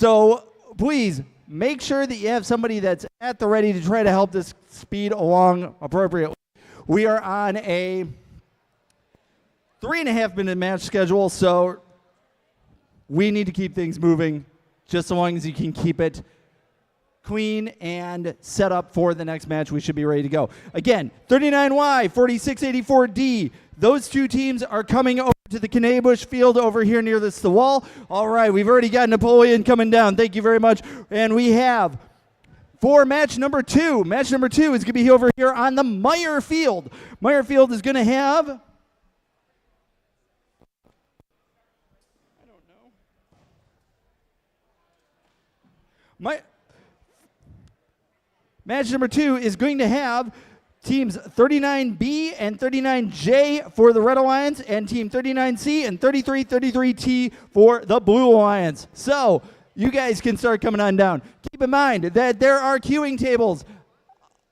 So please make sure that you have somebody that's at the ready to try to help this speed along appropriately. We are on a 3.5 minute match schedule, so we need to keep things moving just so long as you can keep it clean and set up for the next match. We should be ready to go. Again, 39Y, 4684D. Those two teams are coming over to the Knabush field over here near the wall. All right, we've already got Napoleon coming down. Thank you very much. And we have for match number 2. Match number 2 is going to be over here on the Meyer field. Meyer field is going to have... Match number 2 is going to have teams 39B and 39J for the Red Alliance and team 39C and 33T for the Blue Alliance. So you guys can start coming on down. Keep in mind that there are queuing tables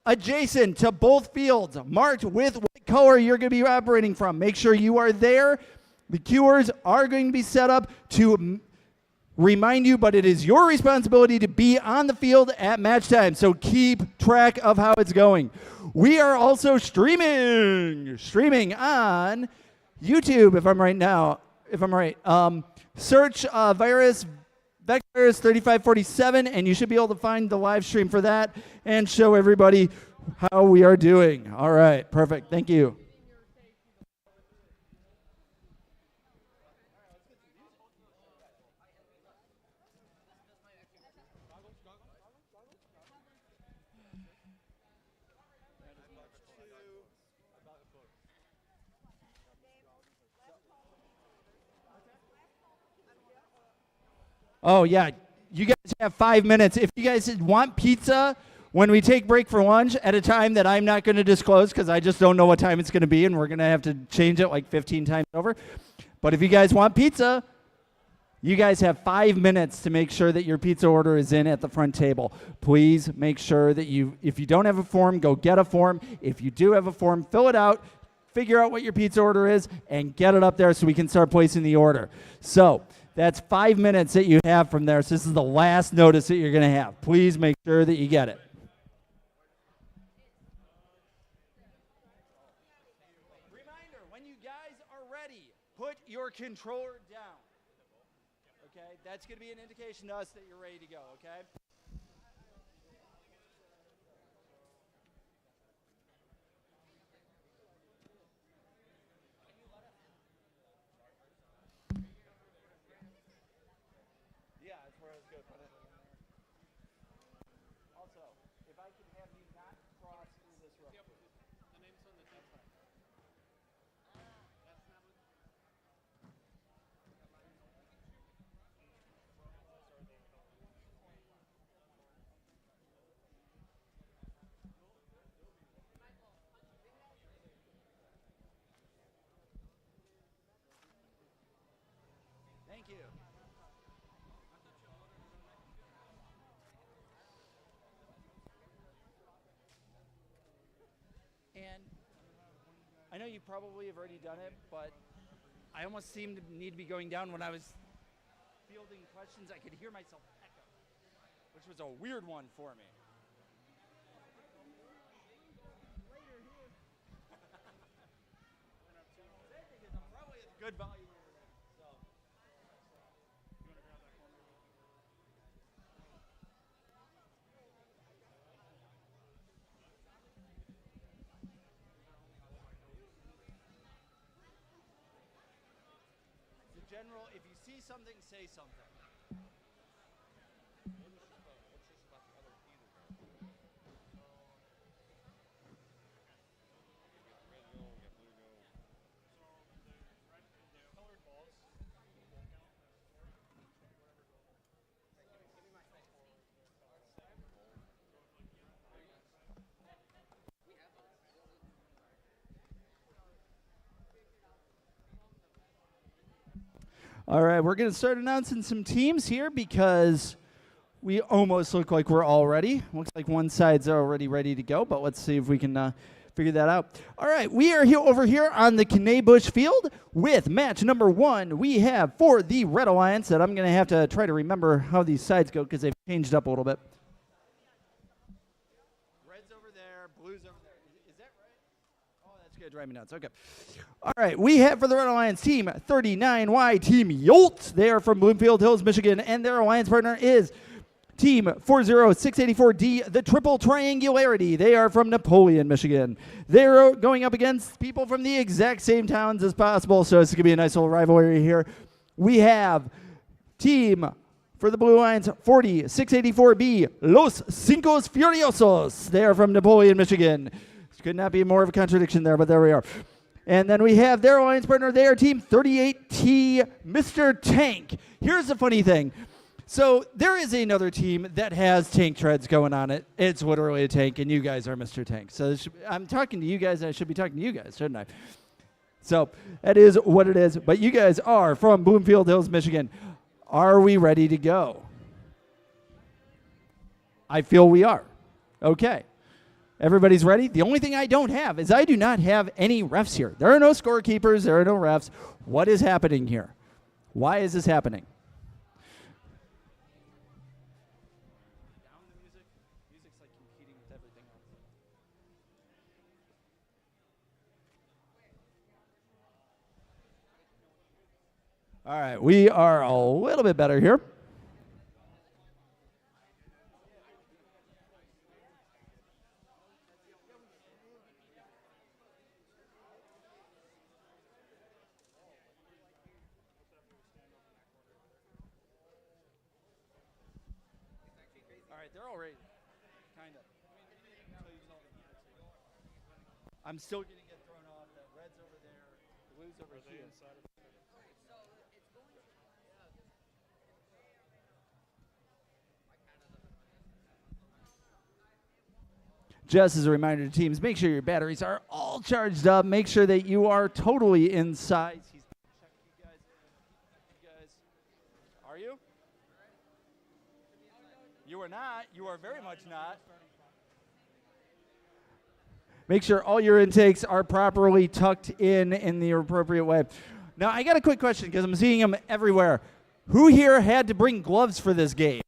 adjacent to both fields marked with what color you're going to be operating from. Make sure you are there. The queuers are going to be set up to remind you, but it is your responsibility to be on the field at match time. So keep track of how it's going. We are also streaming on YouTube, if I'm right now. If I'm right, search Vecvirus 3547, and you should be able to find the live stream for that and show everybody how we are doing. All right, perfect. Thank you. Oh, yeah. You guys have 5 minutes. If you guys want pizza when we take break for lunch at a time that I'm not going to disclose because I just don't know what time it's going to be, and we're going to have to change it like 15 times over. But if you guys want pizza, you guys have 5 minutes to make sure that your pizza order is in at the front table. Please make sure that if you don't have a form, go get a form. If you do have a form, fill it out, figure out what your pizza order is, and get it up there so we can start placing the order. So that's 5 minutes that you have from there. So this is the last notice that you're going to have. Please make sure that you get it. Reminder, when you guys are ready, put your controller down. Okay? That's going to be an indication to us that you're ready to go, okay? Thank you. And I know you probably have already done it, but I almost seemed to need to be going down when I was fielding questions. I could hear myself echo, which was a weird one for me. I'm probably at good volume. General, if you see something, say something. All right, we're going to start announcing some teams here because we almost look like we're all ready. Looks like one side's already ready to go, but let's see if we can figure that out. All right, we are here over here on the Knabush field with match number 1. We have for the Red Alliance, that I'm going to have to try to remember how these sides go because they've changed up a little bit. Red's over there, blue's over there. Is that right? Oh, that's going to drive me nuts. Okay. All right, we have for the Red Alliance team 39Y Team Yolt. They are from Bloomfield Hills, Michigan, and their alliance partner is Team 40684D, the Triple Triangularity. They are from Napoleon, Michigan. They're going up against people from the exact same towns as possible, so it's going to be a nice little rivalry here. We have Team for the Blue Alliance 40684B, Los Cinco Furiosos. They are from Napoleon, Michigan. Could not be more of a contradiction there, but there we are. And then we have their alliance partner. They are Team 38T, Mr. Tank. Here's the funny thing. So there is another team that has tank treads going on it. It's literally a tank, and you guys are Mr. Tank. So I'm talking to you guys. I should be talking to you guys, shouldn't I? So that is what it is. But you guys are from Bloomfield Hills, Michigan. Are we ready to go? I feel we are. Okay. Everybody's ready? The only thing I don't have is I do not have any refs here. There are no scorekeepers. There are no refs. What is happening here? Why is this happening? Down the music. Music's like competing with everything else. All right, we are a little bit better here. They're all right, kind of. I'm still going to get thrown off. The red's over there, the blue's over here. Just as a reminder to teams, make sure your batteries are all charged up. Make sure that you are totally inside. He's checking you guys. You guys, are you? You are not. You are very much not. Make sure all your intakes are properly tucked in the appropriate way. Now, I got a quick question because I'm seeing them everywhere. Who here had to bring gloves for this game?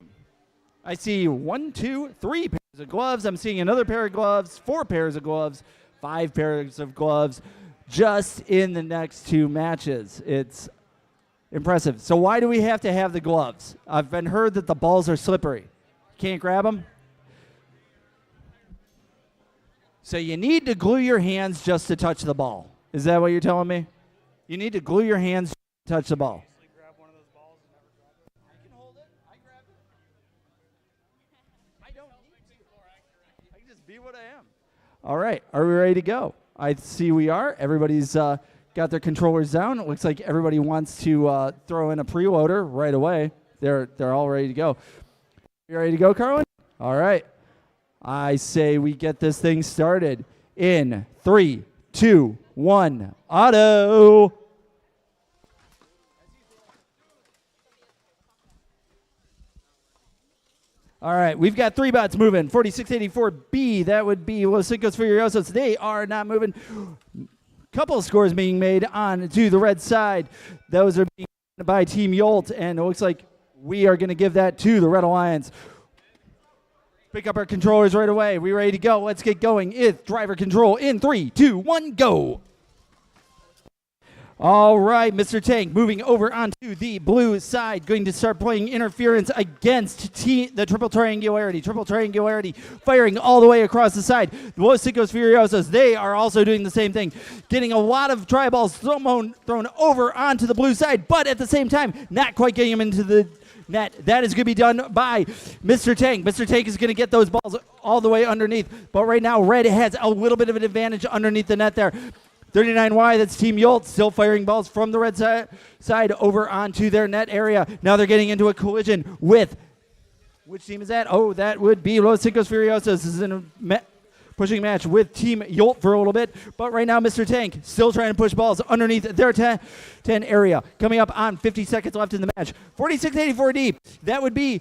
I see 1, 2, 3 pairs of gloves. I'm seeing another pair of gloves, 4 pairs of gloves, 5 pairs of gloves just in the next 2 matches. It's impressive. So why do we have to have the gloves? I've been heard that the balls are slippery. Can't grab them? So you need to glue your hands just to touch the ball. Is that what you're telling me? You need to glue your hands to touch the ball. Grab one of those balls and never grab it. I can hold it. I grab it. I don't need to. I can just be what I am. All right. Are we ready to go? I see we are. Everybody's got their controllers down. It looks like everybody wants to throw in a preloader right away. They're all ready to go. You ready to go, Carlin? All right. I say we get this thing started in 3, 2, 1. Auto. All right, we've got 3 bots moving. 4684B, that would be Los Cinco Furiosos. They are not moving. Couple of scores being made on to the red side. Those are being made by Team Yolt, and it looks like we are going to give that to the Red Alliance. Pick up our controllers right away. We ready to go? Let's get going. It's driver control in 3, 2, 1, go. All right, Mr. Tank moving over onto the blue side, going to start playing interference against the Triple Triangularity. Triple Triangularity firing all the way across the side. The Los Cinco Furiosos, they are also doing the same thing, getting a lot of tri-balls thrown over onto the blue side, but at the same time, not quite getting them into the net. That is going to be done by Mr. Tank. Mr. Tank is going to get those balls all the way underneath, but right now, Red has a little bit of an advantage underneath the net there. 39Y, that's Team Yolt, still firing balls from the red side over onto their net area. Now they're getting into a collision with, which team is that? Oh, that would be Los Cinco Furiosos. This is in a pushing match with Team Yolt for a little bit. But right now, Mr. Tank still trying to push balls underneath their 10 area. Coming up on 50 seconds left in the match. 4684D, that would be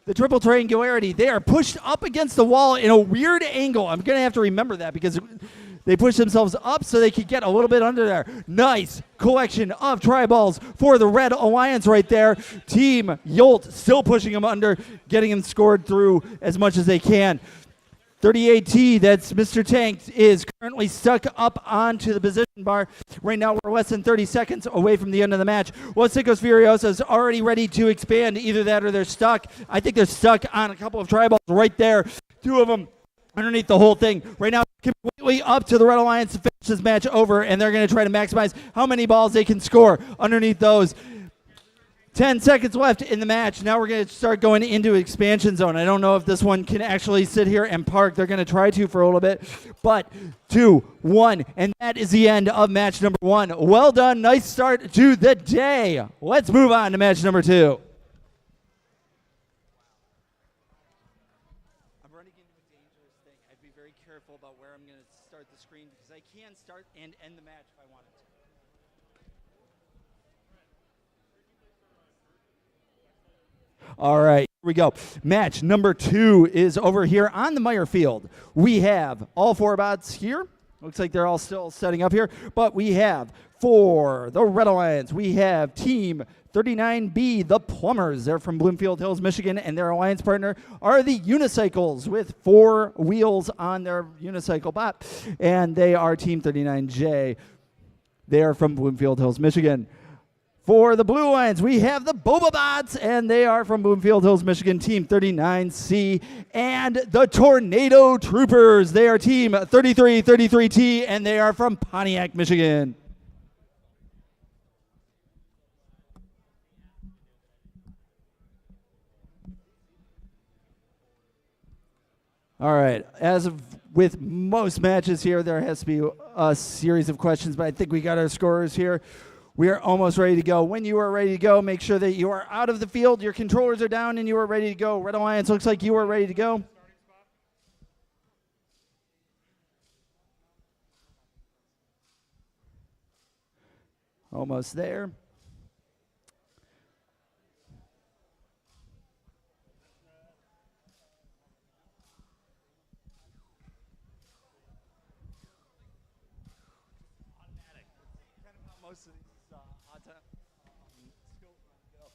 the triple triangularity. They are pushed up against the wall in a weird angle. I'm going to have to remember that because they push themselves up so they can get a little bit under there. Nice collection of tri-balls for the Red Alliance right there. Team Yolt still pushing them under, getting them scored through as much as they can. 38T, that's Mr. Tank, is currently stuck up onto the position bar. Right now, we're less than 30 seconds away from the end of the match. Los Cinco Furiosos already ready to expand. Either that or they're stuck. I think they're stuck on a couple of tri-balls right there. Two of them underneath the whole thing. Right now, completely up to the Red Alliance to finish this match over, and they're going to try to maximize how many balls they can score underneath those. 10 seconds left in the match. Now we're going to start going into expansion zone. I don't know if this one can actually sit here and park. They're going to try to for a little bit. But 2, 1, and that is the end of match number 1. Well done. Nice start to the day. Let's move on to match number 2. I'm running into a dangerous thing. I'd be very careful about where I'm going to start the screen because I can start and end the match if I wanted to. All right, here we go. Match number 2 is over here on the Meyer Field. We have all 4 bots here. Looks like they're all still setting up here. But we have for the Red Alliance, we have Team 39B, the Plumbers. They're from Bloomfield Hills, Michigan, and their alliance partner are the Unicycles with 4 wheels on their unicycle bot. And they are Team 39J. They are from Bloomfield Hills, Michigan. For the Blue Alliance, we have the Boba Bots, and they are from Bloomfield Hills, Michigan, Team 39C. And the Tornado Troopers, they are Team 33T, and they are from Pontiac, Michigan. All right, as of with most matches here, there has to be a series of questions, but I think we got our scorers here. We are almost ready to go. When you are ready to go, make sure that you are out of the field, your controllers are down, and you are ready to go. Red Alliance looks like you are ready to go. Almost there. Most of these skills go.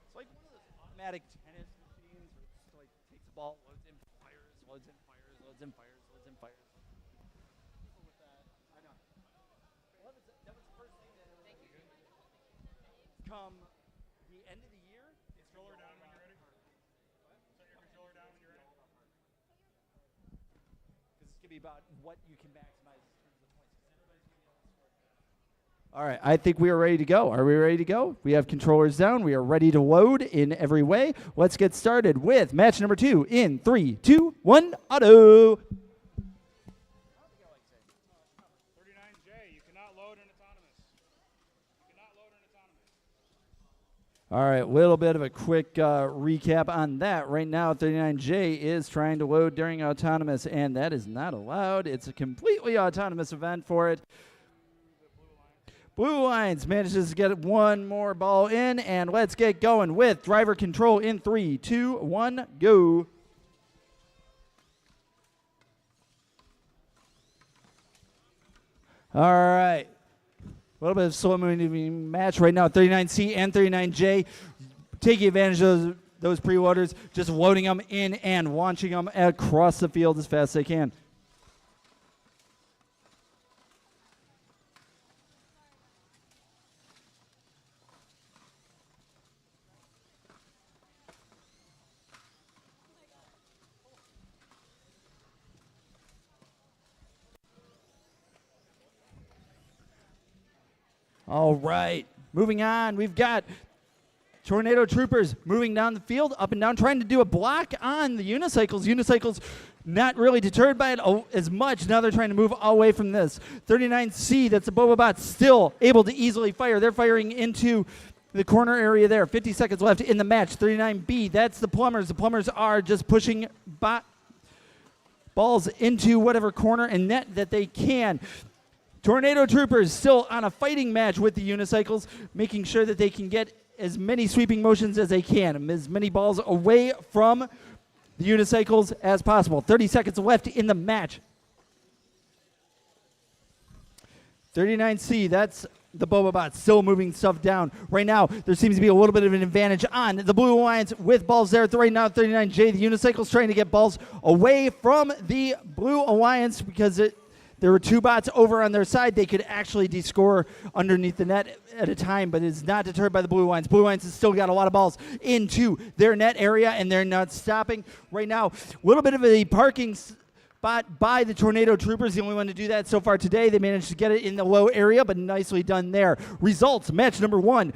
It's like one of those automatic tennis machines where it just like takes the ball, loads in fires, loads in fires, loads in fires, loads in fires. With that, I know. Well, that was the first thing that come the end of the year. Controller down when you're ready. Set your controller down when you're ready. It's going to be about what you can maximize in terms of points. All right, I think we are ready to go. Are we ready to go? We have controllers down. We are ready to load in every way. Let's get started with match number 2 in 3, 2, 1, auto. 39J, you cannot load an autonomous. You cannot load an autonomous. All right, a little bit of a quick recap on that. Right now, 39J is trying to load during autonomous, and that is not allowed. It's a completely autonomous event for it. Blue Alliance manages to get one more ball in, and let's get going with driver control in 3, 2, 1, go. All right. A little bit of slow moving match right now. 39C and 39J taking advantage of those preloaders, just loading them in and launching them across the field as fast as they can. All right, moving on. We've got Tornado Troopers moving down the field, up and down, trying to do a block on the unicycles. Unicycles not really deterred by it as much. Now they're trying to move away from this. 39C, that's a Boba Bot, still able to easily fire. They're firing into the corner area there. 50 seconds left in the match. 39B, that's the Plumbers. The Plumbers are just pushing balls into whatever corner and net that they can. Tornado Troopers still on a fighting match with the unicycles, making sure that they can get as many sweeping motions as they can, as many balls away from the unicycles as possible. 30 seconds left in the match. 39C, that's the Boba Bot still moving stuff down. Right now, there seems to be a little bit of an advantage on the Blue Alliance with balls there. Right now, 39J, the unicycle's trying to get balls away from the Blue Alliance because there were two bots over on their side. They could actually descore underneath the net at a time, but it's not deterred by the Blue Alliance. Blue Alliance has still got a lot of balls into their net area, and they're not stopping. Right now, a little bit of a parking spot by the Tornado Troopers, the only one to do that so far today. They managed to get it in the low area, but nicely done there. Results, match number 1.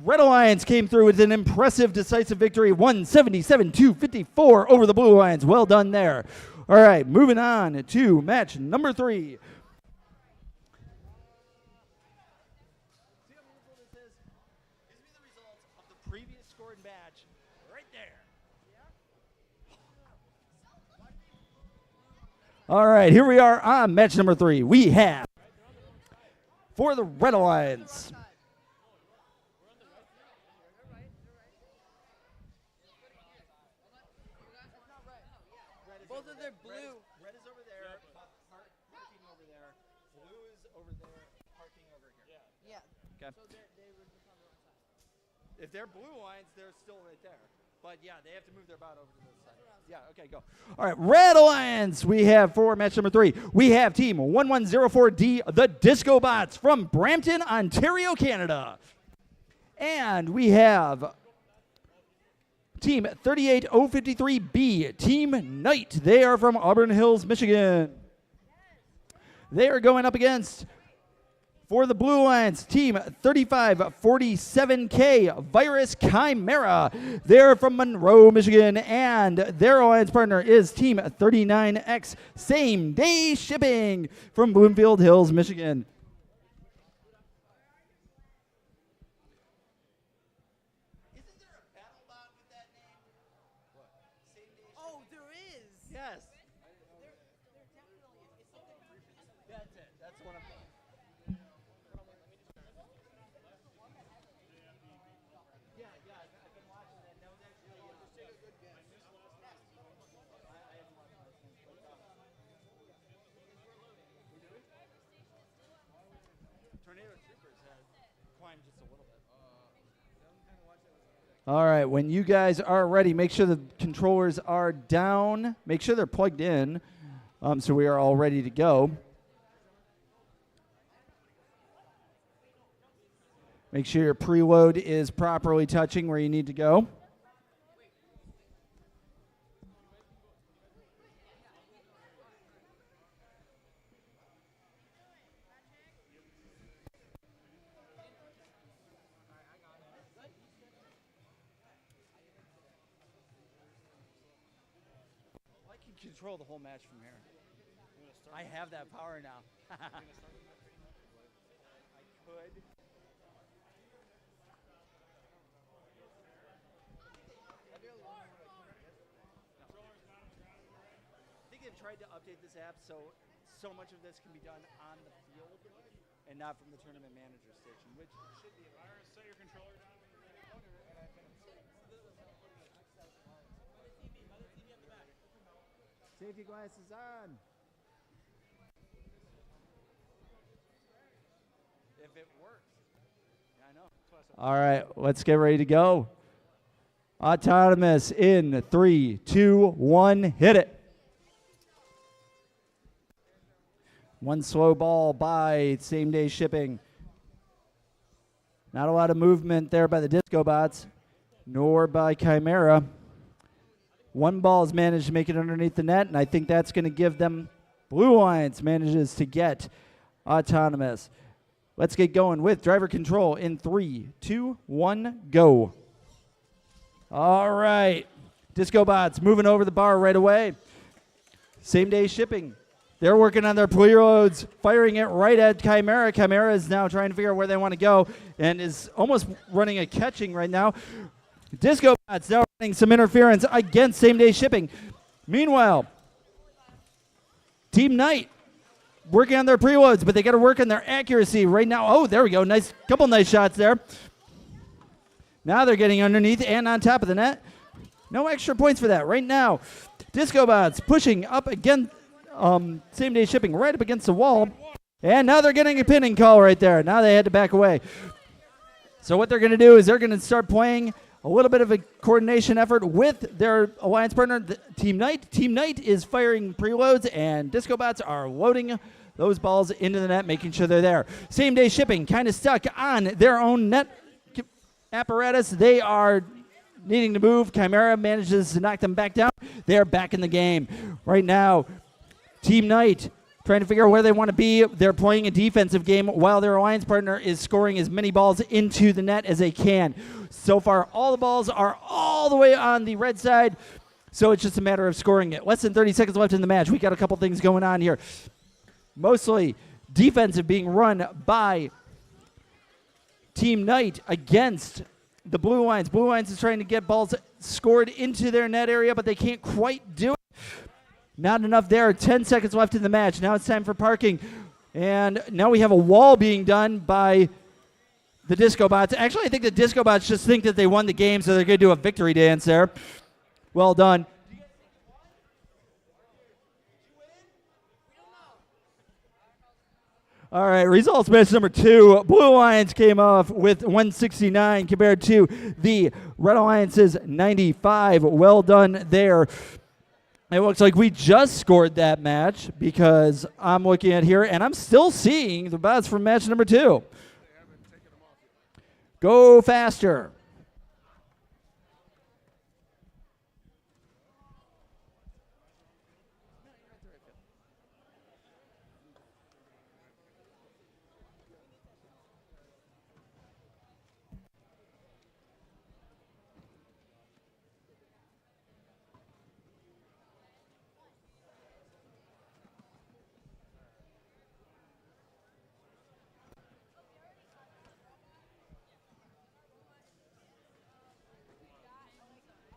Red Alliance came through with an impressive, decisive victory, 177-54 over the Blue Alliance. Well done there. All right, moving on to match number 3. All right, here we are on match number 3. We have, for the Red Alliance, both of their blue. Red is over there, parking over there. Blue is over there, parking over here. Yeah. Okay. So they would become the other side. If they're Blue Alliance, they're still right there. But yeah, they have to move their bot over to this side. Yeah, okay, go. All right, Red Alliance, we have for match number 3. We have team 1104D, the Disco Bots from Brampton, Ontario, Canada. And we have team 38053B, Team Knight. They are from Auburn Hills, Michigan. They are going up against, for the Blue Alliance, team 3547K, Virus Chimera. They're from Monroe, Michigan, and their alliance partner is team 39X, Same Day Shipping from Bloomfield Hills, Michigan. Isn't there a battle bot with that name? What? Same Day Shipping? Oh, there is. Yes. There definitely is. It's something. That's it. That's what I'm thinking. I've been watching that. That was actually a good guess. I haven't watched last name, but Tornado Troopers has climbed just a little bit. All right, when you guys are ready, make sure the controllers are down. Make sure they're plugged in, so we are all ready to go. Make sure your preload is properly touching where you need to go. I can control the whole match from here. I have that power now. I could. I think they've tried to update this app so much of this can be done on the field and not from the tournament manager station, which should be. Virus, set your controller down when you're ready. Safety glasses on. If it works. Yeah, I know. All right, let's get ready to go. Autonomous in 3, 2, 1, hit it. One slow ball by Same Day Shipping. Not a lot of movement there by the Disco Bots, nor by Chimera. One ball has managed to make it underneath the net, and I think that's going to give them. Blue Alliance manages to get Autonomous. Let's get going with driver control in 3, 2, 1, go. All right. Disco Bots moving over the bar right away. Same Day Shipping. They're working on their preloads, firing it right at Chimera. Chimera is now trying to figure out where they want to go and is almost running a catching right now. Disco Bots now running some interference against Same Day Shipping. Meanwhile, Team Knight, working on their preloads, but they got to work on their accuracy right now. Oh, there we go. Nice, couple nice shots there. Now they're getting underneath and on top of the net. No extra points for that. Right now, Disco Bots pushing up again, same day shipping right up against the wall. And now they're getting a pinning call right there. Now they had to back away. So what they're going to do is they're going to start playing a little bit of a coordination effort with their alliance partner, Team Knight. Team Knight is firing preloads, and Disco Bots are loading those balls into the net, making sure they're there. Same day shipping kind of stuck on their own net apparatus. They are needing to move. Chimera manages to knock them back down. They're back in the game. Right now, Team Knight trying to figure out where they want to be. They're playing a defensive game while their alliance partner is scoring as many balls into the net as they can. So far, all the balls are all the way on the red side, so it's just a matter of scoring it. Less than 30 seconds left in the match. We got a couple things going on here. Mostly defensive being run by Team Knight against the Blue Lions. Blue Lions is trying to get balls scored into their net area, but they can't quite do it. Not enough there. 10 seconds left in the match. Now it's time for parking. And now we have a wall being done by the Disco Bots. Actually, I think the Disco Bots just think that they won the game, so they're going to do a victory dance there. Well done. All right, results match number 2. Blue Lions came off with 169 compared to the Red Alliance's 95. Well done there. It looks like we just scored that match because I'm looking at here and I'm still seeing the bots from match number 2. Go faster.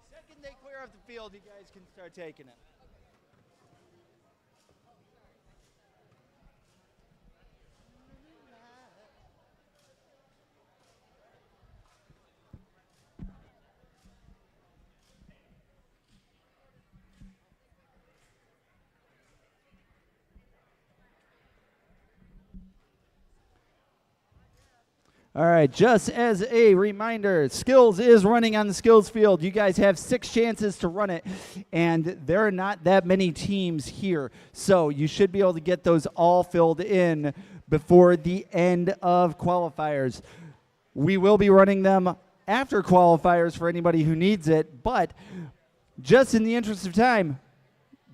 Second they clear off the field, you guys can start taking it. All right, just as a reminder, Skills is running on the Skills field. You guys have 6 chances to run it, and there are not that many teams here. So you should be able to get those all filled in before the end of qualifiers. We will be running them after qualifiers for anybody who needs it, but just in the interest of time,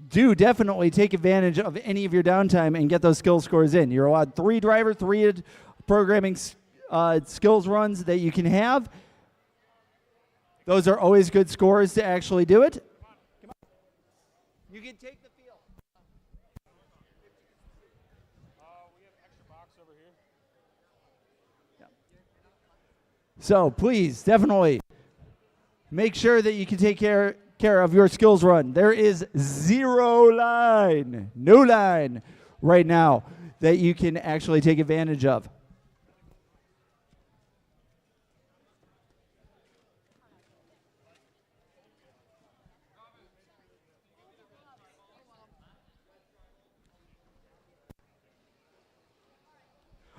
do definitely take advantage of any of your downtime and get those skill scores in. You're allowed 3 driver, 3 programming skills runs that you can have. Those are always good scores to actually do it. Come on. You can take the field. We have an extra box over here. Yeah. So please, definitely make sure that you can take care of your skills run. There is no line right now that you can actually take advantage of.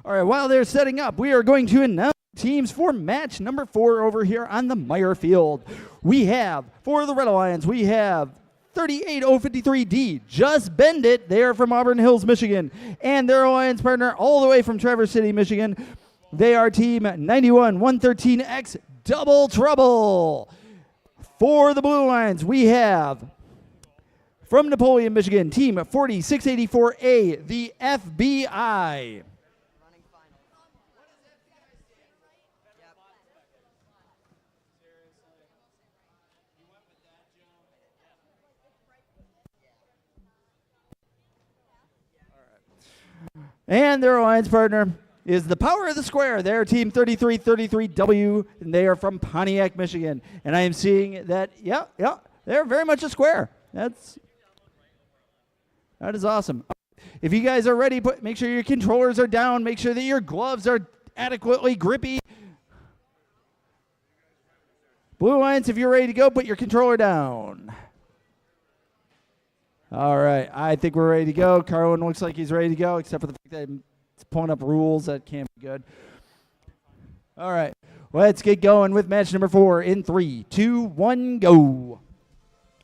All right, while they're setting up, we are going to announce teams for match number 4 over here on the Meyer Field. We have, for the Red Alliance, we have 38053D, Just Bend It. They are from Auburn Hills, Michigan. And their alliance partner all the way from Traverse City, Michigan. They are team 91113X, Double Trouble. For the Blue Lions, we have, from Napoleon, Michigan, team 4684A, the FBI. And their alliance partner is the Power of the Square. They're team 3333W, and they are from Pontiac, Michigan. And I am seeing that, yeah, they're very much a square. That is awesome. If you guys are ready, make sure your controllers are down. Make sure that your gloves are adequately grippy. Blue Alliance, if you're ready to go, put your controller down. All right, I think we're ready to go. Carwin looks like he's ready to go, except for the fact that he's pulling up rules. That can't be good. All right, let's get going with match number 4 in 3, 2, 1, go.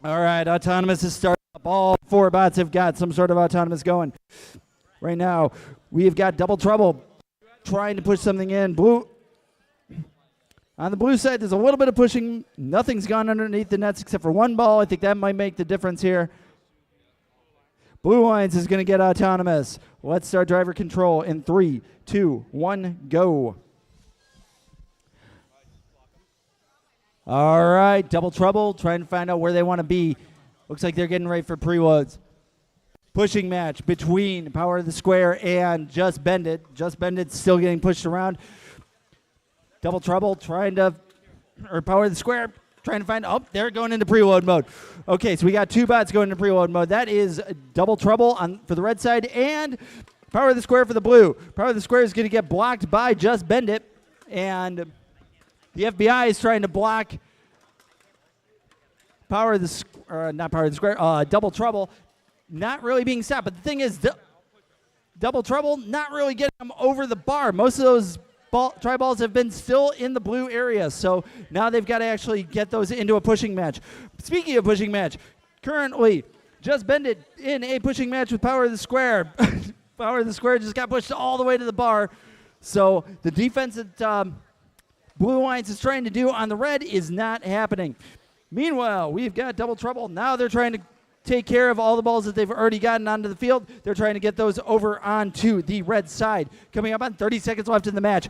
All right, Autonomous is starting up. All 4 bots have got some sort of Autonomous going. Right now, we have got Double Trouble trying to push something in. Blue. On the blue side, there's a little bit of pushing. Nothing's gone underneath the nets except for one ball. I think that might make the difference here. Blue Alliance is going to get Autonomous. Let's start driver control in 3, 2, 1, go. All right, Double Trouble trying to find out where they want to be. Looks like they're getting ready for preloads. Pushing match between Power of the Square and Just Bend It. Just Bend It still getting pushed around. Double Trouble trying to, or Power of the Square trying to find, oh, they're going into preload mode. Okay, so we got 2 bots going into preload mode. That is Double Trouble for the red side and Power of the Square for the blue. Power of the Square is going to get blocked by Just Bend It, and the FBI is trying to block Double Trouble, not really being stopped. But the thing is, Double Trouble not really getting them over the bar. Most of those tri-balls have been still in the blue area, so now they've got to actually get those into a pushing match. Speaking of pushing match, currently Just Bend It in a pushing match with Power of the Square. Power of the Square just got pushed all the way to the bar, so the defense that Blue Alliance is trying to do on the red is not happening. Meanwhile, we've got Double Trouble. Now they're trying to take care of all the balls that they've already gotten onto the field. They're trying to get those over onto the red side. Coming up on 30 seconds left in the match.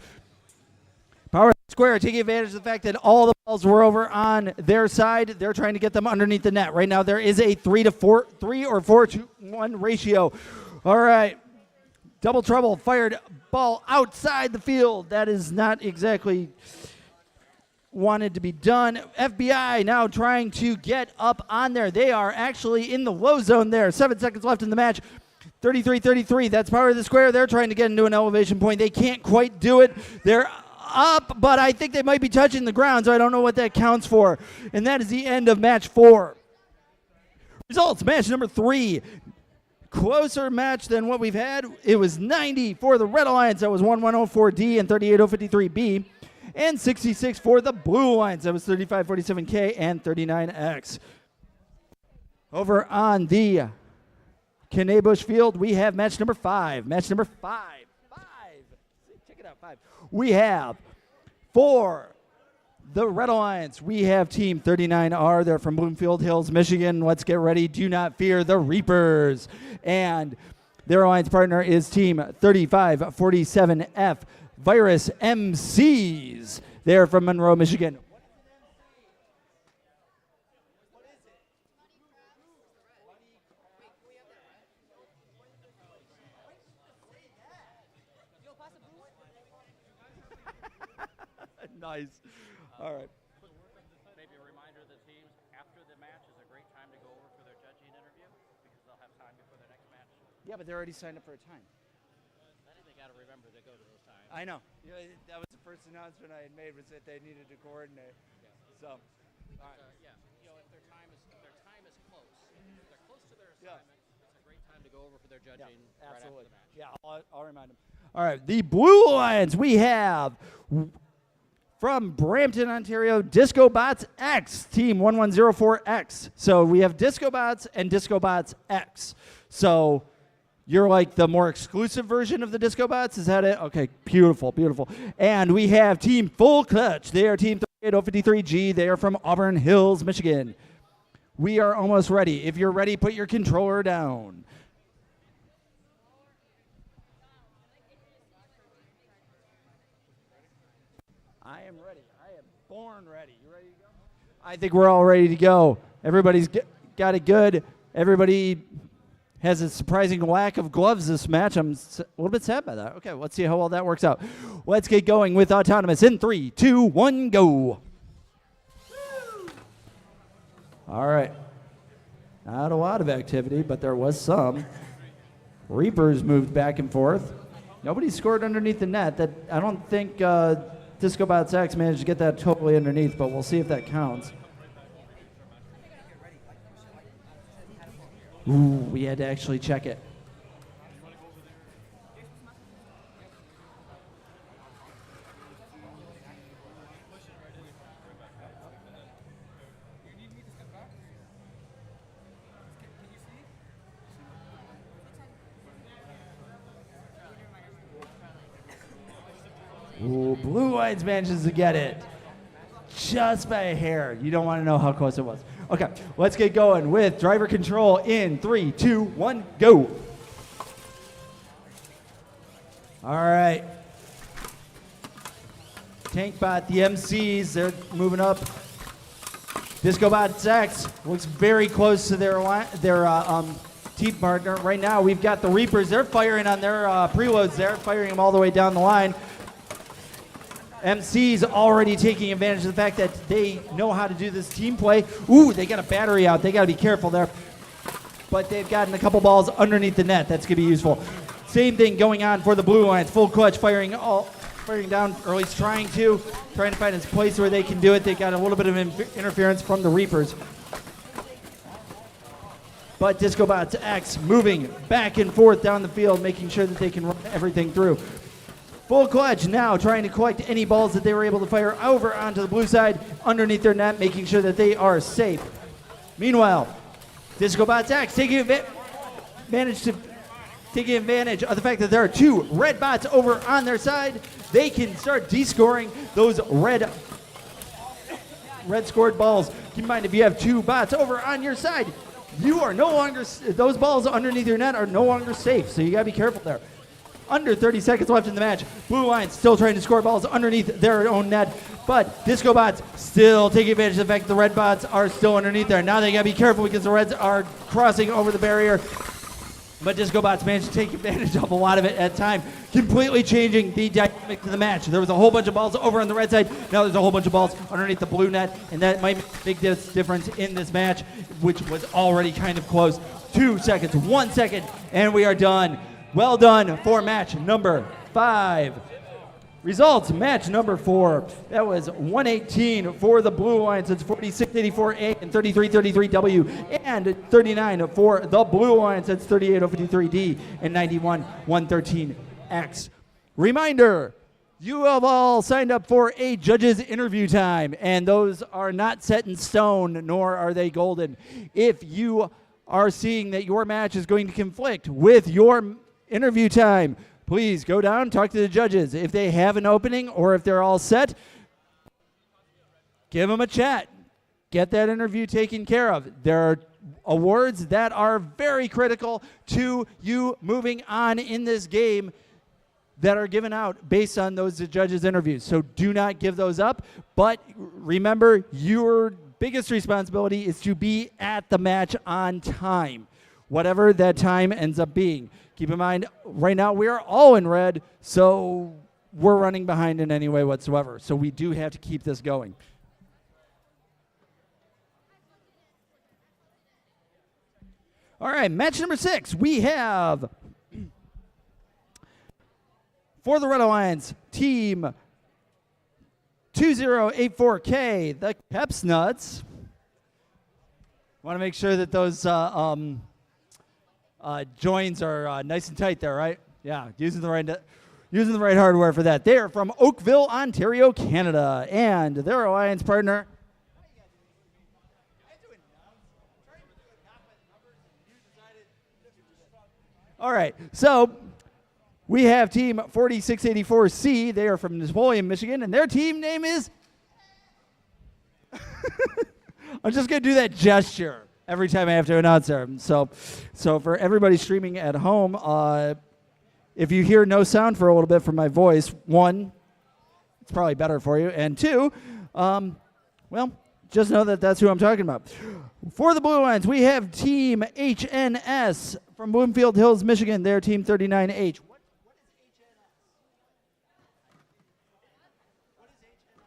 Power Square taking advantage of the fact that all the balls were over on their side. They're trying to get them underneath the net. Right now there is a 3 or 4 to 1 ratio. All right. Double Trouble fired ball outside the field. That is not exactly wanted to be done. FBI now trying to get up on there. They are actually in the low zone there. 7 seconds left in the match. 33-33. That's Power of the Square. They're trying to get into an elevation point. They can't quite do it. They're up, but I think they might be touching the ground, so I don't know what that counts for. And that is the end of match 4. Results, match number 3. Closer match than what we've had. It was 90 for the Red Alliance. That was 1104D and 38053B. And 66 for the Blue Alliance. That was 3547K and 39X. Over on the Knabush field, we have match number 5. Match number 5. Check it out, 5. We have for the Red Alliance, we have Team 39R. They're from Bloomfield Hills, Michigan. Let's get ready. Do not fear the Reapers. And their alliance partner is Team 3547F. Virus MCs. They're from Monroe, Michigan. Nice. All right. Maybe a reminder to the teams after the match is a great time to go over for their judging interview because they'll have time before their next match. Yeah, but they're already signed up for a time. I think they got to remember to go to those times. I know. That was the first announcement I had made, was that they needed to coordinate. So, all right. Yeah, if their time is close, if they're close to their assignment, it's a great time to go over for their judging right after the match. Yeah, I'll remind them. All right, the Blue Alliance, we have from Brampton, Ontario, Disco Bots X, Team 1104X. So we have Disco Bots and Disco Bots X. So you're like the more exclusive version of the Disco Bots? Is that it? Okay, beautiful, beautiful. And we have Team Full Clutch. They are Team 38053G. They are from Auburn Hills, Michigan. We are almost ready. If you're ready, put your controller down. I am ready. I am born ready. You ready to go? I think we're all ready to go. Everybody's got it good. Everybody has a surprising lack of gloves this match. I'm a little bit sad by that. Okay, let's see how well that works out. Let's get going with Autonomous in 3, 2, 1, go. All right. Not a lot of activity, but there was some. Reapers moved back and forth. Nobody scored underneath the net. That I don't think Disco Bots X managed to get that totally underneath, but we'll see if that counts. Ooh, we had to actually check it. Ooh, Blue Lions manages to get it just by a hair. You don't want to know how close it was. Okay, let's get going with driver control in 3, 2, 1, go. All right. Tankbot, the MCs, they're moving up. Discobot X looks very close to their team partner. Right now, we've got the Reapers. They're firing on their preloads there, firing them all the way down the line. MC's already taking advantage of the fact that they know how to do this team play. Ooh, they got a battery out. They got to be careful there. But they've gotten a couple balls underneath the net. That's going to be useful. Same thing going on for the Blue Lions. Full clutch firing down, or at least trying to find his place where they can do it. They got a little bit of interference from the Reapers. But Discobots X moving back and forth down the field, making sure that they can run everything through. Full clutch now, trying to collect any balls that they were able to fire over onto the blue side underneath their net, making sure that they are safe. Meanwhile, Discobots X managed to take advantage of the fact that there are 2 red bots over on their side. They can start descoring those red scored balls. Keep in mind, if you have 2 bots over on your side, you are no longer, those balls underneath your net are no longer safe, so you gotta be careful there. Under 30 seconds left in the match. Blue Lions still trying to score balls underneath their own net, but Discobots still taking advantage of the fact that the red bots are still underneath there. Now they gotta be careful because the reds are crossing over the barrier, but Discobots managed to take advantage of a lot of it at time, completely changing the dynamic to the match. There was a whole bunch of balls over on the red side. Now there's a whole bunch of balls underneath the blue net, and that might make a big difference in this match, which was already kind of close. 2 seconds, 1 second, and we are done. Well done for match number 5. Results, match number 4. That was 118 for the Blue Lions. It's 46-84A and 33-33W. And 39 for the Blue Lions. That's 38-53D and 91-113X. Reminder, you have all signed up for a judge's interview time. And those are not set in stone, nor are they golden. If you are seeing that your match is going to conflict with your interview time, please go down, talk to the judges. If they have an opening or if they're all set, give them a chat. Get that interview taken care of. There are awards that are very critical to you moving on in this game that are given out based on those judges' interviews. So do not give those up. But remember, your biggest responsibility is to be at the match on time, whatever that time ends up being. Keep in mind, right now we are all in red, so we're running behind in any way whatsoever. So we do have to keep this going. All right, match number 6. We have, for the Red Alliance, team 2084K, the Keps Nuts. Want to make sure that those joins are nice and tight there, right? Yeah, using the right hardware for that. They are from Oakville, Ontario, Canada, and their alliance partner. All right, so we have team 4684C. They are from Napoleon, Michigan, and their team name is. I'm just gonna do that gesture every time I have to announce them. So for everybody streaming at home, if you hear no sound for a little bit from my voice, 1, it's probably better for you, and 2, well, just know that that's who I'm talking about. For the Blue Lions, we have Team HNS from Bloomfield Hills, Michigan. They're Team 39H. What is HNS? What is HNS?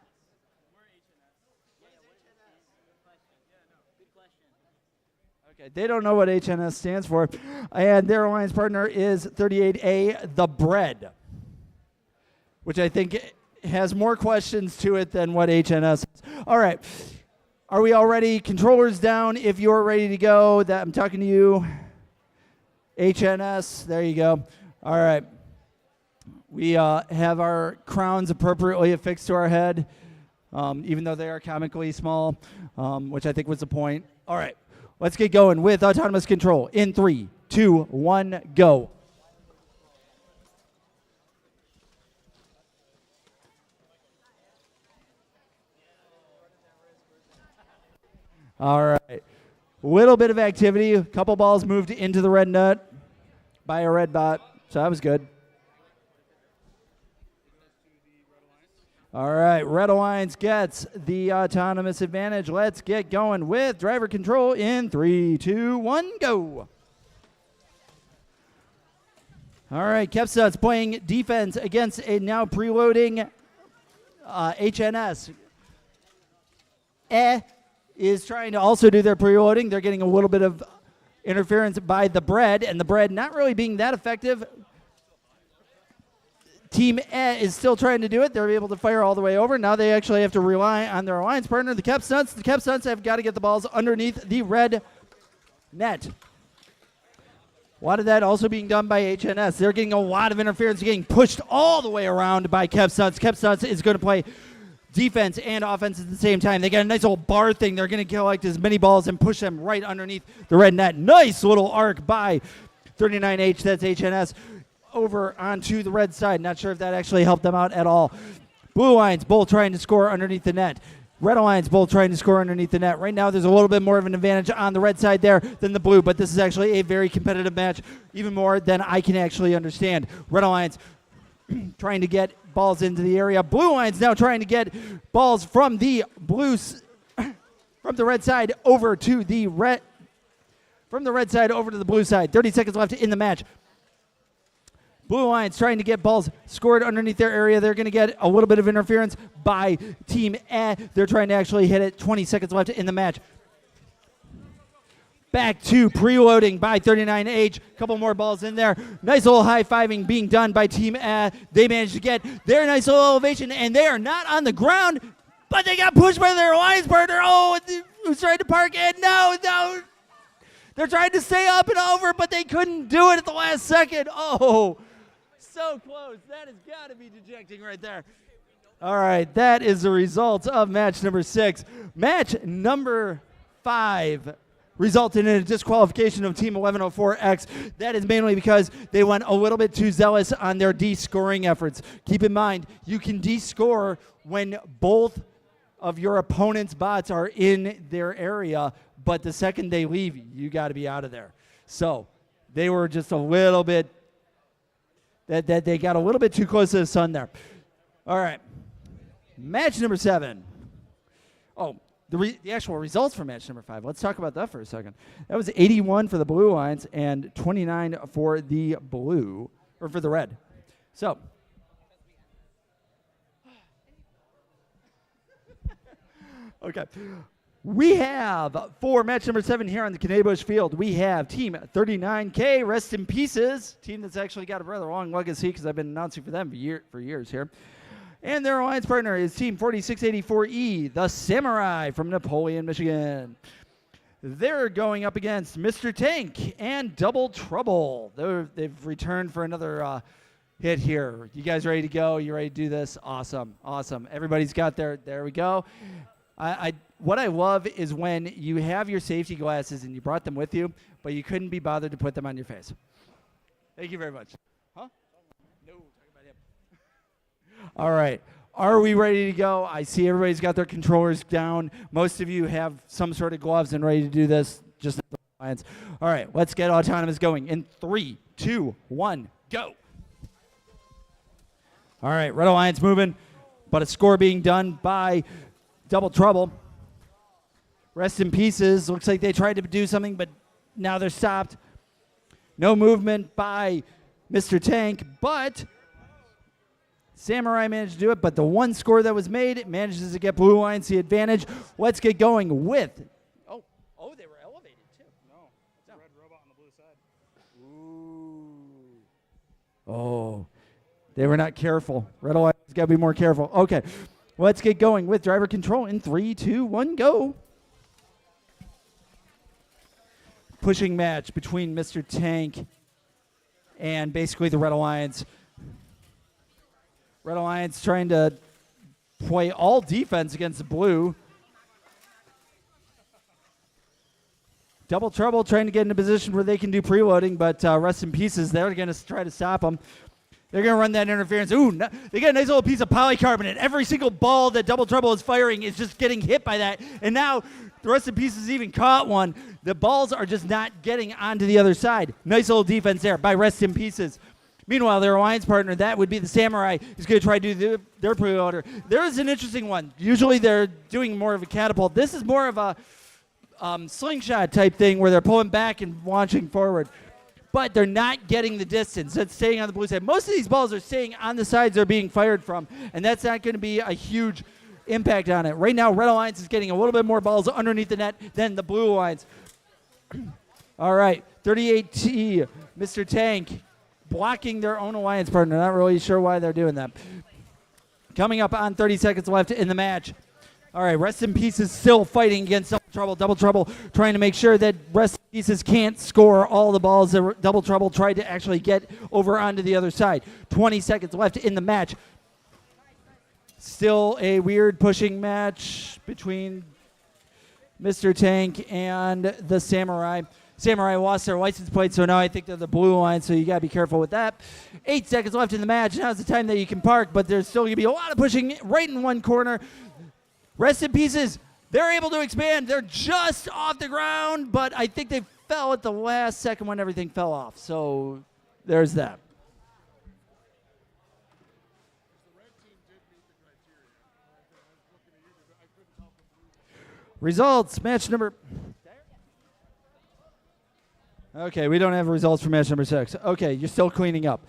We're HNS. What is HNS? Good question. Okay, they don't know what HNS stands for. And their alliance partner is 38A, The Bread, which I think has more questions to it than what HNS is. All right. Are we all ready? Controllers down if you're ready to go. That I'm talking to you. HNS, there you go. All right. We have our crowns appropriately affixed to our head, even though they are comically small, which I think was the point. All right. Let's get going with autonomous control in 3, 2, 1, go. All right. Little bit of activity. A couple balls moved into the red net by a red bot, so that was good. All right, Red Alliance gets the autonomous advantage. Let's get going with driver control in 3, 2, 1, go. All right, Kepson's playing defense against a now preloading HNS. Is trying to also do their preloading. They're getting a little bit of interference by the bread, and the bread not really being that effective. Team E is still trying to do it. They're able to fire all the way over. Now they actually have to rely on their alliance partner, the Kepsons. The Kepsons have got to get the balls underneath the red net. A lot of that also being done by HNS. They're getting a lot of interference, getting pushed all the way around by Kepsons. Kepsons is going to play defense and offense at the same time. They got a nice little bar thing. They're going to collect as many balls and push them right underneath the red net. Nice little arc by 39H. That's HNS. Over onto the red side. Not sure if that actually helped them out at all. Blue Lions both trying to score underneath the net. Red Alliance both trying to score underneath the net. Right now there's a little bit more of an advantage on the red side there than the blue, but this is actually a very competitive match, even more than I can actually understand. Red Alliance trying to get balls into the area. Blue Lions now trying to get balls from the from the red side over to the red, from the red side over to the blue side. 30 seconds left in the match. Blue Lions trying to get balls scored underneath their area. They're going to get a little bit of interference by Team E. They're trying to actually hit it. 20 seconds left in the match. Back to preloading by 39H. Couple more balls in there. Nice little high-fiving being done by Team E. They managed to get their nice little elevation, and they are not on the ground, but they got pushed by their alliance partner. Oh, who's trying to park it? No. They're trying to stay up and over, but they couldn't do it at the last second. Oh, so close. That has got to be dejecting right there. All right, that is the result of match number 6. Match number 5 resulted in a disqualification of Team 1104X. That is mainly because they went a little bit too zealous on their de-scoring efforts. Keep in mind, you can de-score when both of your opponent's bots are in their area, but the second they leave, you got to be out of there. So they were just a little bit, that they got a little bit too close to the sun there. All right, match number 7. Oh, the actual results for match number 5. Let's talk about that for a second. That was 81 for the Blue Lions and 29 for the blue, or for the red. So, okay. We have for match number 7 here on the Knabush field, we have Team 39K, rest in pieces, team that's actually got a rather long legacy because I've been announcing for them for years here. And their alliance partner is Team 4684E, the Samurai from Napoleon, Michigan. They're going up against Mr. Tank and Double Trouble. They've returned for another hit here. You guys ready to go? You ready to do this? Awesome, awesome. Everybody's got there we go. What I love is when you have your safety glasses and you brought them with you, but you couldn't be bothered to put them on your face. Thank you very much. Huh? No, talking about him. All right. Are we ready to go? I see everybody's got their controllers down. Most of you have some sort of gloves and ready to do this. Just the Lions. All right. Let's get autonomous going in 3, 2, 1, go. All right. Red Alliance moving, but a score being done by Double Trouble. Rest in pieces. Looks like they tried to do something, but now they're stopped. No movement by Mr. Tank, but Samurai managed to do it. But the one score that was made manages to get Blue Lions the advantage. Let's get going with. Oh, they were elevated too. No. Oh, they were not careful. Red Alliance got to be more careful. Okay, let's get going with driver control in 3, 2, 1, go. Pushing match between Mr. Tank and basically the Red Alliance. Red Alliance trying to play all defense against the blue. Double Trouble trying to get in a position where they can do preloading, but rest in pieces. They're going to try to stop them. They're going to run that interference. Ooh, they got a nice little piece of polycarbonate. Every single ball that Double Trouble is firing is just getting hit by that. And now the rest in pieces even caught one. The balls are just not getting onto the other side. Nice little defense there by Rest in Pieces. Meanwhile, their alliance partner, that would be the Samurai, is going to try to do their preloader. There is an interesting one. Usually they're doing more of a catapult. This is more of a slingshot type thing where they're pulling back and launching forward. But they're not getting the distance. It's staying on the blue side. Most of these balls are staying on the sides they're being fired from, and that's not going to be a huge impact on it. Right now, Red Alliance is getting a little bit more balls underneath the net than the Blue Alliance. All right, 38T, Mr. Tank, blocking their own alliance partner. Not really sure why they're doing that. Coming up on 30 seconds left in the match. All right, Rest in Pieces still fighting against Double Trouble. Double Trouble trying to make sure that Rest in Pieces can't score all the balls that Double Trouble tried to actually get over onto the other side. 20 seconds left in the match. Still a weird pushing match between Mr. Tank and the Samurai. Samurai lost their license plate, so now I think they're the Blue Line, so you got to be careful with that. 8 seconds left in the match. Now's the time that you can park, but there's still going to be a lot of pushing right in one corner. Rest in Pieces, they're able to expand. They're just off the ground, but I think they fell at the last second when everything fell off. So there's that. Results, match number... Okay, we don't have results for match number 6. Okay, you're still cleaning up.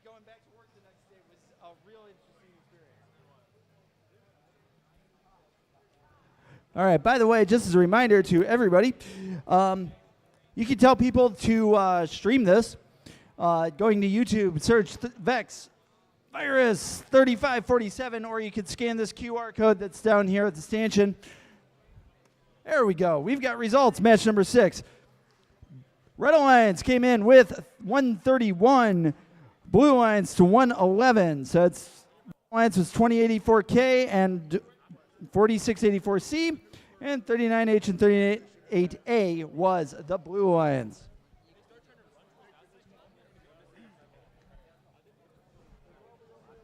Going back to work the next day was a real interesting experience. All right, by the way, just as a reminder to everybody, you can tell people to stream this. Going to YouTube, search Vex Virus 3547, or you can scan this QR code that's down here at the stanchion. There we go. We've got results, match number 6. Red Alliance came in with 131. Blue Alliance to 111. So it's Alliance was 2084K and 4684C, and 39H and 38A was the Blue Alliance.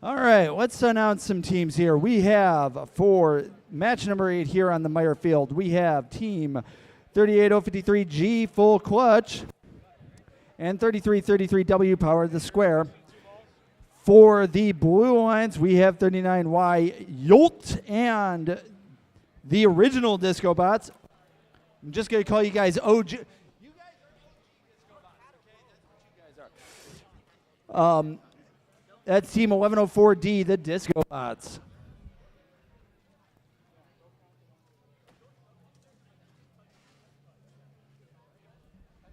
All right, let's announce some teams here. We have for match number 8 here on the Meyer Field, we have team 38053G Full Clutch and 3333W Power the Square. For the Blue Alliance, we have 39Y Yolt and the original Disco Bots. I'm just going to call you guys OG. You guys are OG Disco Bots, okay? That's what you guys are. That's team 1104D, the Disco Bots.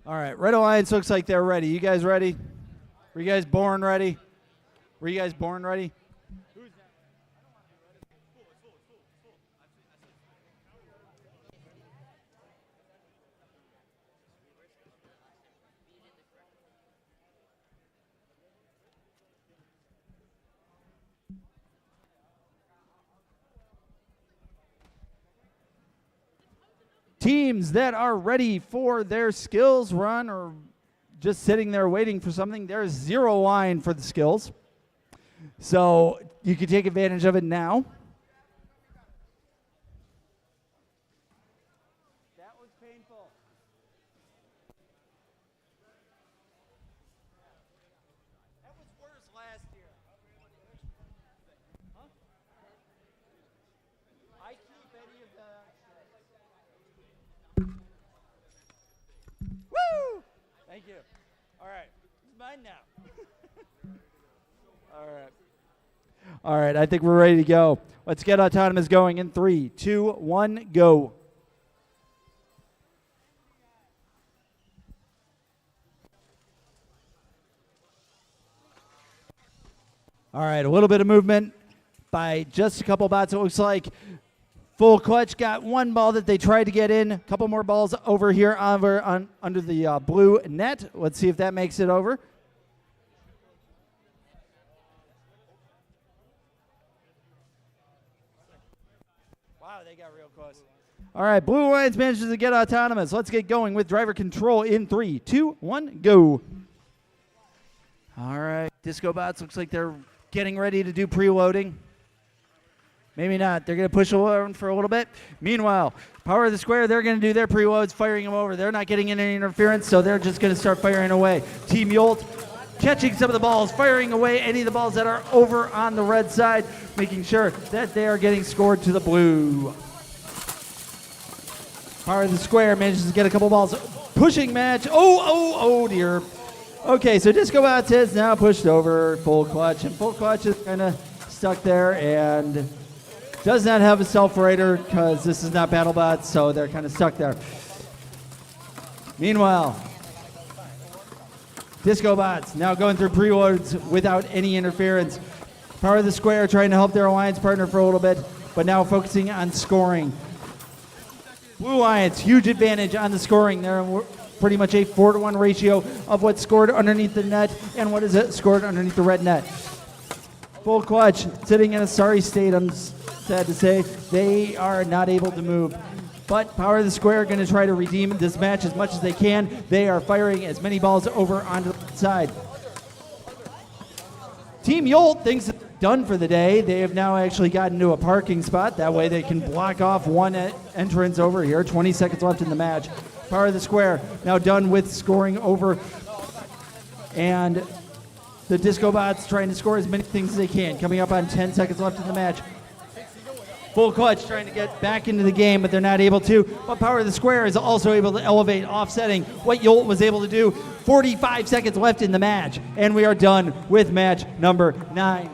All right, Red Alliance looks like they're ready. You guys ready? Were you guys born ready? Were you guys born ready? Teams that are ready for their skills run or just sitting there waiting for something. There's 0 line for the skills. So you can take advantage of it now. That was painful. That was worse last year. Huh? I keep any of the... Woo! Thank you. All right. It's mine now. All right. All right. I think we're ready to go. Let's get autonomous going in 3, 2, 1, go. All right. A little bit of movement by just a couple bots. It looks like Full Clutch got one ball that they tried to get in. A couple more balls over here under the blue net. Let's see if that makes it over. Wow, they got real close. All right, Blue Lions manages to get autonomous. Let's get going with driver control in 3, 2, 1, go. All right, Disco Bots looks like they're getting ready to do preloading. Maybe not. They're going to push around for a little bit. Meanwhile, Power of the Square, they're going to do their preloads, firing them over. They're not getting any interference, so they're just going to start firing away. Team Yolt catching some of the balls, firing away any of the balls that are over on the red side, making sure that they are getting scored to the blue. Power of the Square manages to get a couple balls. Pushing match. Oh, dear. Okay, so Disco Bots is now pushed over Full Clutch, and Full Clutch is kind of stuck there and does not have a self-rider because this is not BattleBots, so they're kind of stuck there. Meanwhile, Disco Bots now going through preloads without any interference. Power of the Square trying to help their alliance partner for a little bit, but now focusing on scoring. Blue Lions, huge advantage on the scoring. They're pretty much a 4-to-1 ratio of what's scored underneath the net and what is scored underneath the red net. Full Clutch sitting in a sorry state, I'm sad to say. They are not able to move. But Power of the Square are going to try to redeem this match as much as they can. They are firing as many balls over onto the side. Team Yolt thinks it's done for the day. They have now actually gotten to a parking spot. That way they can block off one entrance over here. 20 seconds left in the match. Power of the Square now done with scoring over. And the Disco Bots trying to score as many things as they can. Coming up on 10 seconds left in the match. Full Clutch trying to get back into the game, but they're not able to. But Power of the Square is also able to elevate, offsetting what Yolt was able to do. 45 seconds left in the match, and we are done with match number 9.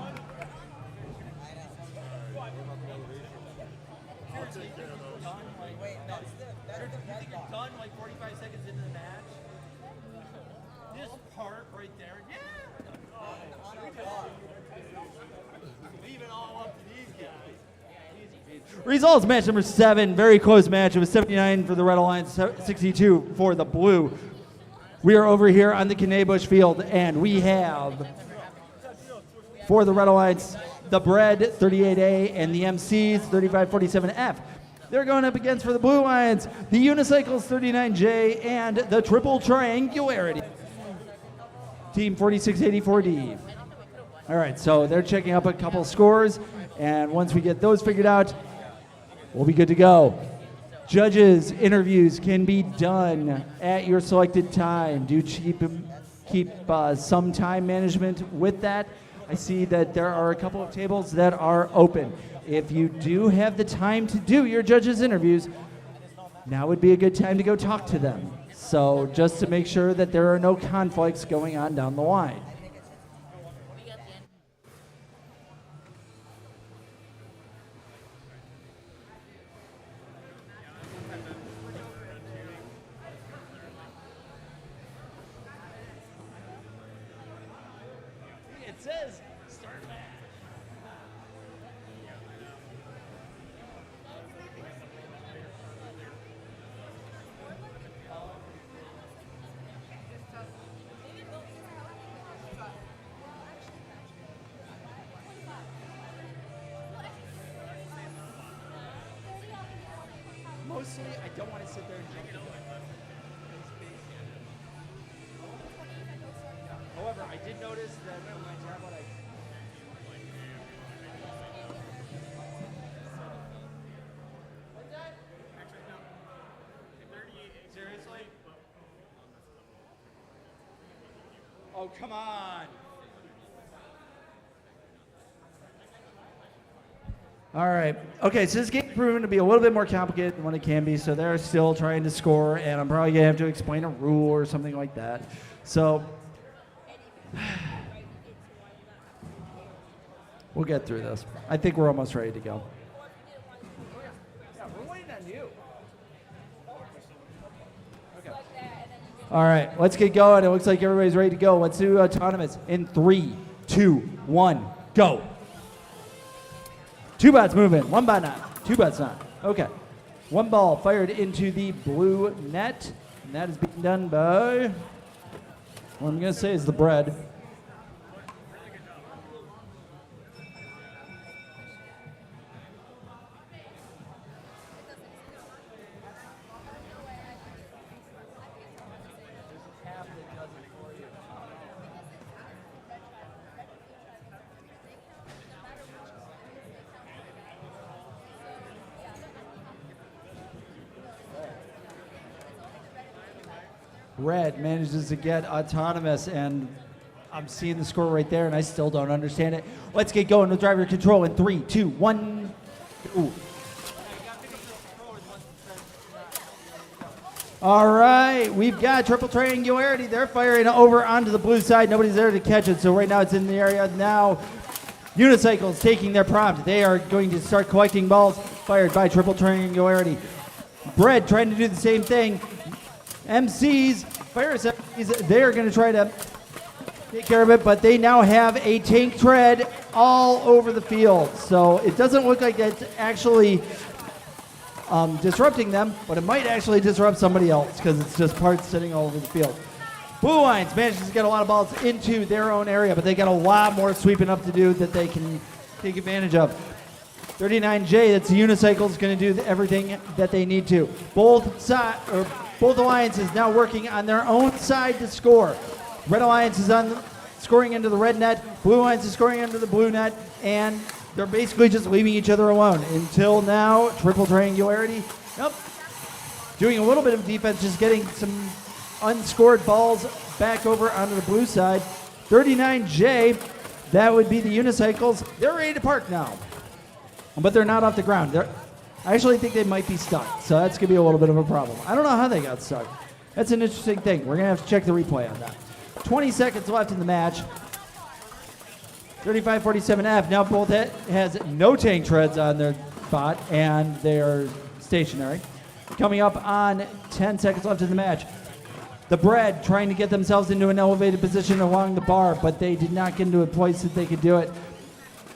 Results, match number 7, very close match. It was 79 for the Red Alliance, 62 for the Blue. We are over here on the Knabush field, and we have, for the Red Alliance, the Bread 38A and the MCs 3547F. They're going up against, for the Blue Lions, the Unicycles 39J and the Triple Triangularity. Team 4684D. All right, so they're checking up a couple scores, and once we get those figured out, we'll be good to go. Judges' interviews can be done at your selected time. Do keep some time management with that. I see that there are a couple of tables that are open. If you do have the time to do your judges' interviews, now would be a good time to go talk to them. So just to make sure that there are no conflicts going on down the line. It says start match. Mostly, I don't want to sit there and jump. did notice that when my tablet, Seriously? Oh, come on. All right. Okay, so this game's proven to be a little bit more complicated than what it can be, so they're still trying to score, and I'm probably going to have to explain a rule or something like that. So, we'll get through this. I think we're almost ready to go. Yeah, we're waiting on you. Okay. All right, let's get going. It looks like everybody's ready to go. Let's do autonomous in 3, 2, 1, go. 2 bots moving, 1 bot not, 2 bots not. Okay. 1 ball fired into the blue net, and that is being done by, what I'm going to say is the bread. Red manages to get autonomous, and I'm seeing the score right there, and I still don't understand it. Let's get going with driver control in 3, 2, 1. Ooh. All right, we've got triple triangularity. They're firing over onto the blue side. Nobody's there to catch it, so right now it's in the area. Now, Unicycles taking their prompt. They are going to start collecting balls fired by triple triangularity. Bread trying to do the same thing. MCs, fire assemblies, they are going to try to take care of it, but they now have a tank tread all over the field. So it doesn't look like it's actually disrupting them, but it might actually disrupt somebody else because it's just parts sitting all over the field. Blue Lions manages to get a lot of balls into their own area, but they got a lot more sweeping up to do that they can take advantage of. 39J, that's the Unicycle, is going to do everything that they need to. Both alliances now working on their own side to score. Red Alliance is scoring into the red net. Blue Alliance is scoring into the blue net, and they're basically just leaving each other alone until now. Triple triangularity. Nope. Doing a little bit of defense, just getting some unscored balls back over onto the blue side. 39J, that would be the Unicycles. They're ready to park now, but they're not off the ground. I actually think they might be stuck, so that's going to be a little bit of a problem. I don't know how they got stuck. That's an interesting thing. We're going to have to check the replay on that. 20 seconds left in the match. 35-47F. Now both has no tank treads on their bot, and they're stationary. Coming up on 10 seconds left in the match. The Bread trying to get themselves into an elevated position along the bar, but they did not get into a place that they could do it.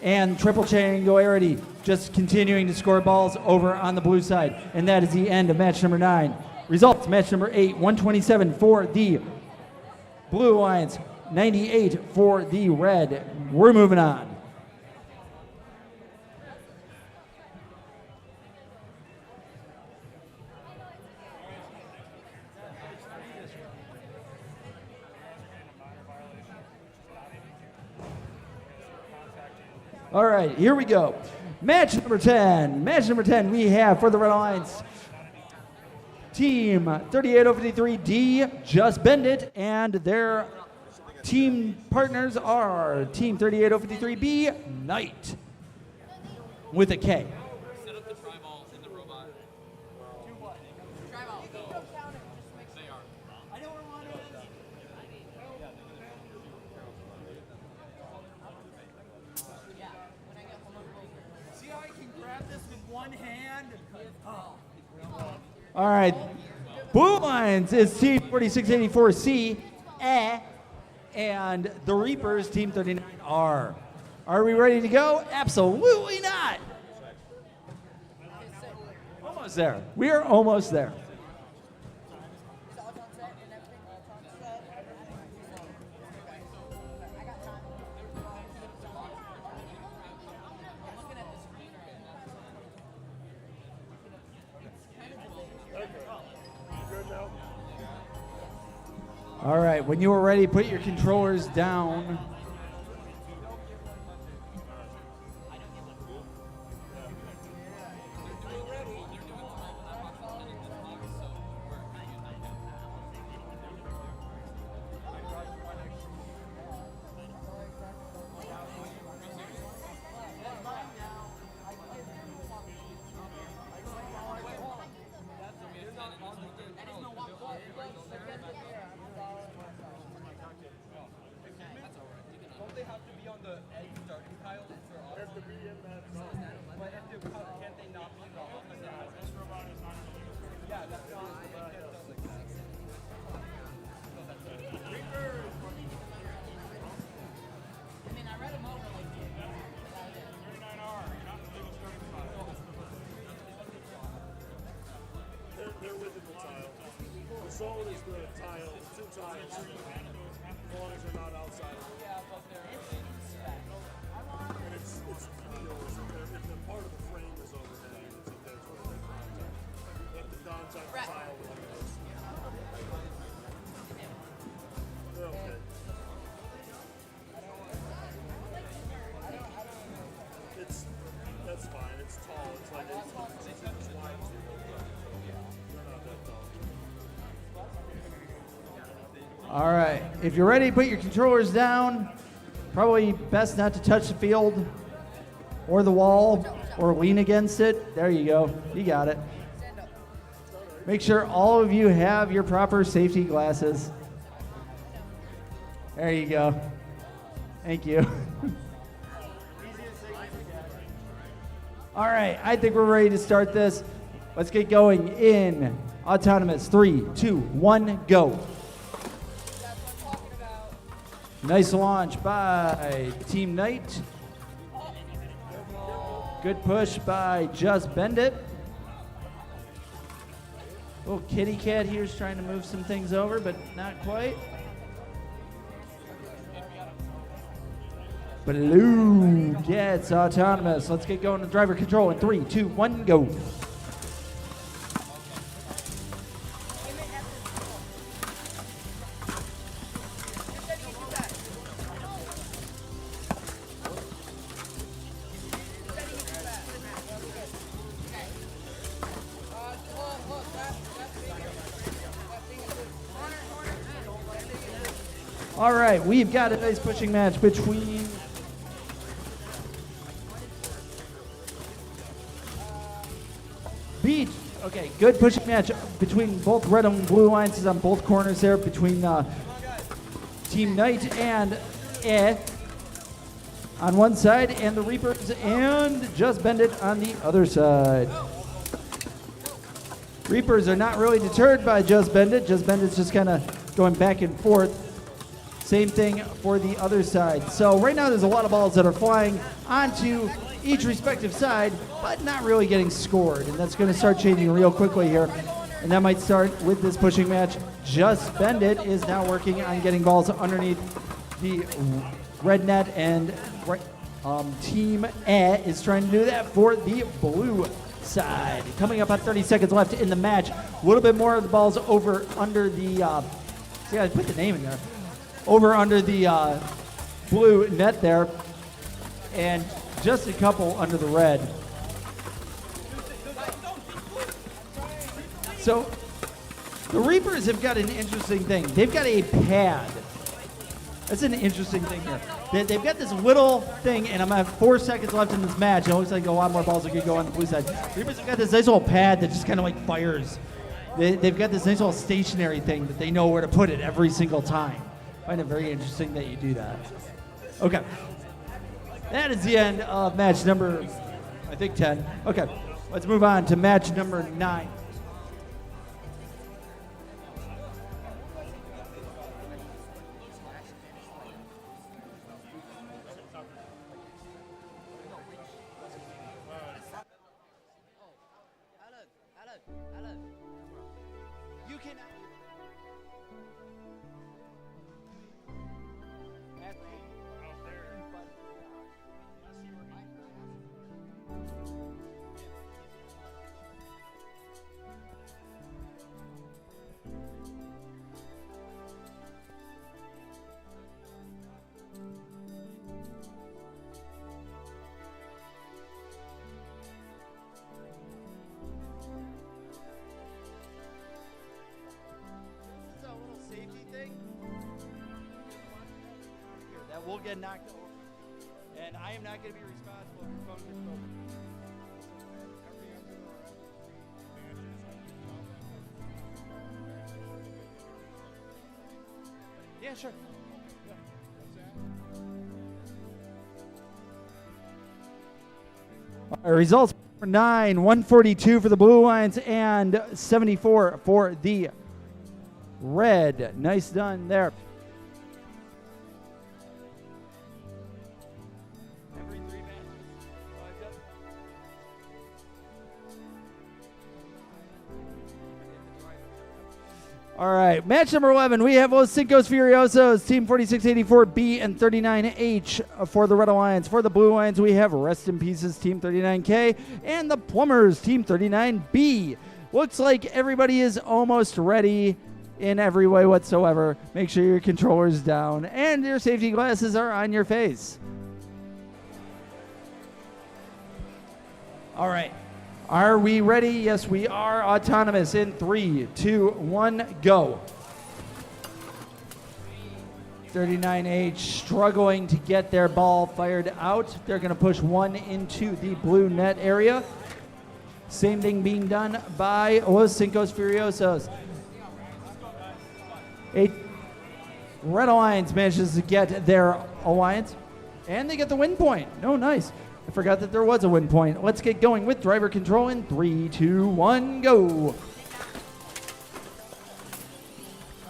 And triple triangularity just continuing to score balls over on the blue side. And that is the end of match number 9. Results, match number 8, 127 for the Blue Alliance, 98 for the Red. We're moving on. All right, here we go. Match number 10. Match number 10 we have for the Red Alliance. Team 38053D, Just Bend It, and their team partners are Team 38053B, Knight, with a K. Set up the tri-balls in the robot. They are. I know where one is. See how I can grab this with one hand? Oh. All right. Blue Lions is Team 4684C, and the Reapers, Team 39R. Are we ready to go? Absolutely not. Almost there. We are almost there. All right, when you are ready, put your controllers down. They're within the tile. The zone is the tile, 2 tiles. As long as they're not outside of it. And it's you know, if the part of the frame is overhead, it's if there's one of the contact. If the contact tile with those. They're okay. That's fine. It's tall. It's like 8 inches wide. They're not that tall. All right, if you're ready, put your controllers down. Probably best not to touch the field or the wall or lean against it. There you go. You got it. Make sure all of you have your proper safety glasses. There you go. Thank you. All right, I think we're ready to start this. Let's get going in autonomous. 3, 2, 1, go. Nice launch by Team Knight. Good push by Just Bend It. Little kitty cat here is trying to move some things over, but not quite. Blue gets autonomous. Let's get going to driver control in 3, 2, 1, go. All right, we've got a nice pushing match between Beach. Okay, good pushing match between both red and blue alliances on both corners there between Team Knight and on one side and the Reapers and Just Bend It on the other side. Reapers are not really deterred by Just Bend It. Just Bend It's just kind of going back and forth. Same thing for the other side. So right now there's a lot of balls that are flying onto each respective side, but not really getting scored. And that's going to start changing real quickly here. And that might start with this pushing match. Just Bend It is now working on getting balls underneath the red net, and Team A is trying to do that for the blue side. Coming up on 30 seconds left in the match. A little bit more of the balls over under the, see, I put the name in there. Over under the blue net there, and just a couple under the red. So the Reapers have got an interesting thing. They've got a pad. That's an interesting thing here. They've got this little thing, and I'm going to have 4 seconds left in this match. It looks like a lot more balls are going to go on the blue side. Reapers have got this nice little pad that just kind of like fires. They've got this nice little stationary thing that they know where to put it every single time. I find it very interesting that you do that. Okay. That is the end of match number, I think, 10. Okay. Let's move on to match number 9. You can. get knocked over. And I am not going to be responsible for phone control. Yeah, sure. All right, results 9, 142 for the Blue Lions and 74 for the Red. Nice done there. All right, match number 11. We have Los Cinco's Furiosos, Team 4684B and 39H for the Red Alliance. For the Blue Lions, we have Rest in Pieces, Team 39K, and the Plumbers, Team 39B. Looks like everybody is almost ready in every way whatsoever. Make sure your controller's down and your safety glasses are on your face. All right. Are we ready? Yes, we are. Autonomous in 3, 2, 1, go. 39H struggling to get their ball fired out. They're going to push one into the blue net area. Same thing being done by Los Cinco's Furiosos. Red Alliance manages to get their alliance, and they get the win point. Oh, nice. I forgot that there was a win point. Let's get going with driver control in 3, 2, 1, go.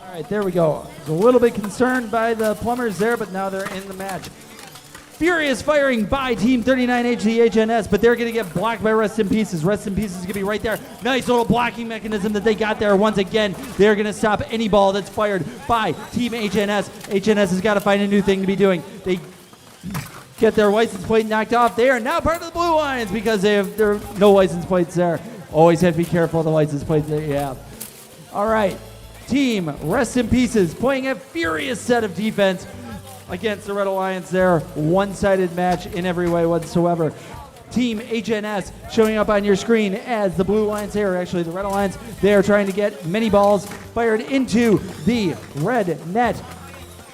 All right, there we go. I was a little bit concerned by the Plumbers there, but now they're in the match. Furious firing by Team 39H, the HNS, but they're going to get blocked by Rest in Pieces. Rest in Pieces is going to be right there. Nice little blocking mechanism that they got there. Once again, they're going to stop any ball that's fired by Team HNS. HNS has got to find a new thing to be doing. They get their license plate knocked off. They are now part of the Blue Lions because there are no license plates there. Always have to be careful of the license plates that you have. All right, Team Rest in Pieces playing a furious set of defense against the Red Alliance there. One-sided match in every way whatsoever. Team HNS showing up on your screen as the Blue Lions here, actually the Red Alliance. They are trying to get many balls fired into the red net.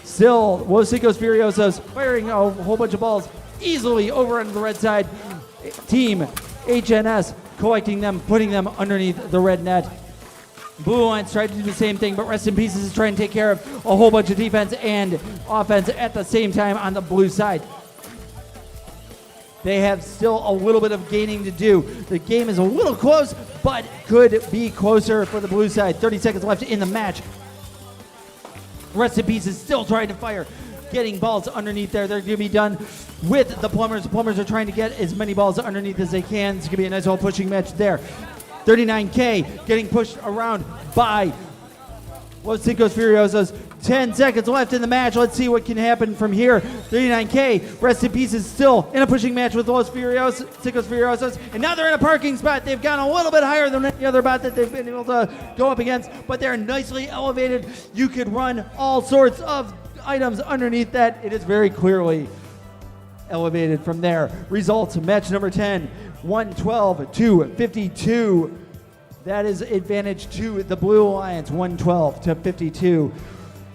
Still, Los Cinco's Furiosos firing a whole bunch of balls easily over on the red side. Team HNS collecting them, putting them underneath the red net. Blue Lions tried to do the same thing, but Rest in Pieces is trying to take care of a whole bunch of defense and offense at the same time on the blue side. They have still a little bit of gaining to do. The game is a little close, but could be closer for the blue side. 30 seconds left in the match. Rest in Pieces still trying to fire, getting balls underneath there. They're going to be done with the Plumbers. The Plumbers are trying to get as many balls underneath as they can. It's going to be a nice little pushing match there. 39K getting pushed around by Los Cinco's Furiosos. 10 seconds left in the match. Let's see what can happen from here. 39K, Rest in Pieces still in a pushing match with Los Cinco's Furiosos. And now they're in a parking spot. They've gone a little bit higher than any other bot that they've been able to go up against, but they're nicely elevated. You could run all sorts of items underneath that. It is very clearly elevated from there. Results, match number 10, 112 to 52. That is advantage to the Blue Alliance, 112 to 52.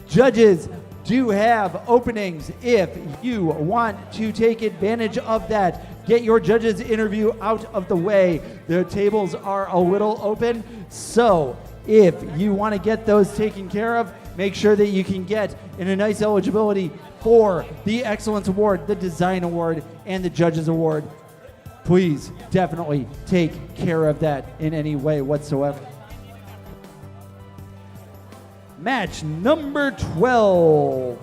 Judges do have openings if you want to take advantage of that. Get your judges interview out of the way. The tables are a little open, so if you want to get those taken care of, make sure that you can get in a nice eligibility for the Excellence Award, the Design Award, and the Judges Award. Please definitely take care of that in any way whatsoever. Match number 12.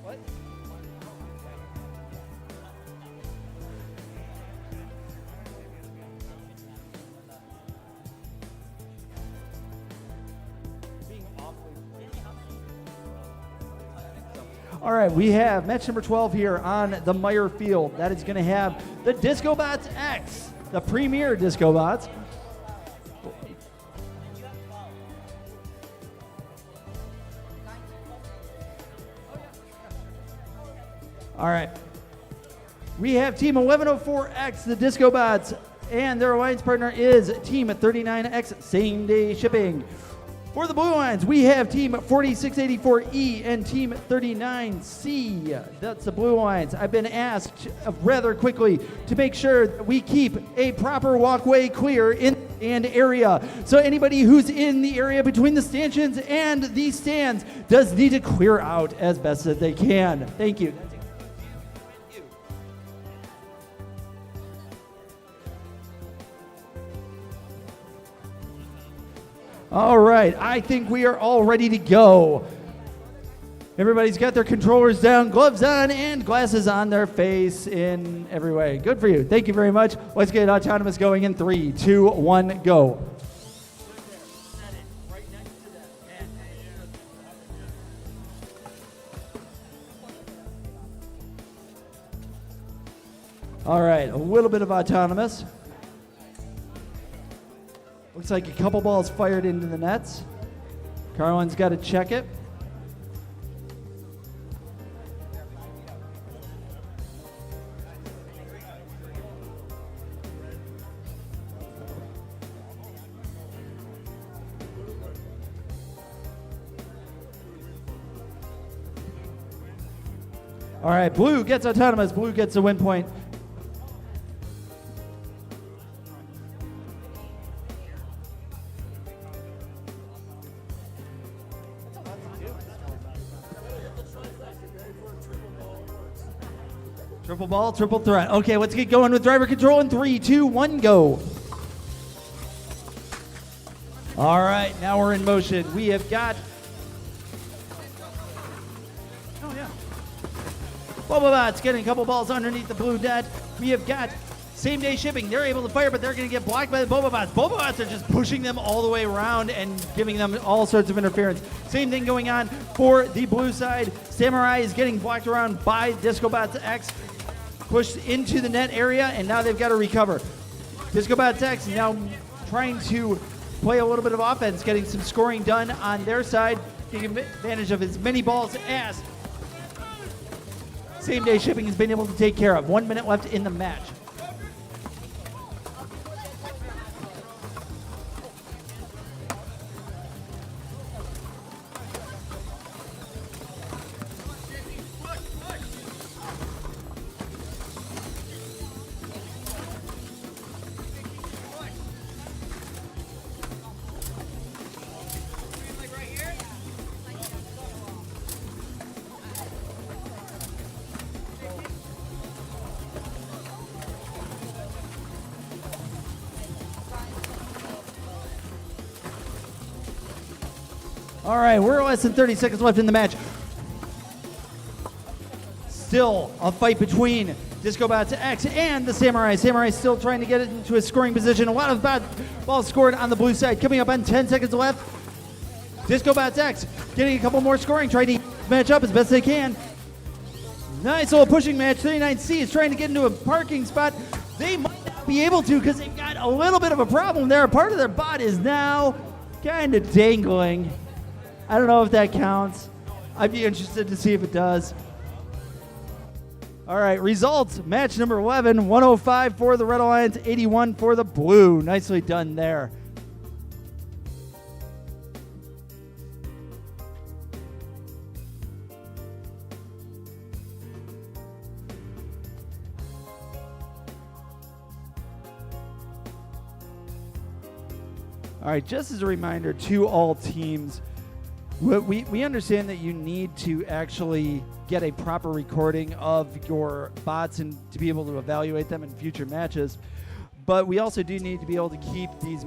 What? All right, we have match number 12 here on the Meyer Field. That is going to have the Disco Bots X, the premier Disco Bots. All right. We have Team 1104X, the Disco Bots, and their alliance partner is Team 39X Same Day Shipping. For the Blue Lions, we have Team 4684E and Team 39C. That's the Blue Lions. I've been asked rather quickly to make sure that we keep a proper walkway clear in the stand area. So anybody who's in the area between the stanchions and the stands does need to clear out as best as they can. Thank you. All right, I think we are all ready to go. Everybody's got their controllers down, gloves on, and glasses on their face in every way. Good for you. Thank you very much. Let's get autonomous going in 3, 2, 1, go. All right, a little bit of autonomous. Looks like a couple balls fired into the nets. Carlin's got to check it. All right, blue gets autonomous. Blue gets a win point. Triple ball, triple threat. Okay, let's get going with driver control in 3, 2, 1, go. All right, now we're in motion. We have got... Oh, yeah. Bobobots getting a couple balls underneath the blue net. We have got Same Day Shipping. They're able to fire, but they're going to get blocked by the Bobobots. Bobobots are just pushing them all the way around and giving them all sorts of interference. Same thing going on for the blue side. Samurai is getting blocked around by Discobots X. Pushed into the net area, and now they've got to recover. Discobots X now trying to play a little bit of offense, getting some scoring done on their side, taking advantage of as many balls as Same Day Shipping has been able to take care of. 1 minute left in the match. All right, we're less than 30 seconds left in the match. Still a fight between Discobots X and the Samurai. Samurai still trying to get it into a scoring position. A lot of bad balls scored on the blue side. Coming up on 10 seconds left. Discobots X getting a couple more scoring, trying to match up as best they can. Nice little pushing match. 39C is trying to get into a parking spot. They might not be able to because they've got a little bit of a problem there. Part of their bot is now kind of dangling. I don't know if that counts. I'd be interested to see if it does. All right, results. Match number 11, 105 for the Red Alliance, 81 for the Blue. Nicely done there. All right, just as a reminder to all teams, we understand that you need to actually get a proper recording of your bots and to be able to evaluate them in future matches. But we also do need to be able to keep these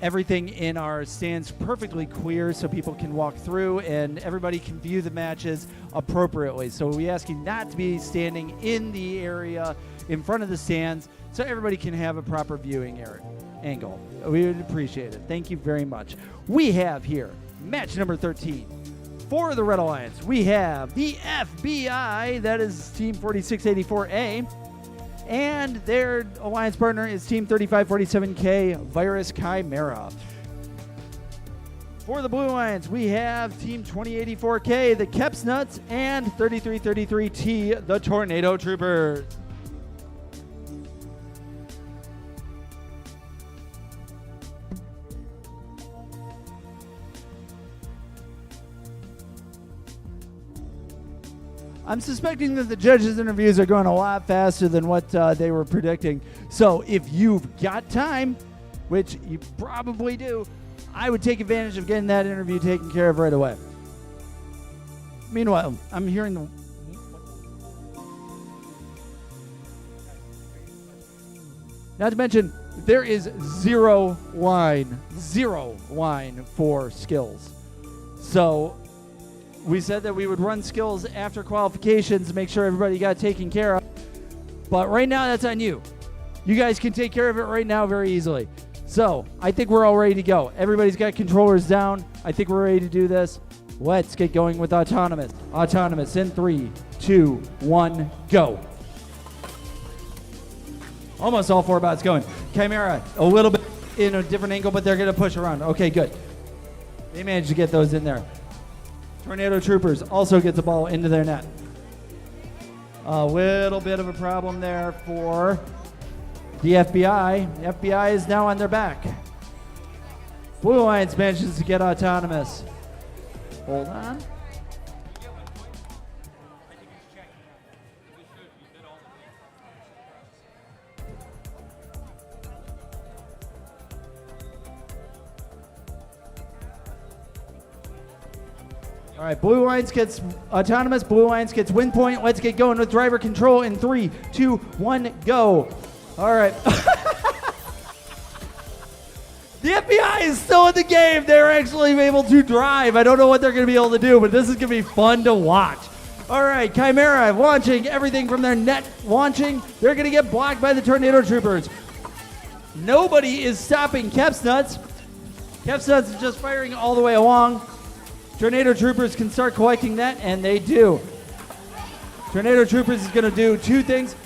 everything in our stands perfectly clear so people can walk through and everybody can view the matches appropriately. So we ask you not to be standing in the area in front of the stands so everybody can have a proper viewing angle. We would appreciate it. Thank you very much. We have here match number 13. For the Red Alliance, we have the FBI, that is Team 4684A, and their alliance partner is Team 3547K, Virus Chimera. For the Blue Alliance, we have Team 2084K, the Keps Nuts, and 3333T, the Tornado Troopers. I'm suspecting that the judges' interviews are going a lot faster than what they were predicting. So if you've got time, which you probably do, I would take advantage of getting that interview taken care of right away. Meanwhile, I'm hearing the... Not to mention, there is zero line for skills. So we said that we would run skills after qualifications to make sure everybody got taken care of. But right now, that's on you. You guys can take care of it right now very easily. So I think we're all ready to go. Everybody's got controllers down. I think we're ready to do this. Let's get going with autonomous. Autonomous in 3, 2, 1, go. Almost all 4 bots going. Chimera, a little bit in a different angle, but they're going to push around. Okay, good. They managed to get those in there. Tornado Troopers also get the ball into their net. A little bit of a problem there for the FBI. The FBI is now on their back. Blue Alliance manages to get autonomous. Hold on. All right, Blue Alliance gets autonomous. Blue Alliance gets win point. Let's get going with driver control in 3, 2, 1, go. All right. The FBI is still in the game. They're actually able to drive. I don't know what they're going to be able to do, but this is going to be fun to watch. All right, Chimera launching everything from their net launching. They're going to get blocked by the Tornado Troopers. Nobody is stopping Kepsnuts. Kepsnuts is just firing all the way along. Tornado Troopers can start collecting that, and they do. Tornado Troopers is going to do 2 things.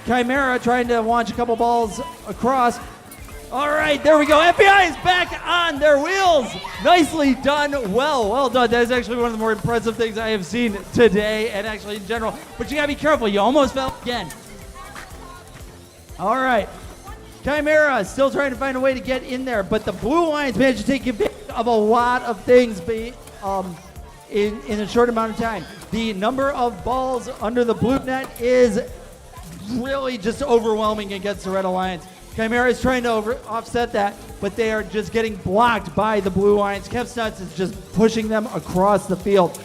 Chimera trying to launch a couple balls across. All right, there we go. FBI is back on their wheels. Nicely done. Well done. That is actually one of the more impressive things I have seen today and actually in general. But you got to be careful. You almost fell again. All right. Chimera still trying to find a way to get in there, but the Blue Alliance managed to take advantage of a lot of things in a short amount of time. The number of balls under the blue net is really just overwhelming against the Red Alliance. Chimera is trying to offset that, but they are just getting blocked by the Blue Alliance. Kepsnuts is just pushing them across the field.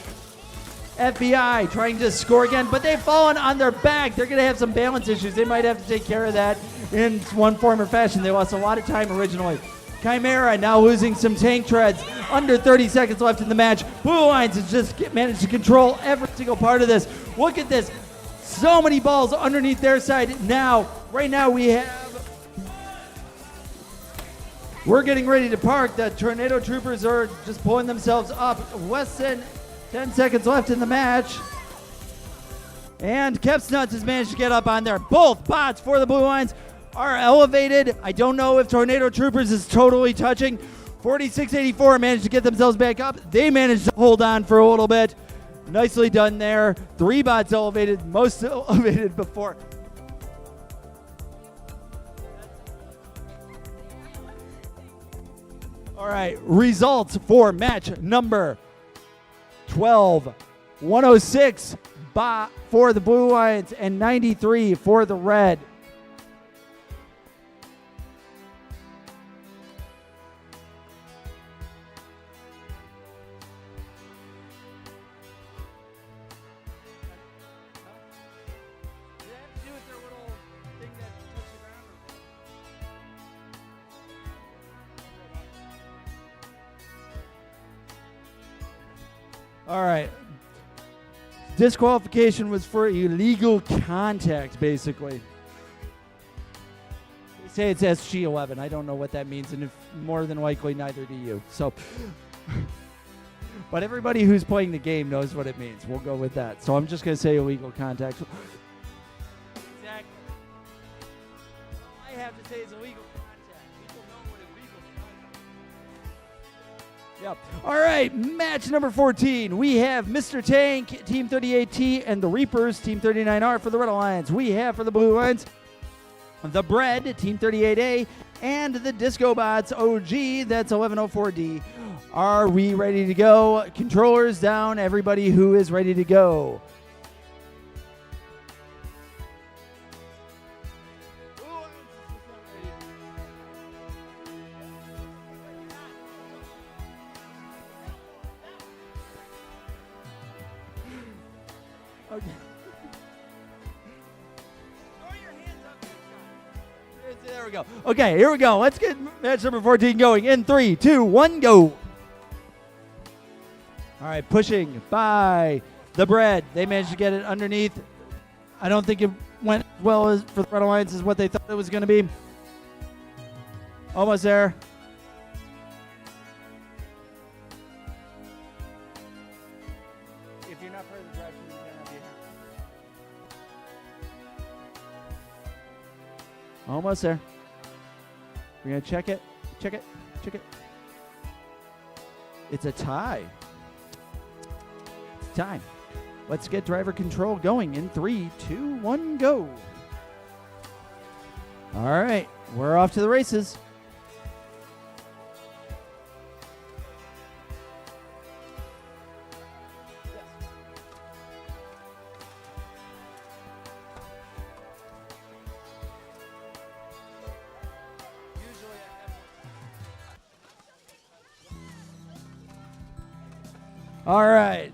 FBI trying to score again, but they've fallen on their back. They're going to have some balance issues. They might have to take care of that in one form or fashion. They lost a lot of time originally. Chimera now losing some tank treads. Under 30 seconds left in the match. Blue Alliance has just managed to control every single part of this. Look at this. So many balls underneath their side now. Right now we're getting ready to park. The Tornado Troopers are just pulling themselves up. Less than 10 seconds left in the match. And Kepsnuts has managed to get up on there. Both bots for the Blue Alliance are elevated. I don't know if Tornado Troopers is totally touching. 4684 managed to get themselves back up. They managed to hold on for a little bit. Nicely done there. 3 bots elevated, most elevated before. All right, results for match number 12. 106 for the Blue Alliance and 93 for the Red. All right. Disqualification was for illegal contact, basically. They say it's SG11. I don't know what that means, and if more than likely, neither do you. So, but everybody who's playing the game knows what it means. We'll go with that. So I'm just going to say illegal contact. Exactly. All I have to say is illegal contact. People know what illegal contact is. Yep. All right, match number 14. We have Mr. Tank, Team 38T, and the Reapers, Team 39R for the Red Alliance. We have for the Blue Alliance the Bread, Team 38A, and the Disco Bots OG, that's 1104D. Are we ready to go? Controllers down, everybody who is ready to go. Okay. There we go. Okay, here we go. Let's get match number 14 going in 3, 2, 1, go. All right, pushing by the bread. They managed to get it underneath. I don't think it went as well as for the Red Alliance as what they thought it was going to be. Almost there. If you're not part of the drive through, you might not be here. Almost there. We're going to check it. Check it. Check it. It's a tie. It's time. Let's get driver control going in 3, 2, 1, go. All right. We're off to the races. All right.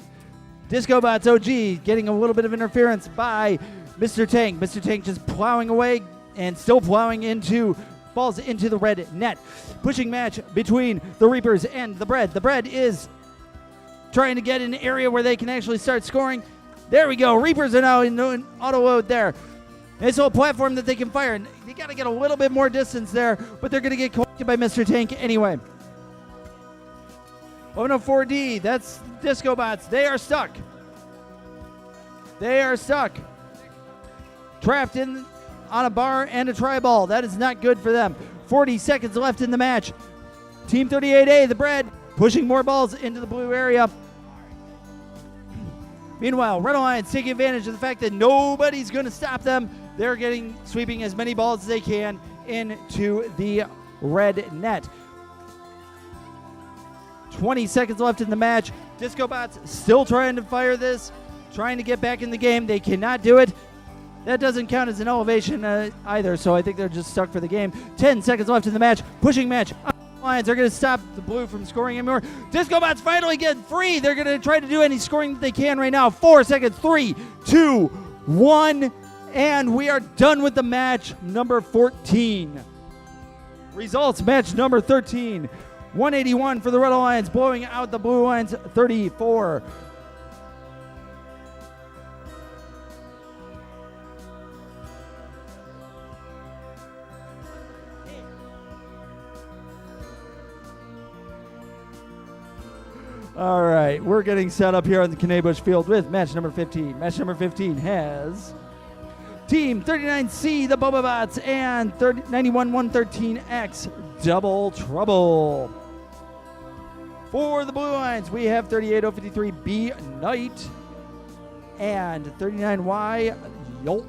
Disco Bots OG getting a little bit of interference by Mr. Tank. Mr. Tank just plowing away and still plowing into balls into the red net. Pushing match between the Reapers and the Bread. The Bread is trying to get an area where they can actually start scoring. There we go. Reapers are now in auto load there. It's a platform that they can fire. And you got to get a little bit more distance there, but they're going to get collected by Mr. Tank anyway. Oh no, 4D, that's Disco Bots. They are stuck. They are stuck. Trapped in on a bar and a tri-ball. That is not good for them. 40 seconds left in the match. Team 38A, the Bread, pushing more balls into the blue area. Meanwhile, Red Alliance taking advantage of the fact that nobody's going to stop them. They're sweeping as many balls as they can into the red net. 20 seconds left in the match. Disco Bots still trying to fire this, trying to get back in the game. They cannot do it. That doesn't count as an elevation either, so I think they're just stuck for the game. 10 seconds left in the match. Pushing match. Lions are going to stop the blue from scoring anymore. Disco Bots finally get free. They're going to try to do any scoring that they can right now. 4 seconds. 3, 2, 1, and we are done with the match number 14. Results, match number 13. 181 for the Red Alliance, blowing out the Blue Alliance 34. All right, we're getting set up here on the Kanabush field with match number 15. Match number 15 has Team 39C, the Boba Bots, and 91-113X, Double Trouble. For the Blue Lines, we have 38053B Knight and 39Y Yolt.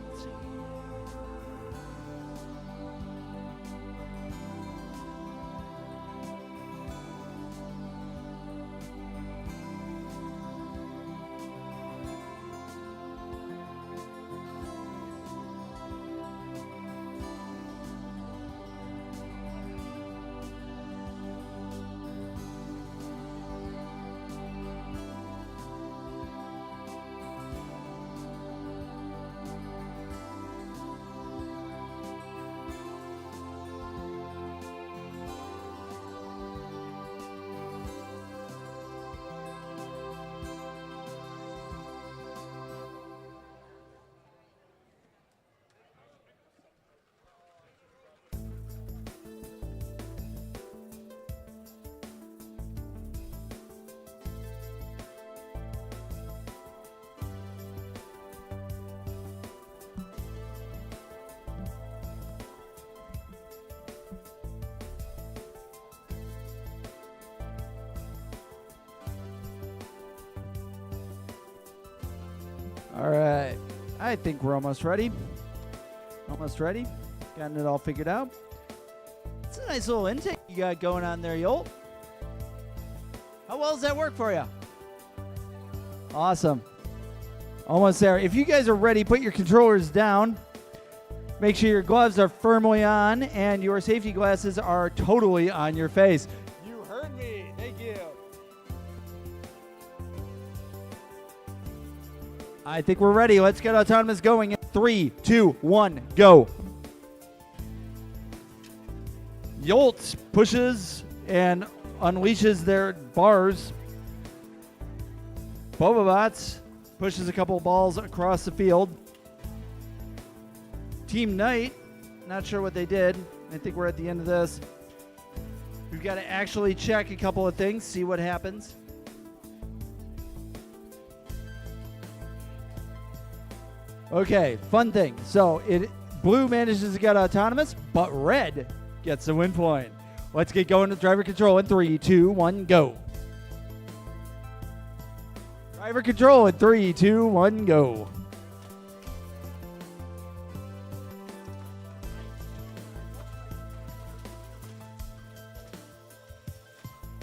All right, I think we're almost ready. Almost ready. Gotten it all figured out. It's a nice little intake you got going on there, Yolt. How well does that work for you? Awesome. Almost there. If you guys are ready, put your controllers down. Make sure your gloves are firmly on and your safety glasses are totally on your face. You heard me. Thank you. I think we're ready. Let's get Autonomous going in 3, 2, 1, go. Yolt pushes and unleashes their bars. Bobabots pushes a couple balls across the field. Team Knight, not sure what they did. I think we're at the end of this. We've got to actually check a couple of things, see what happens. Okay, fun thing. So blue manages to get Autonomous, but red gets the win point. Let's get going to driver control in 3, 2, 1, go. Driver control in 3, 2, 1, go.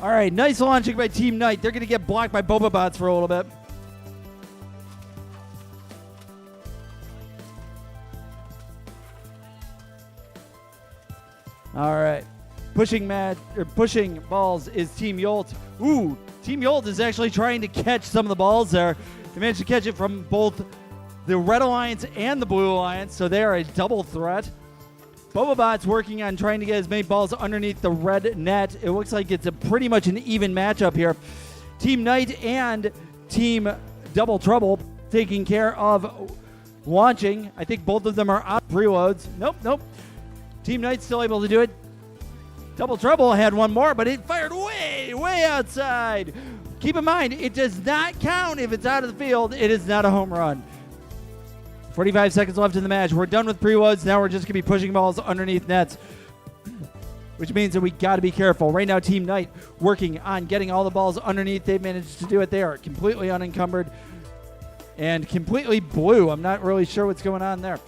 All right, nice launching by Team Knight. They're going to get blocked by Bobabots for a little bit. All right, pushing balls is Team Yolt. Ooh, Team Yolt is actually trying to catch some of the balls there. They managed to catch it from both the Red Alliance and the Blue Alliance, so they are a double threat. Bobobot's working on trying to get as many balls underneath the red net. It looks like it's pretty much an even matchup here. Team Knight and Team Double Trouble taking care of launching. I think both of them are out preloads. Nope. Team Knight's still able to do it. Double Trouble had one more, but it fired way outside. Keep in mind, it does not count if it's out of the field. It is not a home run. 45 seconds left in the match. We're done with preloads. Now we're just going to be pushing balls underneath nets, which means that we got to be careful. Right now, Team Knight working on getting all the balls underneath. They've managed to do it. They are completely unencumbered and completely blue. I'm not really sure what's going on there.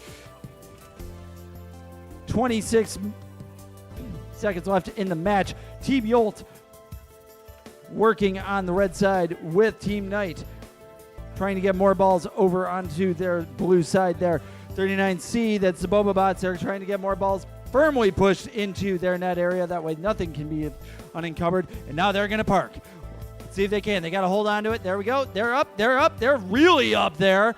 26 seconds left in the match. Team Yolt working on the red side with Team Knight, trying to get more balls over onto their blue side there. 39C, that's the Bobabots. They're trying to get more balls firmly pushed into their net area. That way nothing can be unencumbered. And now they're going to park. Let's see if they can. They got to hold on to it. There we go. They're up. They're really up there.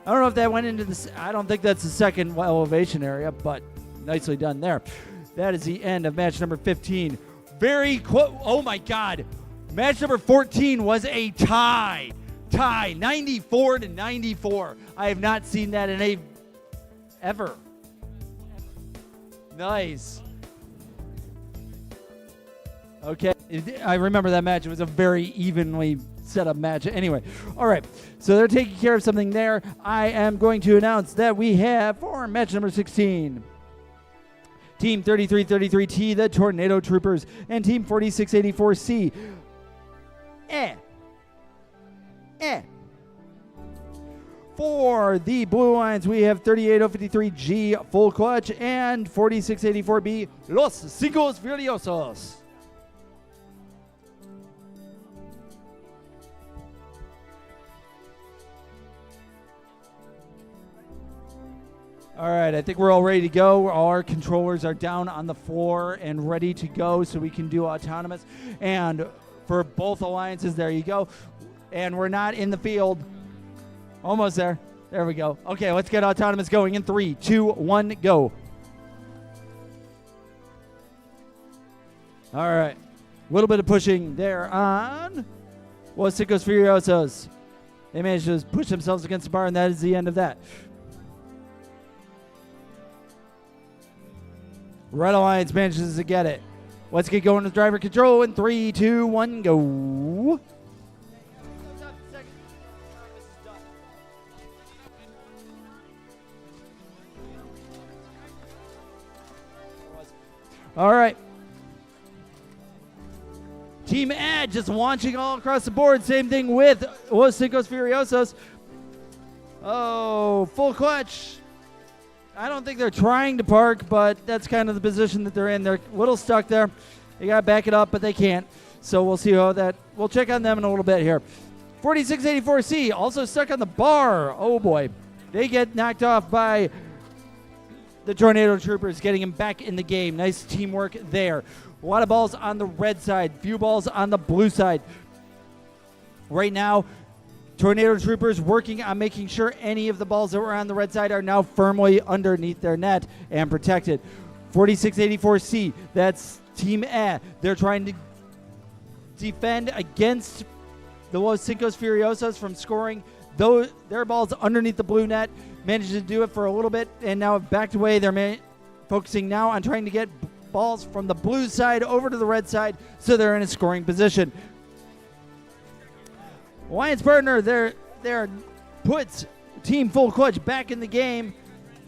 I don't know if that went into this. I don't think that's the second elevation area, but nicely done there. That is the end of match number 15. Very close. Oh, my God. Match number 14 was a tie. 94-94. I have not seen that in ever. Nice. Okay, I remember that match. It was a very evenly set up match. Anyway, all right. So they're taking care of something there. I am going to announce that we have for match number 16, Team 3333T, the Tornado Troopers, and Team 4684C. For the Blue Lines, we have 38053G Full Clutch and 4684B Los Cinco Furiosos. All right, I think we're all ready to go. All our controllers are down on the floor and ready to go so we can do Autonomous. And for both alliances, there you go. And we're not in the field. Almost there. There we go. Okay, let's get Autonomous going in 3, 2, 1, go. All right. A little bit of pushing there on Los Cinco Furiosos. They managed to push themselves against the bar, and that is the end of that. Red Alliance manages to get it. Let's get going with driver control in 3, 2, 1, go. All right. Team Ed just launching all across the board. Same thing with Los Cinco Furiosos. Oh, full clutch. I don't think they're trying to park, but that's kind of the position that they're in. They're a little stuck there. They got to back it up, but they can't. So we'll see how that. We'll check on them in a little bit here. 4684C also stuck on the bar. Oh, boy. They get knocked off by the Tornado Troopers, getting him back in the game. Nice teamwork there. A lot of balls on the red side, few balls on the blue side. Right now, Tornado Troopers working on making sure any of the balls that were on the red side are now firmly underneath their net and protected. 4684C, that's Team A. They're trying to defend against the Los Cinco's Furiosos from scoring their balls underneath the blue net. Managed to do it for a little bit and now have backed away. They're focusing now on trying to get balls from the blue side over to the red side so they're in a scoring position. Alliance partner there puts Team Full Clutch back in the game.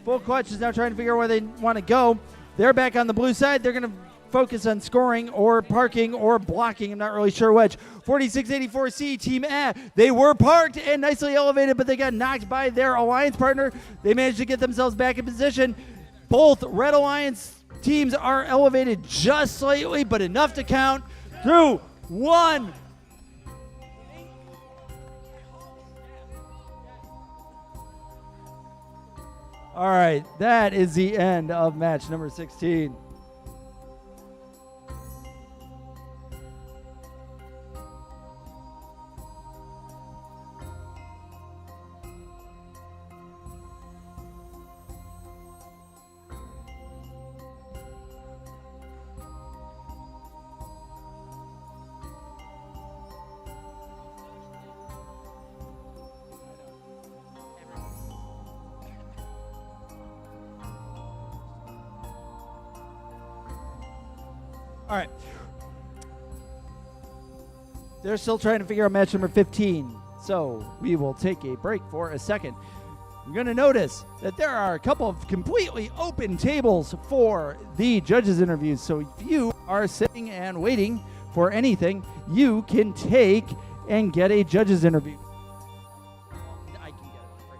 Full Clutch is now trying to figure out where they want to go. They're back on the blue side. They're going to focus on scoring or parking or blocking. I'm not really sure which. 4684C, Team A. They were parked and nicely elevated, but they got knocked by their Alliance partner. They managed to get themselves back in position. Both Red Alliance teams are elevated just slightly, but enough to count. Through 1. All right, that is the end of match number 16. All right. They're still trying to figure out match number 15, so we will take a break for a second. You're going to notice that there are a couple of completely open tables for the judges' interviews, so if you are sitting and waiting for anything, you can take and get a judges' interview. I can get it right.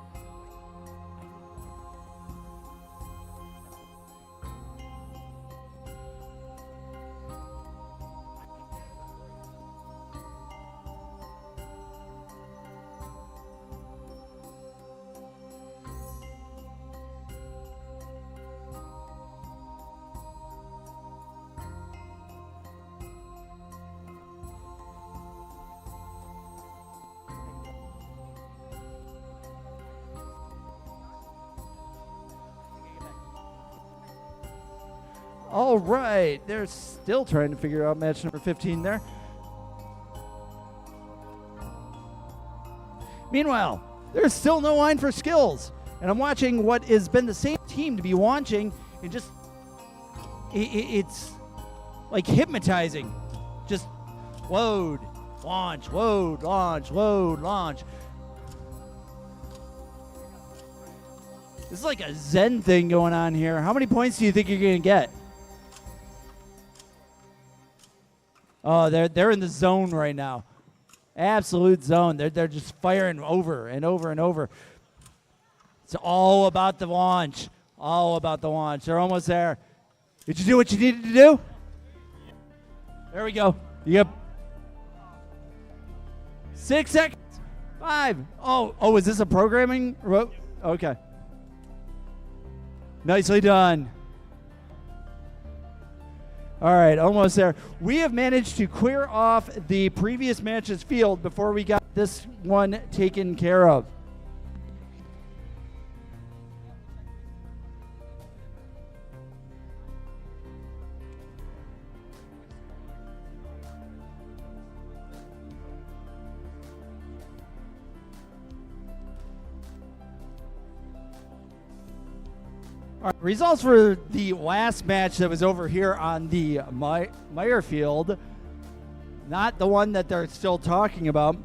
All right, they're still trying to figure out match number 15 there. Meanwhile, there's still no line for skills, and I'm watching what has been the same team to be launching, and just it's like hypnotizing. Just load, launch, load, launch, load, launch. This is like a Zen thing going on here. How many points do you think you're going to get? Oh, they're in the zone right now. Absolute zone. They're just firing over and over and over. It's all about the launch. All about the launch. They're almost there. Did you do what you needed to do? There we go. Yep. 6 seconds. 5. Oh, is this a programming? Okay. Nicely done. All right, almost there. We have managed to clear off the previous match's field before we got this one taken care of. All right, results for the last match that was over here on the Meyer field, not the one that they're still talking about.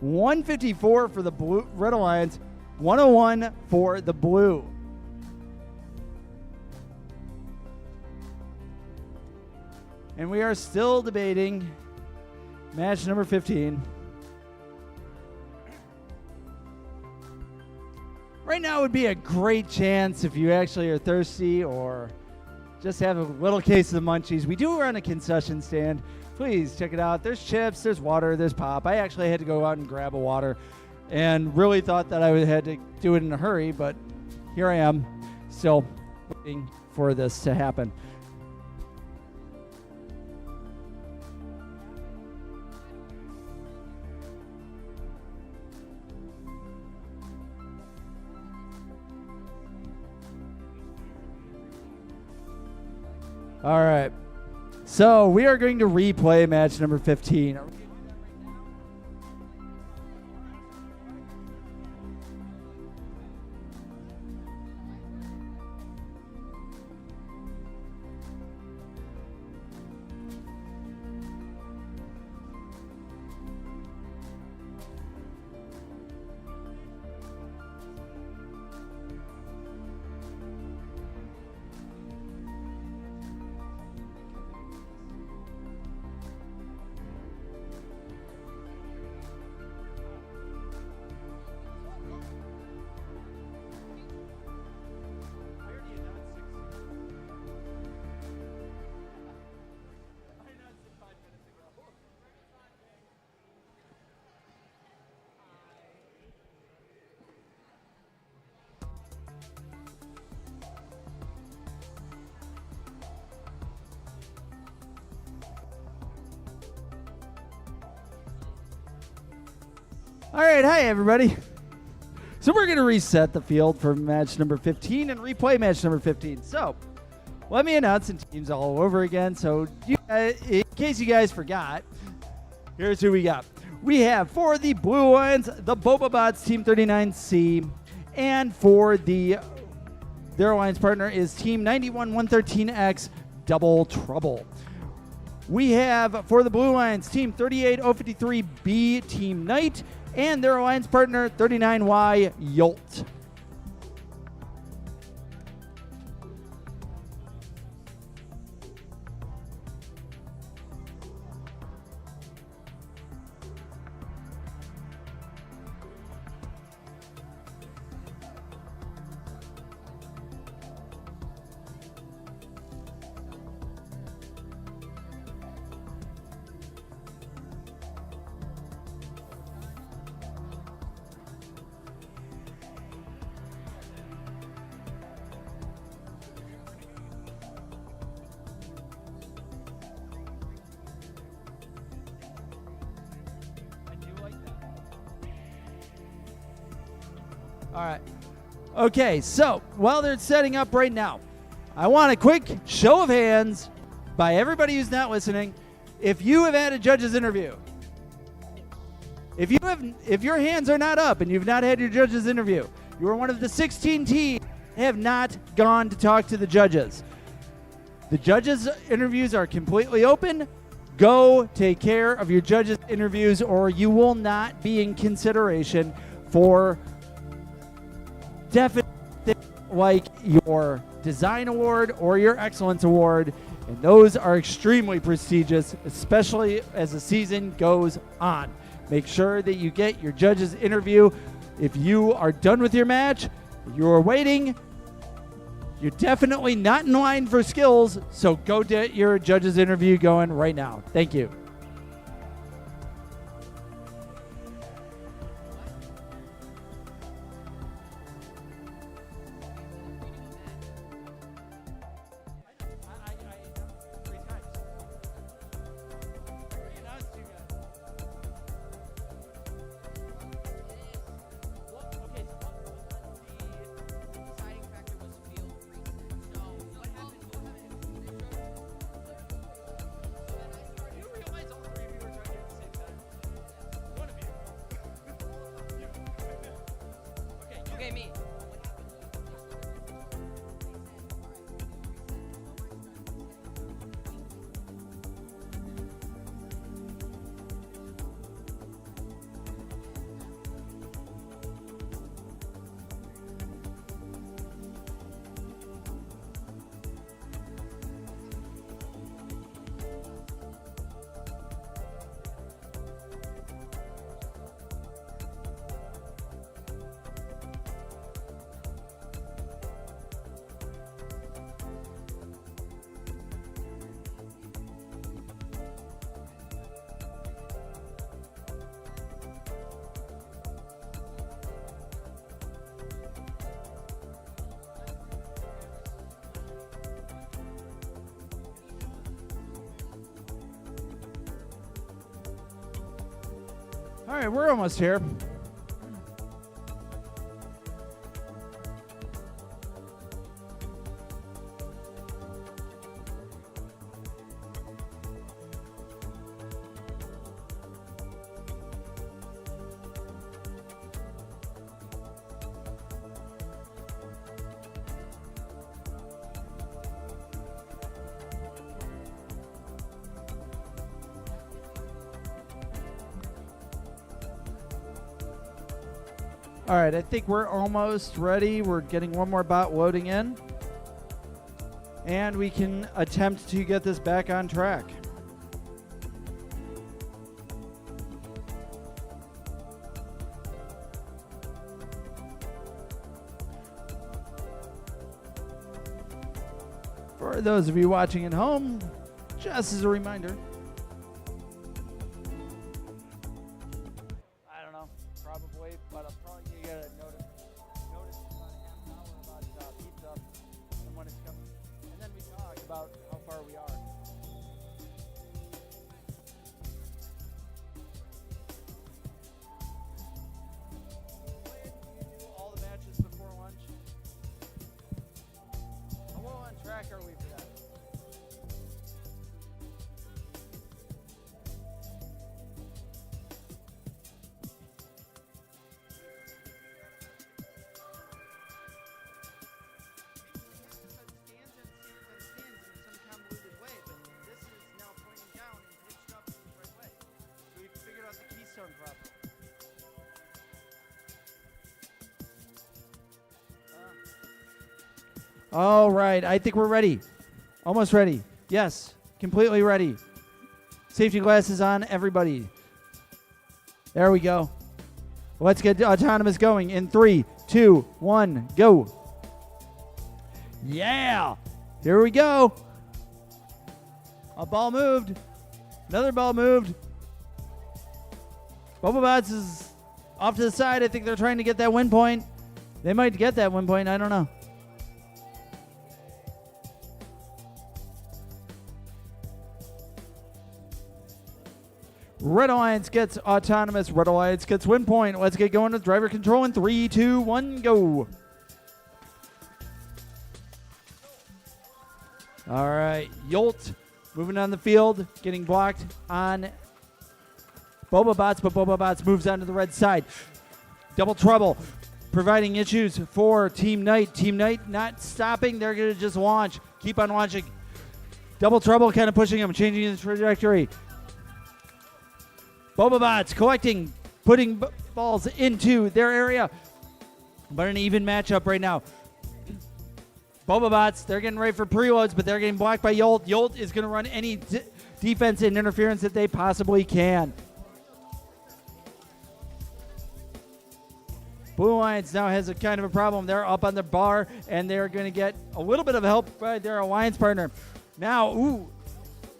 154 for the Red Alliance, 101 for the Blue. And we are still debating match number 15. Right now would be a great chance if you actually are thirsty or just have a little case of the munchies. We do run a concession stand. Please check it out. There's chips, there's water, there's pop. I actually had to go out and grab a water and really thought that I had to do it in a hurry, but here I am still waiting for this to happen. All right. So we are going to replay match number 15. All right, hi everybody. So we're going to reset the field for match number 15 and replay match number 15. So let me announce the teams all over again. So in case you guys forgot, here's who we got. We have for the Blue Lions, the Boba Bots, Team 39C, and for their alliance partner is Team 91113X, Double Trouble. We have for the Blue Lions, Team 38053B, Team Knight, and their alliance partner, 39Y, Yolt. All right. Okay, so while they're setting up right now, I want a quick show of hands by everybody who's not listening. If you have had a judge's interview, if your hands are not up and you've not had your judge's interview, you are one of the 16 teams that have not gone to talk to the judges. The judges' interviews are completely open. Go take care of your judges' interviews, or you will not be in consideration for definitely like your design award or your excellence award, and those are extremely prestigious, especially as the season goes on. Make sure that you get your judge's interview. If you are done with your match, you're waiting, you're definitely not in line for skills, so go get your judge's interview going right now. Thank you. Deciding factor was field research. So what happened? You realize all three of you are talking at the same time? One of you. Okay, me. All right, we're almost here. All right, I think we're almost ready. We're getting one more bot loading in. And we can attempt to get this back on track. For those of you watching at home, just as a reminder. I don't know, probably, but I'll probably get a notice in about half an hour about pizza and when it's coming. And then we talk about how far we are. You do all the matches before lunch? How well on track are we for that? All right, I think we're ready. Almost ready. Yes, completely ready. Safety glasses on, everybody. There we go. Let's get autonomous going in 3, 2, 1, go. Yeah, here we go. A ball moved. Another ball moved. Bobobots is off to the side. I think they're trying to get that win point. They might get that win point. I don't know. Red Alliance gets autonomous. Red Alliance gets win point. Let's get going with driver control in 3, 2, 1, go. All right, Yolt moving on the field, getting blocked on Bobobots, but Bobobots moves on to the red side. Double trouble, providing issues for Team Knight. Team Knight not stopping. They're going to just launch. Keep on launching. Double trouble kind of pushing them, changing the trajectory. Bobobots collecting, putting balls into their area. But an even matchup right now. Bobobots, they're getting ready for preloads, but they're getting blocked by Yolt. Yolt is going to run any defense and interference that they possibly can. Blue Alliance now has a kind of a problem. They're up on the bar, and they're going to get a little bit of help by their alliance partner. Now, a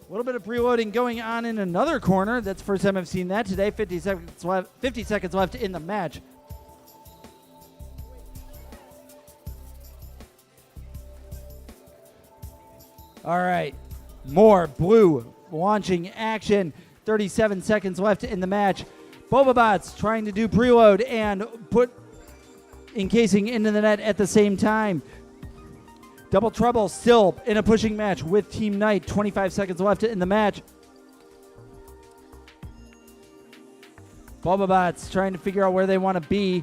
little bit of preloading going on in another corner. That's the first time I've seen that today. 50 seconds left in the match. All right, more blue launching action. 37 seconds left in the match. Bobobots trying to do preload and put encasing into the net at the same time. Double trouble still in a pushing match with Team Knight. 25 seconds left in the match. Bobobots trying to figure out where they want to be.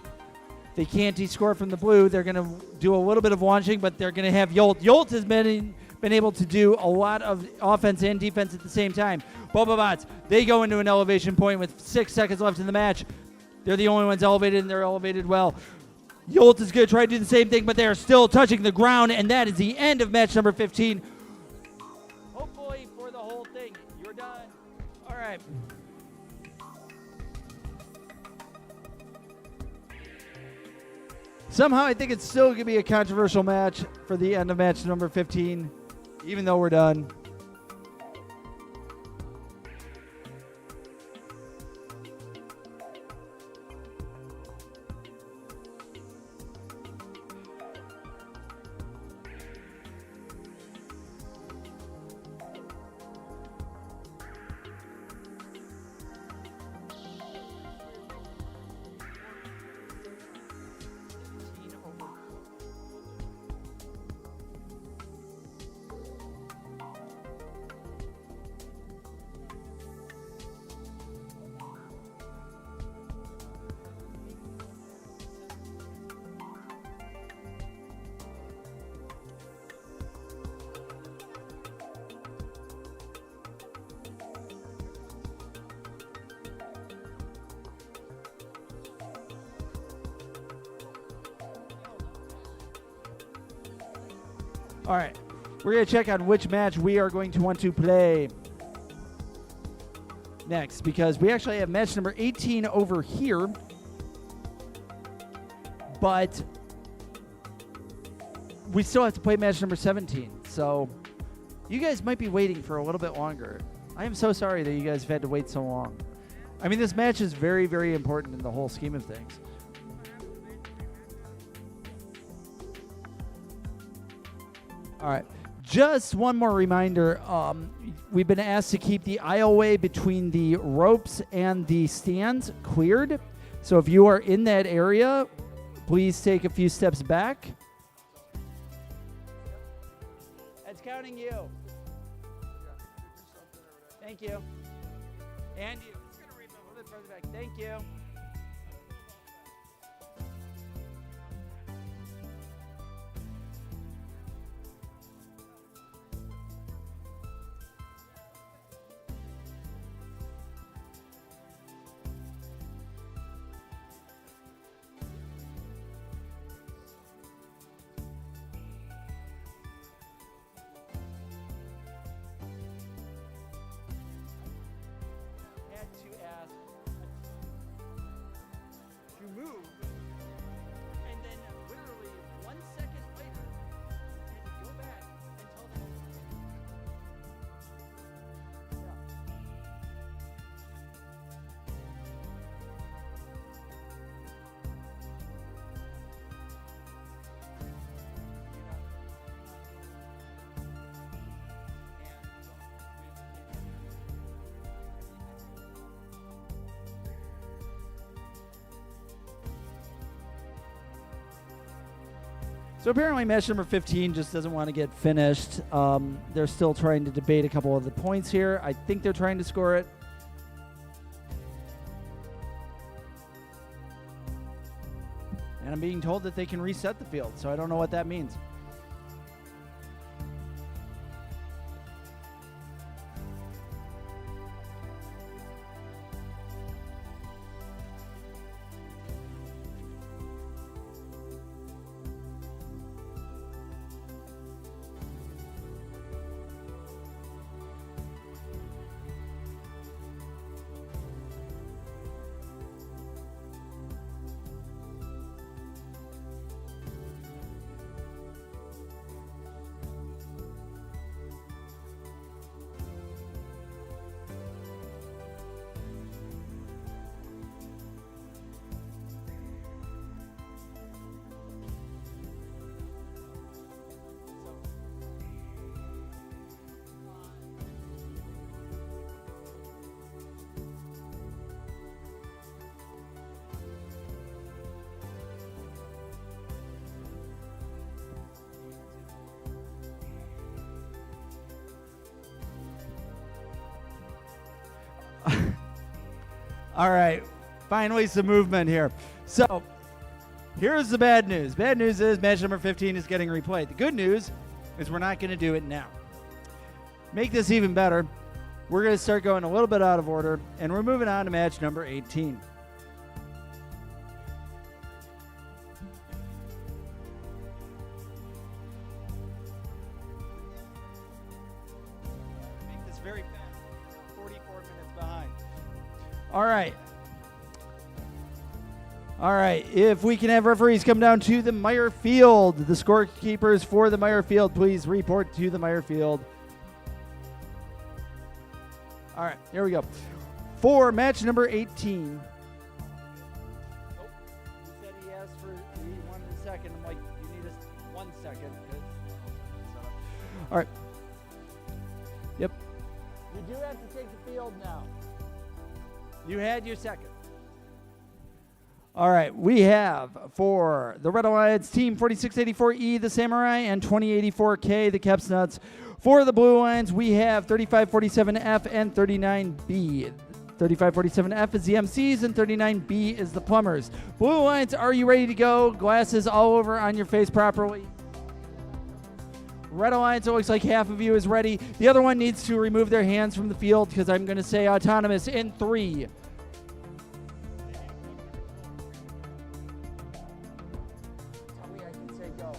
They can't descore from the blue. They're going to do a little bit of launching, but they're going to have Yolt. Yolt has been able to do a lot of offense and defense at the same time. Bobobots, they go into an elevation point with 6 seconds left in the match. They're the only ones elevated, and they're elevated well. Yolt is going to try to do the same thing, but they are still touching the ground, and that is the end of match number 15. Hopefully for the whole thing, you're done. All right. Somehow I think it's still going to be a controversial match for the end of match number 15, even though we're done. All right. We're going to check on which match we are going to want to play next, because we actually have match number 18 over here, but we still have to play match number 17. So you guys might be waiting for a little bit longer. I am so sorry that you guys have had to wait so long. I mean, this match is very, very important in the whole scheme of things. All right. Just one more reminder. We've been asked to keep the aisleway between the ropes and the stands cleared. So if you are in that area, please take a few steps back. That's counting you. Thank you. And you. Just gonna read a little bit further back. Thank you. To move, and then literally 1 second later, you had to go back and tell them. So apparently match number 15 just doesn't want to get finished. They're still trying to debate a couple of the points here. I think they're trying to score it. And I'm being told that they can reset the field, so I don't know what that means. All right, finally some movement here. So here's the bad news. Bad news is match number 15 is getting replayed. The good news is we're not going to do it now. Make this even better, we're going to start going a little bit out of order, and we're moving on to match number 18. Make this very fast. 44 minutes behind. All right. All right. If we can have referees come down to the Meyer Field, the scorekeepers for the Meyer Field, please report to the Meyer Field. All right. Here we go. For match number 18. Oh, he said he asked for he wanted a second. I'm like, you need us 1 second. All right. Yep. You do have to take the field now. You had your second. All right, we have for the Red Alliance team 4684E, the Samurai, and 2084K, the Caps Nuts. For the Blue Alliance, we have 3547F and 39B. 3547F is the MCs and 39B is the Plumbers. Blue Alliance, are you ready to go? Glasses all over on your face properly. Red Alliance, it looks like half of you is ready. The other one needs to remove their hands from the field because I'm going to say autonomous in 3. Tell me I can say go.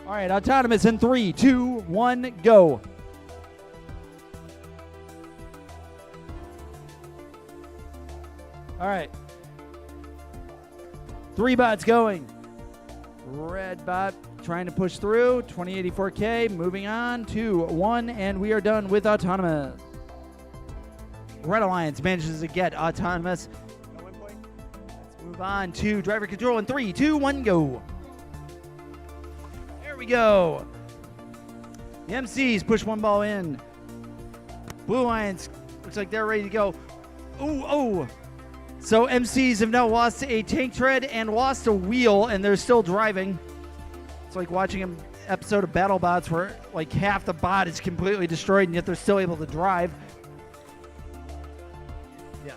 All right, autonomous in 3, 2, 1, go. All right. 3 bots going. Red bot trying to push through. 2084K, moving on. 2, 1, and we are done with autonomous. Red Alliance manages to get autonomous. No win point. Let's move on to driver control in 3, 2, 1, go. There we go. The MCs push 1 ball in. Blue Alliance looks like they're ready to go. Ooh, oh. So MCs have now lost a tank tread and lost a wheel, and they're still driving. It's like watching an episode of BattleBots where like half the bot is completely destroyed, and yet they're still able to drive. Yeah.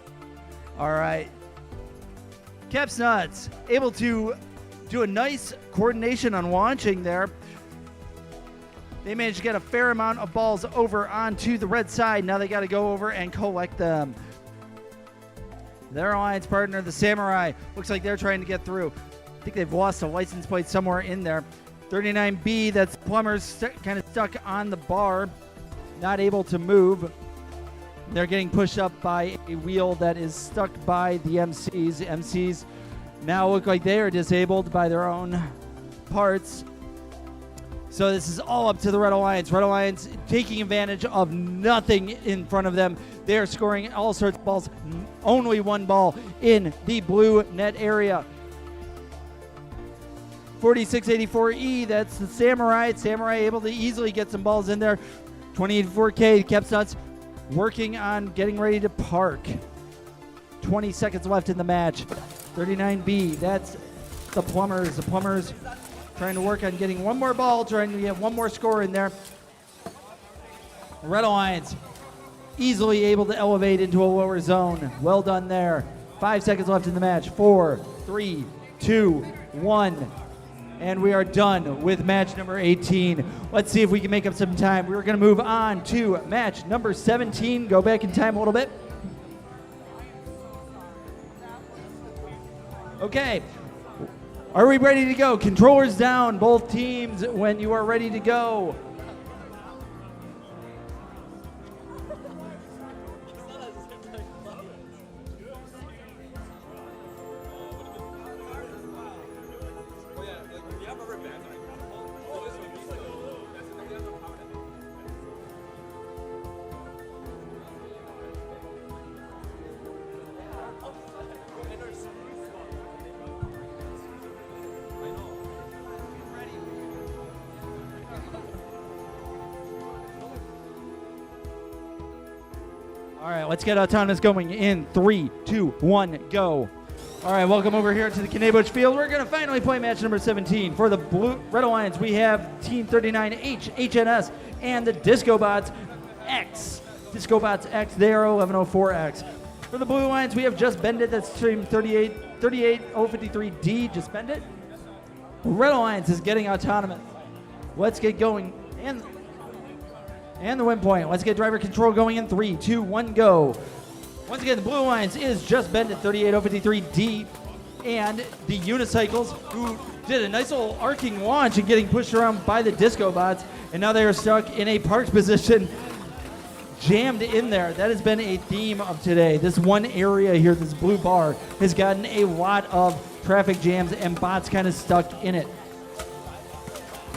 All right. Caps Nuts able to do a nice coordination on launching there. They managed to get a fair amount of balls over onto the red side. Now they got to go over and collect them. Their alliance partner, the Samurai, looks like they're trying to get through. I think they've lost a license plate somewhere in there. 39B, that's Plumbers, kind of stuck on the bar, not able to move. They're getting pushed up by a wheel that is stuck by the MCs. The MCs now look like they are disabled by their own parts. So this is all up to the Red Alliance. Red Alliance taking advantage of nothing in front of them. They are scoring all sorts of balls. Only 1 ball in the blue net area. 4684E, that's the Samurai. Samurai able to easily get some balls in there. 2084K, Caps Nuts working on getting ready to park. 20 seconds left in the match. 39B, that's the Plumbers. The Plumbers trying to work on getting 1 more ball, trying to get 1 more score in there. Red Alliance easily able to elevate into a lower zone. Well done there. 5 seconds left in the match. 4, 3, 2, 1. And we are done with match number 18. Let's see if we can make up some time. We're going to move on to match number 17. Go back in time a little bit. Okay. Are we ready to go? Controllers down, both teams, when you are ready to go. All right, let's get autonomous going in 3, 2, 1, go. All right, welcome over here to the Knabush Field. We're going to finally play match number 17. For the Red Alliance, we have Team 39H, HNS, and the Disco Bots X. Disco Bots X, they are 1104X. For the Blue Alliance, we have Just Bend It, that's Team 38053D, Just Bend It. Red Alliance is getting autonomous. Let's get going. And the win point. Let's get driver control going in 3, 2, 1, go. Once again, the Blue Alliance is Just Bend It 38053D, and the Unicycles, who did a nice little arcing launch and getting pushed around by the Disco Bots, and now they are stuck in a parked position, jammed in there. That has been a theme of today. This one area here, this blue bar, has gotten a lot of traffic jams and bots kind of stuck in it.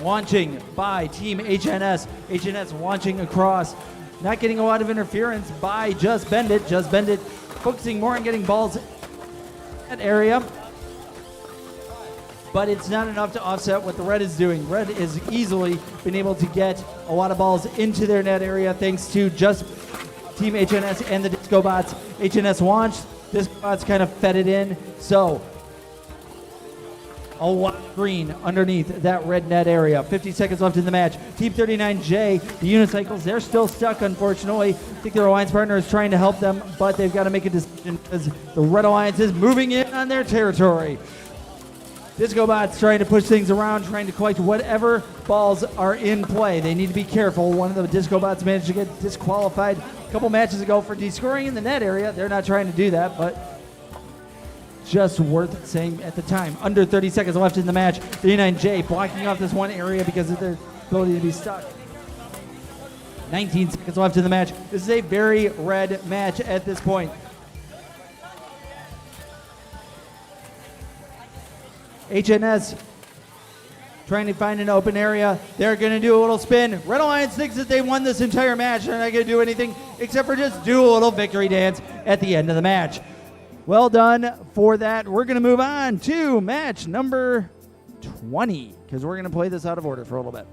Launching by Team HNS. HNS launching across. Not getting a lot of interference by Just Bend It. Just Bend It focusing more on getting balls in that area. But it's not enough to offset what the Red is doing. Red has easily been able to get a lot of balls into their net area thanks to just Team HNS and the Disco Bots. HNS launched. Disco Bots kind of fed it in. So a lot of green underneath that red net area. 50 seconds left in the match. Team 39J, the Unicycles, they're still stuck, unfortunately. I think their alliance partner is trying to help them, but they've got to make a decision because the Red Alliance is moving in on their territory. Disco Bots trying to push things around, trying to collect whatever balls are in play. They need to be careful. One of the Disco Bots managed to get disqualified a couple matches ago for descoring in the net area. They're not trying to do that, but just worth saying at the time. Under 30 seconds left in the match. 39J blocking off this one area because of their ability to be stuck. 19 seconds left in the match. This is a very red match at this point. HNS trying to find an open area. They're going to do a little spin. Red Alliance thinks that they won this entire match. They're not going to do anything except for just do a little victory dance at the end of the match. Well done for that. We're going to move on to match number 20 because we're going to play this out of order for a little bit.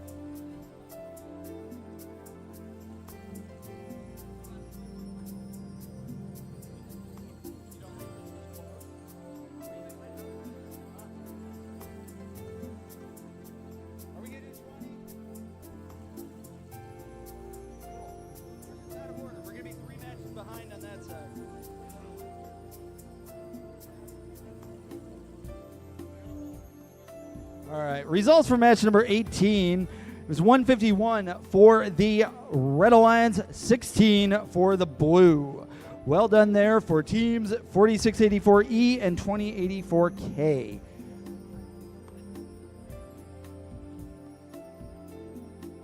All right, results for match number 18. It was 151 for the Red Alliance, 16 for the Blue. Well done there for teams 4684E and 2084K.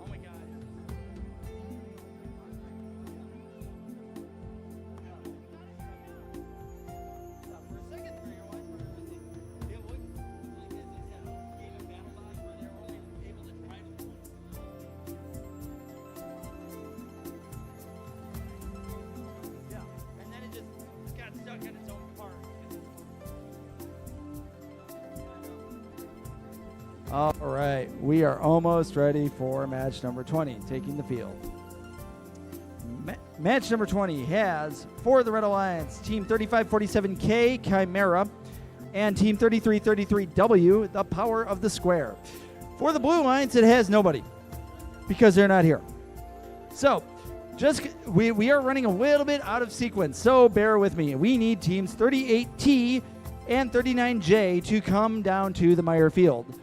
Oh my God. All right, we are almost ready for match number 20, taking the field. Match number 20 has, for the Red Alliance, Team 3547K, Chimera, and Team 3333W, the Power of the Square. For the Blue Alliance, it has nobody, because they're not here. So, we are running a little bit out of sequence, so bear with me. We need teams 38T and 39J to come down to the Meyer Field.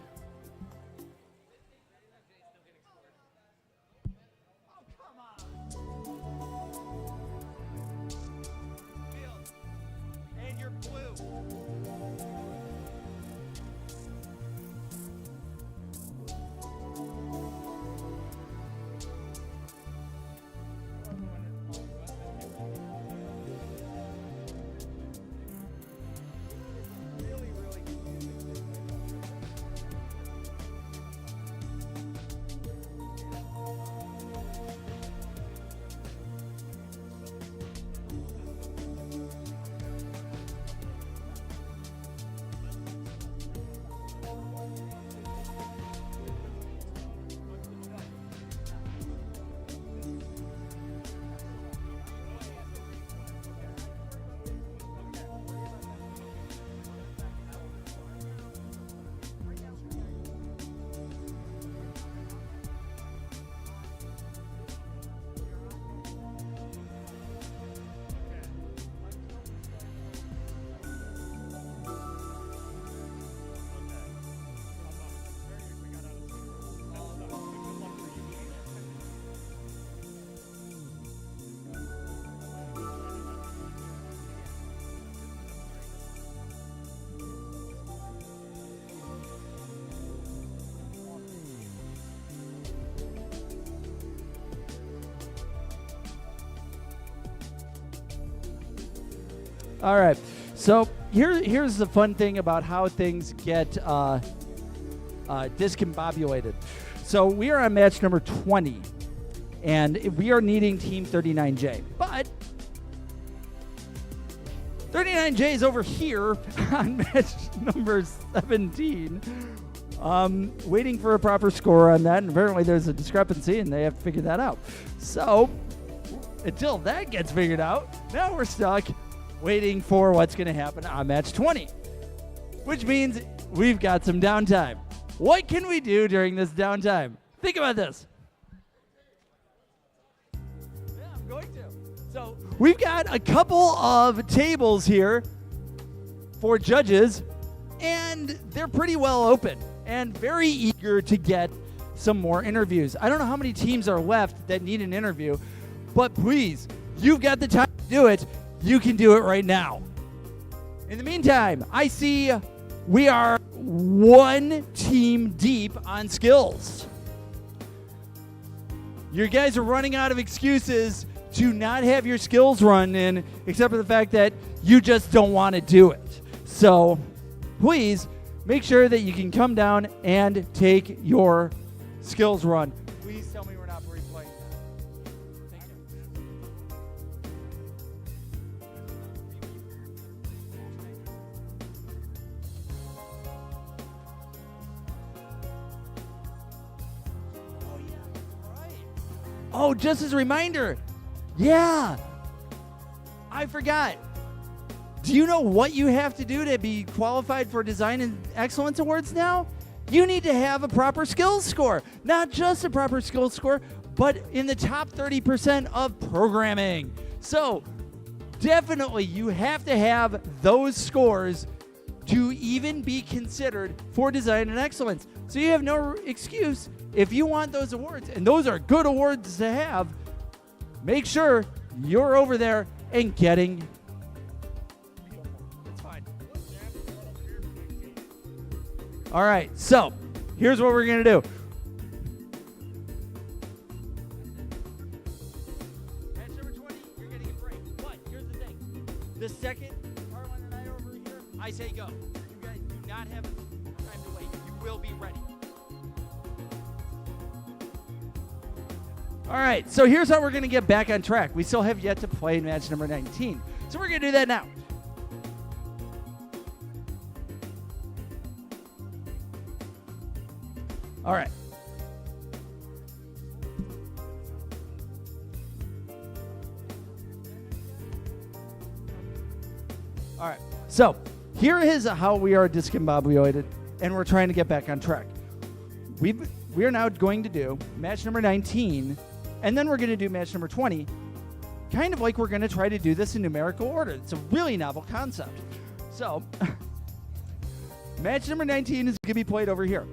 All right, so here's the fun thing about how things get discombobulated. So we are on match number 20, and we are needing Team 39J. But 39J is over here on match number 17, waiting for a proper score on that, and apparently there's a discrepancy, and they have to figure that out. So until that gets figured out, now we're stuck waiting for what's going to happen on match 20, which means we've got some downtime. What can we do during this downtime? Think about this. Yeah, I'm going to. So we've got a couple of tables here for judges, and they're pretty well open and very eager to get some more interviews. I don't know how many teams are left that need an interview, but please, you've got the time to do it. You can do it right now. In the meantime, I see we are one team deep on skills. You guys are running out of excuses to not have your skills run in, except for the fact that you just don't want to do it. So please make sure that you can come down and take your skills run. Please tell me we're not replaying that. Thank you. Oh, yeah. Right. Oh, just as a reminder. Yeah. I forgot. Do you know what you have to do to be qualified for Design and Excellence Awards now? You need to have a proper skills score. Not just a proper skills score, but in the top 30% of programming. So definitely you have to have those scores to even be considered for Design and Excellence. So you have no excuse if you want those awards, and those are good awards to have. Make sure you're over there and getting. It's fine. All right, so here's what we're gonna do. Match number 20, you're getting a break. But here's the thing: the second part one tonight over here, I say go. You guys do not have time to wait. You will be ready. All right, so here's how we're going to get back on track. We still have yet to play match number 19. So we're going to do that now. All right. All right, so here is how we are discombobulated, and we're trying to get back on track. We are now going to do match number 19, and then we're going to do match number 20, kind of like we're going to try to do this in numerical order. It's a really novel concept. So, match number 19 is going to be played over here.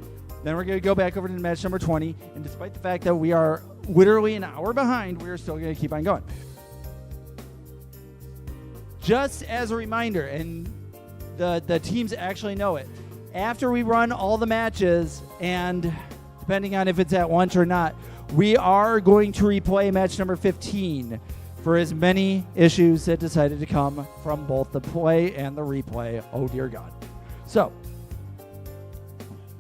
Then we're going to go back over to match number 20, and despite the fact that we are literally an hour behind, we are still going to keep on going. Just as a reminder, and the teams actually know it, after we run all the matches, and depending on if it's at lunch or not, we are going to replay match number 15 for as many issues that decided to come from both the play and the replay. Oh, dear God. So,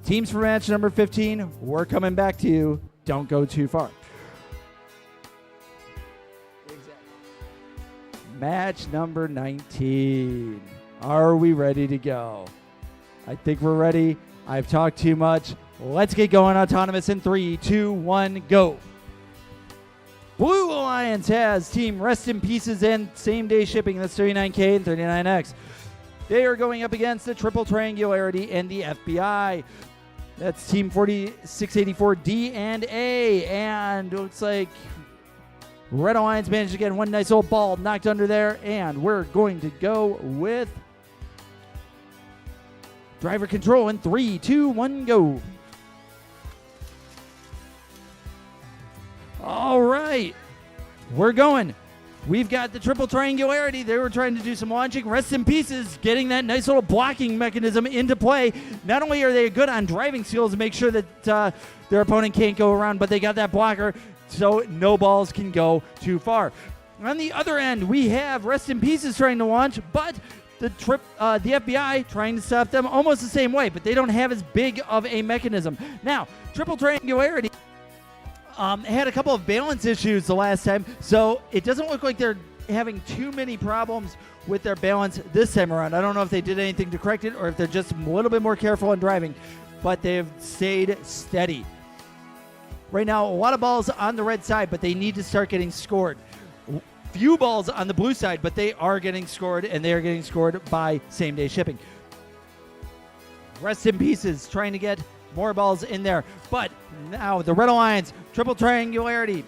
teams for match number 15, we're coming back to you. Don't go too far. Exactly. Match number 19. Are we ready to go? I think we're ready. I've talked too much. Let's get going. Autonomous in 3, 2, 1, go. Blue Alliance has Team Rest in Pieces and Same Day Shipping. That's 39K and 39X. They are going up against the Triple Triangularity and the FBI. That's Team 4684D and A. And it looks like Red Alliance managed to get one nice old ball knocked under there. And we're going to go with driver control in 3, 2, 1, go. All right, we're going. We've got the Triple Triangularity. They were trying to do some launching. Rest in Pieces, getting that nice little blocking mechanism into play. Not only are they good on driving skills to make sure that their opponent can't go around, but they got that blocker so no balls can go too far. On the other end, we have Rest in Pieces trying to launch, but the FBI trying to stop them almost the same way, but they don't have as big of a mechanism. Now, Triple Triangularity had a couple of balance issues the last time, so it doesn't look like they're having too many problems with their balance this time around. I don't know if they did anything to correct it or if they're just a little bit more careful in driving, but they've stayed steady. Right now, a lot of balls on the red side, but they need to start getting scored. Few balls on the blue side, but they are getting scored, and they are getting scored by Same Day Shipping. Rest in Pieces trying to get more balls in there, but now the Red Alliance, Triple Triangularity.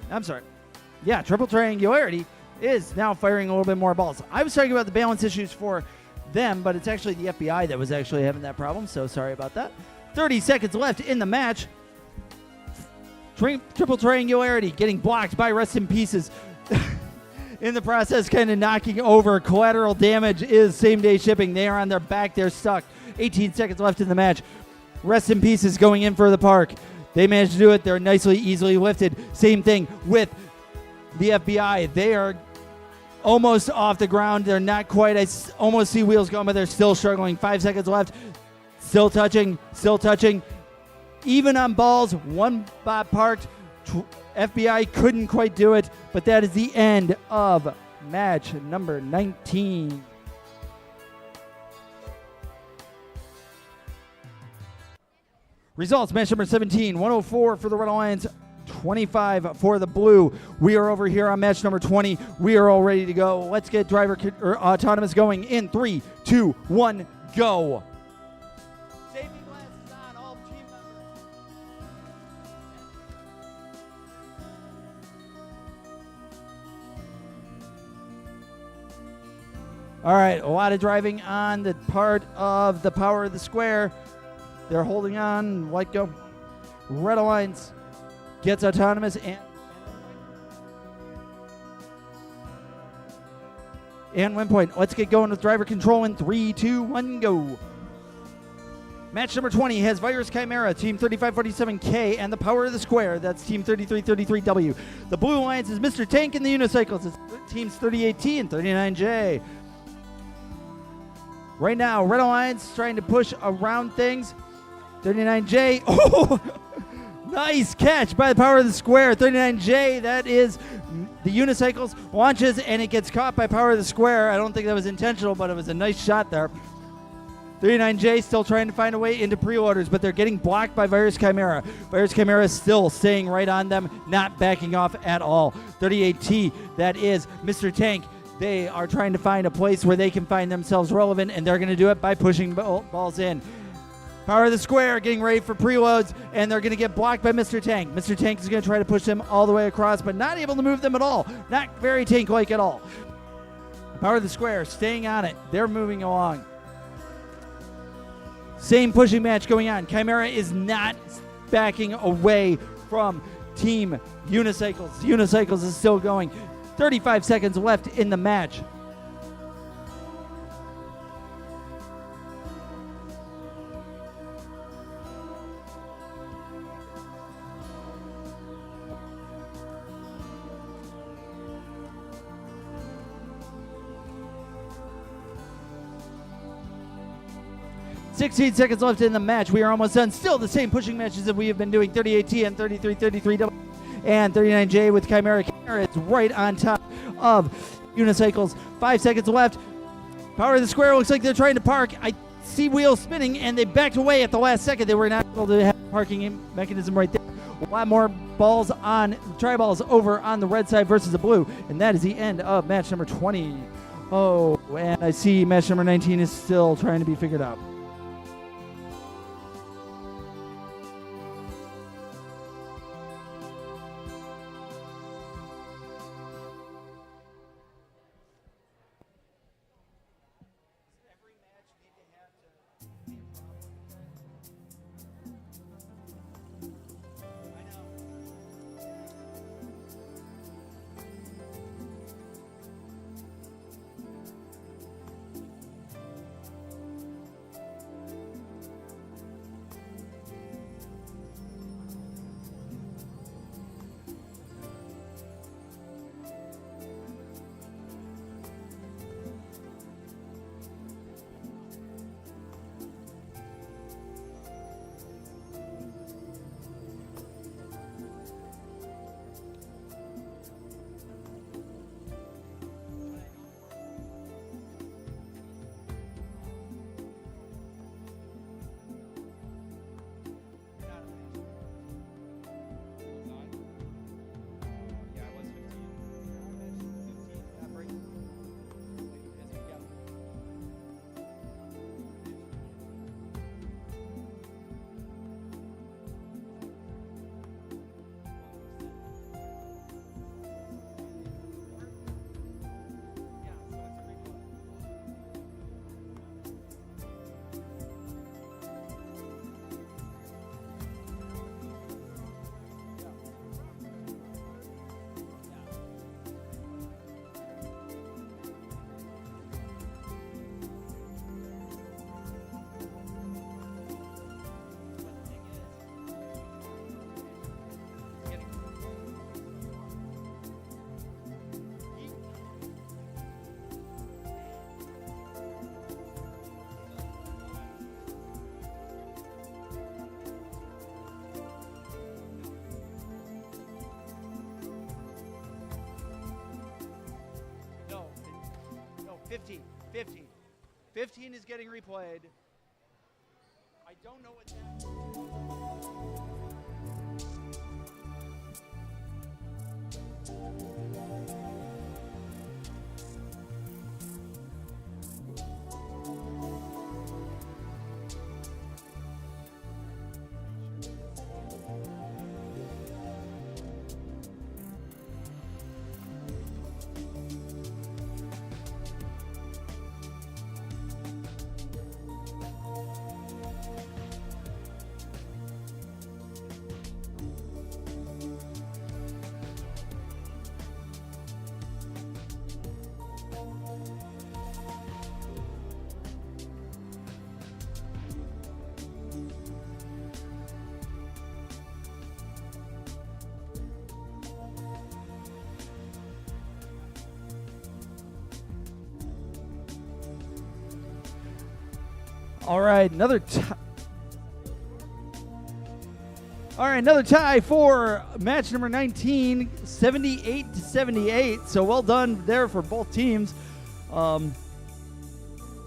Triple Triangularity is now firing a little bit more balls. I was talking about the balance issues for them, but it's actually the FBI that was actually having that problem, so sorry about that. 30 seconds left in the match. Triple Triangularity getting blocked by Rest in Pieces. in the process, kind of knocking over. Collateral damage is same-day shipping. They are on their back. They're stuck. 18 seconds left in the match. Rest in Peace is going in for the park. They managed to do it. They're nicely, easily lifted. Same thing with the FBI. They are almost off the ground. They're not quite. I almost see wheels going, but they're still struggling. 5 seconds left. Still touching. Still touching. Even on balls. One bot parked. FBI couldn't quite do it, but that is the end of match number 19. Results, match number 17, 104 for the Red Alliance, 25 for the Blue. We are over here on match number 20. We are all ready to go. Let's get driver autonomous going in 3, 2, 1, go. Safety glasses on, all team members. All right, a lot of driving on the part of the Power of the Square. They're holding on. White go. Red Alliance gets autonomous and win point. Let's get going with driver control in 3, 2, 1, go. Match number 20 has Virus Chimera, Team 3547K, and the Power of the Square. That's Team 3333W. The Blue Alliance is Mr. Tank and the Unicycles. It's Teams 38T and 39J. Right now, Red Alliance trying to push around things. 39J. Oh, nice catch by the Power of the Square. 39J, that is the Unicycles, launches, and it gets caught by Power of the Square. I don't think that was intentional, but it was a nice shot there. 39J still trying to find a way into preloaders, but they're getting blocked by Virus Chimera. Virus Chimera is still staying right on them, not backing off at all. 38T, that is Mr. Tank. They are trying to find a place where they can find themselves relevant, and they're going to do it by pushing balls in. Power of the Square getting ready for preloads, and they're going to get blocked by Mr. Tank. Mr. Tank is going to try to push them all the way across, but not able to move them at all. Not very tank-like at all. Power of the Square staying on it. They're moving along. Same pushing match going on. Chimera is not backing away from Team Unicycles. Unicycles is still going. 35 seconds left in the match. $16 seconds left in the match. We are almost done. Still the same pushing matches that we have been doing. 38T and 3333W and 39J with Chimera. Chimera is right on top of Unicycles. 5 seconds left. Power of the Square looks like they're trying to park. I see wheels spinning, and they backed away at the last second. They were not able to have a parking mechanism right there. A lot more balls on, tri-balls over on the red side versus the blue, and that is the end of match number 20. Oh, and I see match number 19 is still trying to be figured out. 15. 15. 15 is getting replayed. I don't know what that. All right, another tie for match number 19, 78-78. So well done there for both teams.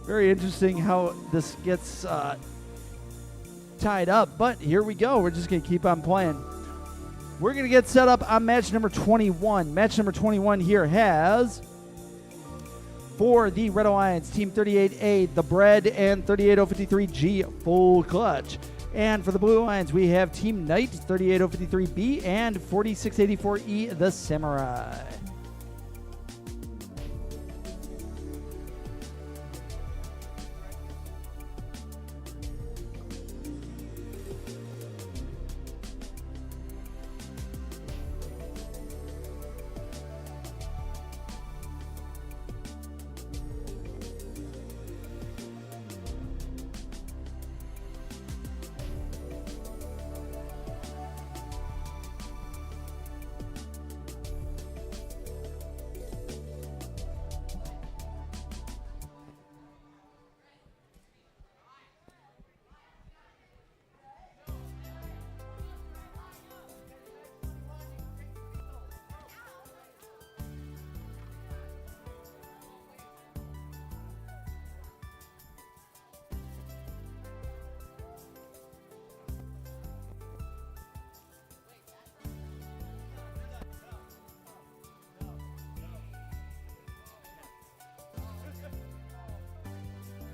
Very interesting how this gets tied up, but here we go. We're just going to keep on playing. We're going to get set up on match number 21. Match number 21 here has, for the Red Alliance, Team 38A, the Bread, and 38053G, Full Clutch. And for the Blue Alliance, we have Team Knight, 38053B, and 4684E, the Samurai.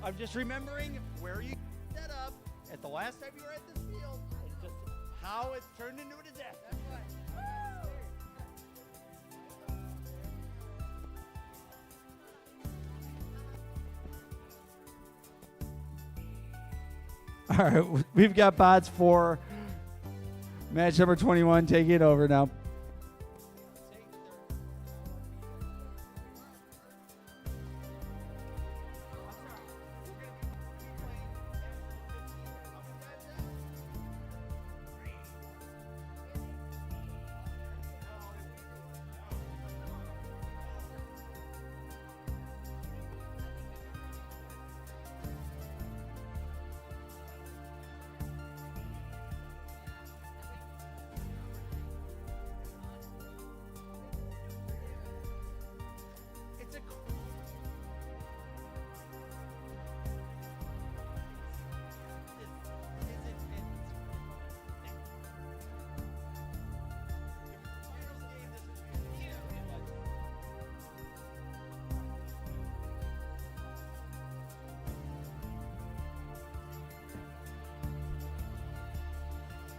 I'm just remembering where you set up at the last time you were at this field and just how it's turned into a disaster. All right, we've got bots for match number 21 taking it over now.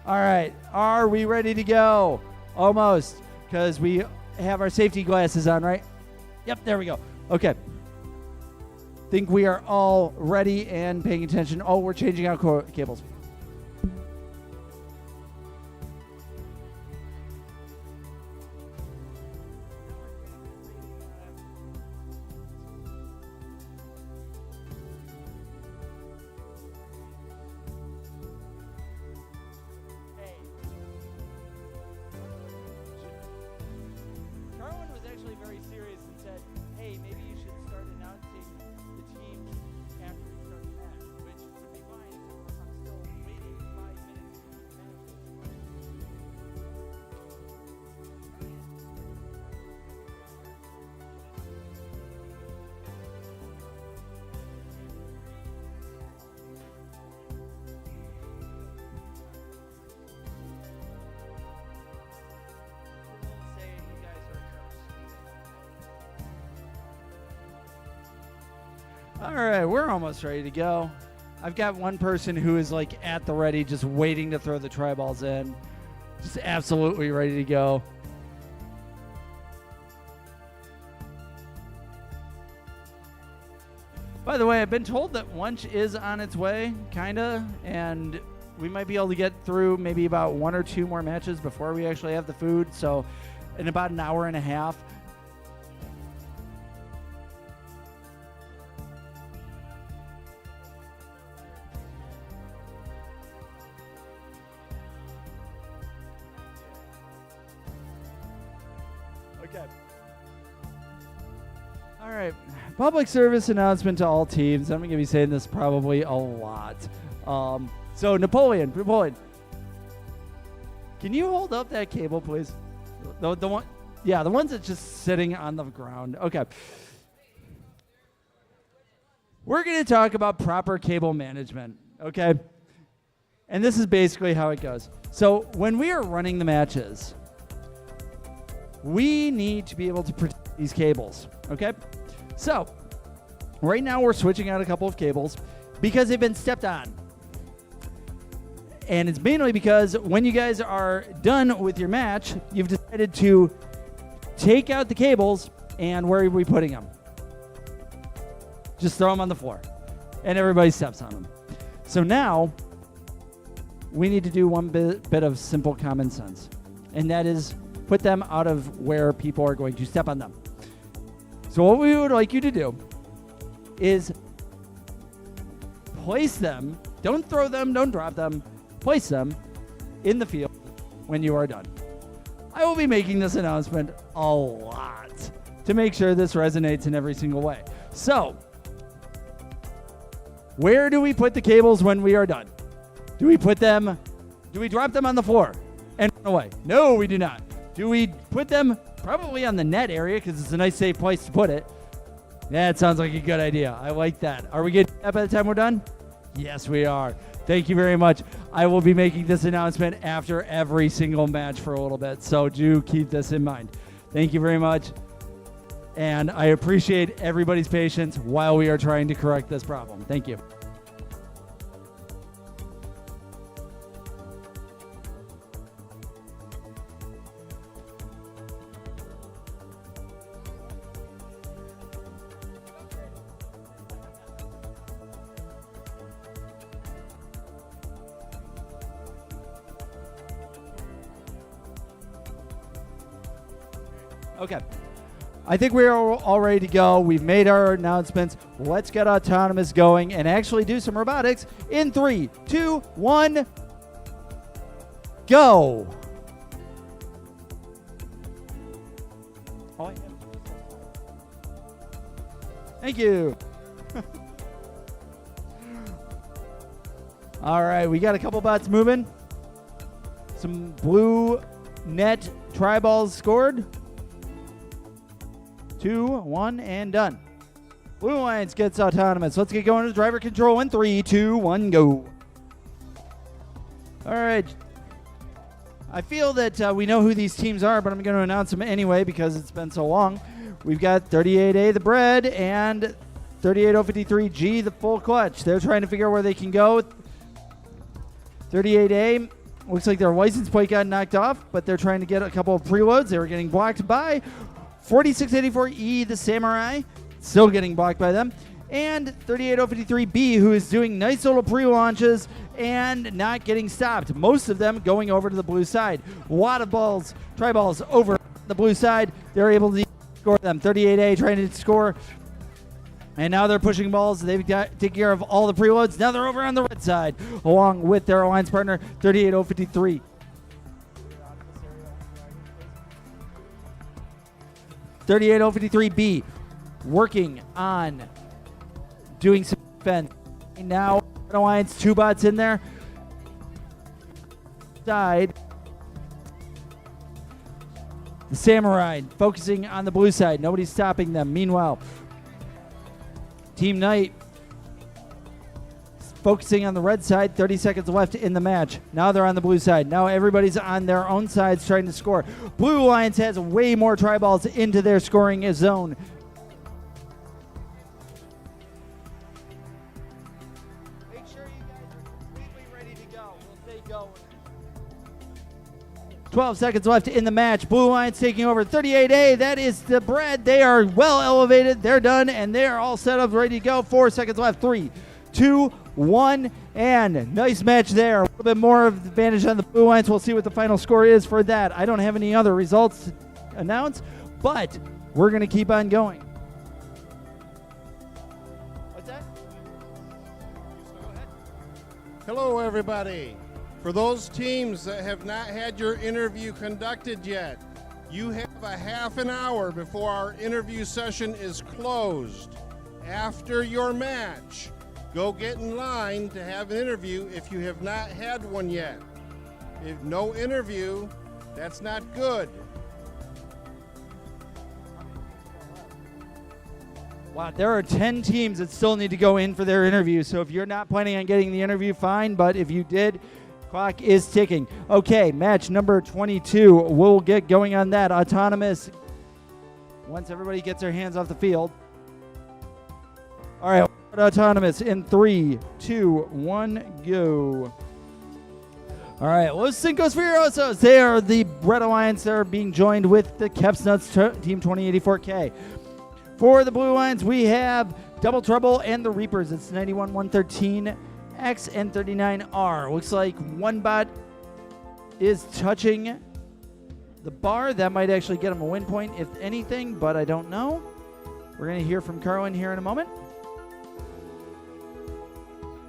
All right, are we ready to go? Almost, because we have our safety glasses on, right? Yep, there we go. Okay. Think we are all ready and paying attention. Oh, we're changing out cables. Carwin was actually very serious and said, hey, maybe you should start announcing the teams after we start the match, which would be fine. I'm still All right, we're almost ready to go. I've got one person who is like at the ready, just waiting to throw the tri-balls in. Just absolutely ready to go. By the way, I've been told that lunch is on its way, kinda, and we might be able to get through maybe about 1 or 2 more matches before we actually have the food. So in about an hour and a half. Okay. All right. Public service announcement to all teams. I'm going to be saying this probably a lot. So Napoleon, can you hold up that cable, please? The one, yeah, the ones that's just sitting on the ground. Okay. We're going to talk about proper cable management, okay? And this is basically how it goes. So when we are running the matches, we need to be able to protect these cables, okay? So right now we're switching out a couple of cables because they've been stepped on. And it's mainly because when you guys are done with your match, you've decided to take out the cables, and where are we putting them? Just throw them on the floor, and everybody steps on them. So now we need to do one bit of simple common sense, and that is put them out of where people are going to step on them. So what we would like you to do is place them, don't throw them, don't drop them, place them in the field when you are done. I will be making this announcement a lot to make sure this resonates in every single way. So, where do we put the cables when we are done? Do we drop them on the floor and run away? No, we do not. Do we put them probably on the net area because it's a nice safe place to put it? That sounds like a good idea. I like that. Are we getting that by the time we're done? Yes, we are. Thank you very much. I will be making this announcement after every single match for a little bit, so do keep this in mind. Thank you very much, and I appreciate everybody's patience while we are trying to correct this problem. Thank you. Okay. I think we're all ready to go. We've made our announcements. Let's get autonomous going and actually do some robotics in 3, 2, 1, go. Thank you. All right, we got a couple bots moving. Some blue net tri-balls scored. 2, 1, and done. Blue Alliance gets autonomous. Let's get going to driver control in 3, 2, 1, go. All right. I feel that we know who these teams are, but I'm going to announce them anyway because it's been so long. We've got 38A, the bread, and 38053G, the full clutch. They're trying to figure out where they can go. 38A, looks like their license plate got knocked off, but they're trying to get a couple of preloads. They were getting blocked by 4684E, the Samurai, still getting blocked by them. And 38053B, who is doing nice little pre-launches and not getting stopped. Most of them going over to the blue side. A lot of balls, tri-balls over the blue side. They're able to score them. 38A trying to score. And now they're pushing balls. They've got taken care of all the preloads. Now they're over on the red side, along with their alliance partner, 38053. 38053B working on doing some defense. Now, Alliance, 2 bots in there. Side. The Samurai focusing on the blue side. Nobody's stopping them. Meanwhile, Team Knight focusing on the red side. 30 seconds left in the match. Now they're on the blue side. Now everybody's on their own sides trying to score. Blue Alliance has way more tri-balls into their scoring zone. 12 seconds left in the match. Blue Lions taking over 38A. That is the bread. They are well elevated. They're done, and they are all set up, ready to go. 4 seconds left. 3, 2, 1, and nice match there. A little bit more of the advantage on the Blue Lions. We'll see what the final score is for that. I don't have any other results to announce, but we're going to keep on going. What's that? Go ahead. Hello, everybody. For those teams that have not had your interview conducted yet, you have a half an hour before our interview session is closed. After your match, go get in line to have an interview if you have not had one yet. If no interview, that's not good. Wow, there are 10 teams that still need to go in for their interview. So if you're not planning on getting the interview, fine. But if you did, clock is ticking. Okay, match number 22. We'll get going on that. Autonomous, once everybody gets their hands off the field. All right, Autonomous in 3, 2, 1, go. All right, Los Cinco Furiosos. They are the Red Alliance. They're being joined with the Keps Nuts Team 2084K. For the Blue Lions, we have Double Trouble and the Reapers. It's 91-113X and 39R. Looks like one bot is touching the bar. That might actually get him a win point, if anything, but I don't know. We're going to hear from Carlin here in a moment.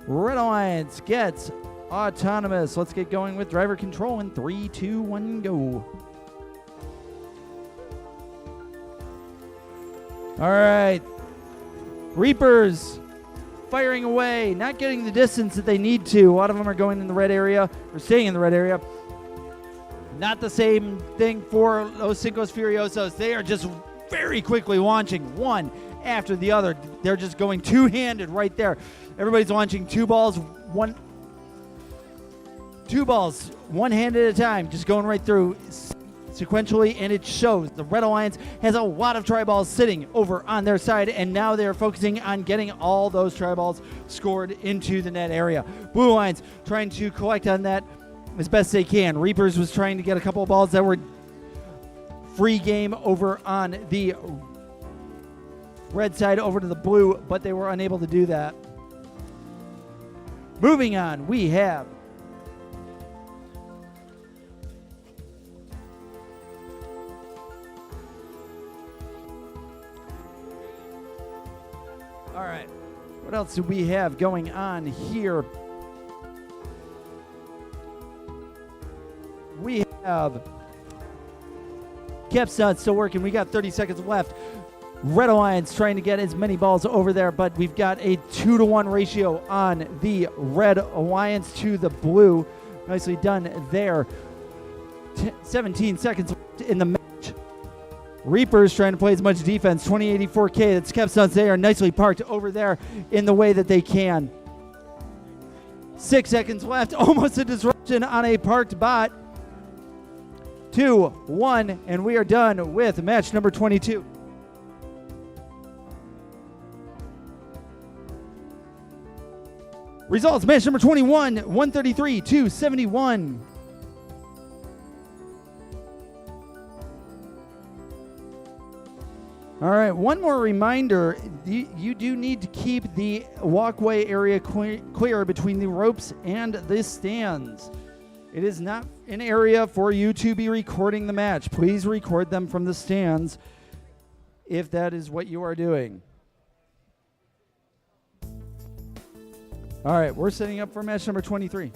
Red Alliance gets Autonomous. Let's get going with driver control in 3, 2, 1, go. All right. Reapers firing away, not getting the distance that they need to. A lot of them are going in the red area, or staying in the red area. Not the same thing for Los Cinco Furiosos. They are just very quickly launching one after the other. They're just going two-handed right there. Everybody's launching two balls one hand at a time, just going right through sequentially, and it shows. The Red Alliance has a lot of tri-balls sitting over on their side, and now they're focusing on getting all those tri-balls scored into the net area. Blue Alliance trying to collect on that as best they can. Reapers was trying to get a couple of balls that were free game over on the red side over to the blue, but they were unable to do that. Moving on, we have all right, what else do we have going on here? We have Keps Nuts still working. We got 30 seconds left. Red Alliance trying to get as many balls over there, but we've got a 2-to-1 ratio on the Red Alliance to the blue. Nicely done there. 17 seconds left in the match. Reapers trying to play as much defense. 2084K. That's Keps Nuts. They are nicely parked over there in the way that they can. 6 seconds left. Almost a disruption on a parked bot. 2, 1, and we are done with match number 22. Results, match number 21, 133-71. All right, one more reminder, you do need to keep the walkway area clear between the ropes and the stands. It is not an area for you to be recording the match. Please record them from the stands if that is what you are doing. All right, we're setting up for match number 23.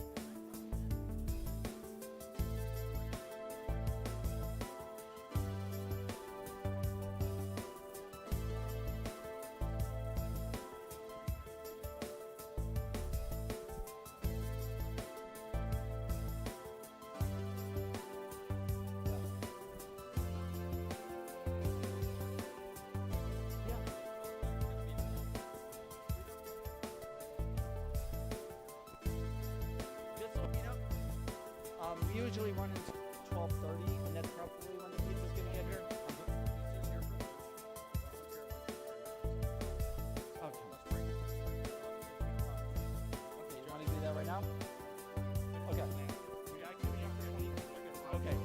We usually run until 12:30, and that's probably when the pizza's going to get here. Okay. Okay, you want to do that right now? Okay. Okay.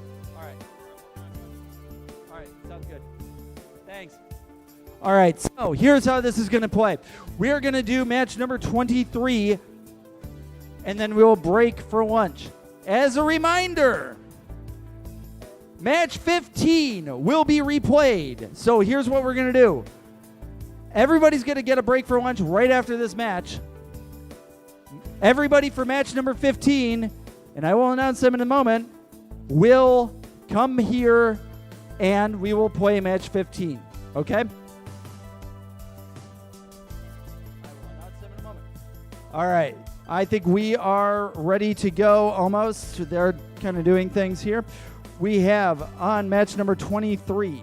Thanks. All right, so here's how this is going to play. We are going to do match number 23, and then we will break for lunch. As a reminder, match 15 will be replayed. So here's what we're going to do. Everybody's going to get a break for lunch right after this match. Everybody for match number 15, and I will announce them in a moment, will come here and we will play match 15. Okay? All right. I think we are ready to go almost. They're kind of doing things here. We have on match number 23.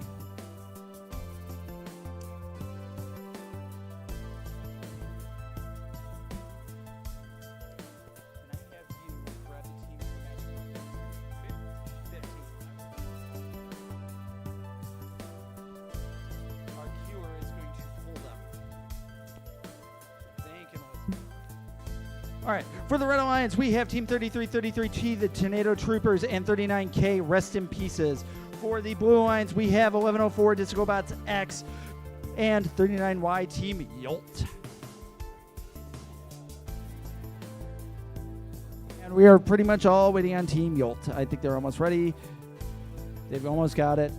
All right, for the Red Alliance, we have Team 3333T, the Tornado Troopers, and 39K, Rest in Pieces. For the Blue Alliance, we have 1104 Disco Bots X and 39Y Team Yolt. And we are pretty much all waiting on Team Yolt. I think they're almost ready. They've almost got it.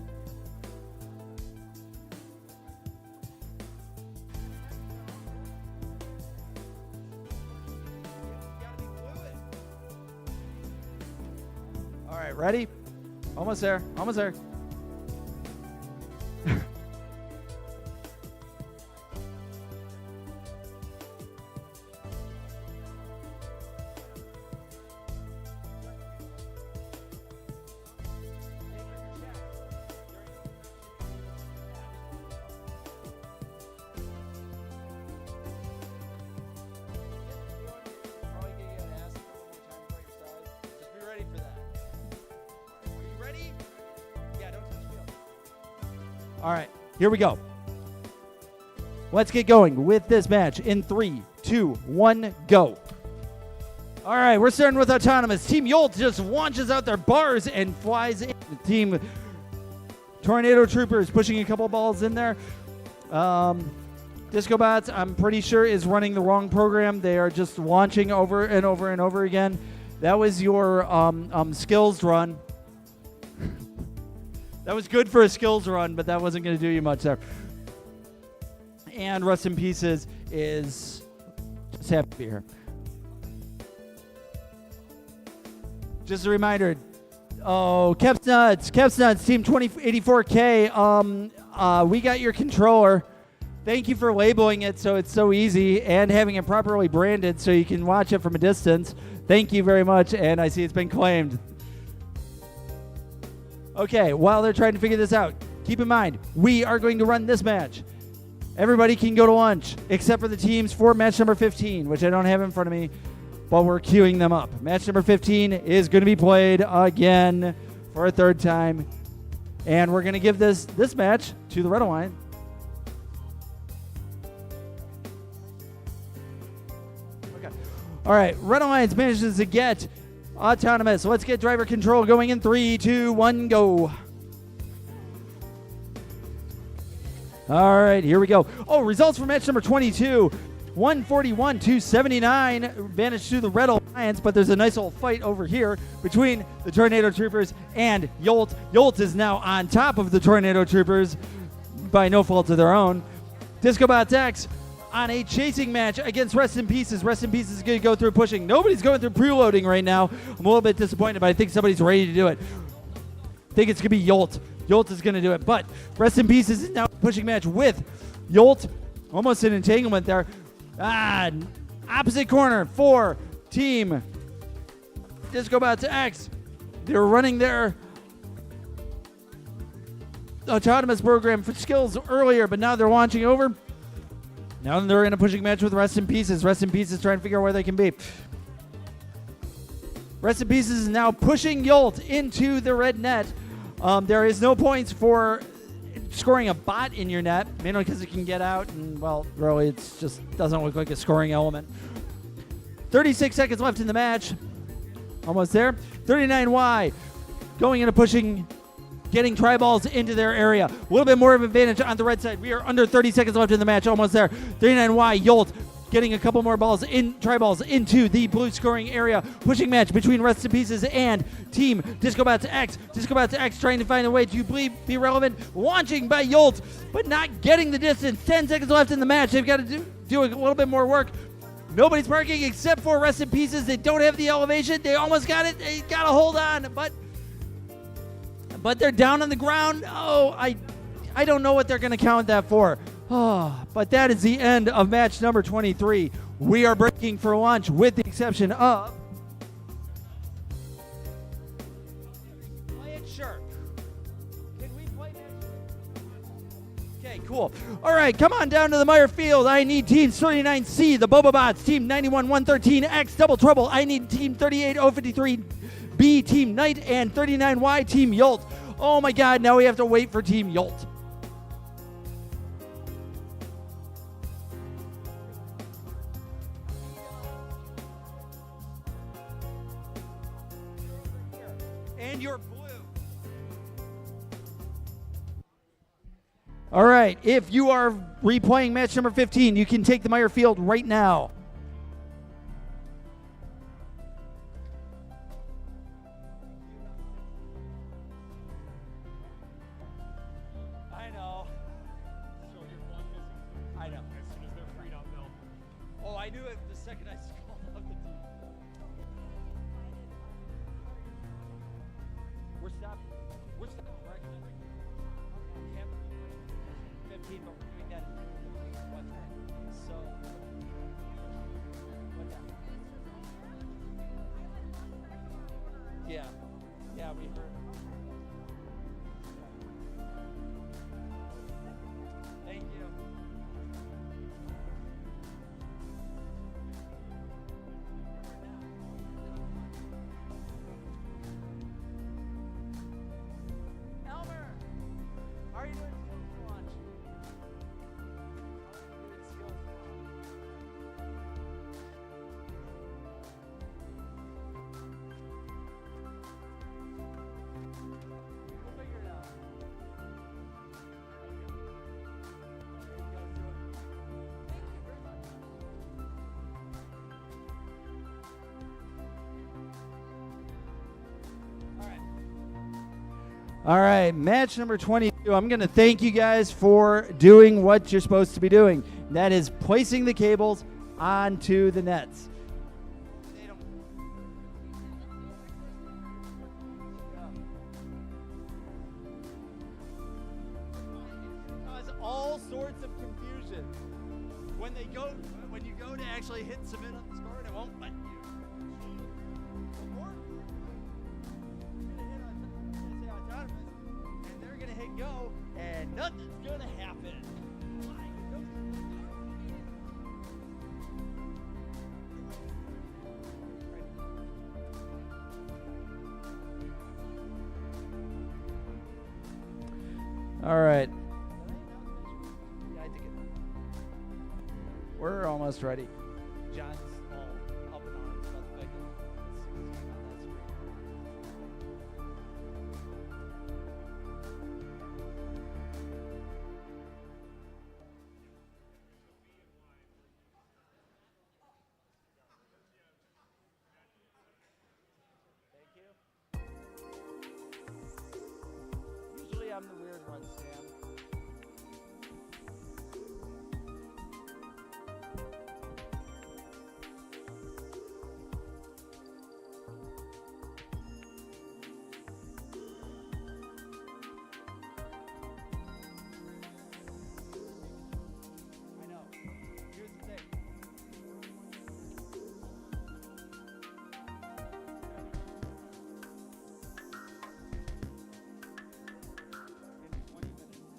All right, ready? Almost there. Almost there. All right, here we go. Let's get going with this match in 3, 2, 1, go. All right, we're starting with Autonomous. Team Yolt just launches out their bars and flies in. Team Tornado Troopers pushing a couple balls in there. Disco Bots, I'm pretty sure, is running the wrong program. They are just launching over and over and over again. That was your skills run. That was good for a skills run, but that wasn't going to do you much there. And Rest in Pieces is just happy to be here. Just a reminder. Oh, Keps Nuts, Team 2084K. We got your controller. Thank you for labeling it so it's so easy and having it properly branded so you can watch it from a distance. Thank you very much, and I see it's been claimed. Okay, while they're trying to figure this out, keep in mind, we are going to run this match. Everybody can go to lunch, except for the teams for match number 15, which I don't have in front of me, but we're queuing them up. Match number 15 is going to be played again for a third time, and we're going to give this match to the Red Alliance. Okay. All right, Red Alliance manages to get Autonomous. Let's get driver control going in 3, 2, 1, go. All right, here we go. Oh, results for match number 22. 141 to 79 advantage to the Red Alliance, but there's a nice little fight over here between the Tornado Troopers and Yolt. Yolt is now on top of the Tornado Troopers by no fault of their own. Disco Bots X on a chasing match against Rest in Pieces. Rest in Pieces is going to go through pushing. Nobody's going through preloading right now. I'm a little bit disappointed, but I think somebody's ready to do it. I think it's going to be Yolt. Yolt is going to do it, but Rest in Pieces is now pushing match with Yolt. Almost an entanglement there. Opposite corner for Team Disco Bots X. They were running their Autonomous program for skills earlier, but now they're launching over. Now they're in a pushing match with Rest in Pieces. Rest in Pieces trying to figure out where they can be. Rest in Pieces is now pushing Yolt into the red net. There is no points for scoring a bot in your net, mainly because it can get out, and, well, really, it just doesn't look like a scoring element. 36 seconds left in the match. Almost there. 39Y going into pushing getting try balls into their area. A little bit more of advantage on the red side. We are under 30 seconds left in the match, almost there. 39Y Yolt getting a couple more try balls into the blue scoring area. Pushing match between Rest in Pieces and Team Discobots X. Discobots X trying to find a way to be relevant. Launching by Yolt, but not getting the distance. 10 seconds left in the match. They've got to do a little bit more work. Nobody's parking except for Rest in Pieces. They don't have the elevation. They almost got it. They got to hold on, but they're down on the ground. Oh, I don't know what they're going to count that for. Oh, but that is the end of match number 23. We are breaking for lunch with the exception of... Play it, sure. Can we play match? Okay, cool. All right, come on down to the Meyer Field. I need Team 39C, the Bobobots, Team 91-113X, Double Trouble. I need Team 38-053B, Team Knight, and 39Y, Team Yolt. Oh my God, now we have to wait for Team Yolt. And you're blue. All right, if you are replaying match number 15, you can take the Meyer Field right now. I know. So you're one missing. I know. As soon as they're freed up, they'll. Oh, I knew it the second I scrolled up the team. We're stopped correctly. Can't be 15, but we're doing that in one time. So, what's that? Yeah. Yeah, we heard. Thank you. Elmer, how are you doing skills for lunch? How are you doing skills for lunch? We'll figure it out. You guys doing? Thank you very much. All right. All right, match number 22. I'm going to thank you guys for doing what you're supposed to be doing. And that is placing the cables onto the nets. They don't- Cause all sorts of confusion when you go to actually hit submit on the score and it won't let you. Or say autonomous, and they're gonna hit go, and nothing's gonna happen. Why? All right. Yeah, I think we're almost ready. John's all up in arms about the fact that it's 16 on that screen. Thank you. Usually I'm the weird one, Sam. I know. Here's the thing. In 20 minutes.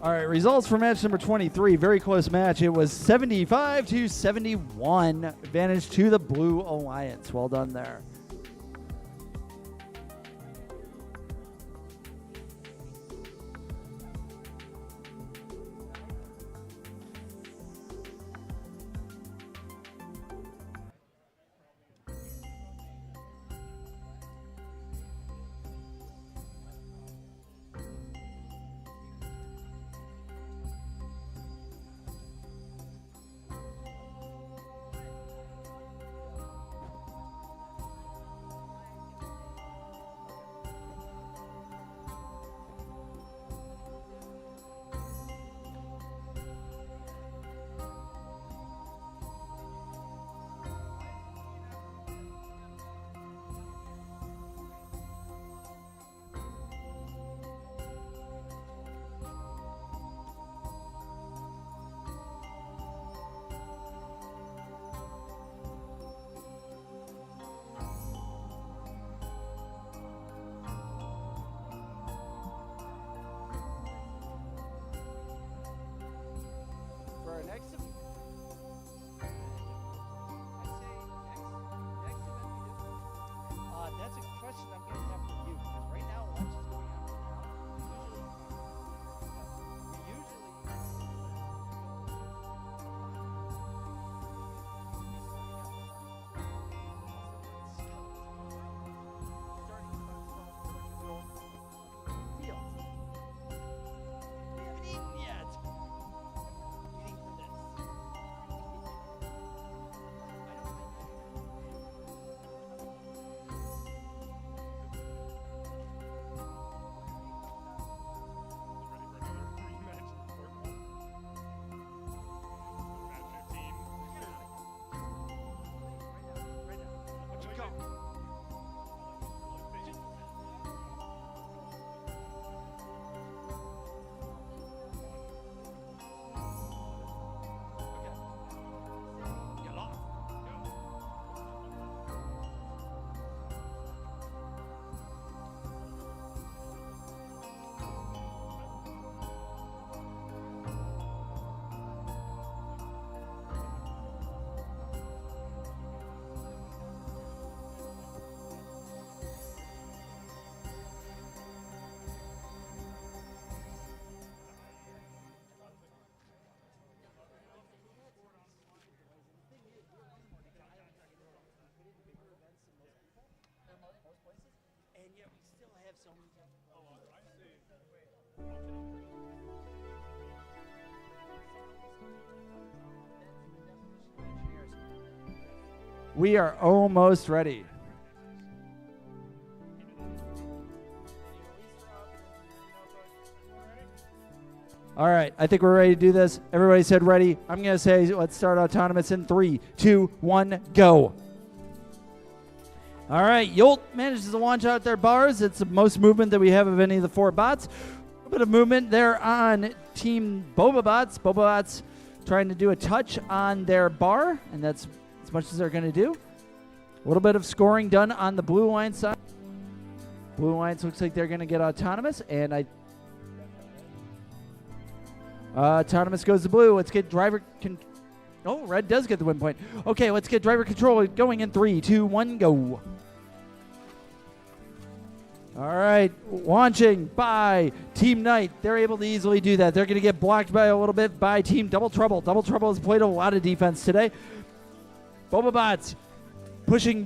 All right, results for match number 23. Very close match. It was 75-71. Advantage to the Blue Alliance. Well done there. For our next that's a question I'm going to have for you because right now lunch is going on right now. We haven't eaten yet. Eating for this. And yet we still have so many. We are almost ready. All right, I think we're ready to do this. Everybody said ready. I'm going to say let's start autonomous in 3, 2, 1, go. All right, Yolt manages to launch out their bars. It's the most movement that we have of any of the 4 bots. A little bit of movement there on Team Boba Bots. Boba Bots trying to do a touch on their bar, and that's as much as they're going to do. A little bit of scoring done on the Blue Alliance side. Blue Alliance looks like they're going to get autonomous, and autonomous goes to blue. Let's get driver. Oh, red does get the win point. Okay, let's get driver control going in 3, 2, 1, go. All right, launching by Team Knight. They're able to easily do that. They're going to get blocked by a little bit by Team Double Trouble. Double Trouble has played a lot of defense today. Boba Bots pushing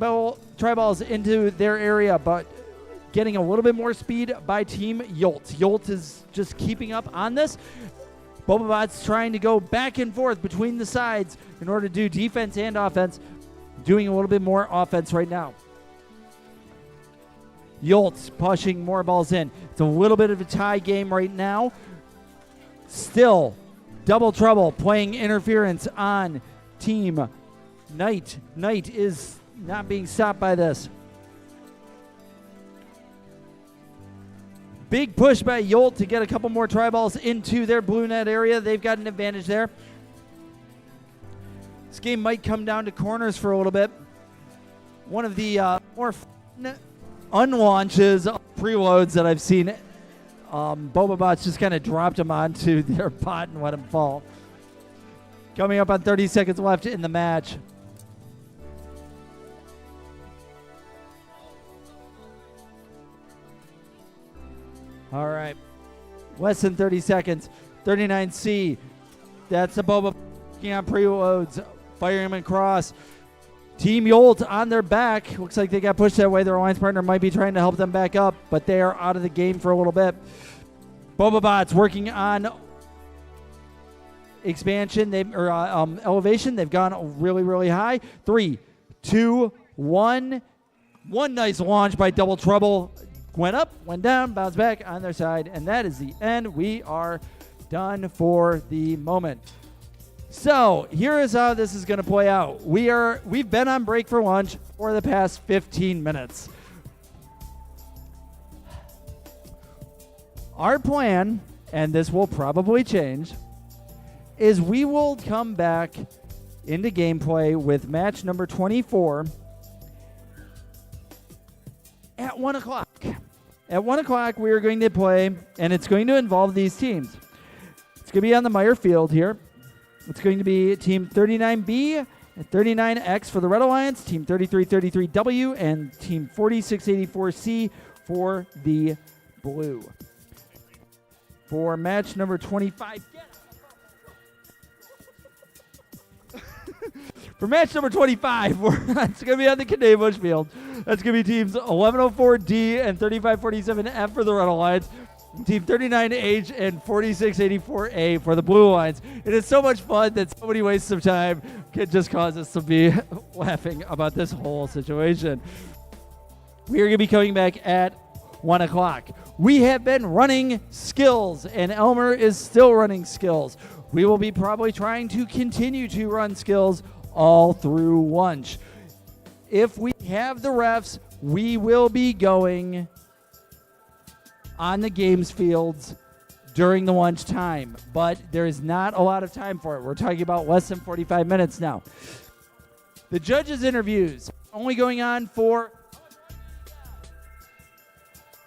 tri-balls into their area, but getting a little bit more speed by Team Yolt. Yolt is just keeping up on this. Boba Bots trying to go back and forth between the sides in order to do defense and offense. Doing a little bit more offense right now. Yolt's pushing more balls in. It's a little bit of a tie game right now. Still, Double Trouble playing interference on Team Knight. Knight is not being stopped by this. Big push by Yolt to get a couple more tri-balls into their blue net area. They've got an advantage there. This game might come down to corners for a little bit. One of the more fun unlaunches, preloads that I've seen Boba Bots just kind of dropped him onto their bot and let him fall. Coming up on 30 seconds left in the match. All right. Less than 30 seconds. 39C. That's the Boba working on preloads. Firing him across. Team Yolt on their back. Looks like they got pushed that way. Their alliance partner might be trying to help them back up, but they are out of the game for a little bit. Boba Bots working on expansion, elevation. They've gone really, really high. 3, 2, 1. One nice launch by Double Trouble. Went up, went down, bounced back on their side, and that is the end. We are done for the moment. So here is how this is going to play out. We've been on break for lunch for the past 15 minutes. Our plan, and this will probably change, is we will come back into gameplay with match number 24 at 1 o'clock. At 1 o'clock, we are going to play, and it's going to involve these teams. It's going to be on the Meyer Field here. It's going to be Team 39B and 39X for the Red Alliance, Team 3333W, and Team 4684C for the Blue. For match number 25, for match number 25, it's going to be on the Canadian Bush Field. That's going to be teams 1104D and 3547F for the Red Alliance, Team 39H and 4684A for the Blue Alliance. It is so much fun that so many wastes of time can just cause us to be laughing about this whole situation. We are going to be coming back at 1 o'clock. We have been running skills, and Elmer is still running skills. We will be probably trying to continue to run skills all through lunch. If we have the refs, we will be going on the games fields during the lunch time, but there is not a lot of time for it. We're talking about less than 45 minutes now. The judges' interviews only going on for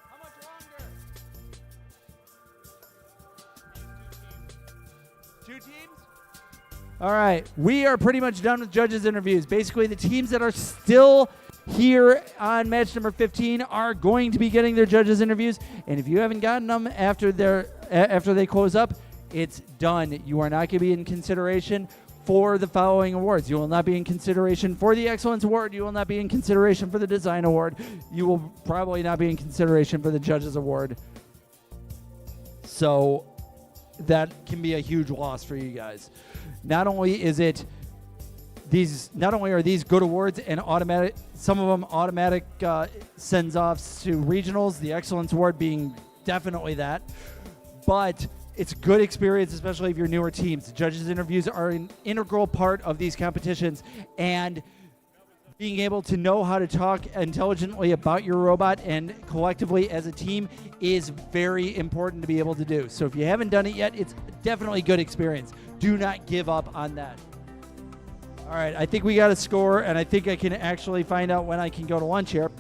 how much longer? 2 teams? All right, we are pretty much done with judges' interviews. Basically, the teams that are still here on match number 15 are going to be getting their judges' interviews, and if you haven't gotten them after they close up, it's done. You are not going to be in consideration for the following awards. You will not be in consideration for the Excellence Award. You will not be in consideration for the Design Award. You will probably not be in consideration for the Judges Award. So that can be a huge loss for you guys. Not only are these good awards and automatic, some of them automatic sends offs to regionals, the Excellence Award being definitely that, but it's good experience, especially if you're newer teams. The judges' interviews are an integral part of these competitions, and being able to know how to talk intelligently about your robot and collectively as a team is very important to be able to do. So if you haven't done it yet, it's definitely good experience. Do not give up on that. All right, I think we got a score, and I think I can actually find out when I can go to lunch here.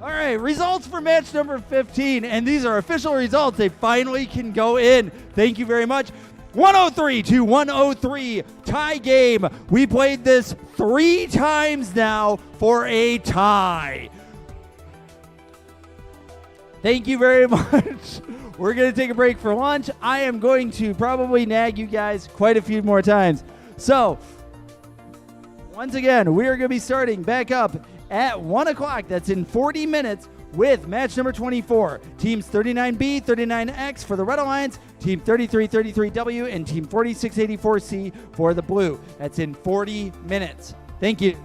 All right, results for match number 15, and these are official results. They finally can go in. Thank you very much. 103 to 103 tie game. We played this 3 times now for a tie. Thank you very much. We're going to take a break for lunch. I am going to probably nag you guys quite a few more times. So, once again, we are going to be starting back up at 1 o'clock. That's in 40 minutes with match number 24. Teams 39B, 39X for the Red Alliance, Team 3333W, and Team 4684C for the Blue. That's in 40 minutes. Thank you.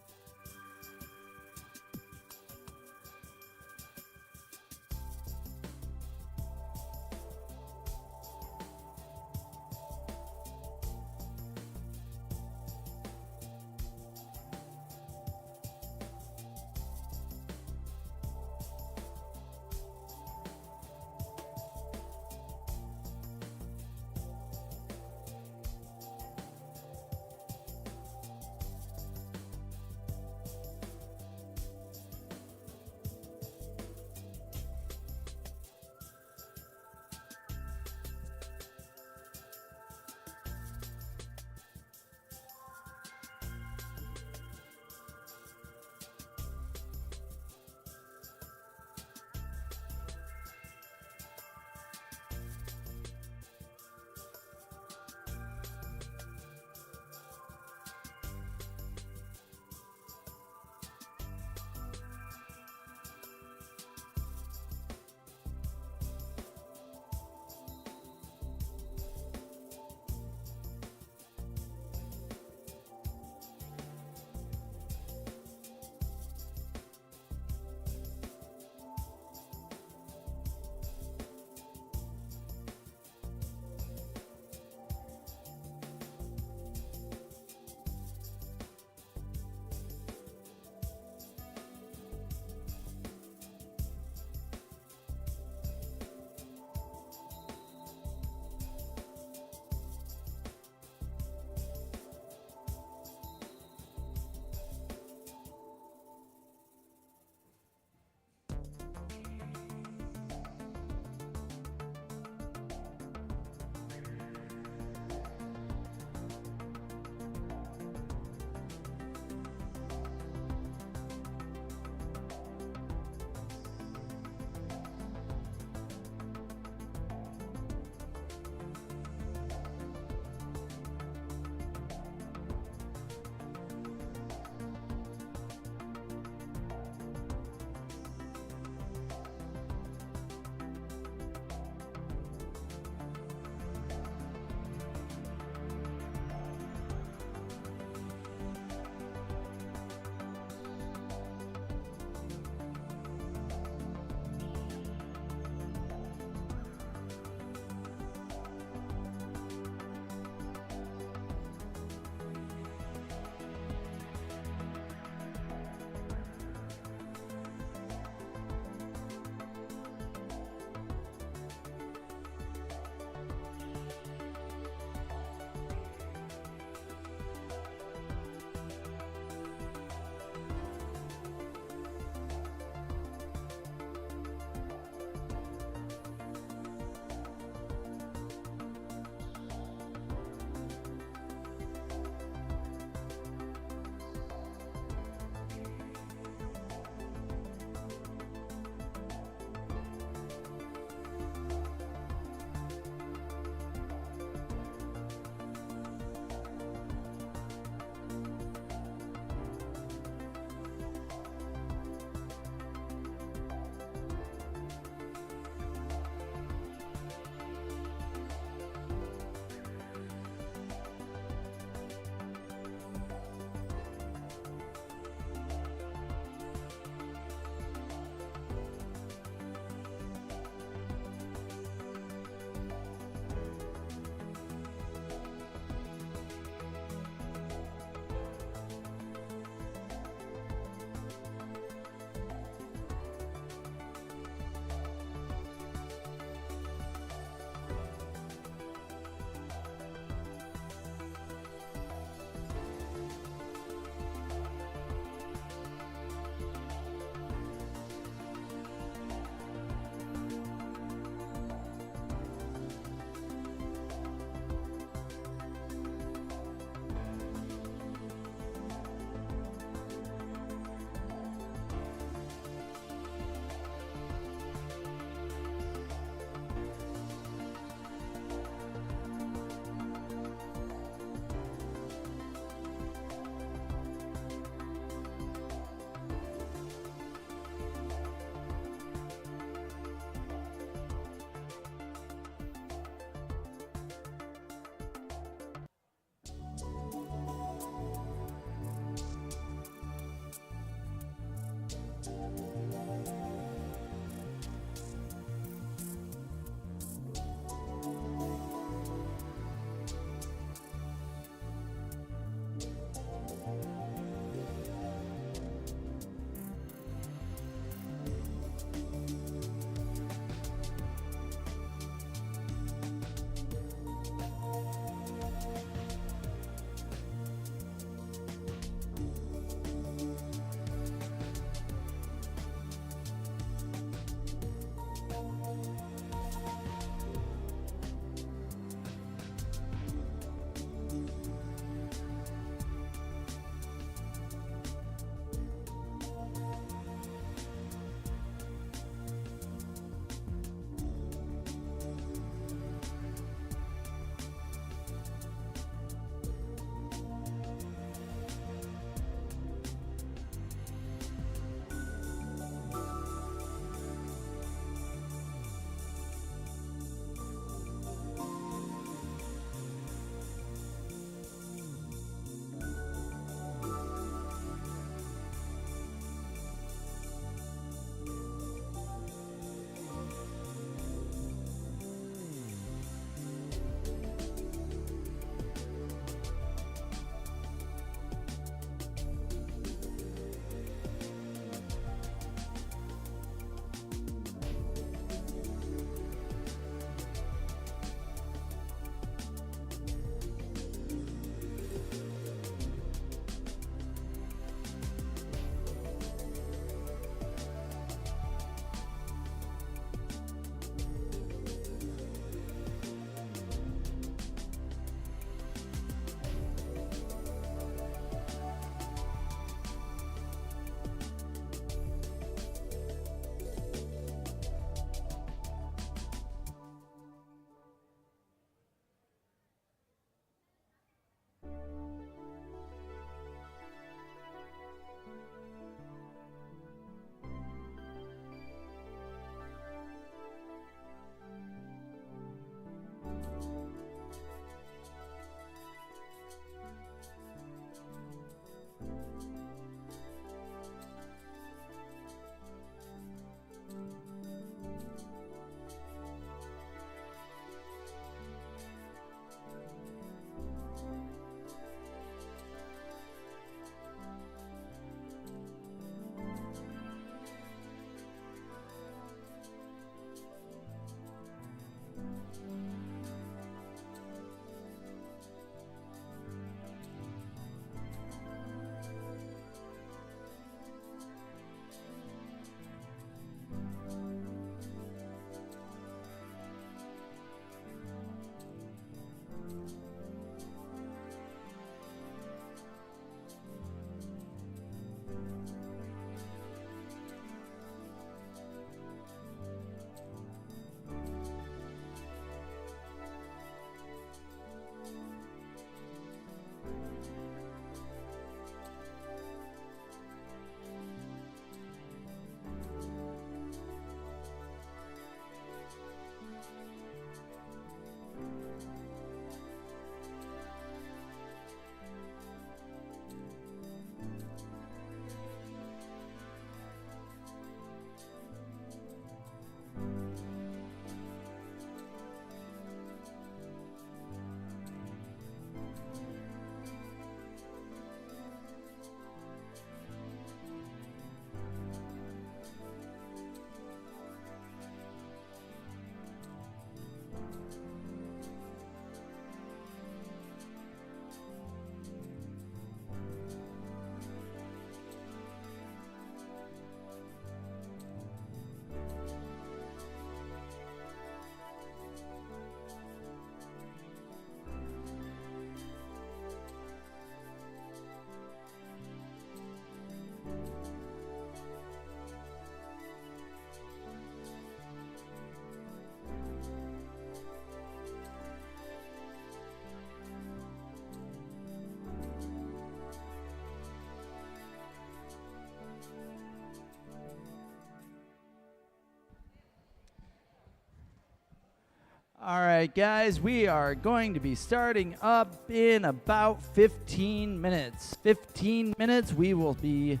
All right, guys, we are going to be starting up in about 15 minutes. 15 minutes, we will be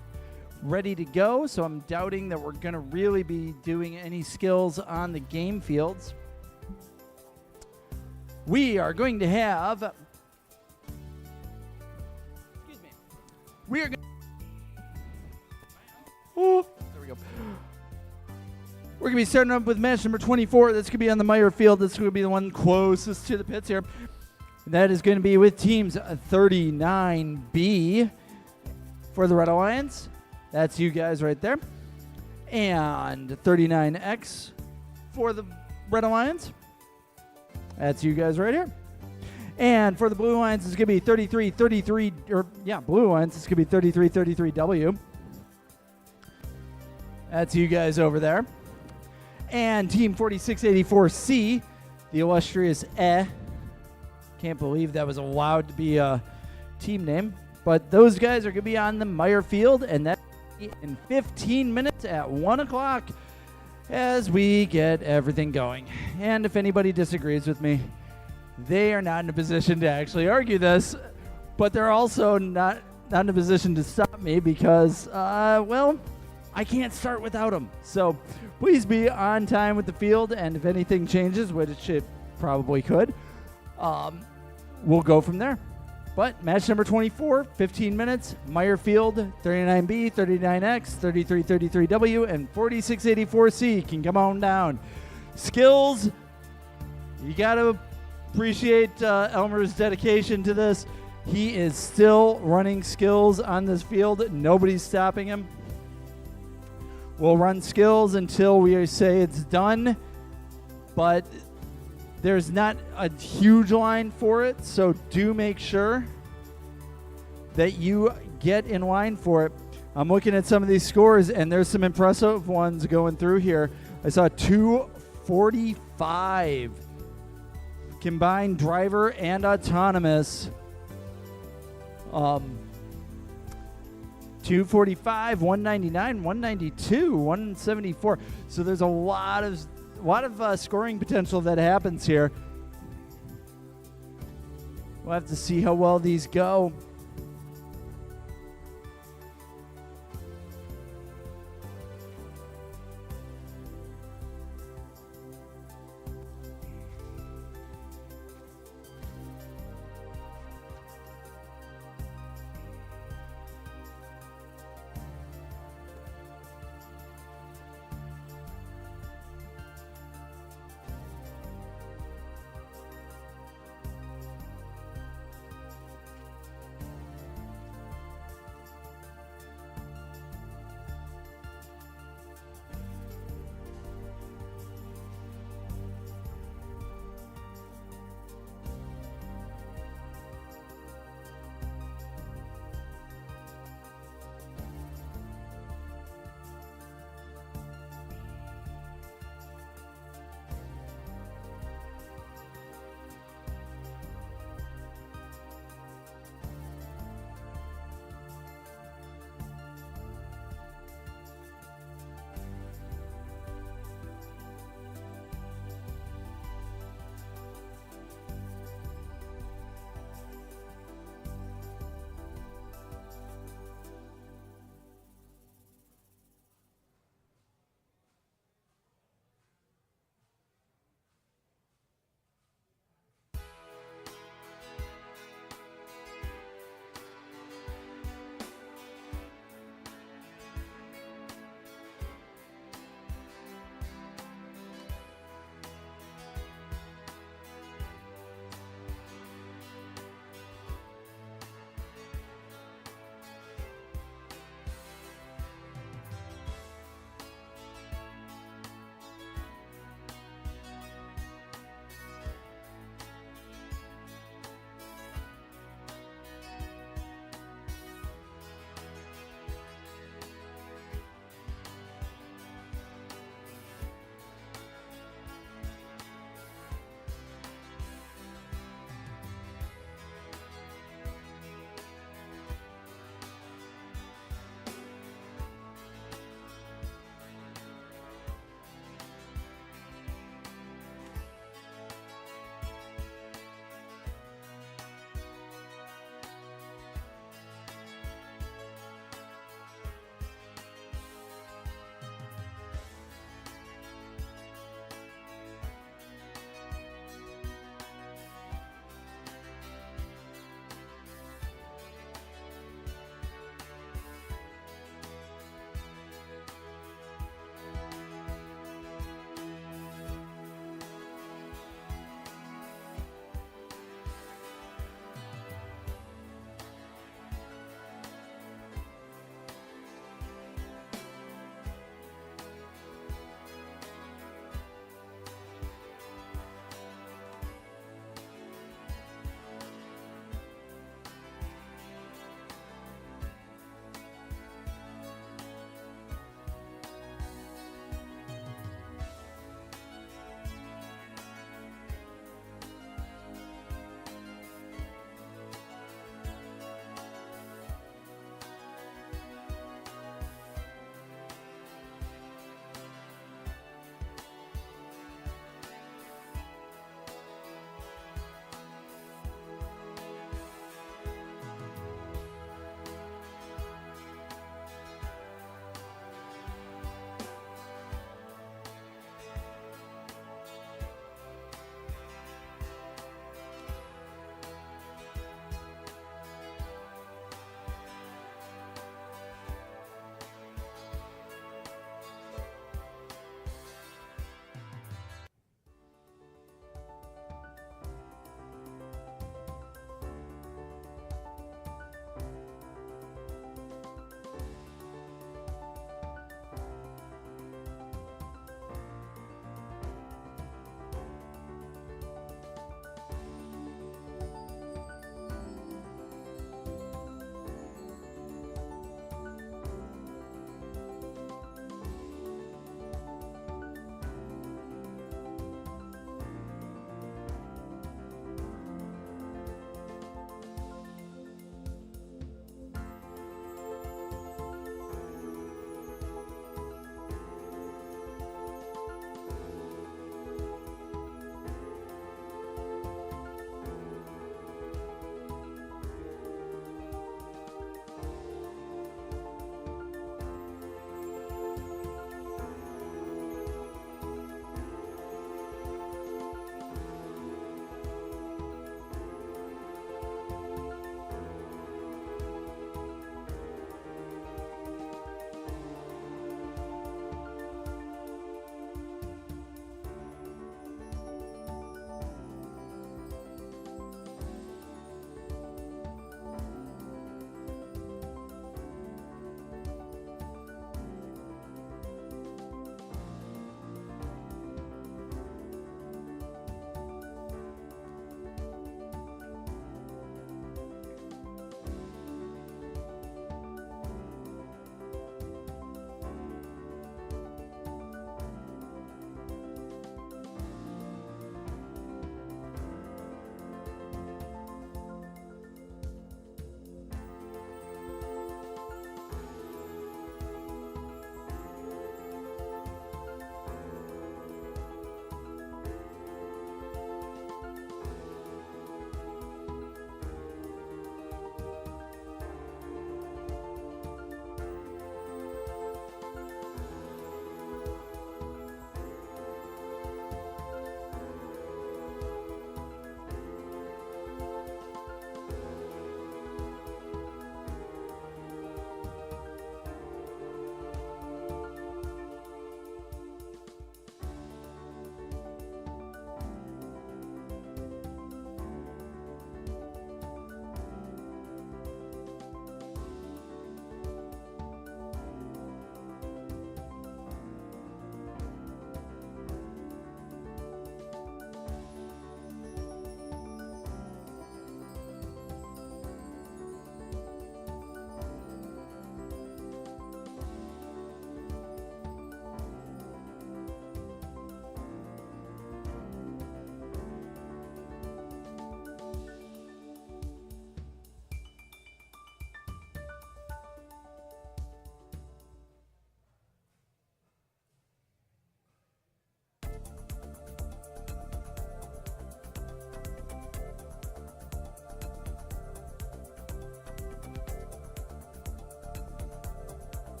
ready to go. So I'm doubting that we're going to really be doing any skills on the game fields. We are going to have... Excuse me. We are going to... There we go. We're going to be starting up with match number 24. That's going to be on the Meyer Field. That's going to be the one closest to the pits here. That is going to be with teams 39B for the Red Alliance. That's you guys right there. And 39X for the Red Alliance. That's you guys right here. And for the Blue Alliance, it's going to be 33, Blue Alliance, it's going to be 33W. That's you guys over there. And Team 4684C, the illustrious Can't believe that was allowed to be a team name. But those guys are going to be on the Meyer Field, and that's in 15 minutes at 1 o'clock as we get everything going. And if anybody disagrees with me, they are not in a position to actually argue this, but they're also not in a position to stop me because, I can't start without them. So please be on time with the field, and if anything changes, which it probably could, we'll go from there. But match number 24, 15 minutes, Meyer Field, 39B, 39X, 33W, and 4684C can come on down. Skills, you got to appreciate Elmer's dedication to this. He is still running skills on this field. Nobody's stopping him. We'll run skills until we say it's done, but there's not a huge line for it, so do make sure that you get in line for it. I'm looking at some of these scores, and there's some impressive ones going through here. I saw 245 combined driver and autonomous. 245, 199, 192, 174. So there's a lot of scoring potential that happens here. We'll have to see how well these go.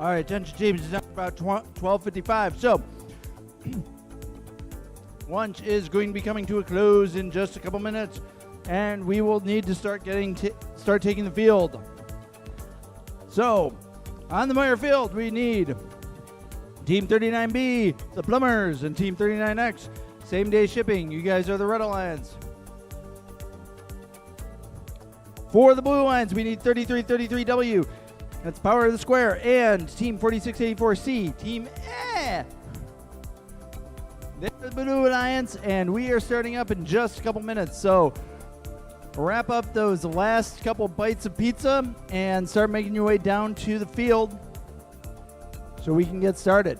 All right, attention teams, it's now about 12:55. So, lunch is going to be coming to a close in just a couple minutes, and we will need to start taking the field. So, on the Meyer field, we need Team 39B, the Plumbers, and Team 39X, same day shipping. You guys are the Red Alliance. For the Blue Lions, we need 3333W. That's Power of the Square, and Team 4684C, Team They're the Blue Alliance, and we are starting up in just a couple minutes. So wrap up those last couple bites of pizza and start making your way down to the field so we can get started.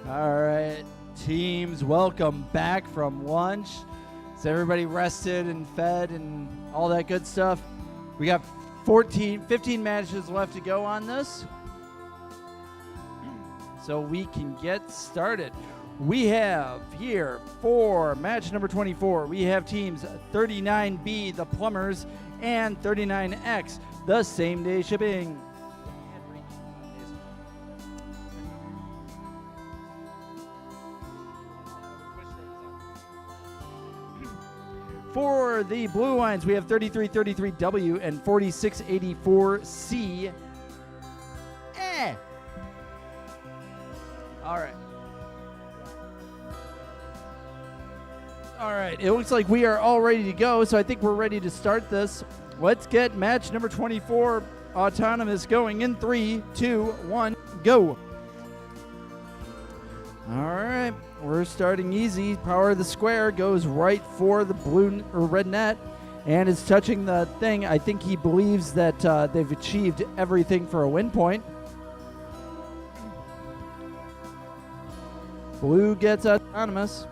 All right, teams, welcome back from lunch. Is everybody rested and fed and all that good stuff? We got 15 matches left to go on this, so we can get started. We have here for match number 24, we have teams 39B, the Plumbers, and 39X, the same day shipping. For the Blue Lions, we have 3333W and 4684C. All right. All right, it looks like we are all ready to go, so I think we're ready to start this. Let's get match number 24, Autonomous, going in 3, 2, 1, go. All right, we're starting easy. Power of the Square goes right for the blue or red net and is touching the thing. I think he believes that they've achieved everything for a win point. Blue gets Autonomous.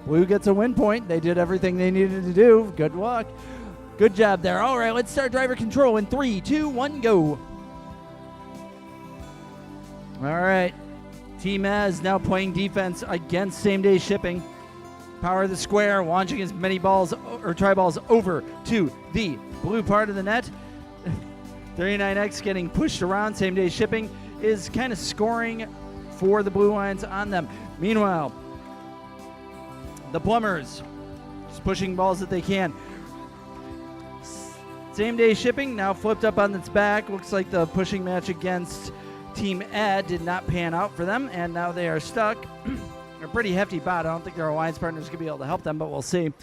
Blue gets a win point. They did everything they needed to do. Good luck. Good job there. All right, let's start driver control in 3, 2, 1, go. All right. Team Az now playing defense against same-day shipping. Power of the Square, launching as many balls or try balls over to the blue part of the net. 39X getting pushed around. Same-day shipping is kind of scoring for the Blue Lions on them. Meanwhile, the Plumbers just pushing balls that they can. Same-day shipping now flipped up on its back. Looks like the pushing match against Team Ed did not pan out for them, and now they are stuck. A pretty hefty bot. I don't think their alliance partners going to be able to help them, but we'll see.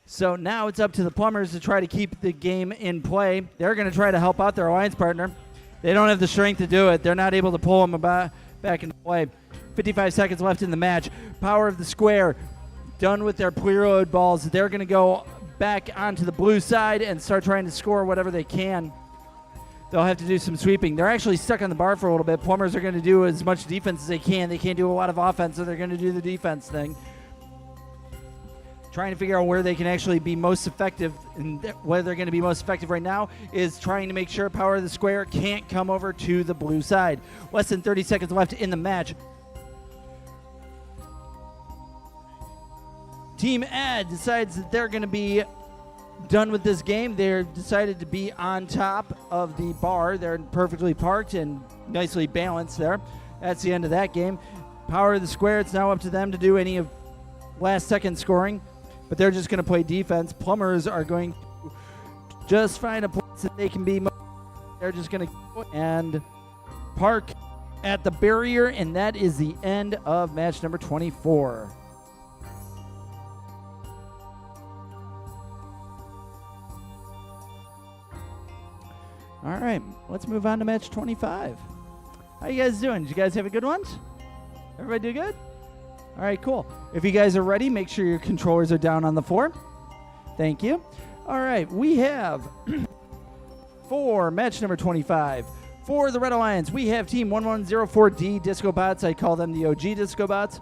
So now it's up to the Plumbers to try to keep the game in play. They're going to try to help out their alliance partner. They don't have the strength to do it. They're not able to pull them back into play. 55 seconds left in the match. Power of the Square done with their preload balls. They're going to go back onto the blue side and start trying to score whatever they can. They'll have to do some sweeping. They're actually stuck on the bar for a little bit. Plumbers are going to do as much defense as they can. They can't do a lot of offense, so they're going to do the defense thing. Trying to figure out where they can actually be most effective, and where they're going to be most effective right now is trying to make sure Power of the Square can't come over to the blue side. Less than 30 seconds left in the match. Team Ad decides that they're going to be done with this game. They're decided to be on top of the bar. They're perfectly parked and nicely balanced there. That's the end of that game. Power of the Square, it's now up to them to do any of last second scoring, but they're just going to play defense. Plumbers are going to just find a place that they can be. They're just going to go and park at the barrier, and that is the end of match number 24. All right, let's move on to match 25. How you guys doing? Did you guys have a good one? Everybody do good? All right, cool. If you guys are ready, make sure your controllers are down on the floor. Thank you. All right, we have for match number 25, for the Red Alliance, we have Team 1104D Disco Bots. I call them the OG Disco Bots.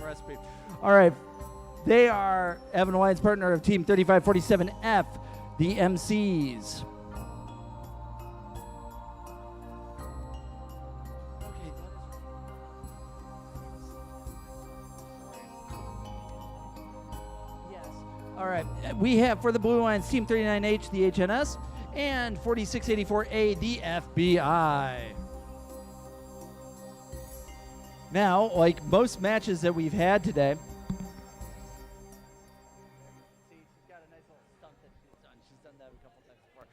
Recipe. All right, they are Evan Alliance partner of Team 3547F, the MCs. Okay. Yes. All right, we have for the Blue Lions Team 39H, the HNS, and 4684A, the FBI. Now, like most matches that we've had today, see, she's got a nice little stunt that she's done. She's done that a couple times before.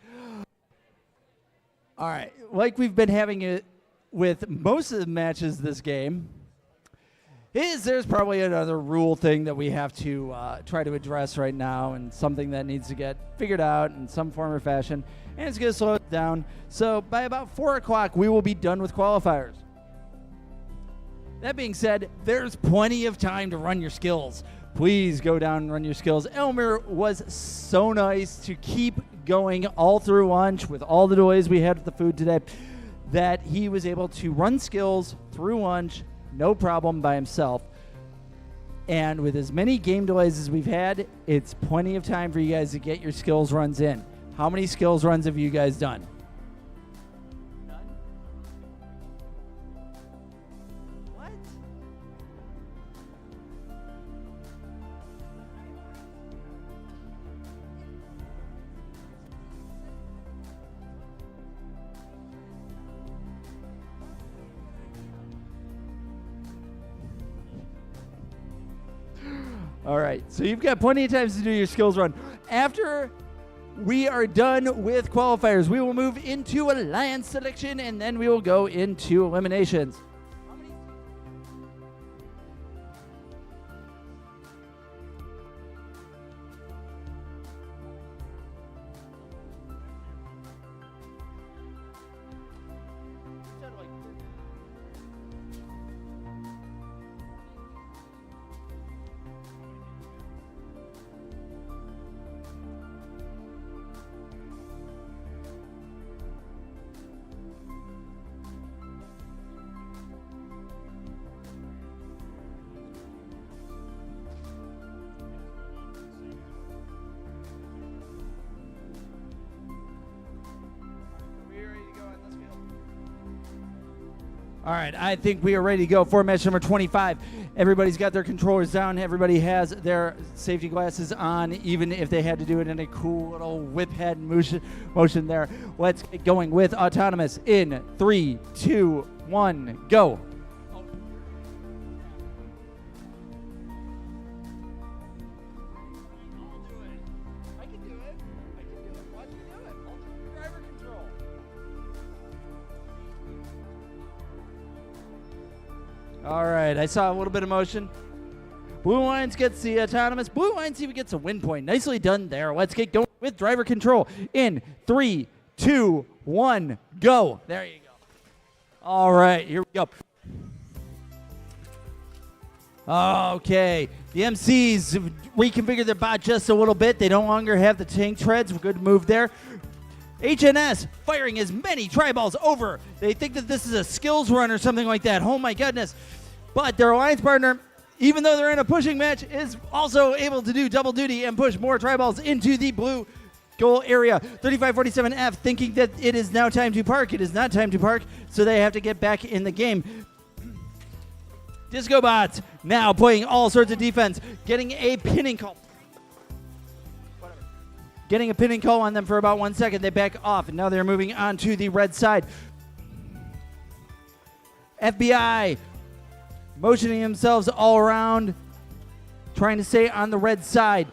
All right, like we've been having it with most of the matches this game, there's probably another rule thing that we have to try to address right now, and something that needs to get figured out in some form or fashion, and it's going to slow it down. So by about 4 o'clock, we will be done with qualifiers. That being said, there's plenty of time to run your skills. Please go down and run your skills. Elmer was so nice to keep going all through lunch with all the delays we had with the food today that he was able to run skills through lunch, no problem by himself. And with as many game delays as we've had, it's plenty of time for you guys to get your skills runs in. How many skills runs have you guys done? None? What? All right, so you've got plenty of times to do your skills run. After we are done with qualifiers, we will move into alliance selection, and then we will go into eliminations. All right, I think we are ready to go for match number 25. Everybody's got their controllers down. Everybody has their safety glasses on, even if they had to do it in a cool little whip head motion there. Let's get going with autonomous in 3, 2, 1, go. All right, I saw a little bit of motion. Blue Lions gets the autonomous. Blue Lions even gets a win point. Nicely done there. Let's get going with driver control in 3, 2, 1, go. There you go. All right, here we go. Okay, the MCs reconfigured their bot just a little bit. They no longer have the tank treads. Good move there. HNS firing as many tri-balls over. They think that this is a skills run or something like that. Oh my goodness. But their alliance partner, even though they're in a pushing match, is also able to do double duty and push more tri-balls into the blue goal area. 3547F thinking that it is now time to park. It is not time to park, so they have to get back in the game. Disco Bots now playing all sorts of defense, getting a pinning call. Getting a pinning call on them for about 1 second. They back off, and now they're moving on to the red side. FBI motioning themselves all around, trying to stay on the red side.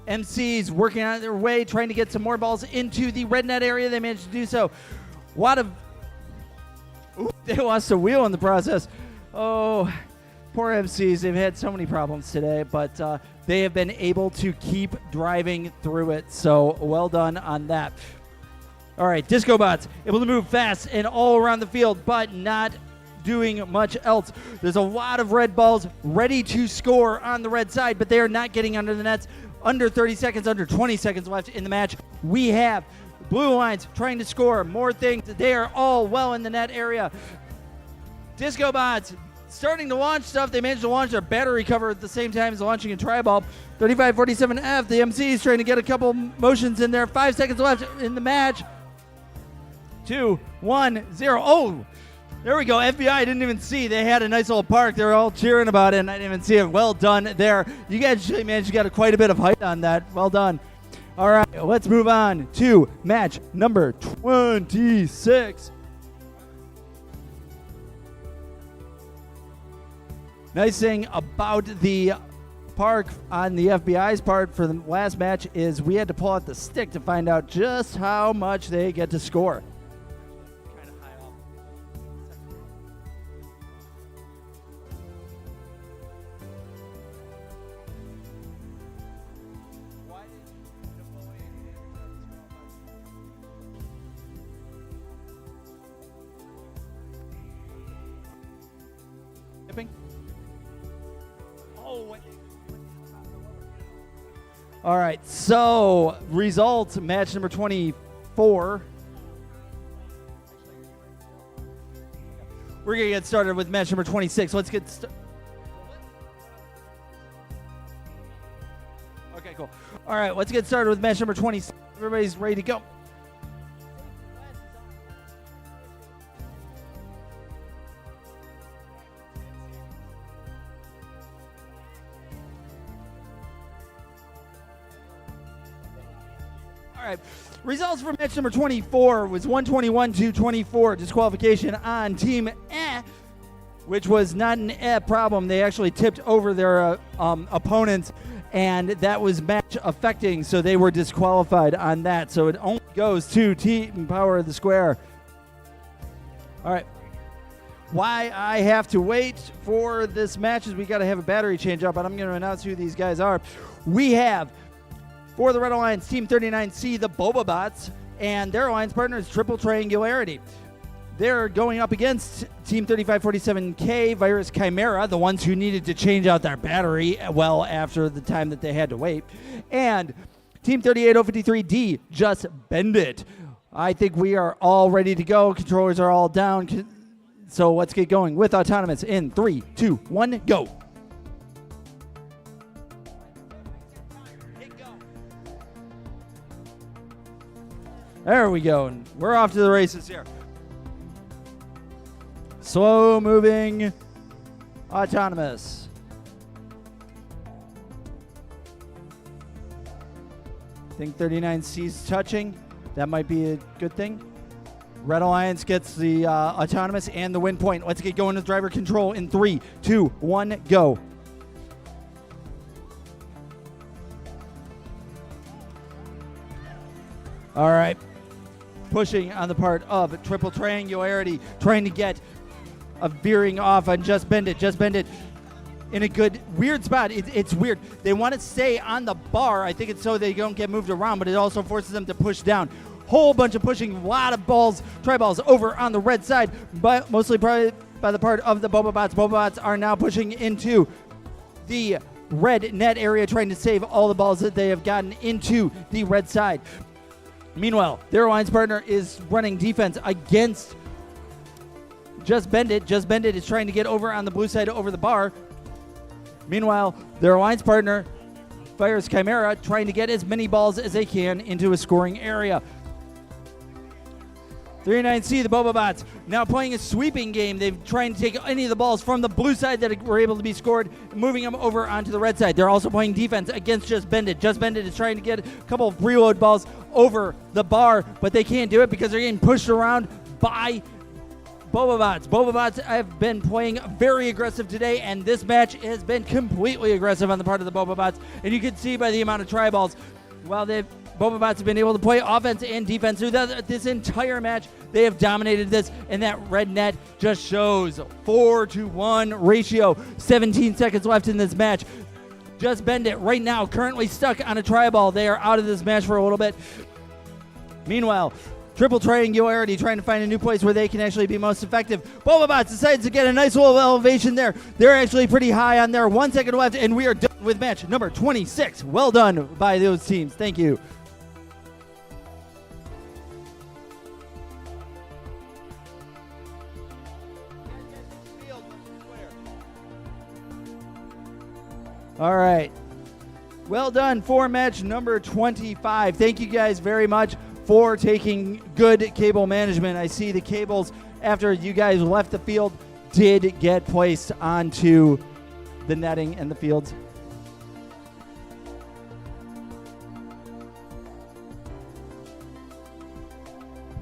MCs working on their way, trying to get some more balls into the red net area. They managed to do so. A lot of... Ooh, they lost a wheel in the process. Oh, poor MCs. They've had so many problems today, but they have been able to keep driving through it. So well done on that. All right, Disco Bots able to move fast and all around the field, but not doing much else. There's a lot of red balls ready to score on the red side, but they are not getting under the nets. Under 30 seconds, under 20 seconds left in the match. We have Blue Lions trying to score more things. They are all well in the net area. Disco Bots starting to launch stuff. They managed to launch their battery cover at the same time as launching a tri-ball. 3547F, the MC is trying to get a couple motions in there. 5 seconds left in the match. 2, 1, 0. Oh, there we go. FBI didn't even see. They had a nice little park. They were all cheering about it, and I didn't even see it. Well done there. You guys actually managed to get quite a bit of height on that. Well done. All right, let's move on to match number 26. Nice thing about the park on the FBI's part for the last match is we had to pull out the stick to find out just how much they get to score. All right, so results, match number 24. We're going to get started with match number 26. Let's get started. Okay, cool. All right, let's get started with match number 26. Everybody's ready to go. All right. Results for match number 24 was 121-24 disqualification on team which was not an problem. They actually tipped over their opponents, and that was match affecting, so they were disqualified on that. So it only goes to Team Power of the Square. All right. Why I have to wait for this match is we got to have a battery change up, but I'm going to announce who these guys are. We have, for the Red Alliance, Team 39C, the Boba Bots, and their alliance partner is Triple Triangularity. They're going up against Team 3547K, Virus Chimera, the ones who needed to change out their battery well after the time that they had to wait, and Team 38053D, Just Bend It. I think we are all ready to go. Controllers are all down. So let's get going with Autonomous in 3, 2, 1, go. There we go. And we're off to the races here. Slow moving Autonomous. I think 39C's touching. That might be a good thing. Red Alliance gets the Autonomous and the win point. Let's get going with driver control in 3, 2, 1, go. All right. Pushing on the part of Triple Triangularity, trying to get a veering off on Just Bend It. Just Bend It in a good, weird spot. It's weird. They want to stay on the bar. I think it's so they don't get moved around, but it also forces them to push down. Whole bunch of pushing, a lot of balls, tri-balls over on the red side, but mostly probably by the part of the Boba Bots. Boba Bots are now pushing into the red net area, trying to save all the balls that they have gotten into the red side. Meanwhile, their alliance partner is running defense against Just Bend It. Just Bend It is trying to get over on the blue side over the bar. Meanwhile, their alliance partner, Virus Chimera, trying to get as many balls as they can into a scoring area. 39C, the Boba Bots, now playing a sweeping game. They've trying to take any of the balls from the blue side that were able to be scored, moving them over onto the red side. They're also playing defense against Just Bend It. Just Bend It is trying to get a couple of preload balls over the bar, but they can't do it because they're getting pushed around by Boba Bots. Boba Bots have been playing very aggressive today, and this match has been completely aggressive on the part of the Boba Bots, and you can see by the amount of tri-balls, while Boba Bots have been able to play offense and defense through this entire match. They have dominated this, and that red net just shows 4-to-1 ratio. 17 seconds left in this match. Just Bend It right now, currently stuck on a tri-ball. They are out of this match for a little bit. Meanwhile, Triple Triangularity trying to find a new place where they can actually be most effective. Boba Bots decides to get a nice little elevation there. They're actually pretty high on there. 1 second left, and we are done with match number 26. Well done by those teams. Thank you. All right. Well done for match number 25. Thank you guys very much for taking good cable management. I see the cables, after you guys left the field, did get placed onto the netting and the fields.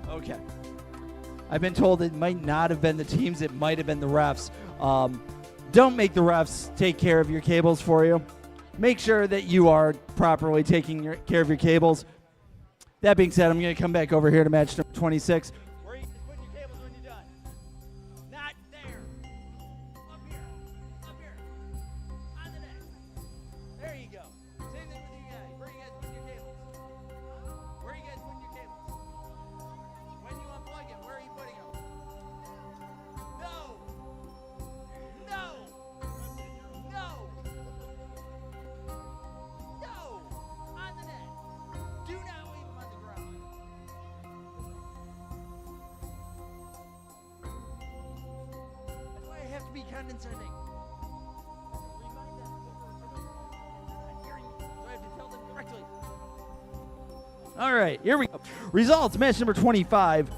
Okay. I've been told it might not have been the teams, it might have been the refs. Don't make the refs take care of your cables for you. Make sure that you are properly taking care of your cables. That being said, I'm going to come back over here to match number 26. Where are you putting your cables when you're done? Not there. Up here. Up here. On the net. There you go. Same thing with you guys. Where are you guys putting your cables? Where are you guys putting your cables? When you unplug it, where are you putting them? No. No. No. attendance ending. Remind them. Not hearing me, so I have to tell them directly. All right, here we go. Results, match number 25.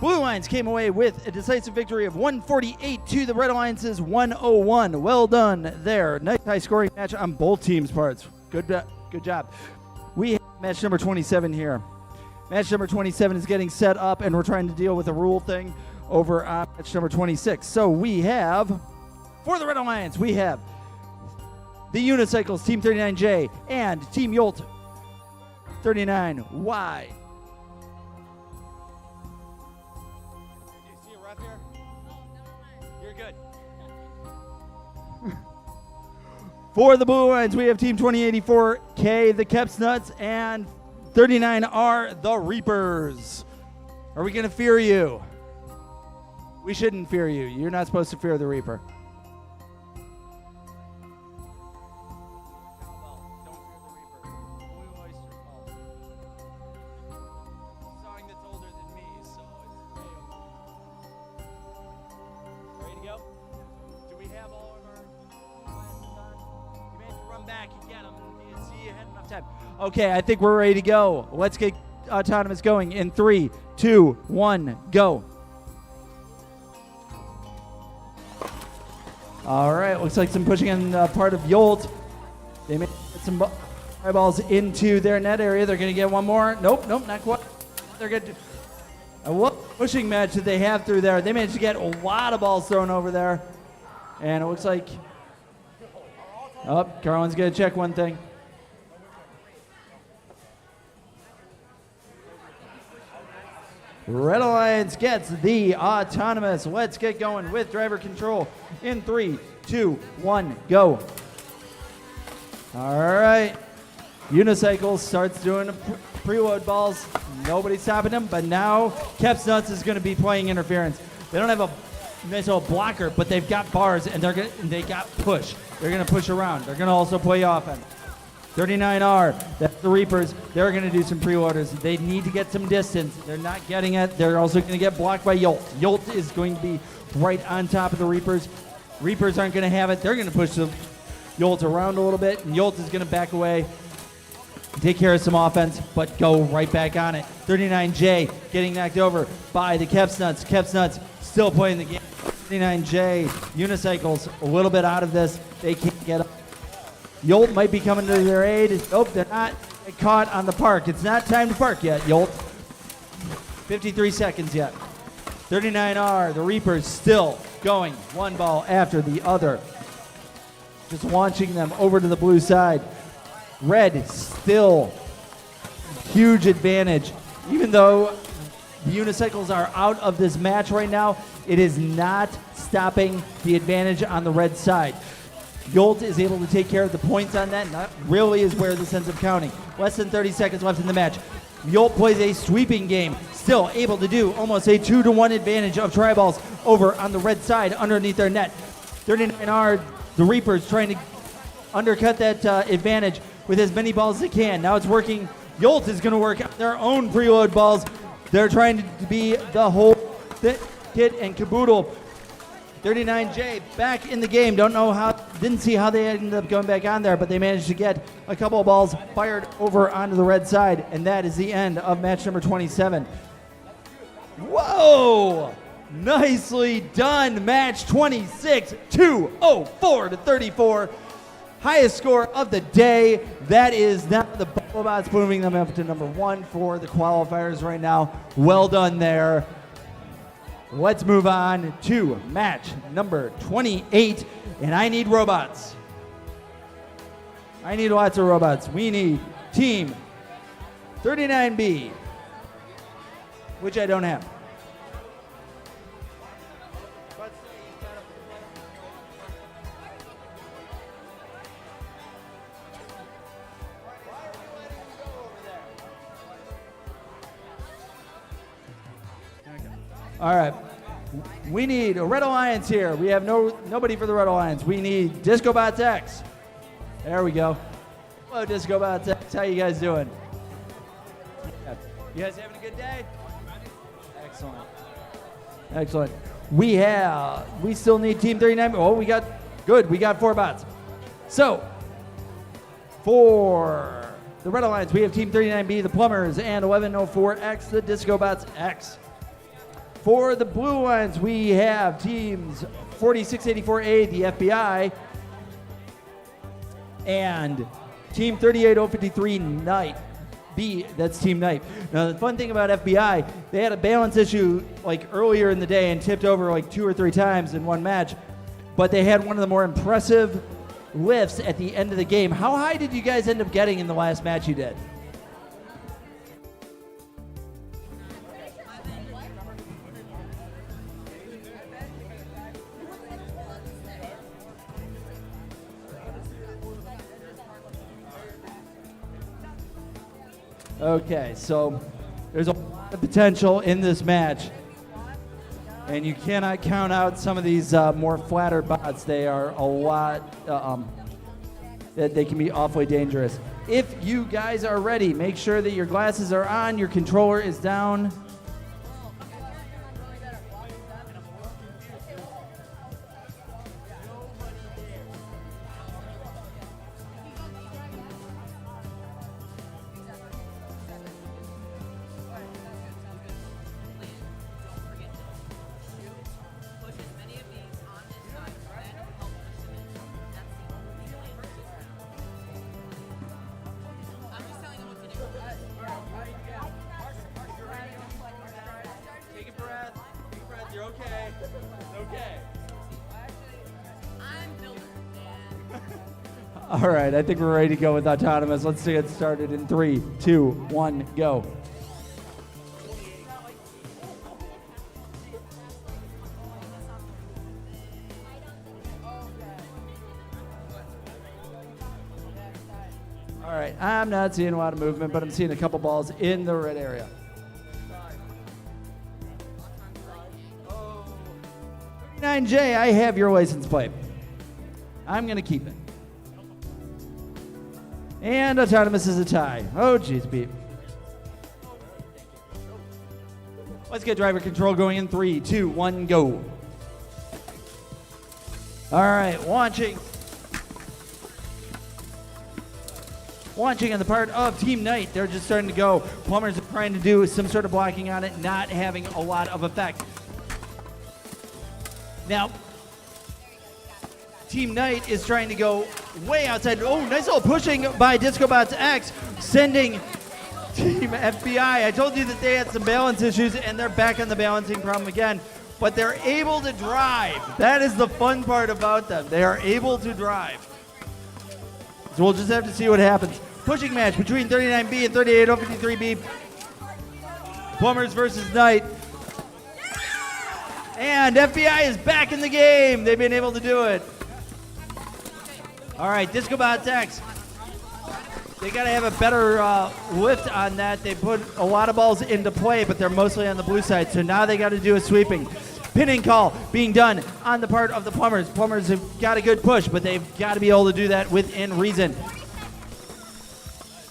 Blue Lions came away with a decisive victory of 148 to the Red Alliance's 101. Well done there. Nice high-scoring match on both teams' parts. Good job. We have match number 27 here. Match number 27 is getting set up, and we're trying to deal with a rule thing over on match number 26. So we have, for the Red Alliance, we have the Unicycles, Team 39J, and Team Yolt 39Y. For the Blue Lions, we have Team 2084K, the Keps Nuts, and 39R, the Reapers. Are we going to fear you? We shouldn't fear you. You're not supposed to fear the Reaper. Song that's older than me, so it's ready to go? Do we have all of our glasses on? You may have to run back and get them. See you had enough time. Okay, I think we're ready to go. Let's get Autonomous going in 3, 2, 1, go. All right, looks like some pushing on part of Yolt. They may get some eyeballs into their net area. They're going to get one more. Nope, not quite. They're going to what pushing match that they have through there. They managed to get a lot of balls thrown over there. And it looks like, Carlin's going to check one thing. Red Alliance gets the Autonomous. Let's get going with driver control in 3, 2, 1, go. All right. Unicycles starts doing preload balls. Nobody's stopping them, but now Keps Nuts is going to be playing interference. They don't have a missile blocker, but they've got bars, and they got push. They're going to push around. They're going to also play offense. 39R, that's the Reapers. They're going to do some preloaders. They need to get some distance. They're not getting it. They're also going to get blocked by Yolt. Yolt is going to be right on top of the Reapers. Reapers aren't going to have it. They're going to push the Yolt around a little bit, and Yolt is going to back away, take care of some offense, but go right back on it. 39J getting knocked over by the Keps Nuts. Keps Nuts still playing the game. 39J, Unicycles a little bit out of this. They can't get up. Yolt might be coming to their aid. Nope, they're not caught on the park. It's not time to park yet, Yolt. 53 seconds yet. 39R, the Reapers still going one ball after the other. Just launching them over to the blue side. Red still huge advantage. Even though the Unicycles are out of this match right now, it is not stopping the advantage on the red side. Yolt is able to take care of the points on that, and that really is where this ends up counting. Less than 30 seconds left in the match. Yolt plays a sweeping game, still able to do almost a 2-to-1 advantage of tri-balls over on the red side underneath their net. 39R, the Reapers, trying to undercut that advantage with as many balls as they can. Now it's working. Yolt is going to work on their own preload balls. They're trying to be the whole kit and caboodle. 39J back in the game. Didn't see how they ended up going back on there, but they managed to get a couple of balls fired over onto the red side, and that is the end of match number 27. Whoa! Nicely done. Match 26, 204 to 34. Highest score of the day. That is now the Bumblebots moving them up to number 1 for the qualifiers right now. Well done there. Let's move on to match number 28, and I need robots. I need lots of robots. We need Team 39B, which I don't have. All right. We need a Red Alliance here. We have nobody for the Red Alliance. We need DiscoBots X. There we go. Hello, DiscoBots X. How you guys doing? You guys having a good day? Excellent. Excellent. we still need Team 39. Oh, we got 4 bots. So, for the Red Alliance, we have Team 39B, the Plumbers, and 1104X, the Disco Bots X. For the Blue Alliance, we have teams 4684A, the FBI, and Team 38053 Knight B, that's Team Knight. Now the fun thing about FBI, they had a balance issue like earlier in the day and tipped over like 2 or 3 times in one match, but they had one of the more impressive lifts at the end of the game. How high did you guys end up getting in the last match you did? Okay, so there's a lot of potential in this match, and you cannot count out some of these more flatter bots. They are a lot, they can be awfully dangerous. If you guys are ready, make sure that your glasses are on, your controller is down. Take a breath. Take a breath. You're okay. It's okay. I'm builder, man. All right, I think we're ready to go with Autonomous. Let's get started in 3, 2, 1, go. All right, I'm not seeing a lot of movement, but I'm seeing a couple balls in the red area. 39J, I have your license plate. I'm going to keep it. And Autonomous is a tie. Oh, jeez, beep. Let's get driver control going in 3, 2, 1, go. All right, launching. Launching on the part of Team Knight. They're just starting to go. Plumbers are trying to do some sort of blocking on it, not having a lot of effect. Now, Team Knight is trying to go way outside. Oh, nice little pushing by Disco Bots X, sending Team FBI. I told you that they had some balance issues, and they're back on the balancing problem again. But they're able to drive. That is the fun part about them. They are able to drive. So we'll just have to see what happens. Pushing match between 39B and 38053B. Plumbers versus Knight. And FBI is back in the game. They've been able to do it. All right, Disco Bots X. They got to have a better lift on that. They put a lot of balls into play, but they're mostly on the blue side. So now they got to do a sweeping. Pinning call being done on the part of the Plumbers. Plumbers have got a good push, but they've got to be able to do that within reason.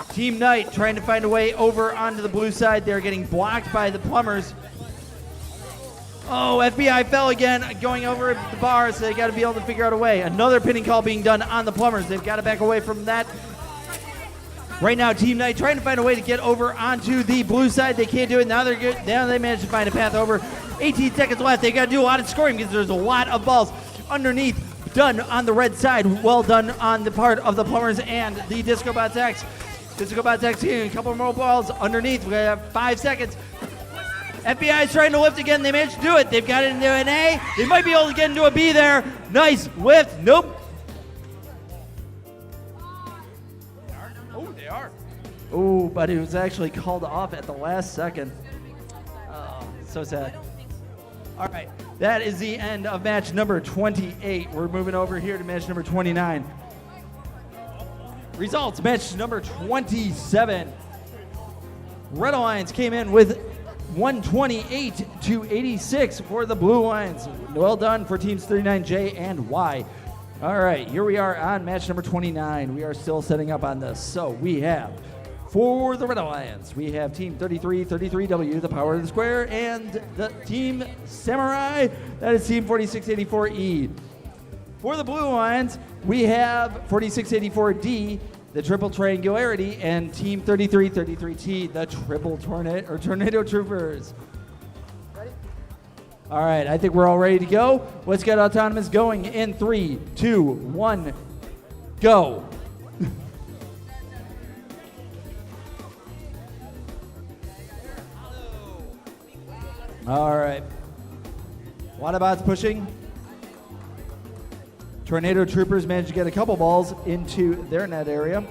Team Knight trying to find a way over onto the blue side. They're getting blocked by the Plumbers. Oh, FBI fell again, going over the bar, so they got to be able to figure out a way. Another pinning call being done on the Plumbers. They've got to back away from that. Right now, Team Knight trying to find a way to get over onto the blue side. They can't do it. Now they're good. Now they managed to find a path over. 18 seconds left. They got to do a lot of scoring because there's a lot of balls underneath done on the red side. Well done on the part of the Plumbers and the Disco Bots X. Disco Bots X here. A couple more balls underneath. We have 5 seconds. FBI is trying to lift again. They managed to do it. They've got it into an A. They might be able to get into a B there. Nice lift. Nope. Oh, they are. Oh, but it was actually called off at the last second. Oh, so sad. All right, that is the end of match number 28. We're moving over here to match number 29. Results, match number 27. Red Alliance came in with 128 to 86 for the Blue Alliance. Well done for teams 39J and Y. All right, here we are on match number 29. We are still setting up on this. So we have For the Red Alliance, we have Team 3333W, the Power of the Square, and the Team Samurai, that is Team 4684E. For the Blue Alliance, we have 4684D, the Triple Triangularity, and Team 3333T, the Triple Tornado Troopers. Ready? All right, I think we're all ready to go. Let's get Autonomous going in 3, 2, 1, go. All right. Wadabots pushing. Tornado Troopers managed to get a couple balls into their net area.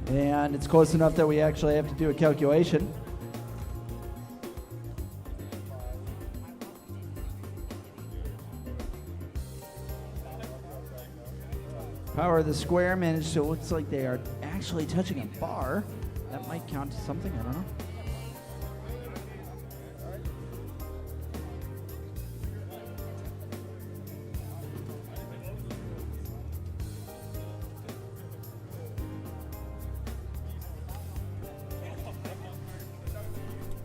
And it's close enough that we actually have to do a calculation. Power of the Square managed to, looks like they are actually touching a bar. That might count to something, I don't know.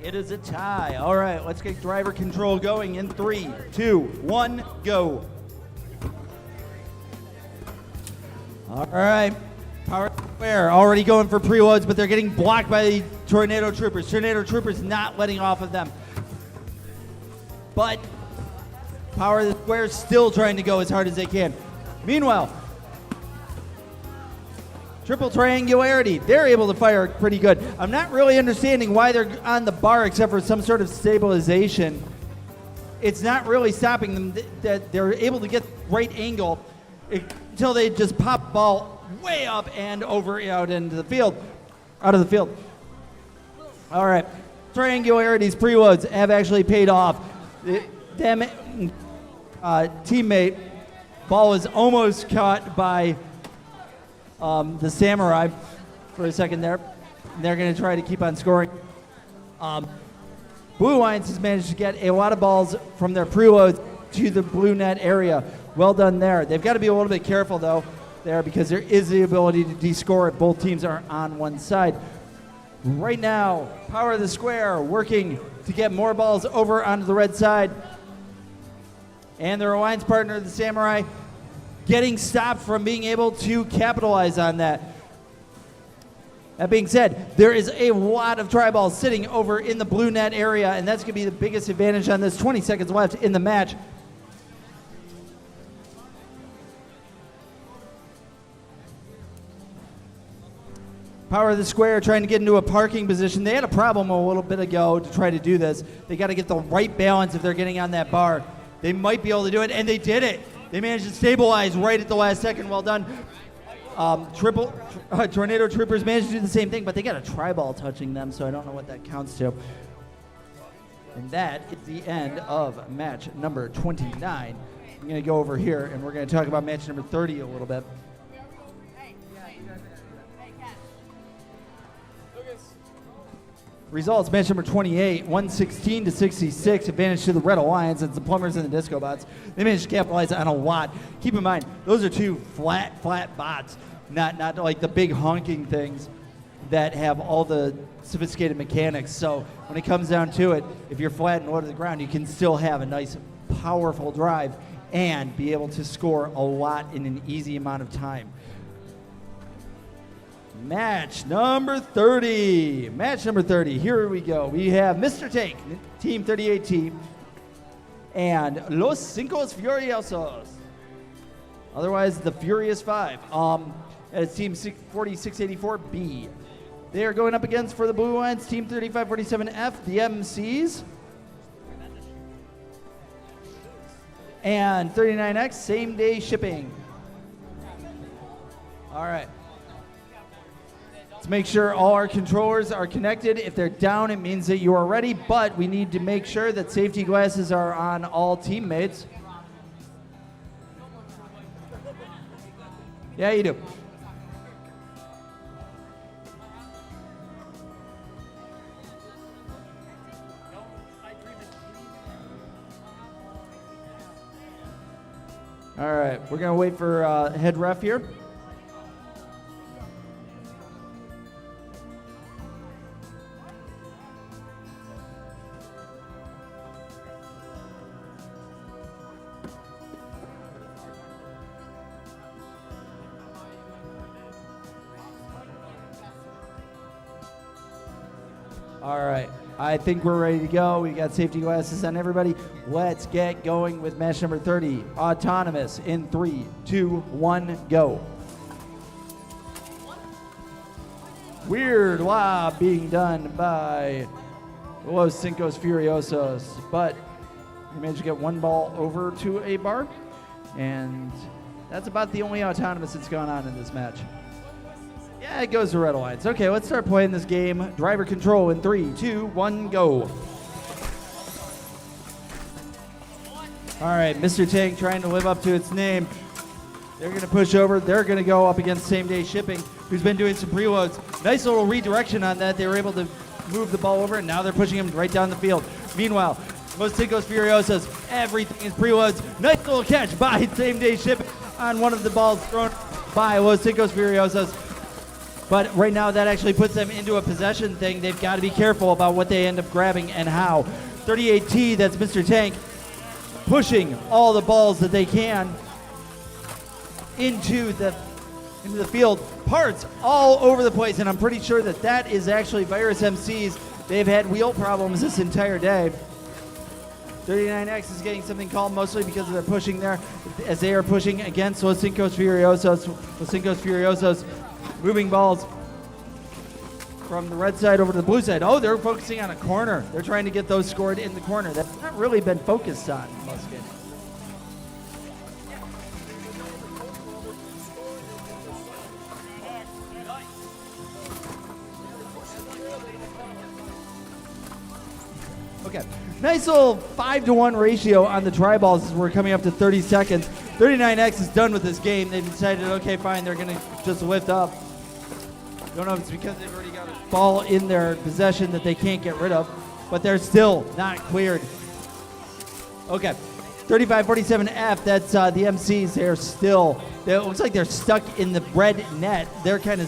It is a tie. All right, let's get driver control going in 3, 2, 1, go. All right, Power Square already going for preloads, but they're getting blocked by the Tornado Troopers. Tornado Troopers not letting off of them. But Power of the Square is still trying to go as hard as they can. Meanwhile, Triple Triangularity, they're able to fire pretty good. I'm not really understanding why they're on the bar except for some sort of stabilization. It's not really stopping them that they're able to get right angle until they just pop the ball way up and over out into the field, out of the field. All right, Triangularity's preloads have actually paid off. Them teammate ball was almost caught by the Samurai for a second there. They're going to try to keep on scoring. Blue Alliance has managed to get a lot of balls from their preloads to the blue net area. Well done there. They've got to be a little bit careful, though, there because there is the ability to descore if both teams are on one side. Right now, Power of the Square working to get more balls over onto the red side. And their alliance partner, the Samurai, getting stopped from being able to capitalize on that. That being said, there is a lot of tri-balls sitting over in the blue net area, and that's going to be the biggest advantage on this. 20 seconds left in the match. Power of the Square trying to get into a parking position. They had a problem a little bit ago to try to do this. They got to get the right balance if they're getting on that bar. They might be able to do it, and they did it. They managed to stabilize right at the last second. Well done. Tornado Troopers managed to do the same thing, but they got a tri-ball touching them, so I don't know what that counts to. And that is the end of match number 29. I'm going to go over here, and we're going to talk about match number 30 a little bit. Results, match number 28, 116 to 66, advantage to the Red Alliance. It's the Plumbers and the Disco Bots. They managed to capitalize on a lot. Keep in mind, those are two flat bots, not like the big honking things that have all the sophisticated mechanics. So when it comes down to it, if you're flat and low to the ground, you can still have a nice, powerful drive and be able to score a lot in an easy amount of time. Match number 30. Match number 30. Here we go. We have Mr. Tank, Team 38T, and Los Cincos Furiosos, otherwise the Furious Five. It's Team 4684B. They are going up against, for the Blue Alliance, Team 3547F, the MCs, and 39X, same day shipping. All right. Let's make sure all our controllers are connected. If they're down, it means that you are ready, but we need to make sure that safety glasses are on all teammates. Yeah, you do. All right, we're going to wait for head ref here. All right, I think we're ready to go. We got safety glasses on everybody. Let's get going with match number 30, Autonomous, in 3, 2, 1, go. Weird lob being done by Los Cinco Furiosos, but we managed to get one ball over to a bar, and that's about the only Autonomous that's gone on in this match. Yeah, it goes to Red Alliance. Okay, let's start playing this game. Driver control in 3, 2, 1, go. All right, Mr. Tank trying to live up to its name. They're going to push over. They're going to go up against Same Day Shipping, who's been doing some preloads. Nice little redirection on that. They were able to move the ball over, and now they're pushing him right down the field. Meanwhile, Los Cinco Furiosos, everything is preloads. Nice little catch by Same Day Shipping on one of the balls thrown by Los Cinco Furiosos. But right now, that actually puts them into a possession thing. They've got to be careful about what they end up grabbing and how. 38T, that's Mr. Tank, pushing all the balls that they can into the field. Parts all over the place, and I'm pretty sure that that is actually Virus MCs. They've had wheel problems this entire day. 39X is getting something called mostly because of their pushing there, as they are pushing against Los Cinco Furiosos. Los Cinco Furiosos moving balls from the red side over to the blue side. Oh, they're focusing on a corner. They're trying to get those scored in the corner. That's not really been focused on, Musket. Okay, nice little 5-to-1 ratio on the try balls as we're coming up to 30 seconds. 39X is done with this game. They've decided, okay, fine, they're going to just lift up. Don't know if it's because they've already got a ball in their possession that they can't get rid of, but they're still not cleared. Okay, 35-47F, that's the MCs. It looks like they're stuck in the red net. They're not going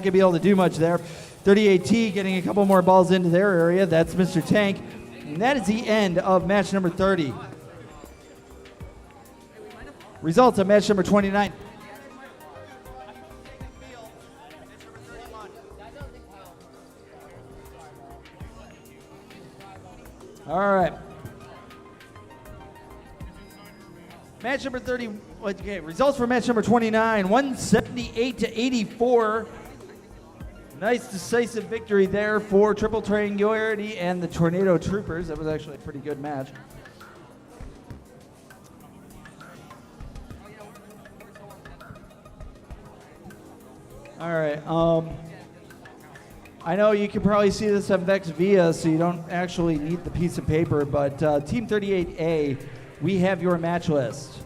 to be able to do much there. 38T getting a couple more balls into their area. That's Mr. Tank. And that is the end of match number 30. Results of match number 29. All right. Match number 30. Okay, results for match number 29. 178-84. Nice decisive victory there for Triple Triangularity and the Tornado Troopers. That was actually a pretty good match. All right. I know you can probably see this on Vex Via, so you don't actually need the piece of paper, but Team 38A, we have your match list.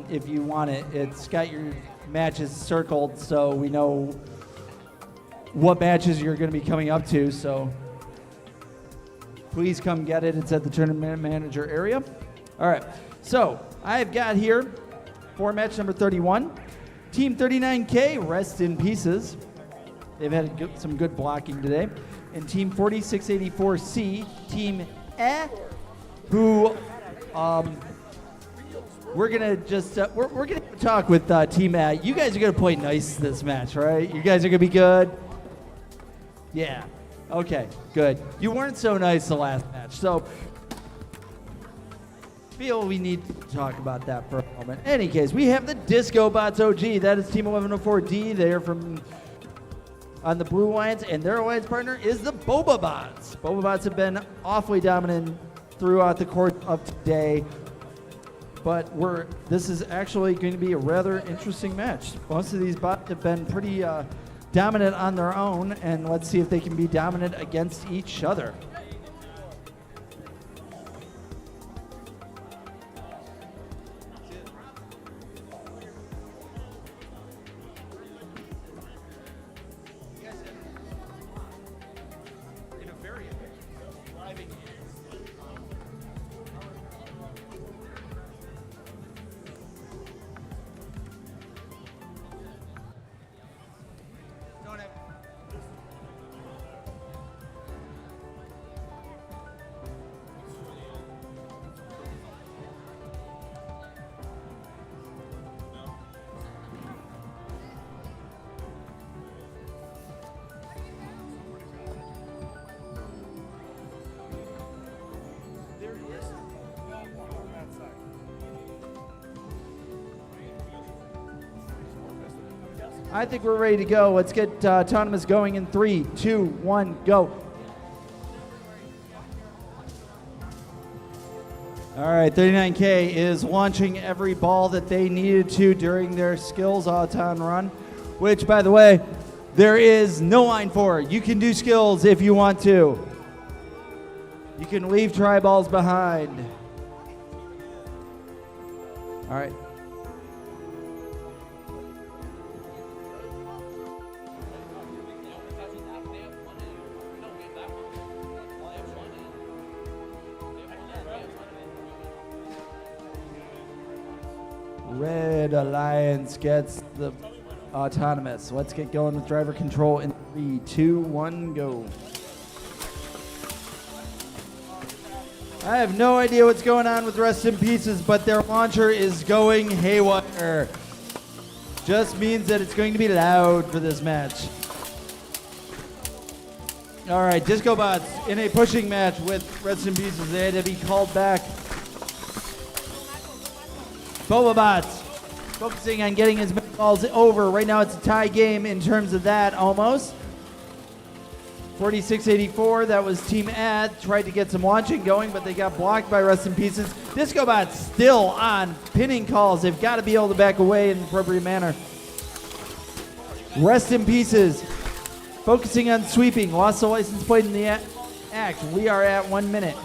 If you want it, it's got your matches circled so we know what matches you're going to be coming up to, so please come get it. It's at the tournament manager area. All right, so I've got here for match number 31, Team 39K, rest in pieces. They've had some good blocking today. And Team 4684C, Team who we're gonna just we're gonna talk with Team You guys are gonna play nice this match, right? You guys are gonna be good. Yeah. Okay. Good. You weren't so nice the last match, so feel we need to talk about that for a moment. In any case, we have the Disco Bots OG. That is Team 1104D. They're from on the Blue Alliance, and their alliance partner is the Boba Bots. Boba Bots have been awfully dominant throughout the course of today, but this is actually going to be a rather interesting match. Most of these bots have been pretty dominant on their own, and let's see if they can be dominant against each other. I think we're ready to go. Let's get autonomous going in 3, 2, 1, go. All right, 39K is launching every ball that they needed to during their skills auton run, which, by the way, there is no line for. You can do skills if you want to. You can leave try balls behind. All right. Red Alliance gets the autonomous. Let's get going with driver control in 3, 2, 1, go. I have no idea what's going on with Rest in Pieces, but their launcher is going haywire. Just means that it's going to be loud for this match. All right, Disco Bots in a pushing match with Rest in Pieces. They had to be called back. Boba Bots focusing on getting his balls over. Right now it's a tie game in terms of that almost. 46-84, that was Team Ad. Tried to get some launching going, but they got blocked by Rest in Pieces. Disco Bots still on pinning calls. They've got to be able to back away in an appropriate manner. Rest in Pieces focusing on sweeping. Lost the license plate in the act. We are at 1 minute.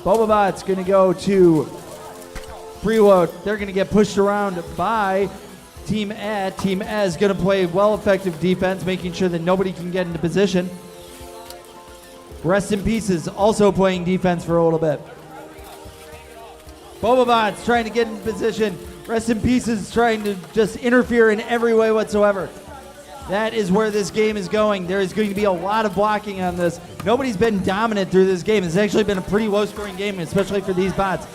Boba Bots going to go to preload. They're going to get pushed around by Team Ad. Team Ad is going to play well effective defense, making sure that nobody can get into position. Rest in Pieces also playing defense for a little bit. Boba Bots trying to get in position. Rest in Pieces trying to just interfere in every way whatsoever. That is where this game is going. There is going to be a lot of blocking on this. Nobody's been dominant through this game. It's actually been a pretty low-scoring game, especially for these bots.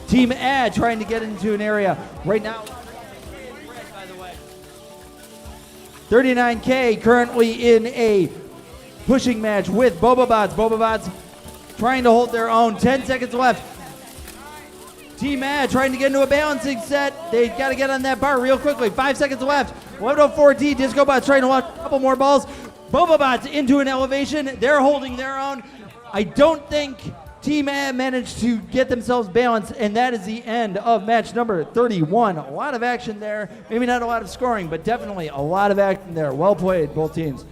Team Ad trying to get into an area. Right now, by the way. 39K currently in a pushing match with Boba Bots. Boba Bots trying to hold their own. 10 seconds left. Team Ad trying to get into a balancing set. They got to get on that bar real quickly. 5 seconds left. 11:04 Disco Bots trying to launch a couple more balls. Boba Bots into an elevation. They're holding their own. I don't think Team Ad managed to get themselves balanced, and that is the end of match number 31. A lot of action there. Maybe not a lot of scoring, but definitely a lot of action there. Well played, both teams.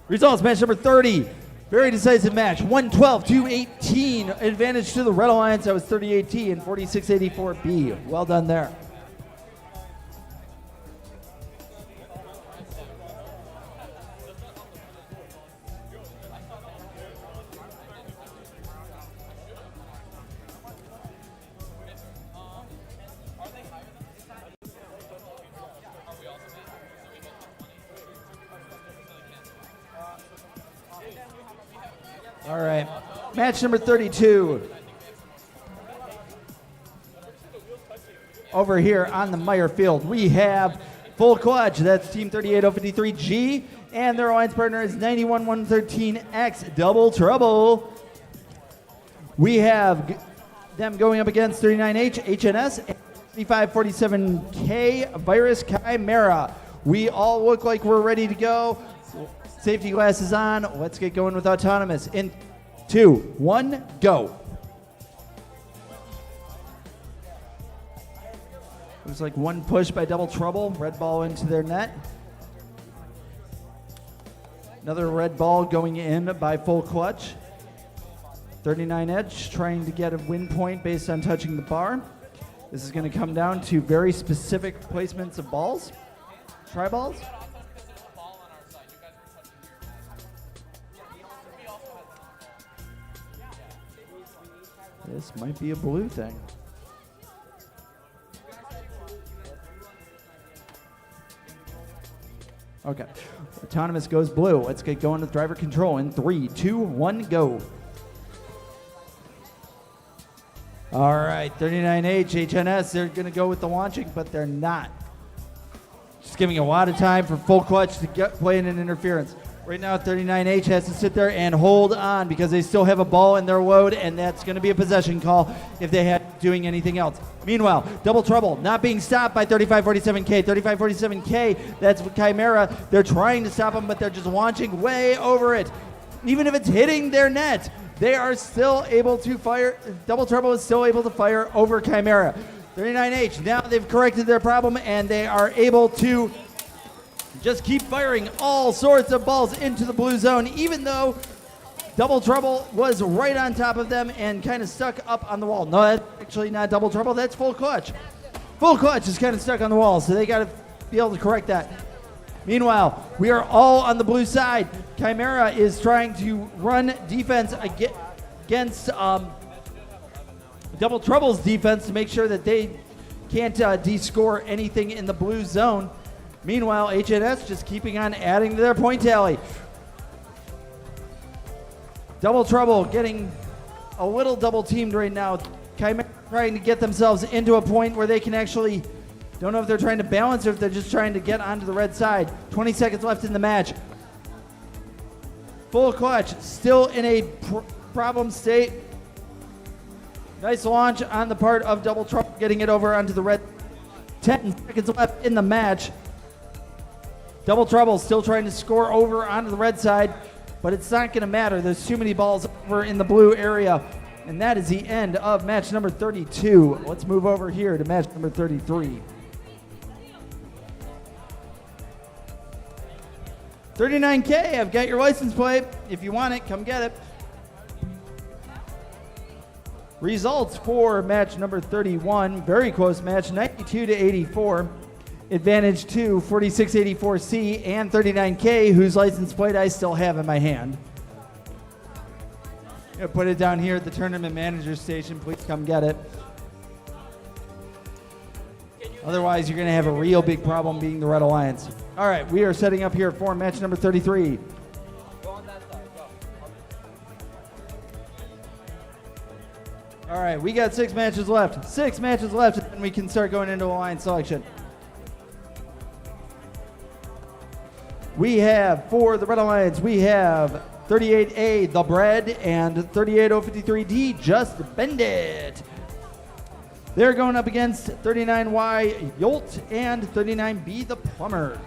Results, match number 30. Very decisive match. 112-18. Advantage to the Red Alliance. That was 38T and 46-84B. Well done there. All right, match number 32. Over here on the Meyer Field, we have Full Clutch. That's Team 38053G, and their alliance partner is 91113X Double Trouble. We have them going up against 39H, HNS, and 3547K Virus Chimera. We all look like we're ready to go. Safety glasses on. Let's get going with autonomous. In 2, 1, go. It was like one push by Double Trouble. Red ball into their net. Another red ball going in by Full Clutch. 39 Edge trying to get a win point based on touching the bar. This is going to come down to very specific placements of balls. Try balls. This might be a blue thing. Okay. Autonomous goes blue. Let's get going with driver control in 3, 2, 1, go. All right, 39H, HNS, they're going to go with the launching, but they're not. Just giving a lot of time for Full Clutch to play in an interference. Right now, 39H has to sit there and hold on because they still have a ball in their load, and that's going to be a possession call if they had doing anything else. Meanwhile, Double Trouble not being stopped by 3547K. 3547K, that's Chimera. They're trying to stop them, but they're just launching way over it. Even if it's hitting their net, they are still able to fire. Double Trouble is still able to fire over Chimera. 39H, now they've corrected their problem, and they are able to just keep firing all sorts of balls into the blue zone, even though Double Trouble was right on top of them and kind of stuck up on the wall. No, that's actually not Double Trouble. That's Full Clutch. Full Clutch is kind of stuck on the wall, so they got to be able to correct that. Meanwhile, we are all on the blue side. Chimera is trying to run defense against Double Trouble's defense to make sure that they can't de-score anything in the blue zone. Meanwhile, HNS just keeping on adding to their point tally. Double Trouble getting a little double teamed right now. Chimera trying to get themselves into a point where they can actually, don't know if they're trying to balance or if they're just trying to get onto the red side. 20 seconds left in the match. Full Clutch still in a problem state. Nice launch on the part of Double Trouble, getting it over onto the red. 10 seconds left in the match. Double Trouble still trying to score over onto the red side, but it's not going to matter. There's too many balls over in the blue area, and that is the end of match number 32. Let's move over here to match number 33. 39K, I've got your license plate. If you want it, come get it. Results for match number 31, very close match, 92-84. Advantage to 4684C and 39K, whose license plate I still have in my hand. I'm gonna put it down here at the tournament manager station. Please come get it. Otherwise, you're gonna have a real big problem being the Red Alliance. All right, we are setting up here for match number 33. All right, we got 6 matches left. 6 matches left, and we can start going into alliance selection. We have, for the Red Alliance, we have 38A, The Bread, and 38053D, Just Bend It. They're going up against 39Y, Yolt, and 39B, The Plumber.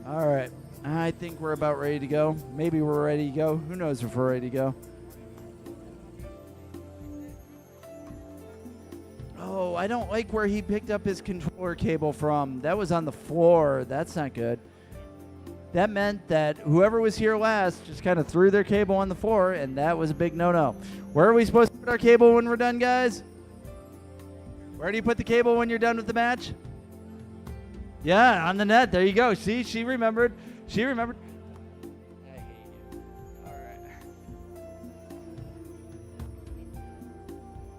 All right, I think we're about ready to go. Maybe we're ready to go. Who knows if we're ready to go? Oh, I don't like where he picked up his controller cable from. That was on the floor. That's not good. That meant that whoever was here last just kind of threw their cable on the floor, and that was a big no-no. Where are we supposed to put our cable when we're done, guys? Where do you put the cable when you're done with the match? Yeah, on the net. There you go. See, she remembered. She remembered. I hate you.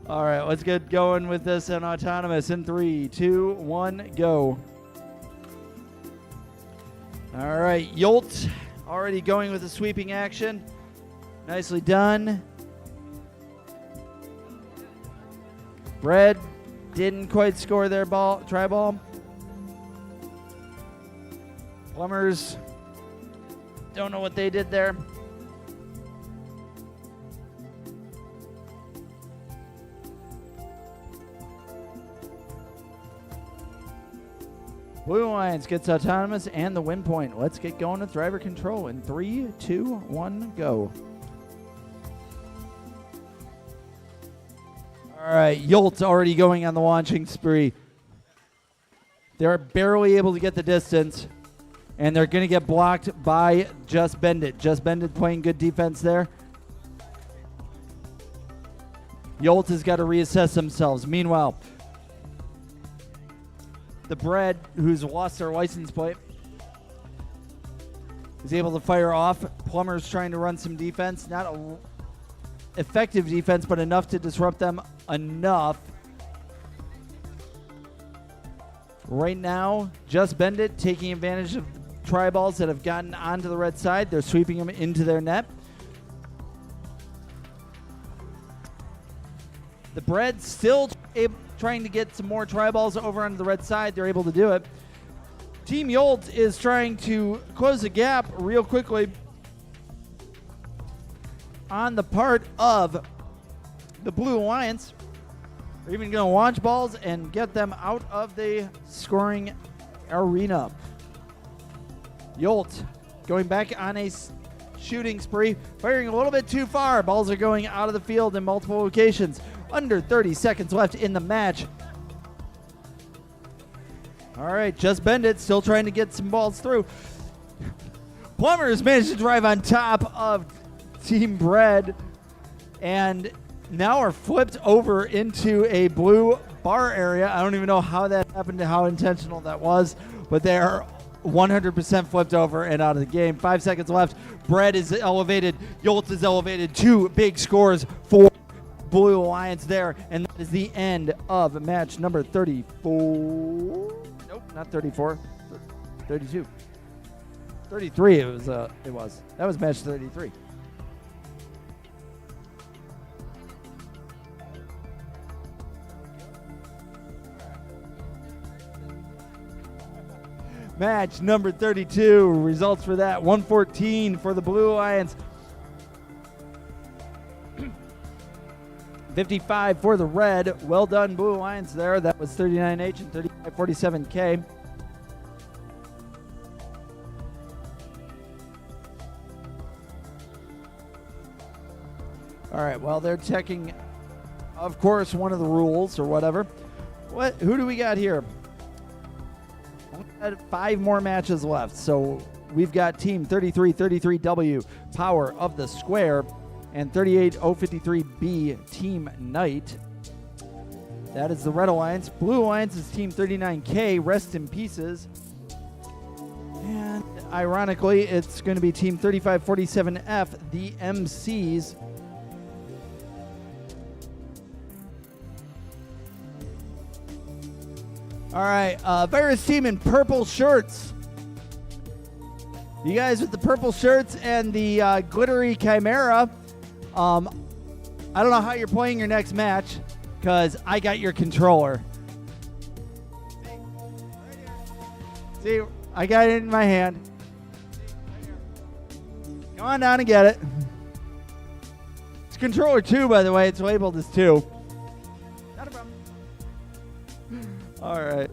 All right, let's get going with this on autonomous in 3, 2, 1, go. All right, Yolt already going with a sweeping action. Nicely done. Bread didn't quite score their try ball. Plumbers, don't know what they did there. Blue Alliance gets autonomous and the win point. Let's get going with driver control in 3, 2, 1, go. All right, Yolt's already going on the launching spree. They're barely able to get the distance, and they're going to get blocked by Just Bend It. Just Bend It playing good defense there. Yolt has got to reassess themselves. Meanwhile, the Bread, who's lost their license plate, is able to fire off. Plumber's trying to run some defense. Not a effective defense, but enough to disrupt them enough. Right now, Just Bend It taking advantage of tri-balls that have gotten onto the red side. They're sweeping them into their net. The Bread still trying to get some more tri-balls over onto the red side. They're able to do it. Team Yolt is trying to close the gap real quickly on the part of the Blue Alliance. They're even going to launch balls and get them out of the scoring arena. Yolt going back on a shooting spree, firing a little bit too far. Balls are going out of the field in multiple locations. Under 30 seconds left in the match. All right, Just Bend It still trying to get some balls through. Plumbers managed to drive on top of Team Bread and now are flipped over into a blue bar area. I don't even know how that happened, how intentional that was, but they are 100% flipped over and out of the game. 5 seconds left. Bread is elevated. Yolt is elevated. 2 big scores for Blue Alliance there, and that is the end of match number 34. Nope, not 34. 32. 33 it was. That was match 33. Match number 32. Results for that: 114 for the Blue Alliance, 55 for the Red. Well done, Blue Alliance there. That was 39H and 3547K. All right, well, they're checking, of course, one of the rules or whatever. Who do we got here? We got 5 more matches left. So we've got Team 3333W, Power of the Square, and 38053B, Team Knight. That is the Red Alliance. Blue Alliance is Team 39K, Rest in Pieces. And ironically, it's going to be Team 3547F, the MCs. All right, Virus Team in purple shirts. You guys with the purple shirts and the glittery Chimera. I don't know how you're playing your next match, because I got your controller. See, I got it in my hand. Come on down and get it. It's controller 2, by the way. It's labeled as 2. Not a problem. All right.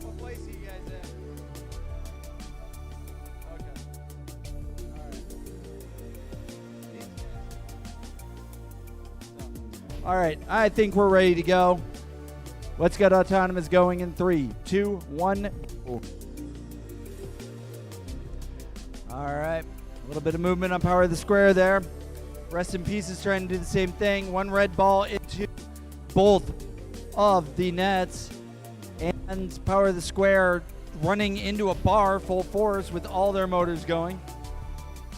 What place are you guys at? Okay. All right, I think we're ready to go. Let's get Autonomous going in 3, 2, 1. Go. All right, a little bit of movement on Power of the Square there. Rest in Peace is trying to do the same thing. 1 red ball into both of the nets. And Power of the Square running into a bar full force with all their motors going.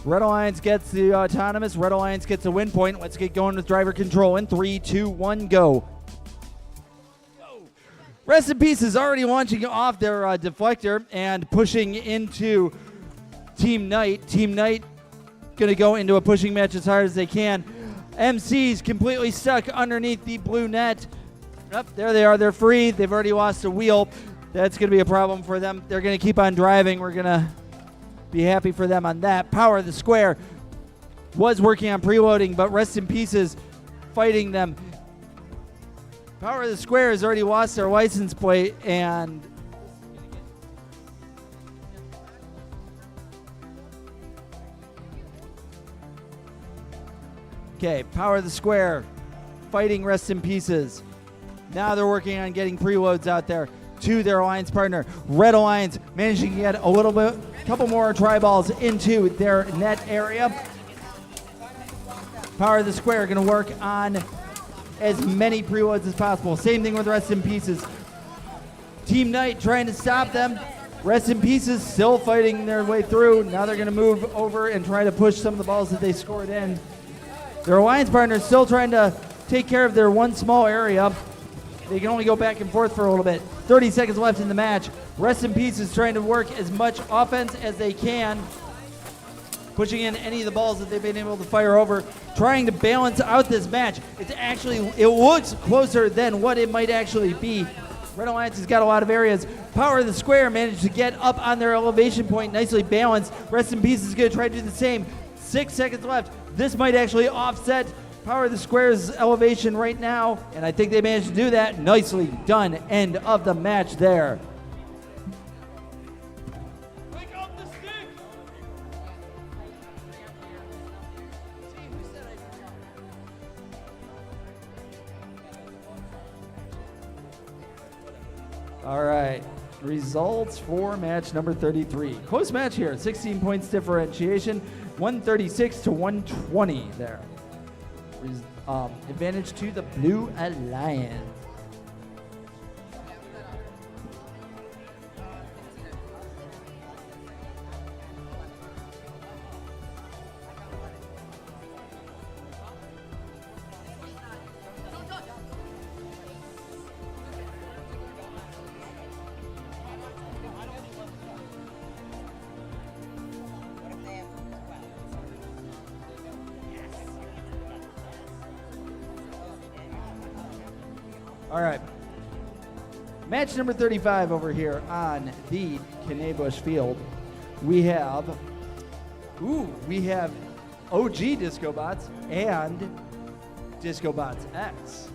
Red Alliance gets the Autonomous. Red Alliance gets a win point. Let's get going with driver control in 3, 2, 1, go. Rest in Peace is already launching off their deflector and pushing into Team Knight. Team Knight going to go into a pushing match as hard as they can. MC's completely stuck underneath the blue net. Yep, there they are. They're free. They've already lost a wheel. That's going to be a problem for them. They're going to keep on driving. We're going to be happy for them on that. Power of the Square was working on preloading, but Rest in Pieces fighting them. Power of the Square has already lost their license plate, and okay, Power of the Square fighting Rest in Pieces. Now they're working on getting preloads out there to their alliance partner. Red Alliance managing to get a couple more tri-balls into their net area. Power of the Square going to work on as many preloads as possible. Same thing with Rest in Pieces. Team Knight trying to stop them. Rest in Pieces still fighting their way through. Now they're going to move over and try to push some of the balls that they scored in. Their alliance partner is still trying to take care of their one small area. They can only go back and forth for a little bit. 30 seconds left in the match. Rest in Pieces trying to work as much offense as they can, pushing in any of the balls that they've been able to fire over, trying to balance out this match. It looks closer than what it might actually be. Red Alliance has got a lot of areas. Power of the Square managed to get up on their elevation point, nicely balanced. Rest in Pieces is going to try to do the same. 6 seconds left. This might actually offset Power of the Square's elevation right now, and I think they managed to do that. Nicely done. End of the match there. Pick up the stick. All right. Results for match number 33. Close match here. 16 points differentiation. 136 to 120 there. Advantage to the Blue Alliance. All right. Match number 35 over here on the Knabush field. We have OG Disco Bots and Disco Bots X.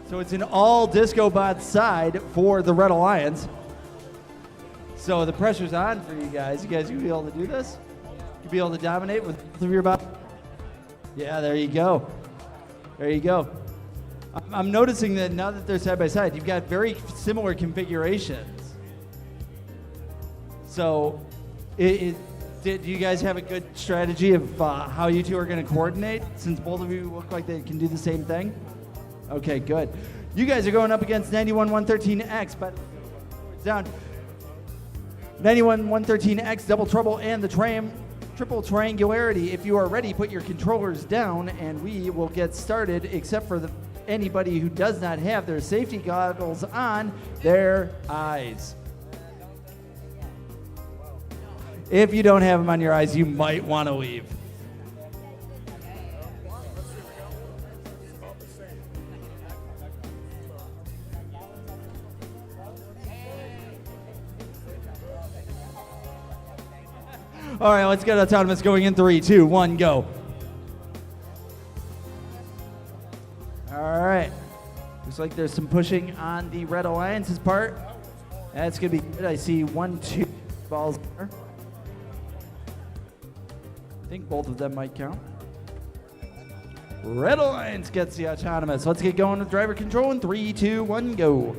So it's an all Disco Bots side for the Red Alliance. So the pressure's on for you guys. You guys gonna be able to do this? You'll be able to dominate with both of your bots? Yeah, there you go. There you go. I'm noticing that now that they're side by side, you've got very similar configurations. So, do you guys have a good strategy of how you two are going to coordinate, since both of you look like they can do the same thing? Okay, good. You guys are going up against 91-113X, but down. 91-113X, Double Trouble, and the Triple Triangularity. If you are ready, put your controllers down, and we will get started, except for anybody who does not have their safety goggles on their eyes. If you don't have them on your eyes, you might want to leave. All right, let's get autonomous going in 3, 2, 1, go. All right. Looks like there's some pushing on the Red Alliance's part. That's going to be good. I see 1, 2 balls there. I think both of them might count. Red Alliance gets the autonomous. Let's get going with driver control in 3, 2, 1, go.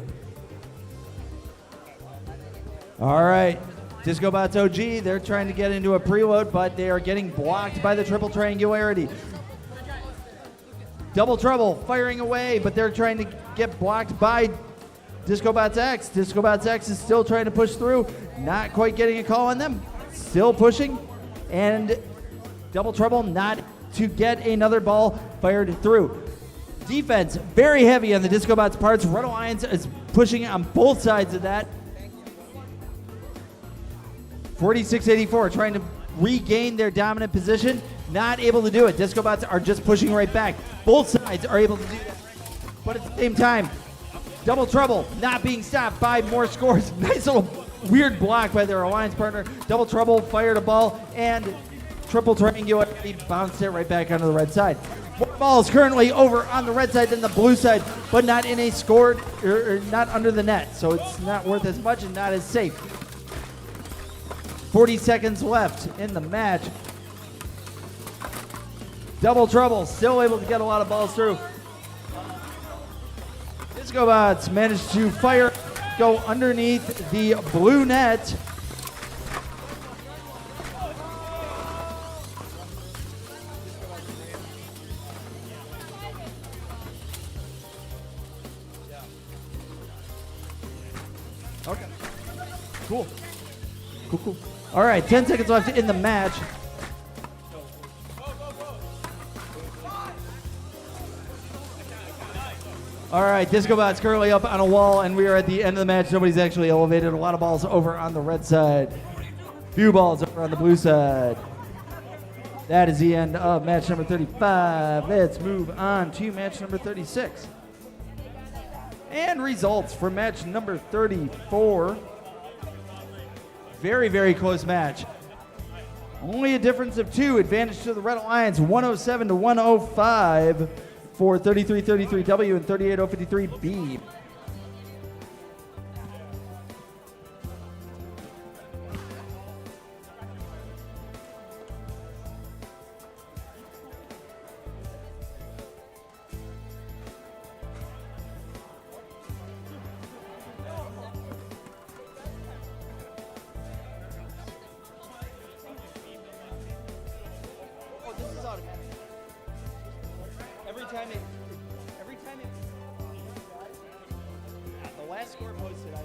All right. Disco Bots OG, they're trying to get into a preload, but they are getting blocked by the Triple Triangularity. Double Trouble firing away, but they're trying to get blocked by Disco Bots X. Disco Bots X is still trying to push through, not quite getting a call on them. Still pushing, and Double Trouble not to get another ball fired through. Defense very heavy on the Disco Bots parts. Red Alliance is pushing on both sides of that. 46-84 trying to regain their dominant position. Not able to do it. Disco Bots are just pushing right back. Both sides are able to do that. But at the same time, Double Trouble not being stopped by more scores. Nice little weird block by their alliance partner. Double Trouble fired a ball, and Triple Triangular, he bounced it right back onto the red side. More balls currently over on the red side than the blue side, but not in a scored, or not under the net, so it's not worth as much and not as safe. 40 seconds left in the match. Double Trouble still able to get a lot of balls through. Disco Bots managed to go underneath the blue net. Okay. Cool. Cool. All right, 10 seconds left in the match. All right, Disco Bot's currently up on a wall, and we are at the end of the match. Nobody's actually elevated. A lot of balls over on the red side. Few balls over on the blue side. That is the end of match number 35. Let's move on to match number 36. And results for match number 34. Very, very close match. Only a difference of 2. Advantage to the Red Alliance, 107 to 105 for 33-33W and 38-053B. Oh, this is automatic. Every time it, the last score posted, I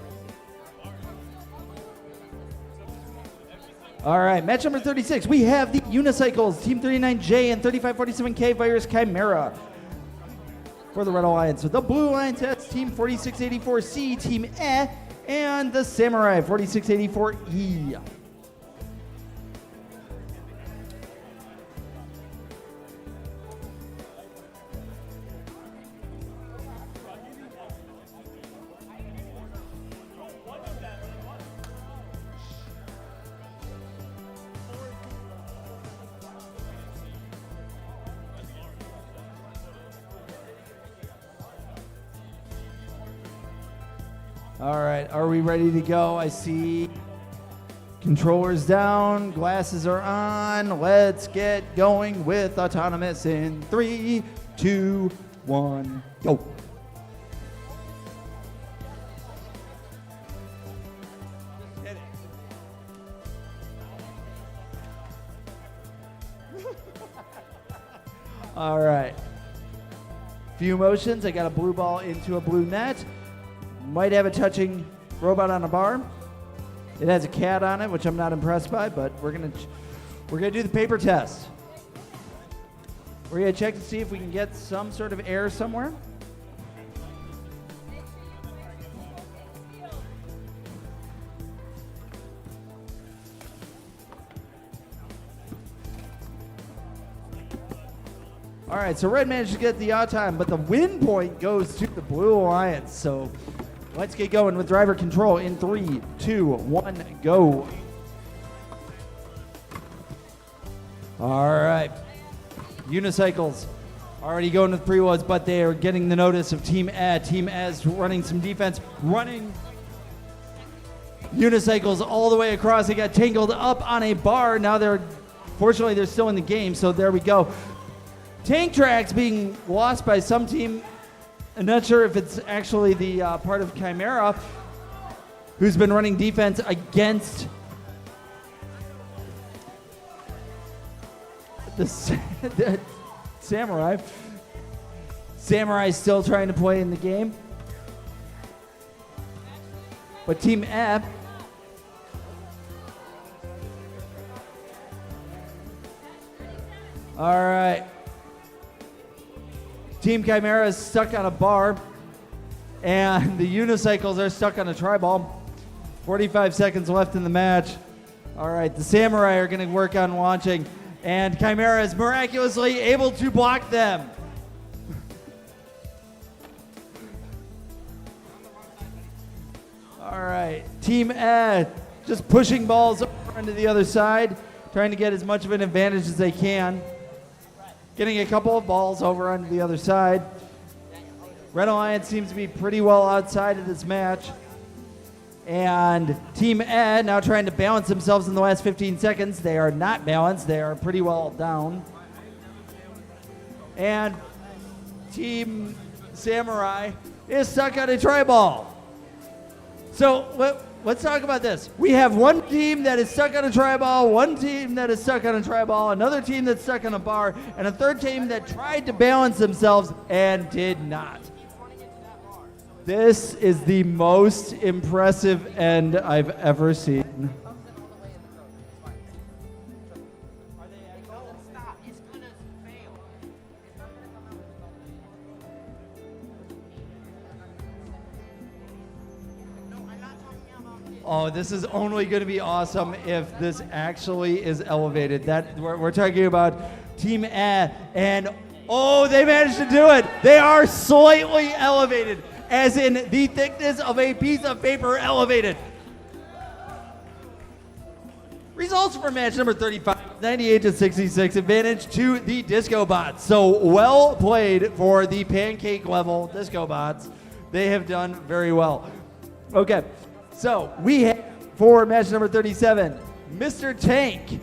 All right, match number 36. We have the Unicycles, Team 39J and 3547K Virus Chimera for the Red Alliance. So the Blue Alliance has Team 4684C, Team E, and the Samurai 4684E. All right, are we ready to go? I see controllers down, glasses are on. Let's get going with Autonomous in 3, 2, 1, go. All right. Few motions. I got a blue ball into a blue net. Might have a touching robot on a bar. It has a cat on it, which I'm not impressed by, but we're gonna do the paper test. We're gonna check to see if we can get some sort of air somewhere. All right, so red managed to get the odd time, but the win point goes to the Blue Alliance. So let's get going with driver control in 3, 2, 1, go. All right, Unicycles already going with preloads, but they are getting the notice of Team E. Team E's running some defense, running Unicycles all the way across. They got tangled up on a bar. Now fortunately, they're still in the game, so there we go. Tank tracks being lost by some team. I'm not sure if it's actually the part of Chimera who's been running defense against the Samurai. Samurai's still trying to play in the game. But Team F all right. Team Chimera is stuck on a bar, and the Unicycles are stuck on a tri-ball. 45 seconds left in the match. All right, the Samurai are going to work on launching, and Chimera is miraculously able to block them. Team Ed just pushing balls over into the other side, trying to get as much of an advantage as they can. Getting a couple of balls over onto the other side. Red Alliance seems to be pretty well outside of this match. And Team Ed now trying to balance themselves in the last 15 seconds. They are not balanced. They are pretty well down. And Team Samurai is stuck on a tri-ball. So let's talk about this. We have one team that is stuck on a tri-ball, one team that is stuck on a tri-ball, another team that's stuck on a bar, and a third team that tried to balance themselves and did not. This is the most impressive end I've ever seen. Stop. It's gonna fail. No, I'm not talking about this. Oh, this is only going to be awesome if this actually is elevated. That we're talking about Team A, and oh, they managed to do it. They are slightly elevated, as in the thickness of a piece of paper elevated. Results for match number 35, 98-66, advantage to the Disco Bots. So well played for the pancake level Disco Bots. They have done very well. Okay, so we have for match number 37, Mr. Tank.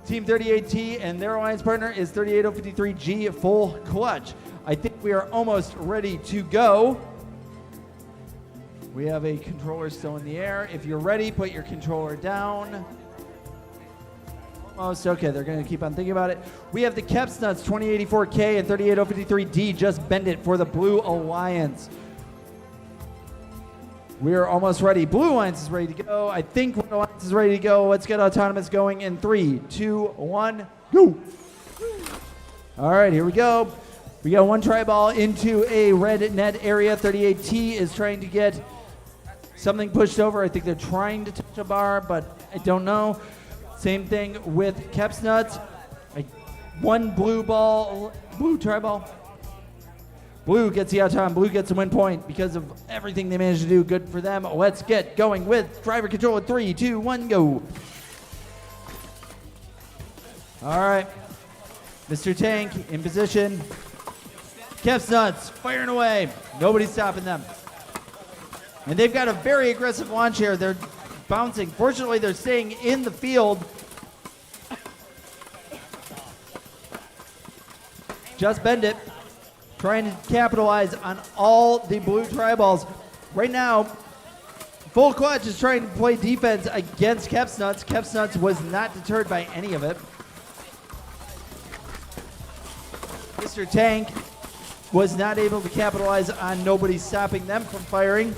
Team 38T and their alliance partner is 38053G Full Clutch. I think we are almost ready to go. We have a controller still in the air. If you're ready, put your controller down. Almost. Okay, they're going to keep on thinking about it. We have the Keps Nuts 2084K and 38053D Just Bend It for the Blue Alliance. We are almost ready. Blue Alliance is ready to go. I think Red Alliance is ready to go. Let's get Autonomous going in 3, 2, 1, go. All right, here we go. We got one tri-ball into a red net area. 38T is trying to get something pushed over. I think they're trying to touch a bar, but I don't know. Same thing with Keps Nuts. One blue ball, blue tri-ball. Blue gets the out time. Blue gets the win point because of everything they managed to do. Good for them. Let's get going with driver control at 3, 2, 1, go. All right. Mr. Tank in position. Keps Nuts firing away. Nobody's stopping them. And they've got a very aggressive launch here. They're bouncing. Fortunately, they're staying in the field. Just Bend It. Trying to capitalize on all the blue tri-balls. Right now, Full Clutch is trying to play defense against Keps Nuts. Keps Nuts was not deterred by any of it. Mr. Tank was not able to capitalize on nobody stopping them from firing.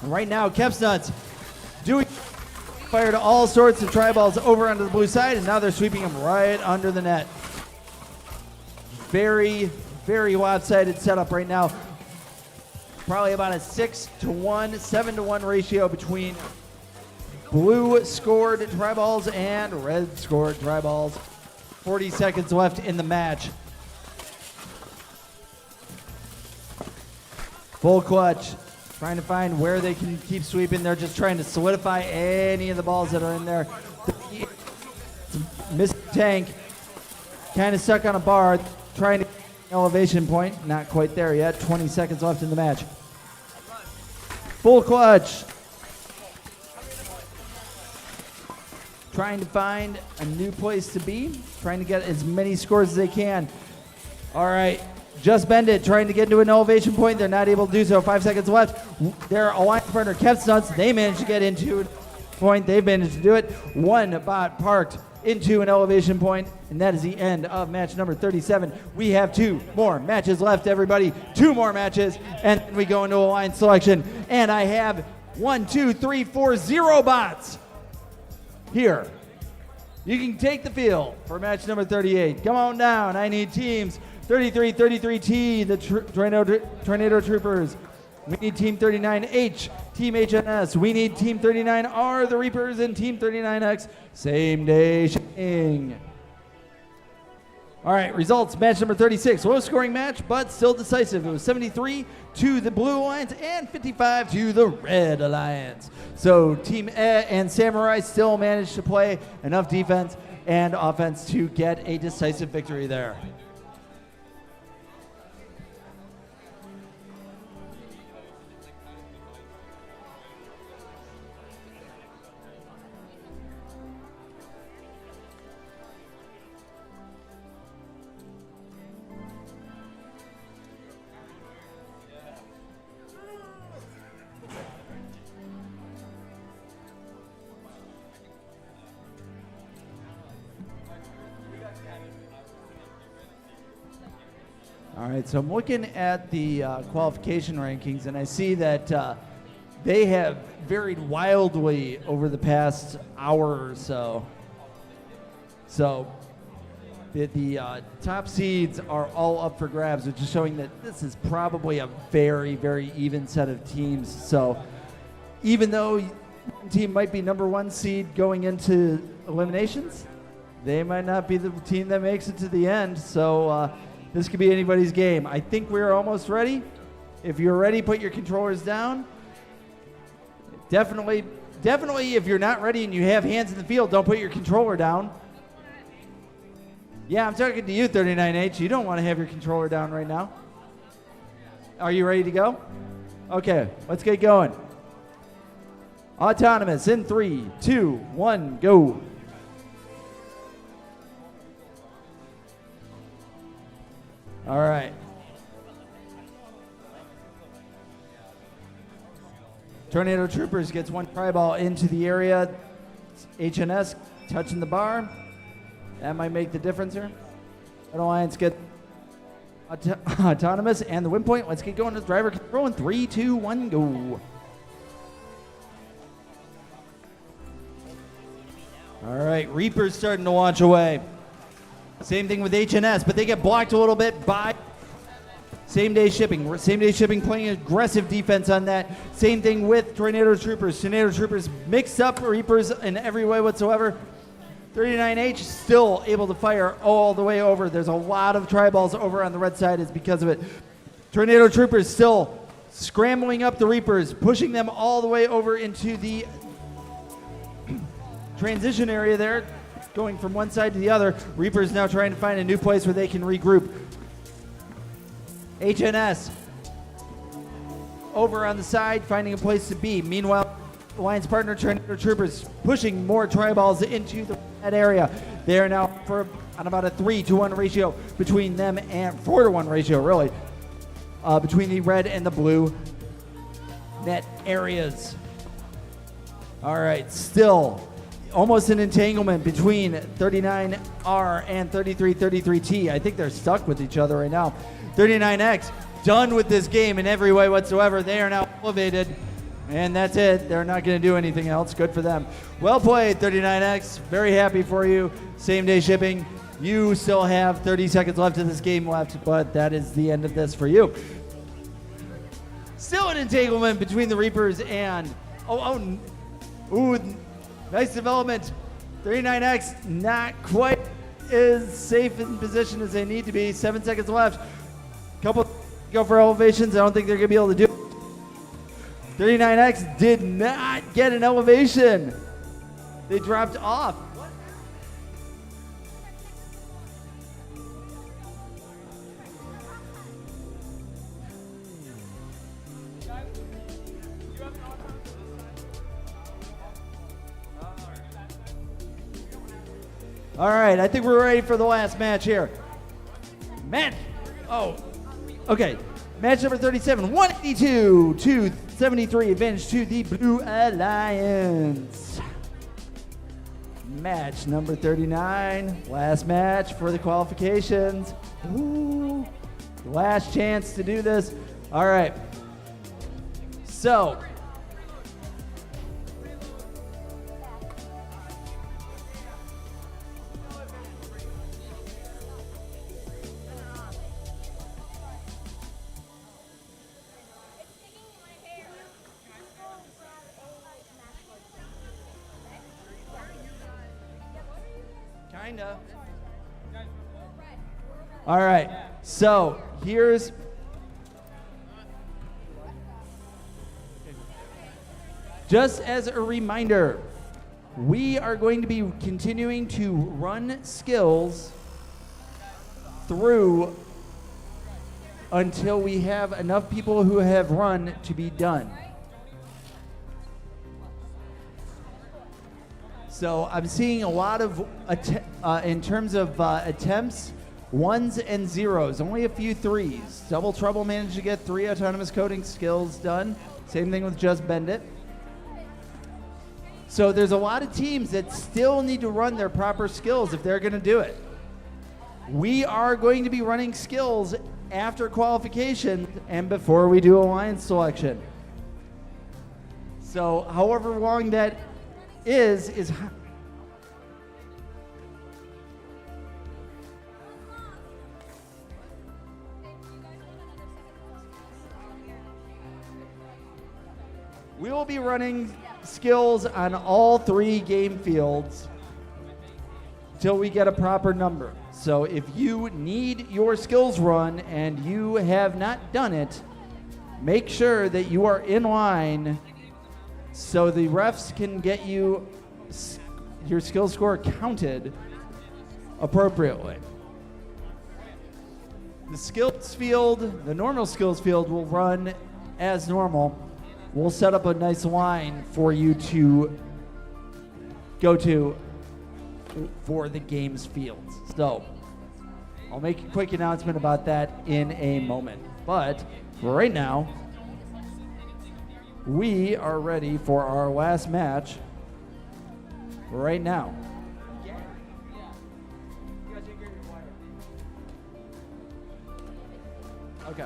And right now, Keps Nuts fired all sorts of tri-balls over onto the blue side, and now they're sweeping them right under the net. Very, very lopsided setup right now. Probably about a 6-to-1, 7-to-1 ratio between blue scored tri-balls and red scored tri-balls. 40 seconds left in the match. Full Clutch trying to find where they can keep sweeping. They're just trying to solidify any of the balls that are in there. Mr. Tank kind of stuck on a bar, trying to elevation point. Not quite there yet. 20 seconds left in the match. Full Clutch trying to find a new place to be, trying to get as many scores as they can. All right, Just Bend It, trying to get into an elevation point. They're not able to do so. 5 seconds left. Their alliance partner, Keps Nuts, they managed to get into a point. They've managed to do it. One bot parked into an elevation point, and that is the end of match number 37. We have 2 more matches left, everybody. 2 more matches, and then we go into alliance selection. And I have 1, 2, 3, 4, 0 bots here. You can take the field for match number 38. Come on down. I need teams 33, 33T, the Tornado Troopers. We need Team 39H, Team HNS. We need Team 39R, the Reapers, and Team 39X, Same Day Shipping. All right, results, match number 36. Low scoring match, but still decisive. It was 73 to the Blue Alliance and 55 to the Red Alliance. So Team and Samurai still managed to play enough defense and offense to get a decisive victory there. All right, so I'm looking at the qualification rankings, and I see that they have varied wildly over the past hour or so. So the top seeds are all up for grabs, which is showing that this is probably a very, very even set of teams. So even though one team might be number one seed going into eliminations, they might not be the team that makes it to the end. So this could be anybody's game. I think we're almost ready. If you're ready, put your controllers down. Definitely, if you're not ready and you have hands in the field, don't put your controller down. Yeah, I'm talking to you, 39H. You don't want to have your controller down right now. Are you ready to go? Okay, let's get going. Autonomous in 3, 2, 1, go. All right. Tornado Troopers gets one try ball into the area. HNS touching the bar. That might make the difference here. Red Alliance get autonomous and the win point. Let's get going with driver control in 3, 2, 1, go. All right, Reaper's starting to launch away. Same thing with HNS, but they get blocked a little bit by Same Day Shipping. Same Day Shipping playing aggressive defense on that. Same thing with Tornado Troopers. Tornado Troopers mixed up Reapers in every way whatsoever. 39H still able to fire all the way over. There's a lot of tri-balls over on the red side is because of it. Tornado Troopers still scrambling up the Reapers, pushing them all the way over into the transition area there, going from one side to the other. Reapers now trying to find a new place where they can regroup. HNS over on the side, finding a place to be. Meanwhile, Alliance partner Tornado Troopers pushing more tri-balls into that area. They are now on about a 3-to-1 ratio between them, and 4-to-1 ratio really, between the red and the blue net areas. All right, still almost an entanglement between 39R and 3333T. I think they're stuck with each other right now. 39X done with this game in every way whatsoever. They are now elevated, and that's it. They're not going to do anything else. Good for them. Well played, 39X. Very happy for you. Same Day Shipping. You still have 30 seconds left in this game left, but that is the end of this for you. Still an entanglement between the Reapers and ooh, nice development. 39X not quite as safe in position as they need to be. 7 seconds left. Couple go for elevations. I don't think they're going to be able to do it. 39X did not get an elevation. They dropped off. All right, I think we're ready for the last match here. Okay. Match number 37, 182 to 73, advantage to the Blue Alliance. Match number 39, last match for the qualifications. Ooh, last chance to do this. All right. So, kinda. All right. So here's. Just as a reminder, we are going to be continuing to run skills through until we have enough people who have run to be done. So I'm seeing a lot of, in terms of attempts, ones and zeros, only a few threes. Double Trouble managed to get 3 autonomous coding skills done. Same thing with Just Bend It. So there's a lot of teams that still need to run their proper skills if they're going to do it. We are going to be running skills after qualification and before we do alliance selection. So however long that is we will be running skills on all 3 game fields till we get a proper number. So if you need your skills run and you have not done it, make sure that you are in line so the refs can get you your skill score counted appropriately. The skills field, the normal skills field, will run as normal. We'll set up a nice line for you to go to for the games fields. So I'll make a quick announcement about that in a moment. But for right now, we are ready for our last match right now. Okay.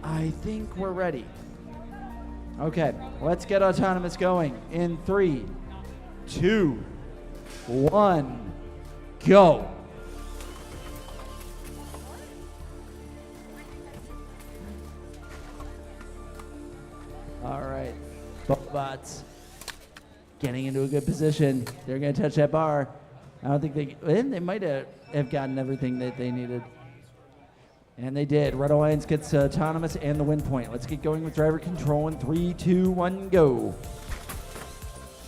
I think we're ready. Okay, let's get autonomous going in 3, 2, 1, go. All right, bots getting into a good position. They're going to touch that bar. I don't think they might have gotten everything that they needed. And they did. Red Alliance gets autonomous and the win point. Let's get going with driver control in 3, 2, 1, go.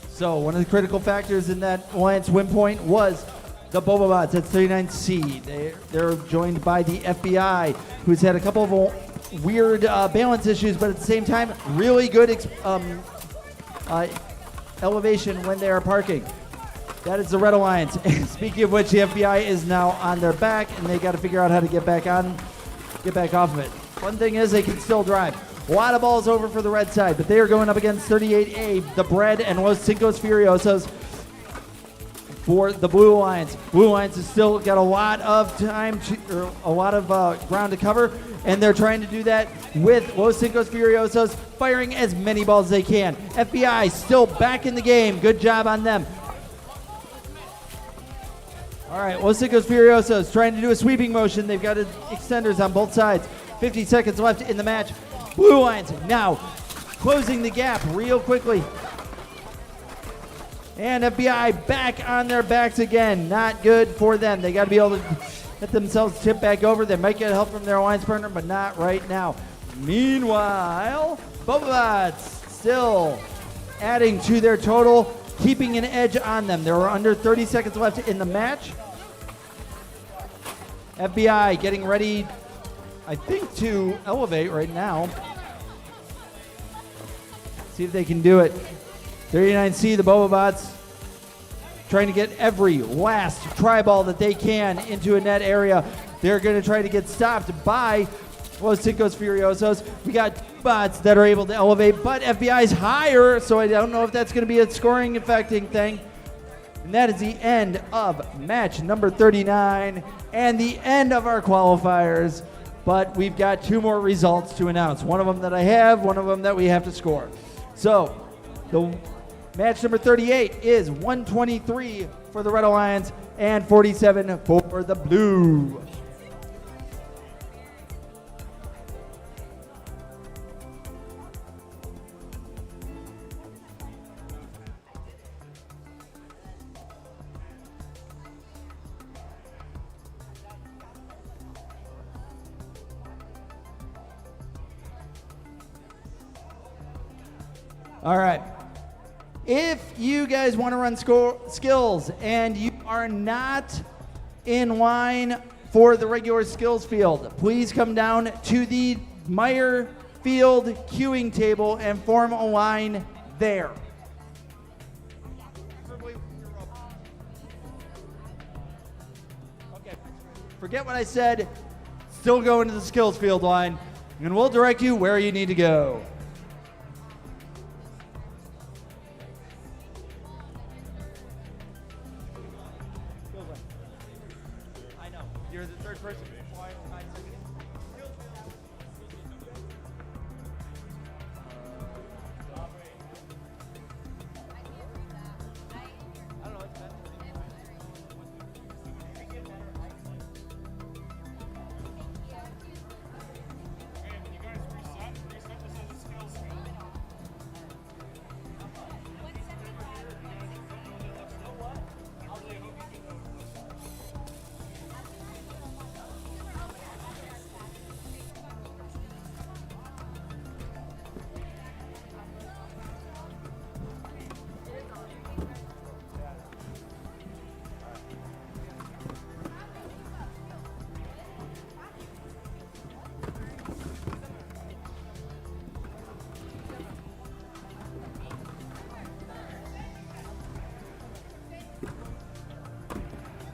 So one of the critical factors in that Alliance win point was the Bobobots at 39C. They're joined by the FBI, who's had a couple of weird balance issues, but at the same time, really good elevation when they are parking. That is the Red Alliance. Speaking of which, the FBI is now on their back, and they got to figure out how to get back off of it. One thing is they can still drive. A lot of balls over for the red side, but they are going up against 38A, the Bread, and Los Cinco Furiosos for the Blue Alliance. Blue Alliance has still got a lot of time, or a lot of ground to cover, and they're trying to do that with Los Cinco Furiosos firing as many balls as they can. FBI still back in the game. Good job on them. All right, Los Cinco Furiosos trying to do a sweeping motion. They've got extenders on both sides. 50 seconds left in the match. Blue Alliance now closing the gap real quickly. And FBI back on their backs again. Not good for them. They got to be able to let themselves tip back over. They might get help from their alliance partner, but not right now. Meanwhile, Bobobots still adding to their total, keeping an edge on them. There are under 30 seconds left in the match. FBI getting ready, I think, to elevate right now. See if they can do it. 39C, the Bobobots, trying to get every last tri-ball that they can into a net area. They're going to try to get stopped by Los Cinco Furiosos. We got bots that are able to elevate, but FBI's higher, so I don't know if that's going to be a scoring affecting thing. And that is the end of match number 39 and the end of our qualifiers. But we've got 2 more results to announce. One of them that I have, one of them that we have to score. So the match number 38 is 123 for the Red Alliance and 47 for the Blue. All right. If you guys want to run skills and you are not in line for the regular skills field, please come down to the Meyer Field queuing table and form a line there. Okay. Forget what I said. Still go into the skills field line, and we'll direct you where you need to go. I know. You're the third person. Why? I don't know. It's been. Okay, you guys reset. Reset this as a skills field.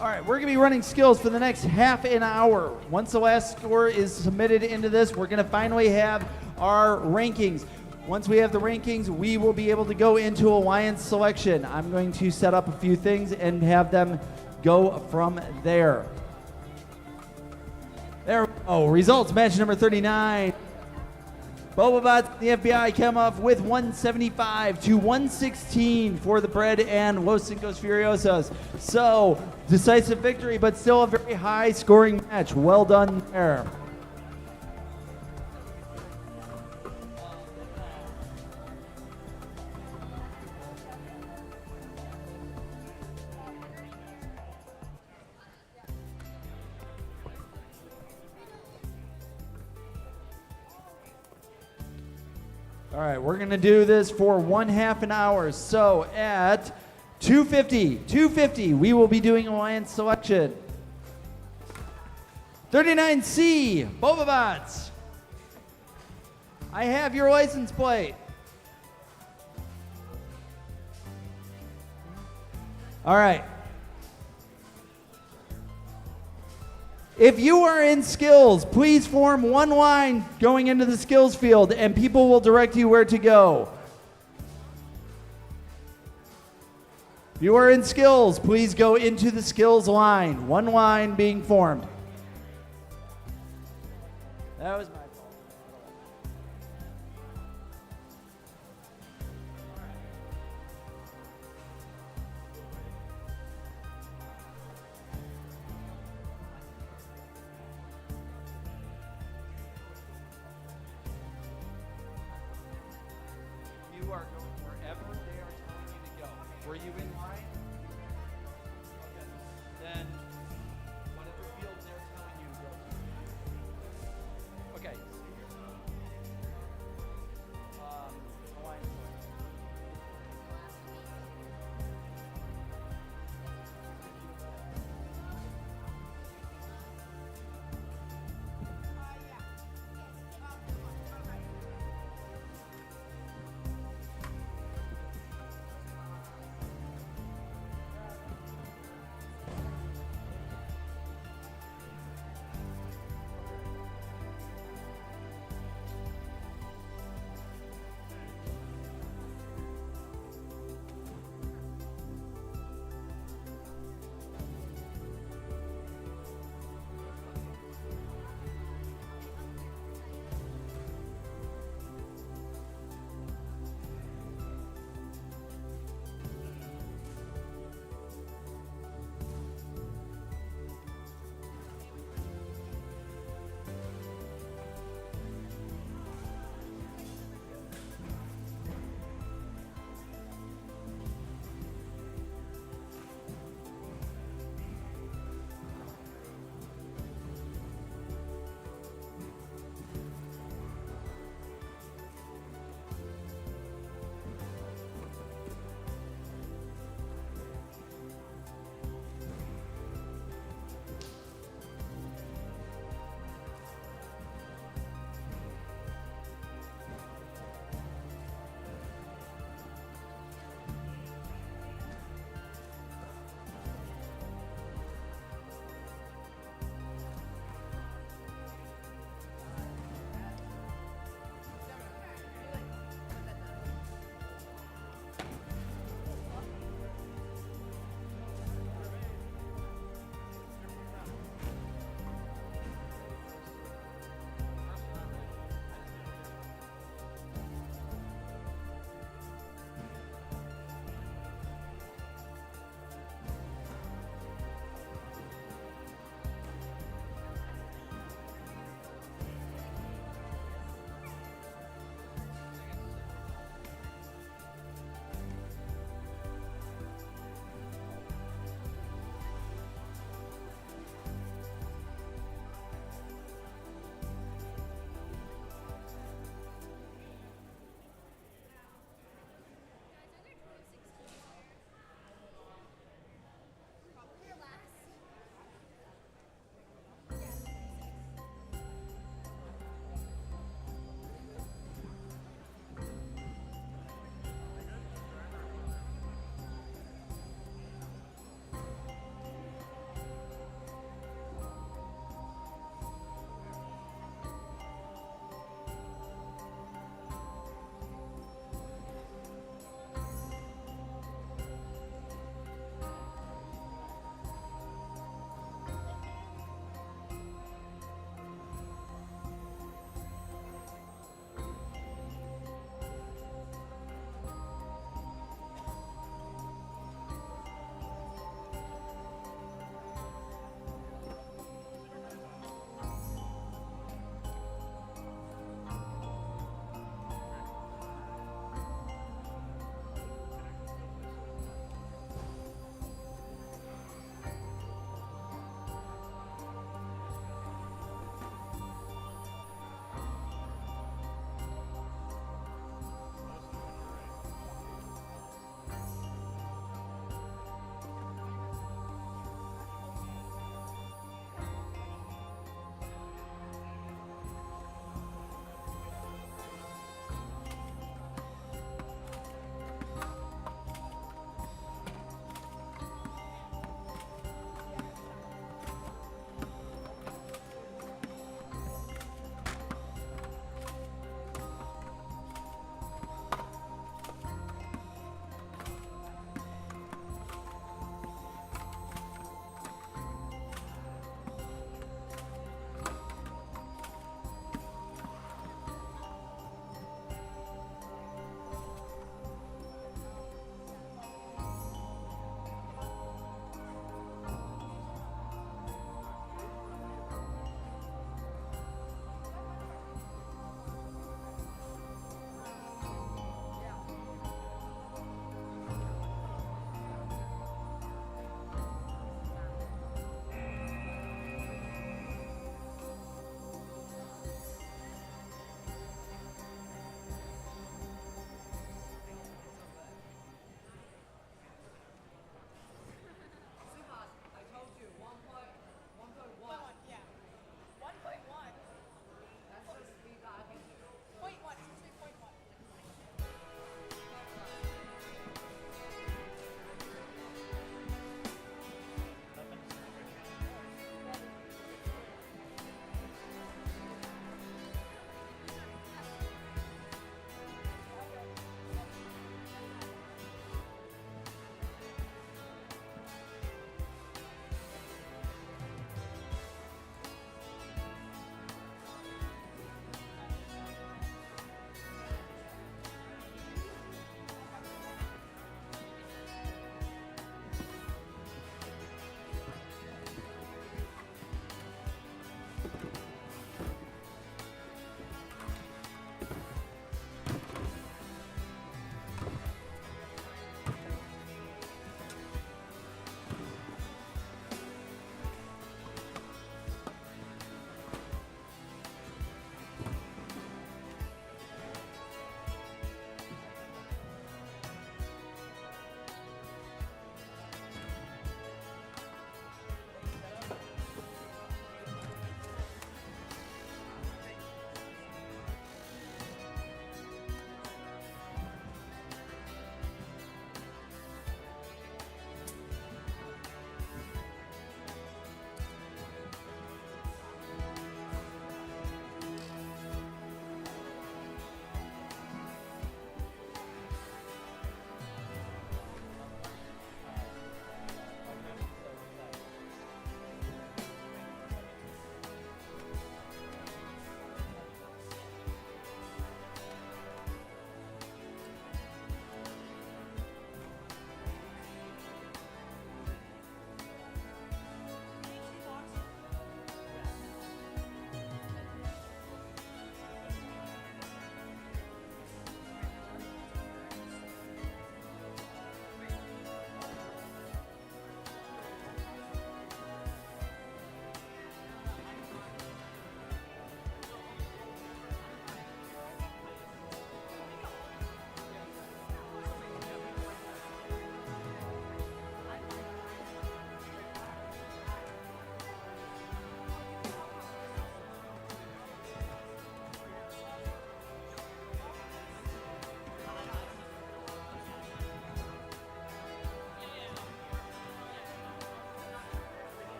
All right, we're going to be running skills for the next half an hour. Once the last score is submitted into this, we're going to finally have our rankings. Once we have the rankings, we will be able to go into alliance selection. I'm going to set up a few things and have them go from there. There we go. Results, match number 39. Bobabots, the FBI came off with 175 to 116 for the Bread and Los Cinco Furiosos. So, decisive victory, but still a very high scoring match. Well done there. All right, we're going to do this for 1/2 an hour. So at 2:50, we will be doing alliance selection. 39C, Bobabots. I have your license plate. All right. If you are in skills, please form one line going into the skills field and people will direct you where to go. If you are in skills, please go into the skills line. One line being formed. That was my fault. You are going wherever they are telling you to go. Were you in line? Okay. Then whatever field they're telling you to go to. Okay. Alliance selection.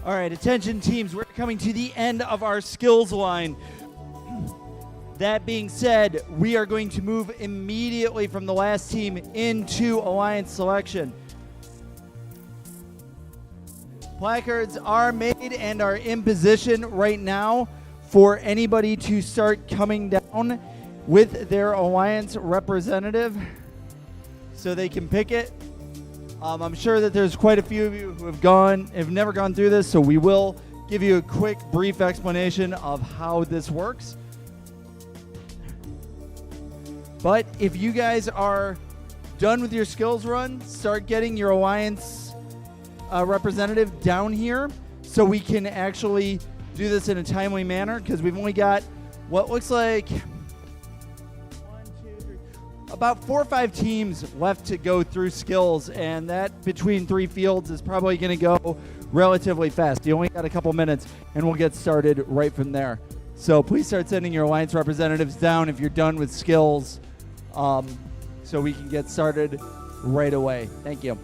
All right, attention teams, we're coming to the end of our skills line. That being said, we are going to move immediately from the last team into alliance selection. Placards are made and are in position right now for anybody to start coming down with their alliance representative so they can pick it. I'm sure that there's quite a few of you who have never gone through this, so we will give you a quick, brief explanation of how this works. But if you guys are done with your skills run, start getting your alliance representative down here so we can actually do this in a timely manner, because we've only got what looks like about 4 or 5 teams left to go through skills, and that between 3 fields is probably going to go relatively fast. You only got a couple minutes, and we'll get started right from there. So please start sending your alliance representatives down if you're done with skills, so we can get started right away. Thank you.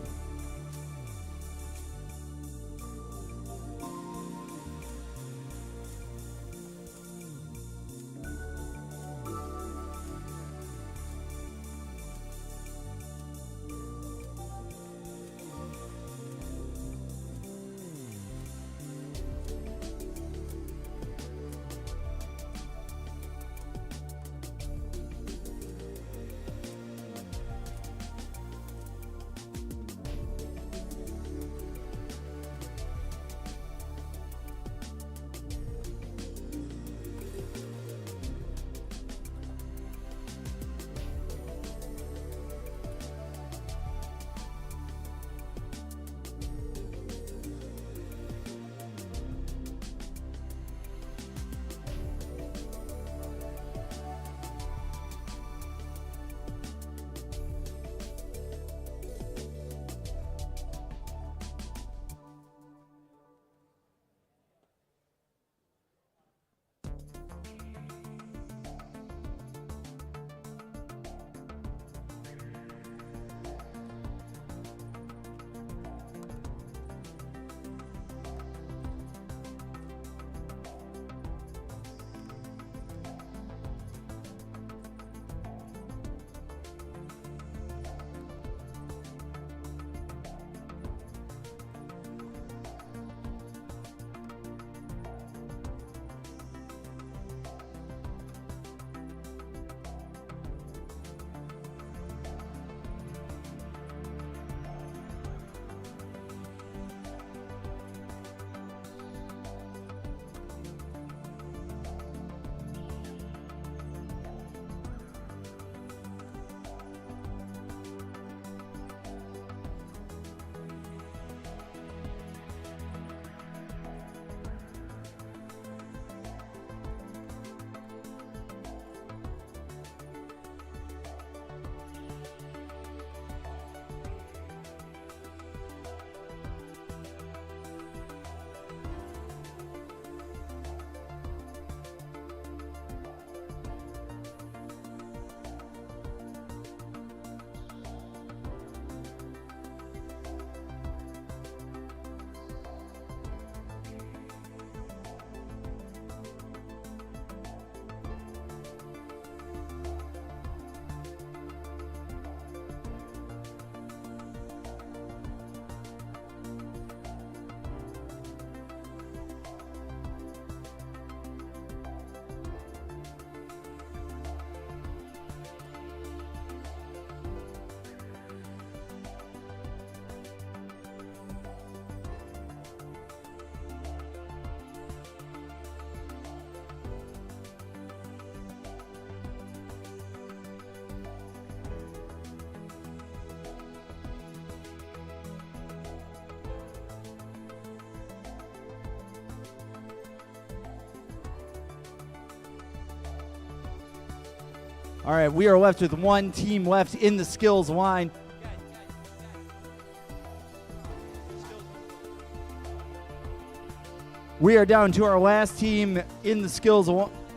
All right, we are left with 1 team left in the skills line. We are down to our last team in the skills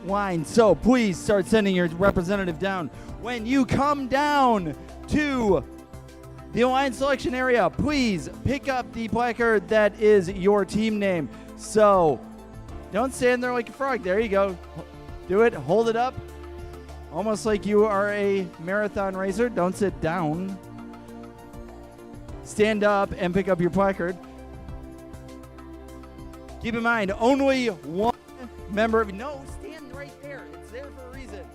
line, so please start sending your representative down. When you come down to the Alliance selection area, please pick up the placard that is your team name. So don't stand there like a frog. There you go. Do it. Hold it up. Almost like you are a marathon racer. Don't sit down. Stand up and pick up your placard. Keep in mind, only one member of... No, stand right there. It's there for a reason.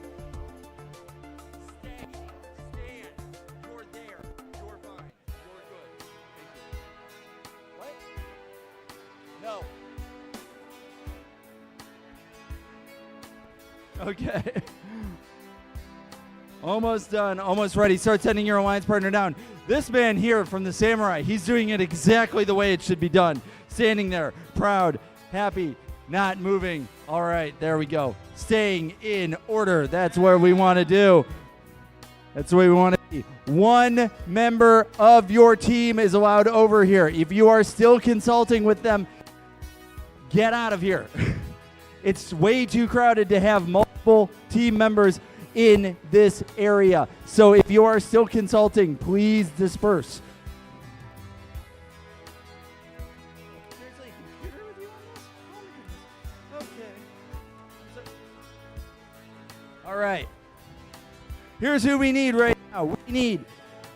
Stand. You're there. You're fine. You're good. Thank you. What? No. Okay. Almost done. Almost ready. Start sending your alliance partner down. This man here from the Samurai, he's doing it exactly the way it should be done. Standing there, proud, happy, not moving. All right, there we go. Staying in order. That's what we want to do. That's the way we want to be. One member of your team is allowed over here. If you are still consulting with them, get out of here. It's way too crowded to have multiple team members in this area. So if you are still consulting, please disperse. Seriously, computer with you on this? Oh my goodness. Okay. All right. Here's who we need right now. We need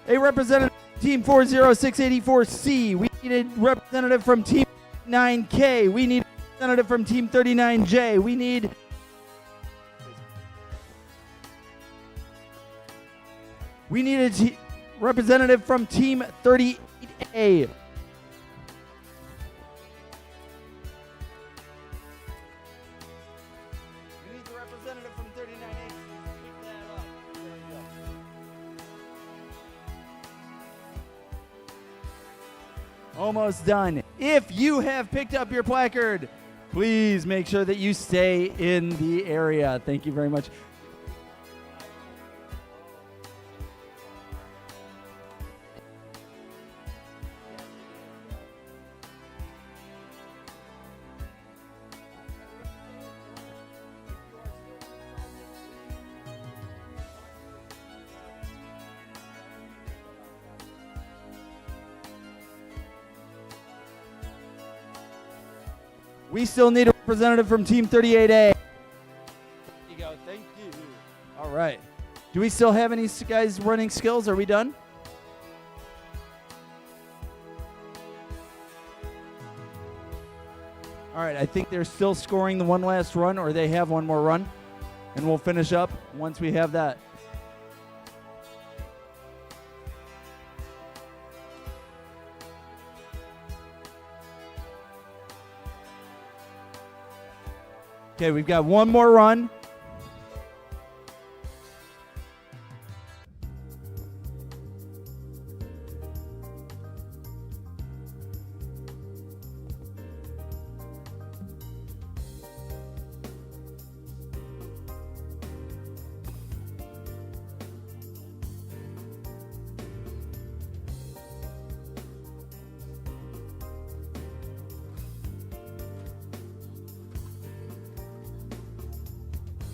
a representative from Team 40684C. We need a representative from Team 9K. We need a representative from Team 39J. We need a representative from Team 38A. We need the representative from 39A. Pick that up. There we go. Almost done. If you have picked up your placard, please make sure that you stay in the area. Thank you very much. We still need a representative from Team 38A. There you go. Thank you. All right. Do we still have any guys running skills? Are we done? All right. I think they're still scoring the one last run, or they have one more run. And we'll finish up once we have that. Okay, we've got one more run.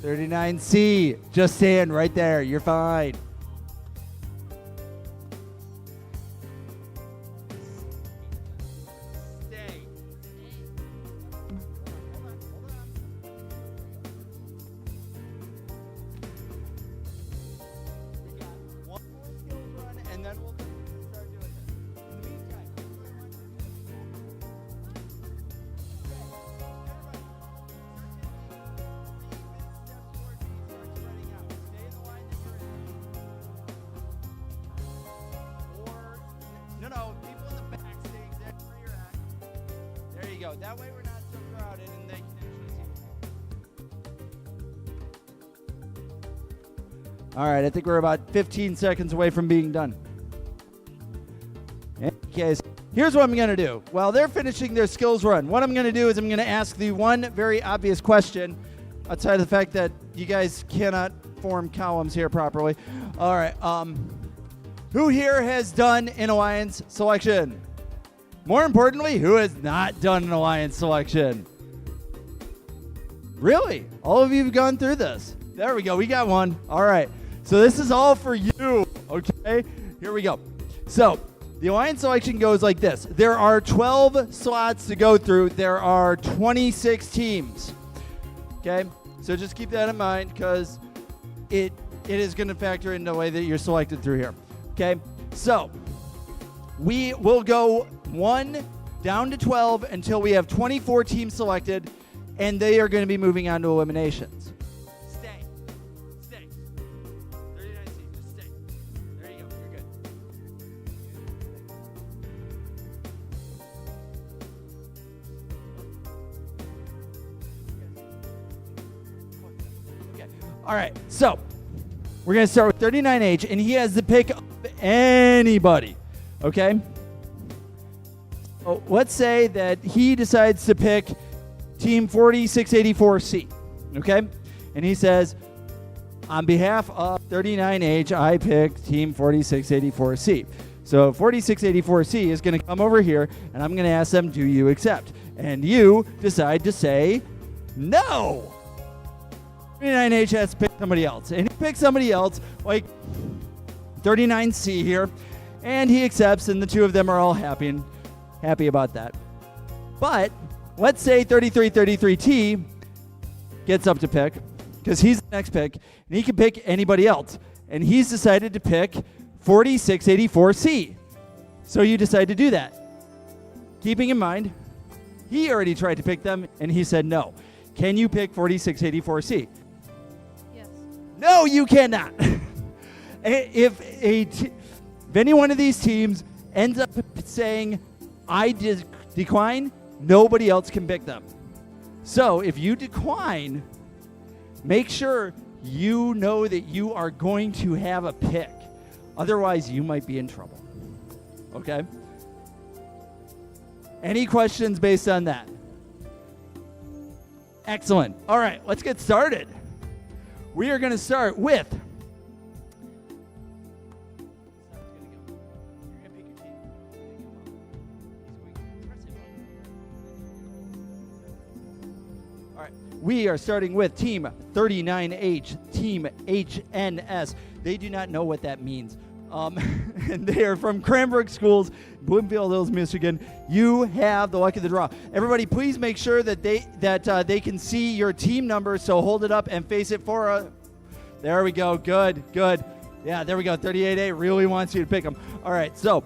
$39C, just stand right there. You're fine. Stay. We got one more skills run, and then we'll start doing this. In the meantime, No, people in the back stay exactly where you're at. There you go. That way we're not so crowded and they can actually see. All right, I think we're about 15 seconds away from being done. Okay, so here's what I'm going to do. While they're finishing their skills run, what I'm going to do is I'm going to ask the one very obvious question, outside of the fact that you guys cannot form columns here properly. All right, who here has done an alliance selection? More importantly, who has not done an alliance selection? Really? All of you have gone through this. There we go. We got one. All right. So this is all for you. Okay. Here we go. So the alliance selection goes like this. There are 12 slots to go through. There are 26 teams. Okay? So just keep that in mind because it is going to factor in the way that you're selected through here. Okay? So we will go 1 down to 12 until we have 24 teams selected, and they are going to be moving on to eliminations. Stay. 39 seats, just stay. There you go. You're good. Okay. All right. So we're going to start with 39H, and he has the pick of anybody. Okay? So let's say that he decides to pick Team 4684C. Okay? And he says, on behalf of 39H, I pick Team 4684C. So 4684C is going to come over here, and I'm going to ask them, do you accept? And you decide to say no. 39H has to pick somebody else. And he picks somebody else, like 39C here, and he accepts, and the two of them are all happy about that. But let's say 33T gets up to pick, because he's the next pick, and he can pick anybody else. And he's decided to pick 4684C. So you decide to do that. Keeping in mind, he already tried to pick them, and he said no. Can you pick 4684C? Yes. No, you cannot. If any one of these teams ends up saying, I decline, nobody else can pick them. So if you decline, make sure you know that you are going to have a pick. Otherwise, you might be in trouble. Okay? Any questions based on that? Excellent. All right, let's get started. We are going to start with We are starting with Team 39H, Team HNS. They do not know what that means. And they are from Cranbrook Schools, Bloomfield Hills, Michigan. You have the luck of the draw. Everybody, please make sure that they can see your team number, so hold it up and face it for us. There we go. Good. Yeah, there we go. 38A really wants you to pick them. All right, so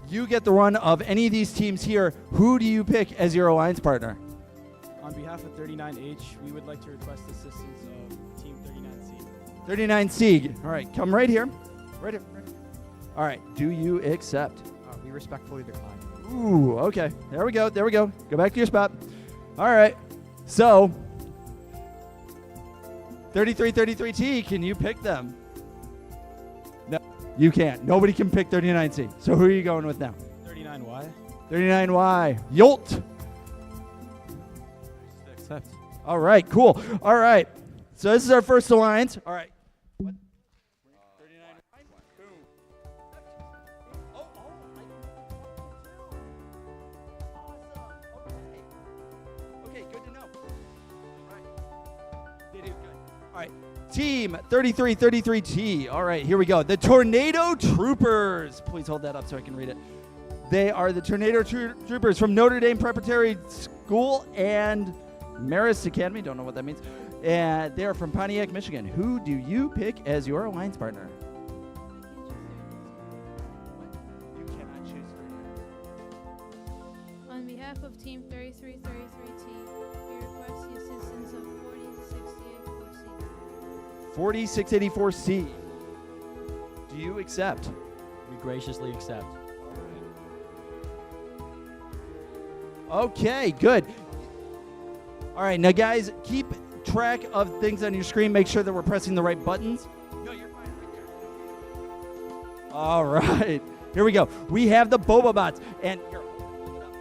you get the run of any of these teams here. Who do you pick as your alliance partner? On behalf of 39H, we would like to request assistance of Team 39C. 39C. All right, come right here. Right here. All right, do you accept? We respectfully decline. Ooh, okay. There we go. Go back to your spot. All right. So, 33T, can you pick them? No, you can't. Nobody can pick 39C. So who are you going with now? 39Y. 39Y. Yolt. Accept. All right, cool. All right. So this is our first alliance. All right. What? 39Y. Boom. Oh, awesome. Okay, good to know. All right. They did good. All right. Team 33T. All right, here we go. The Tornado Troopers. Please hold that up so I can read it. They are the Tornado Troopers from Notre Dame Preparatory School and Marist Academy. Don't know what that means. And they are from Pontiac, Michigan. Who do you pick as your alliance partner? You cannot choose. On behalf of Team 33T, we request the assistance of 4684C. 4684C. Do you accept? We graciously accept. Okay, good. All right, now guys, keep track of things on your screen. Make sure that we're pressing the right buttons. No, you're fine right there. All right, here we go. We have the Boba Bots, and here, hold it up.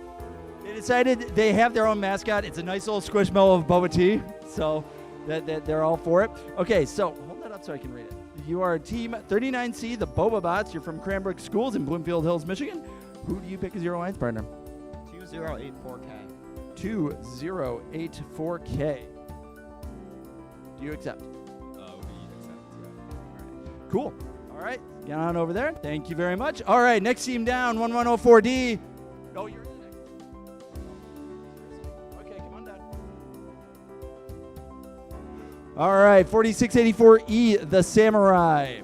They decided they have their own mascot. It's a nice little squishmallow of Boba Tea, so that they're all for it. Okay, so hold that up so I can read it. You are Team 39C, the Boba Bots. You're from Cranbrook Schools in Bloomfield Hills, Michigan. Who do you pick as your alliance partner? 2084K. 2084K. Do you accept? We accept, yeah. Cool. All All right, get on over there. Thank you very much. All right, next team down, 1104D. Oh, you're in next. Okay, come on down. All right, 4684E, the Samurai.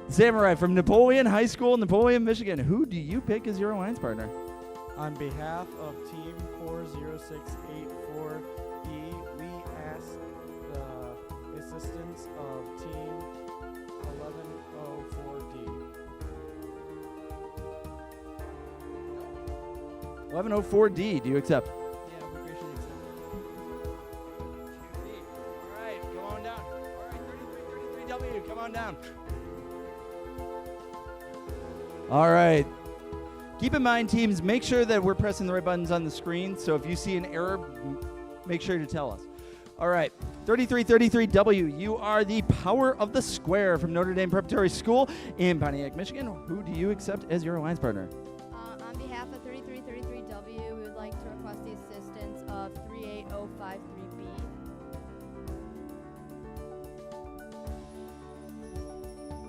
Samurai from Napoleon High School, Napoleon, Michigan. Who do you pick as your alliance partner? On behalf of Team 40684E, we ask the assistance of Team 1104D. 1104D, do you accept? Yeah, we graciously accept. All right, come on down. All right, 3333W, come on down. All right. Keep in mind, teams, make sure that we're pressing the right buttons on the screen. So if you see an error, make sure to tell us. All right, 3333W, you are the power of the square from Notre Dame Preparatory School in Pontiac, Michigan. Who do you accept as your alliance partner? On behalf of 3333W, we would like to request the assistance of 38053B.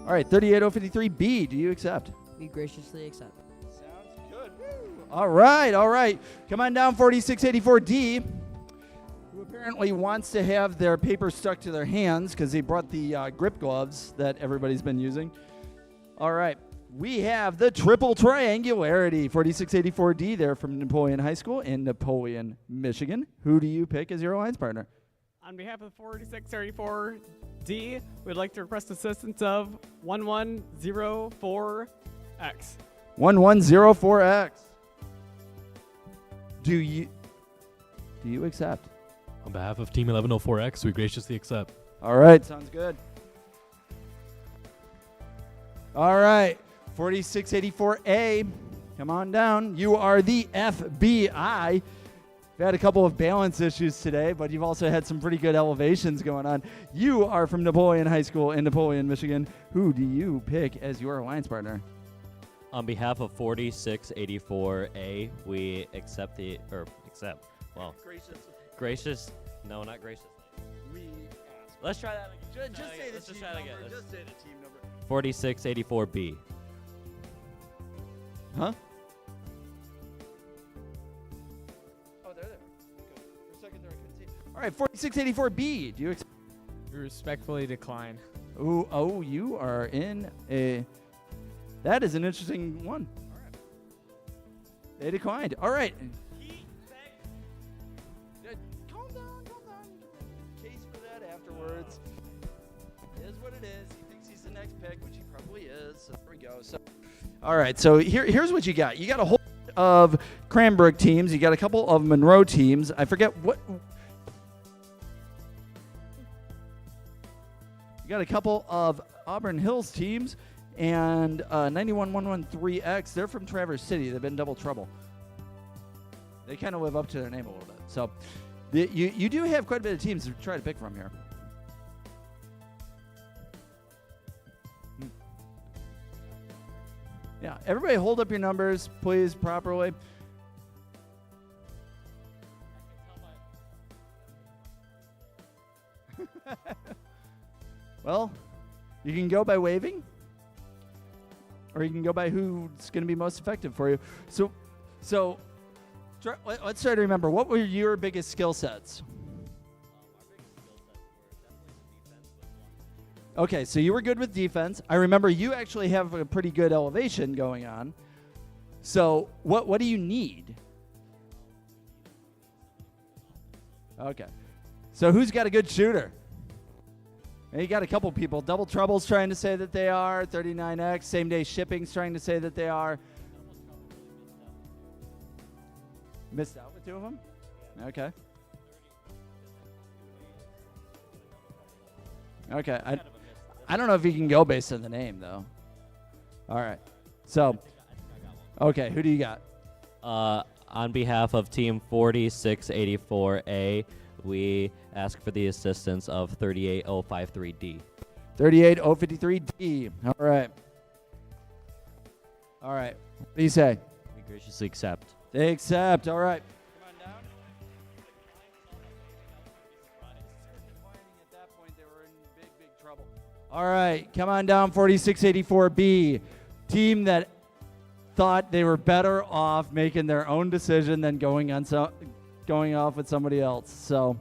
All right, 38053B, do you accept? We graciously accept. Sounds good. Woo. All right. Come on down, 4684D, who apparently wants to have their paper stuck to their hands because they brought the grip gloves that everybody's been using. All right. We have the triple triangularity, 4684D there from Napoleon High School in Napoleon, Michigan. Who do you pick as your alliance partner? On behalf of 4634D, we'd like to request assistance of 1104X. 1104X. Do you accept? On behalf of Team 1104X, we graciously accept. All right, sounds good. All right, 4684A, come on down. You are the FBI. We've had a couple of balance issues today, but you've also had some pretty good elevations going on. You are from Napoleon High School in Napoleon, Michigan. Who do you pick as your alliance partner? On behalf of 4684A, we accept, gracious, no, not gracious. Let's try that again. Just say the team number. Just say the team number. 4684B. Huh? Oh, they're there. Good. For a second there, I couldn't see. All right, 4684B. Do you accept? We respectfully decline. Oh, you are in a... That is an interesting one. All right. They declined. All right. Calm down. Case for that afterwards. It is what it is. He thinks he's the next pick, which he probably is. So there we go. So, all right. So here's what you got. You got a whole of Cranbrook teams. You got a couple of Monroe teams. I forget what. You got a couple of Auburn Hills teams. And 91113X, they're from Traverse City. They've been double trouble. They kind of live up to their name a little bit. So you do have quite a bit of teams to try to pick from here. Yeah, everybody hold up your numbers, please, properly. Well, you can go by waving. Or you can go by who's going to be most effective for you. So let's try to remember, what were your biggest skill sets? Okay, so you were good with defense. I remember you actually have a pretty good elevation going on. So what do you need? Okay. So who's got a good shooter? And you got a couple people. Double Trouble's trying to say that they are. 39X, Same Day Shipping's trying to say that they are. Missed out with two of them? Okay. Okay. I don't know if you can go based on the name, though. All right. So, okay, who do you got? On behalf of Team 4684A, we ask for the assistance of 38053D. 38053D. All right. What do you say? We graciously accept. They accept. All right. Come on down. At that point, they were in All right, come on down, 4684B. Team that thought they were better off making their own decision than going off with somebody else. So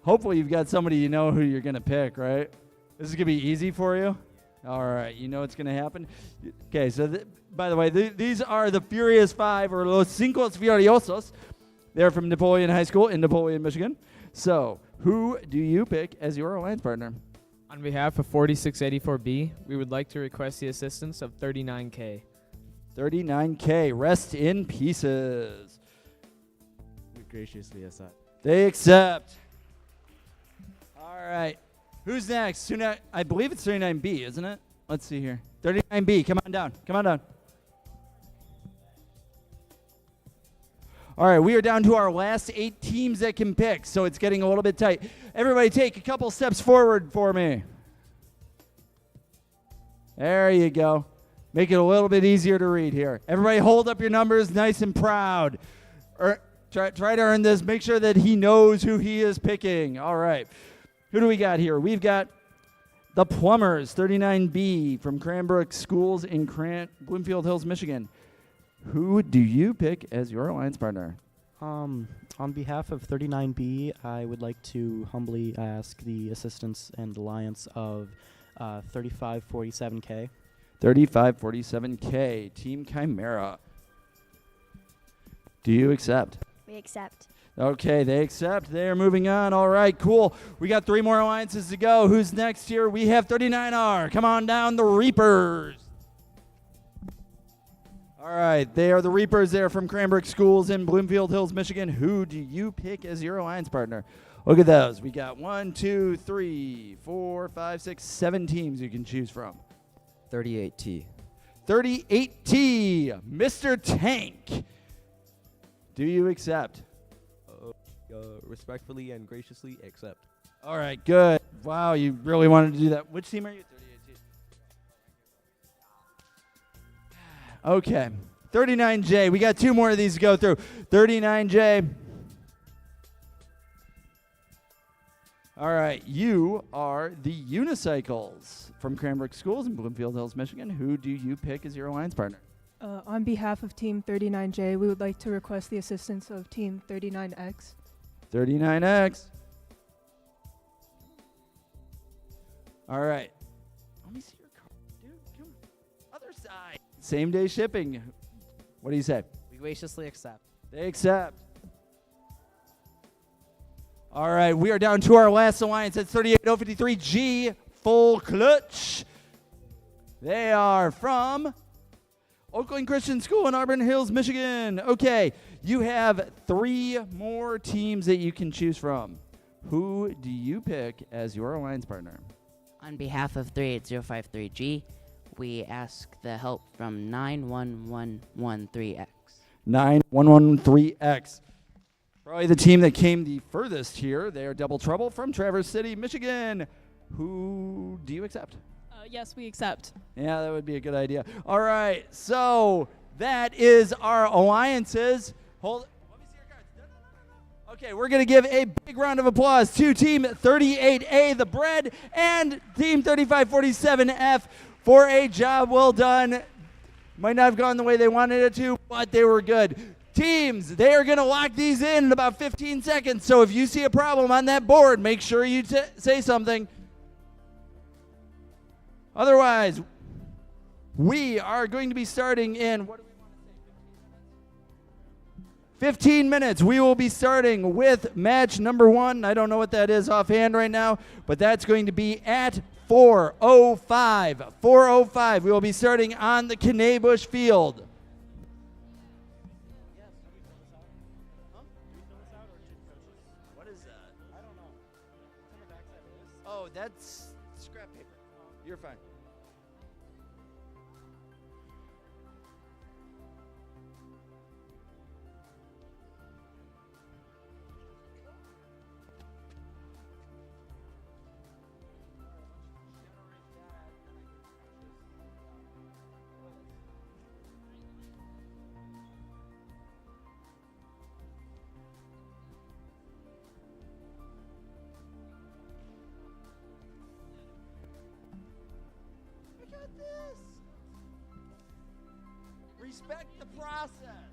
hopefully you've got somebody you know who you're going to pick, right? This is going to be easy for you? All right, you know what's going to happen? Okay, so by the way, these are the Furious Five, or Los Cinco Furiosos. They're from Napoleon High School in Napoleon, Michigan. So who do you pick as your alliance partner? On behalf of 4684B, we would like to request the assistance of 39K. 39K, rest in pieces. We graciously accept. They accept. All right. Who's next? I believe it's 39B, isn't it? Let's see here. 39B, come on down. Come on down. All right, we are down to our last 8 teams that can pick, so it's getting a little bit tight. Everybody take a couple steps forward for me. There you go. Make it a little bit easier to read here. Everybody hold up your numbers nice and proud. Try to earn this. Make sure that he knows who he is picking. All right. Who do we got here? We've got the Plumbers, 39B from Cranbrook Schools in Bloomfield Hills, Michigan. Who do you pick as your alliance partner? On behalf of 39B, I would like to humbly ask the assistance and alliance of 3547K. 3547K, Team Chimera. Do you accept? We accept. Okay, they accept. They are moving on. All right, cool. We got 3 more alliances to go. Who's next here? We have 39R. Come on down, the Reapers. All right, they are the Reapers. They're from Cranbrook Schools in Bloomfield Hills, Michigan. Who do you pick as your alliance partner? Look at those. We got 1, 2, 3, 4, 5, 6, 7 teams you can choose from. 38T. 38T, Mr. Tank. Do you accept? Respectfully and graciously accept. All right, good. Wow, you really wanted to do that. Which team are you? 38T. Okay, 39J. We got 2 more of these to go through. 39J. All right, you are the Unicycles from Cranbrook Schools in Bloomfield Hills, Michigan. Who do you pick as your alliance partner? On behalf of Team 39J, we would like to request the assistance of Team 39X. 39X. All right. Let me see your card. Dude, come other side. Same day shipping. What do you say? We graciously accept. They accept. All right, we are down to our last alliance at 38053G, Full Clutch. They are from Oakland Christian School in Auburn Hills, Michigan. Okay, you have 3 more teams that you can choose from. Who do you pick as your alliance partner? On behalf of 38053G, we ask the help from 91113X. 9113X. Probably the team that came the furthest here. They are Double Trouble from Traverse City, Michigan. Who do you accept? Yes, we accept. Yeah, that would be a good idea. All right, so that is our alliances. Hold it. Let me see your cards. No. Okay, we're going to give a big round of applause to Team 38A, the Bread, and Team 3547F for a job well done. Might not have gone the way they wanted it to, but they were good. Teams, they are going to lock these in about 15 seconds, so if you see a problem on that board, make sure you say something. Otherwise, we are going to be starting in, what do we want to say, 15 minutes. We will be starting with match number 1. I don't know what that is offhand right now, but that's going to be at 4:05. 4:05. We will be starting on the Knabush field. What is that? I don't know. Oh, that's scrap paper. You're fine. Respect the process.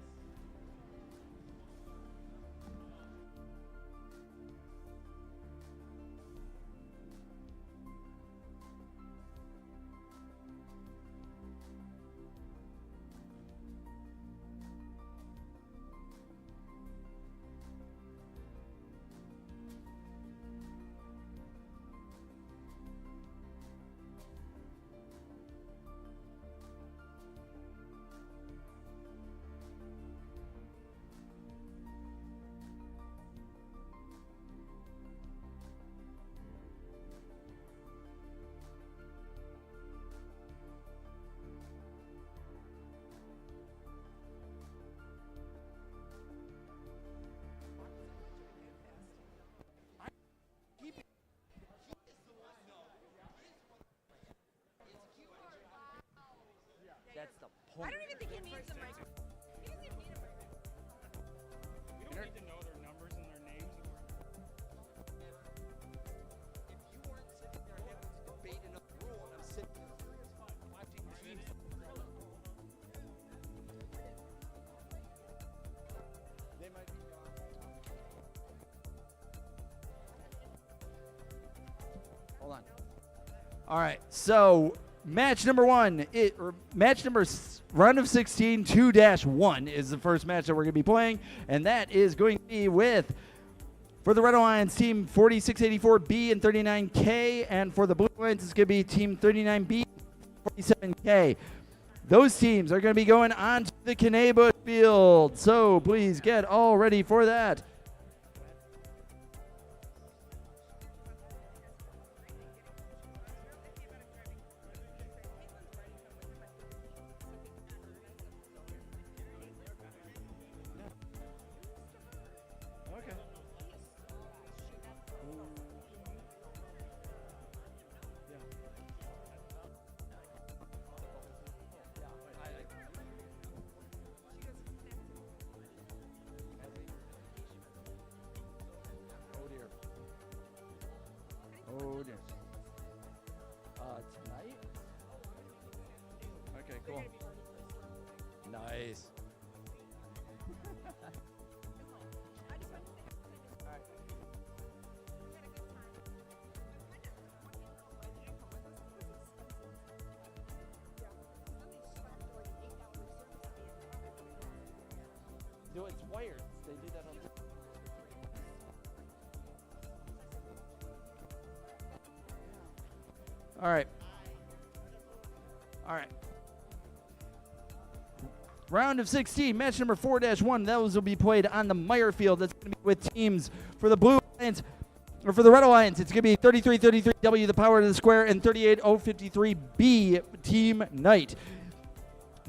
That's the I point. don't even think he needs a microphone. He doesn't even need a microphone. We don't need to know their numbers and their names. If you weren't sitting there having to debate another rule, and I'm sitting there watching teams. They might be gone. Hold on. All right, so match number one, round of 16, 2-1 is the first match that we're going to be playing, and that is going to be with, for the Red Alliance, team 4684B and 39K, and for the Blue Alliance, it's going to be team 39B, 47K. Those teams are going to be going on to the Canabo field, so please get all ready for that. Oh dear. Tonight? Okay, cool. Nice. No, it's wired. They did that on. All right. All right. Round of 16, match number 4-1. Those will be played on the Meyer Field. That's going to be with teams for the Blue Alliance, or for the Red Alliance. It's going to be 33-33W, the power to the square, and 38-053B, Team Knight.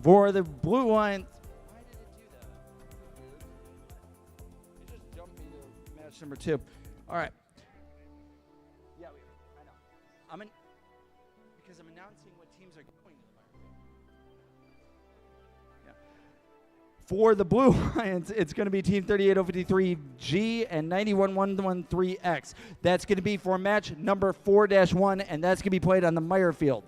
For the Blue Alliance. Why did it do that? It just jumped me to match number 2. All right. Yeah, I know. Because I'm announcing what teams are going to the Meyer Field. Yeah. For the Blue Alliance, it's going to be Team 38053G and 91113X. That's going to be for match number 4-1, and that's going to be played on the Meyer Field.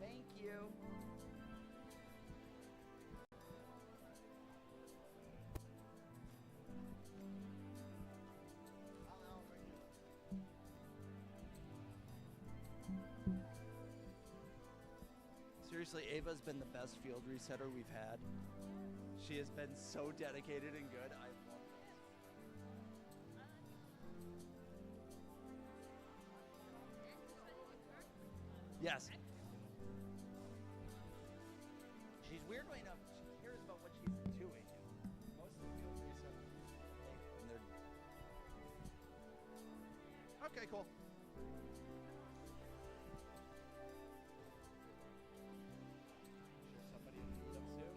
Thank you. Seriously, Ava's been the best field resetter we've had. She has been so dedicated and good. I love this. Yes. She's weirdly enough, she cares about what she's doing. Most of the field resetters, okay, cool. Somebody in the them soon.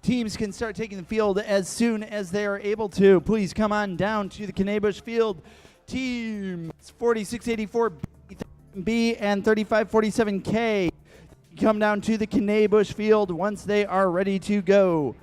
teams can start taking the field as soon as they are able to. Please come on down to the Knabush field. Teams 4684B and 3547K. Come down to the Knabush field once they are ready to go.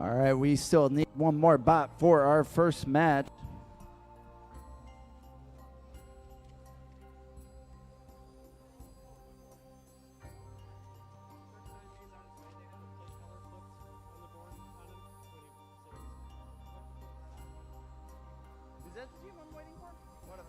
All right, we still need one more bot for our first match. Is that the team I'm waiting for? What a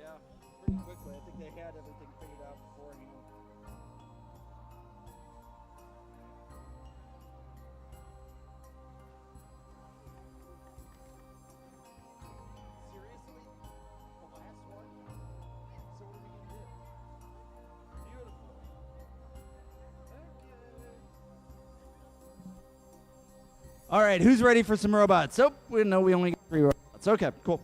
Yeah, pretty quickly. I think they had everything figured out beforehand. Seriously? The last one? So what are we gonna do? Beautiful. Okay. All right, who's ready for some robots? Oh, we know we only got 3 robots. Okay, cool.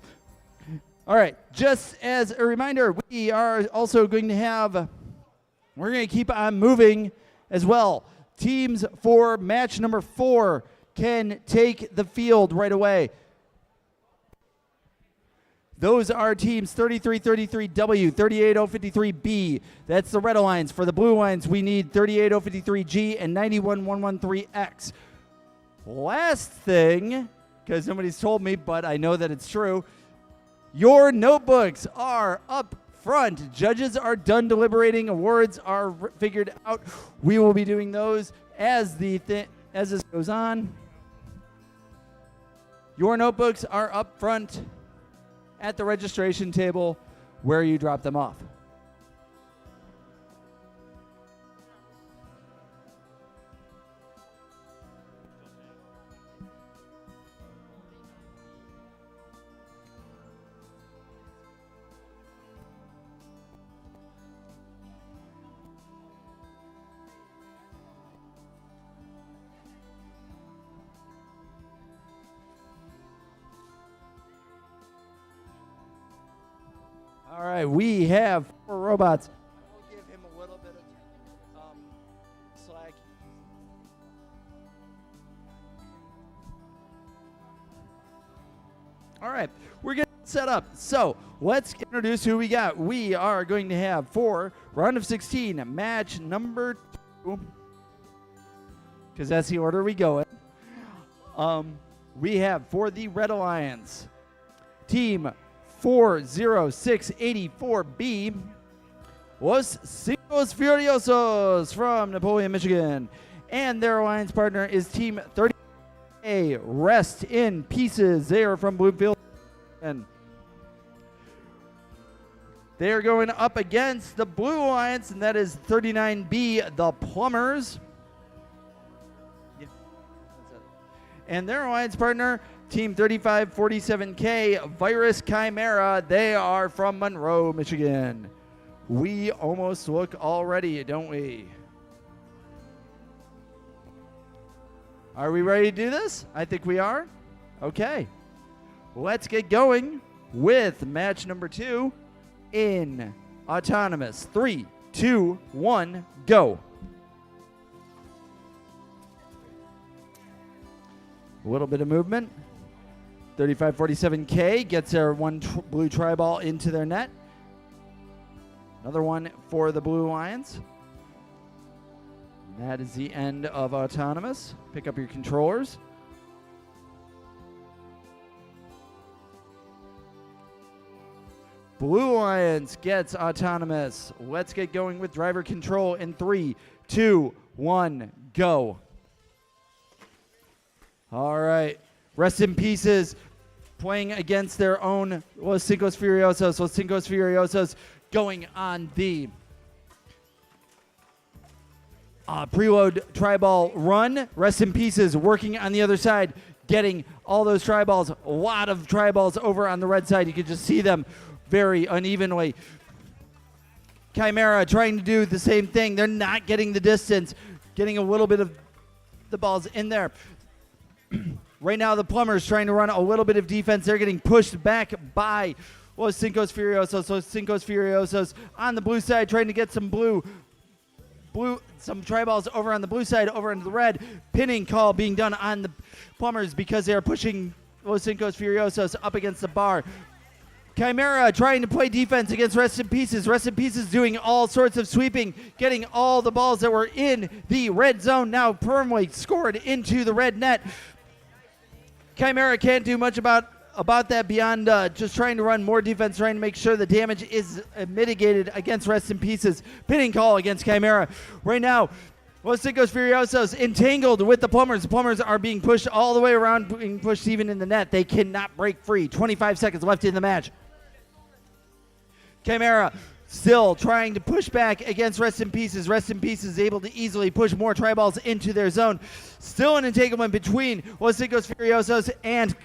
All right, just as a reminder, we are also going to have, we're going to keep on moving as well. Teams for match number 4 can take the field right away. Those are teams 3333W, 38053B. That's the Red Alliance. For the Blue Alliance, we need 38053G and 91113X. last thing, because nobody's told me, but I know that it's true, your notebooks are up front. Judges are done deliberating. Awards are figured out. We will be doing those as as this goes on. Your notebooks are up front at the registration table where you drop them off. All right, we have 4 robots. I will give him a little bit of slack. All right, we're getting set up. So let's introduce who we got. We are going to have for round of 16, match number 2, because that's the order we go in. We have for the Red Alliance, team 40684B, Los Cinco Furiosos from Napoleon, Michigan. And their alliance partner is Team 30A, Rest in Pieces. They are from Bloomfield. And they are going up against the Blue Alliance, and that is 39B, the Plumbers. Yeah, that's it. And their alliance partner, Team 3547K, Virus Chimera. They are from Monroe, Michigan. We almost look all ready, don't we? Are we ready to do this? I think we are. Okay. Let's get going with match number 2 in Autonomous. 3, 2, 1, go. A little bit of movement. 3547K gets their one blue tri-ball into their net. Another one for the Blue Alliance. And that is the end of Autonomous. Pick up your controllers. Blue Alliance gets Autonomous. Let's get going with driver control in 3, 2, 1, go. All right. Rest in Pieces playing against their own Los Cinco Furiosos. Los Cinco Furiosos going on the preload tri-ball run. Rest in Pieces working on the other side, getting all those tri-balls. A lot of tri-balls over on the red side. You can just see them very unevenly. Chimera trying to do the same thing. They're not getting the distance, getting a little bit of the balls in there. Right now, the Plumbers trying to run a little bit of defense. They're getting pushed back by Los Cinco Furiosos. Los Cinco Furiosos on the blue side trying to get some some tri-balls over on the blue side, over into the red. Pinning call being done on the Plumbers because they are pushing Los Cinco Furiosos up against the bar. Chimera trying to play defense against Rest in Pieces. Rest in Pieces doing all sorts of sweeping, getting all the balls that were in the red zone now firmly scored into the red net. Chimera can't do much about that beyond just trying to run more defense, trying to make sure the damage is mitigated against Rest in Pieces. Pinning call against Chimera. Right now, Los Cinco Furiosos entangled with the Plumbers. The Plumbers are being pushed all the way around, being pushed even in the net. They cannot break free. 25 seconds left in the match. Chimera still trying to push back against Rest in Pieces. Rest in Pieces able to easily push more tri-balls into their zone. Still an entanglement between Los Cinco Furiosos and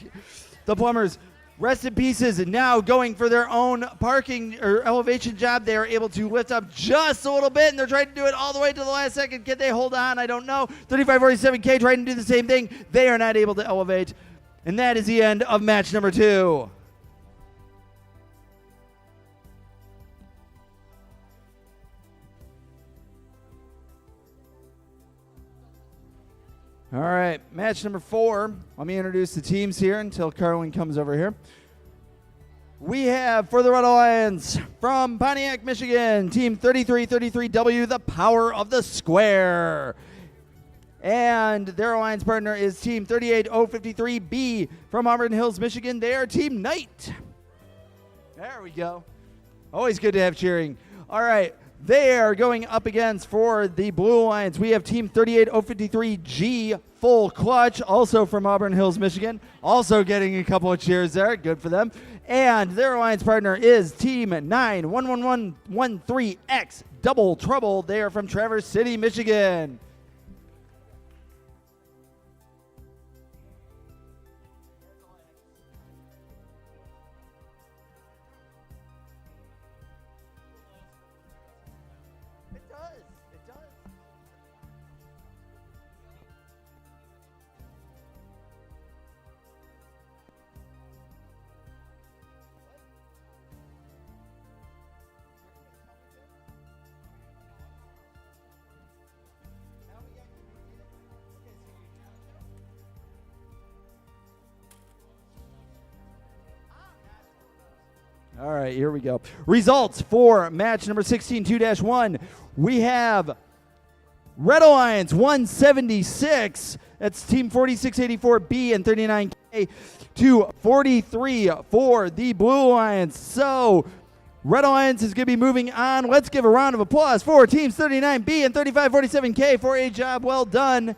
the Plumbers. Rest in Pieces now going for their own parking or elevation job. They are able to lift up just a little bit, and they're trying to do it all the way to the last second. Can they hold on? I don't know. 3547K trying to do the same thing. They are not able to elevate. And that is the end of match number 2. All right, match number 4. Let me introduce the teams here until Carlin comes over here. We have for the Red Alliance from Pontiac, Michigan, Team 3333W, the Power of the Square. And their alliance partner is Team 38053B from Auburn Hills, Michigan. They are Team Knight. There we go. Always good to have cheering. All right. They are going up against, for the Blue Alliance, we have Team 38053G Full Clutch, also from Auburn Hills, Michigan. Also getting a couple of cheers there. Good for them. And their alliance partner is Team 91113X Double Trouble. They are from Traverse City, Michigan. All right, here we go. Results for match number 16-2-1. We have Red Alliance 176. That's Team 4684B and 39K to 43 for the Blue Alliance. So Red Alliance is going to be moving on. Let's give a round of applause for Teams 39B and 3547K for a job well done.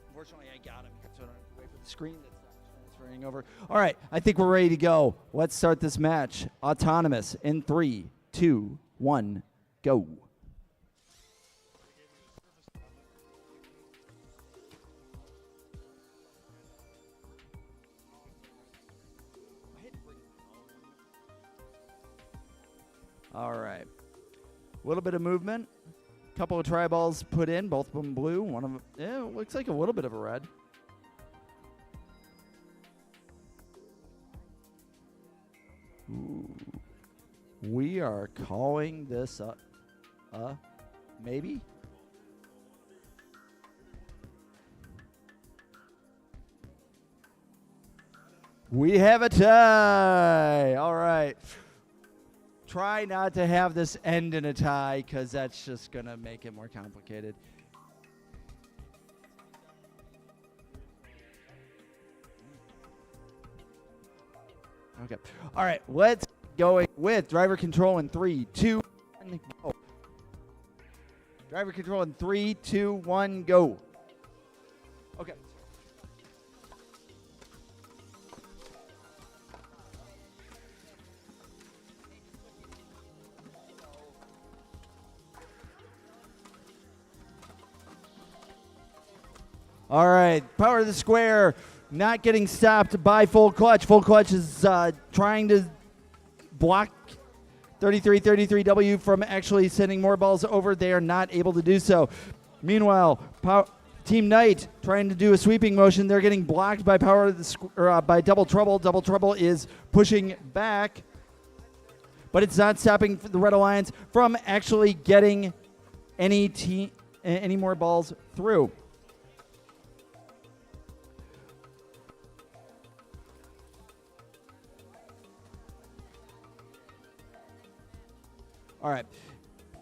Unfortunately, I got him, so I don't have to wait for the screen that's not transferring over. All right, I think we're ready to go. Let's start this match. Autonomous in 3, 2, 1, go. All right. A little bit of movement. Couple of tri-balls put in, both of them blue. One of them, yeah, it looks like a little bit of a red. Ooh. We are calling this maybe? We have a tie. All right. Try not to have this end in a tie, because that's just going to make it more complicated. Okay. All right. Let's go with driver control in 3, 2, 1, go. Driver control in 3, 2, 1, go. Okay. All right, power of the square, not getting stopped by Full Clutch. Full Clutch is trying to block 33-33W from actually sending more balls over. They are not able to do so. Meanwhile, Team Knight trying to do a sweeping motion. They're getting blocked by power of the by Double Trouble. Double Trouble is pushing back, but it's not stopping the Red Alliance from actually getting any more balls through. All right.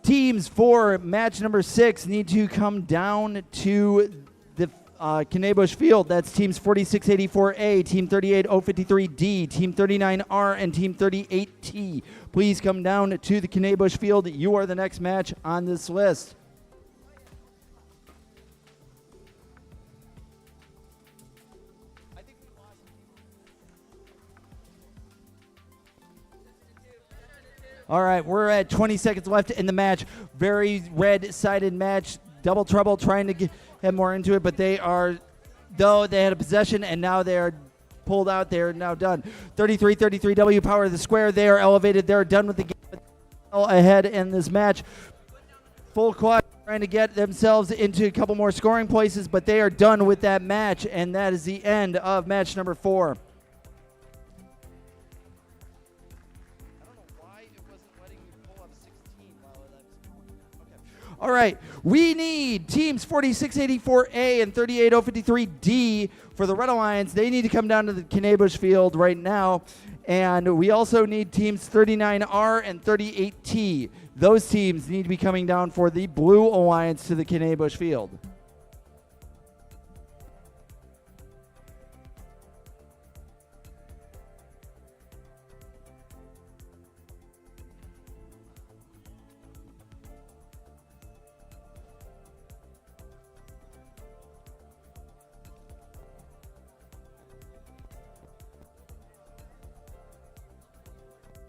Teams for match number 6 need to come down to the Knabush field. That's teams 4684A, team 38053D, team 39R, and team 38T. Please come down to the Knabush field. You are the next match on this list. All right, we're at 20 seconds left in the match. Very red-sided match. Double Trouble trying to get more into it, but they had a possession, and now they are pulled out. They are now done. 33-33W, power of the square. They are elevated. They're done with the game. Ahead in this match. Full Clutch trying to get themselves into a couple more scoring places, but they are done with that match, and that is the end of match number 4. All right, we need teams 4684A and 38053D for the Red Alliance. They need to come down to the Knabush field right now. And we also need teams 39R and 38T. Those teams need to be coming down for the Blue Alliance to the Kennedy-Busch field.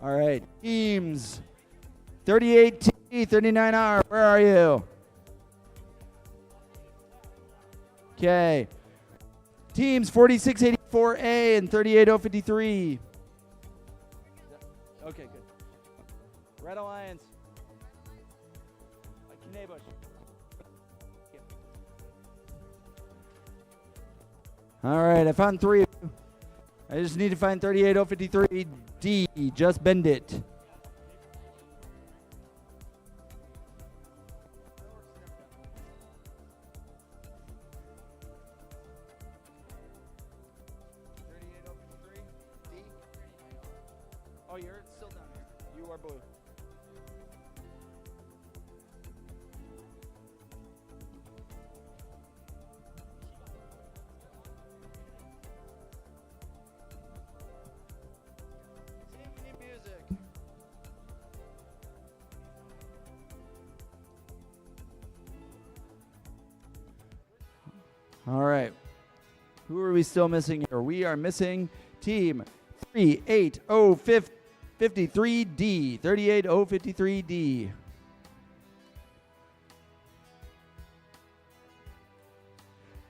All right, teams 38T, 39R, where are you? Okay. Teams 4684A and 38053. Okay, good. Red Alliance. Kennedy-Busch. All right, I found three. I just need to find 38053D. Just bend it. Oh, you're still down here. You are blue. All right. Who are we still missing here? We are missing team 38053D. 38053D.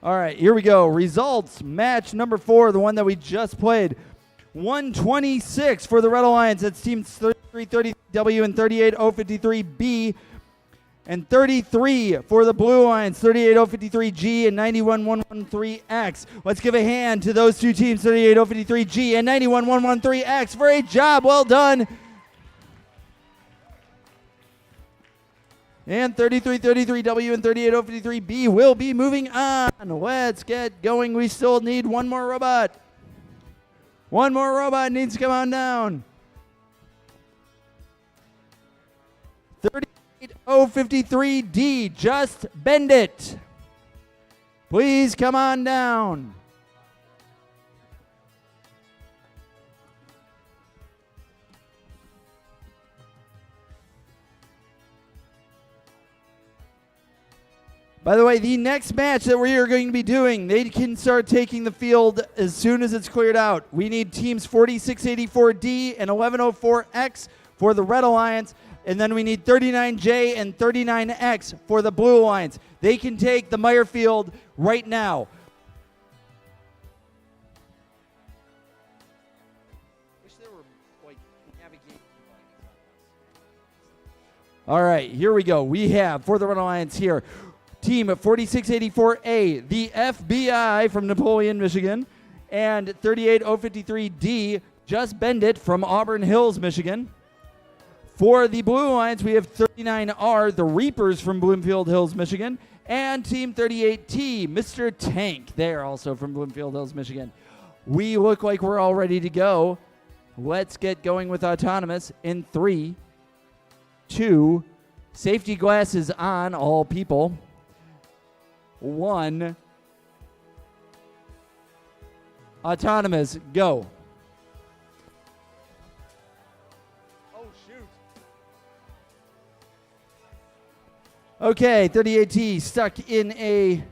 All right, here we go. Results. Match number 4, the one that we just played. 126 for the Red Alliance. That's teams 3330W and 38053B. And 33 for the Blue Alliance, 38053G and 91113X. Let's give a hand to those two teams, 38053G and 91113X, for a job well done. And 3333W and 38053B will be moving on. Let's get going. We still need one more robot. One more robot needs to come on down. 38053D, just bend it. Please come on down. By the way, the next match that we are going to be doing, they can start taking the field as soon as it's cleared out. We need teams 4684D and 1104X for the Red Alliance. And then we need 39J and 39X for the Blue Alliance. They can take the Meyer Field right now. All right, here we go. We have, for the Red Alliance here, team 4684A, the FBI from Napoleon, Michigan, and 38053D, Just Bend It from Auburn Hills, Michigan. For the Blue Alliance, we have 39R, the Reapers from Bloomfield Hills, Michigan, and Team 38T, Mr. Tank. They're also from Bloomfield Hills, Michigan. We look like we're all ready to go. Let's get going with Autonomous in 3, 2, safety glasses on, all people. 1, Autonomous, go. Okay, 38T stuck in a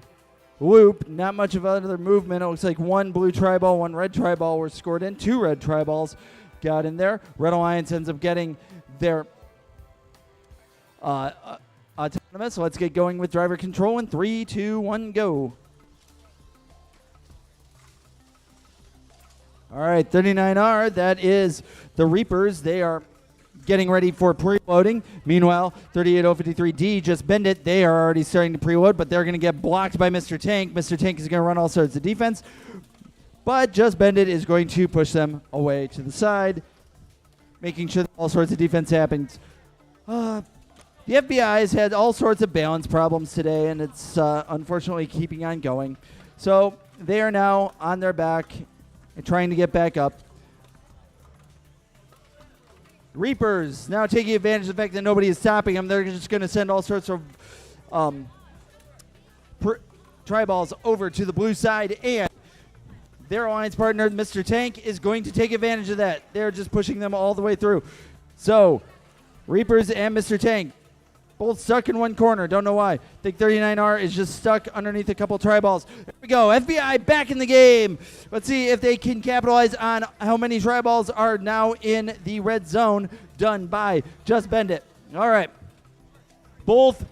loop. Not much of other movement. It looks like one blue tri-ball, one red tri-ball were scored in. 2 red tri-balls got in there. Red Alliance ends up getting their Autonomous. Let's get going with driver control in 3, 2, 1, go. All right, 39R, that is the Reapers. They are getting ready for preloading. Meanwhile, 38053D, Just Bend It. They are already starting to preload, but they're going to get blocked by Mr. Tank. Mr. Tank is going to run all sorts of defense, but Just Bend It is going to push them away to the side, making sure that all sorts of defense happens. The FBI has had all sorts of balance problems today, and it's unfortunately keeping on going. So they are now on their back and trying to get back up. Reapers now taking advantage of the fact that nobody is stopping them. They're just going to send all sorts of tri-balls over to the blue side, and their alliance partner, Mr. Tank, is going to take advantage of that. They're just pushing them all the way through. So, Reapers and Mr. Tank both stuck in one corner. Don't know why. I think 39R is just stuck underneath a couple tri-balls. There we go. FBI back in the game. Let's see if they can capitalize on how many tri-balls are now in the red zone, done by Just Bend It. All right. Both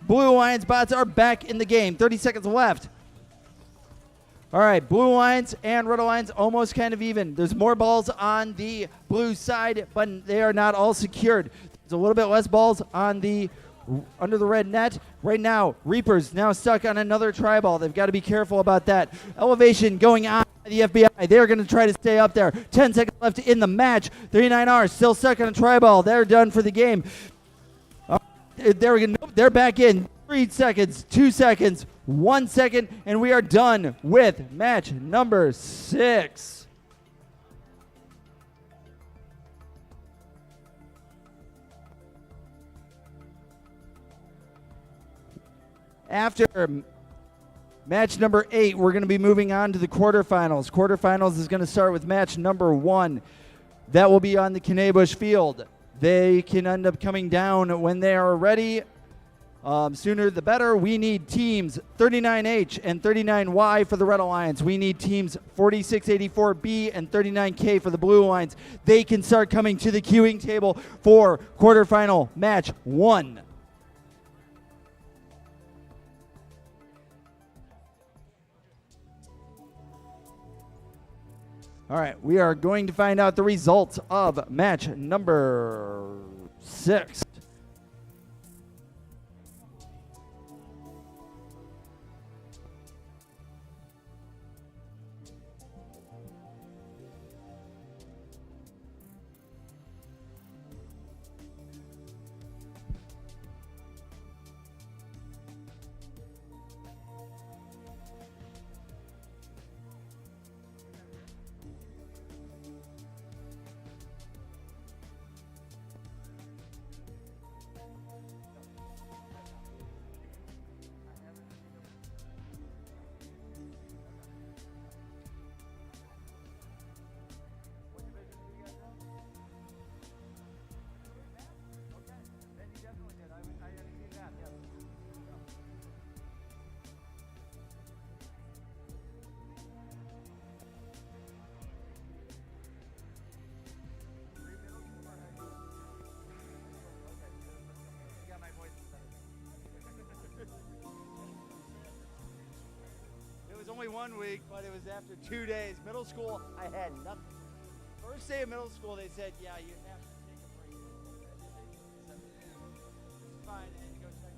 Blue Alliance bots are back in the game. 30 seconds left. All right, Blue Alliance and Red Alliance almost kind of even. There's more balls on the blue side, but they are not all secured. There's a little bit less balls on the under the red net. Right now, Reapers now stuck on another tri-ball. They've got to be careful about that. Elevation going on by the FBI. They're going to try to stay up there. 10 seconds left in the match. 39R still stuck on a tri-ball. They're done for the game. There we go. Nope, they're back in. 3 seconds, 2 seconds, 1 second, and we are done with match number 6. After match number 8, we're going to be moving on to the quarterfinals. Quarterfinals is going to start with match number 1. That will be on the Knabush field. They can end up coming down when they are ready. Sooner the better. We need teams 39H and 39Y for the Red Alliance. We need teams 4684B and 39K for the Blue Alliance. They can start coming to the queuing table for quarterfinal match 1. All right, we are going to find out the results of match number 6. Only 1 week, but it was after 2 days. Middle school, I had nothing. First day of middle school, they said, yeah, you have to take a break. It's fine, I had to go check.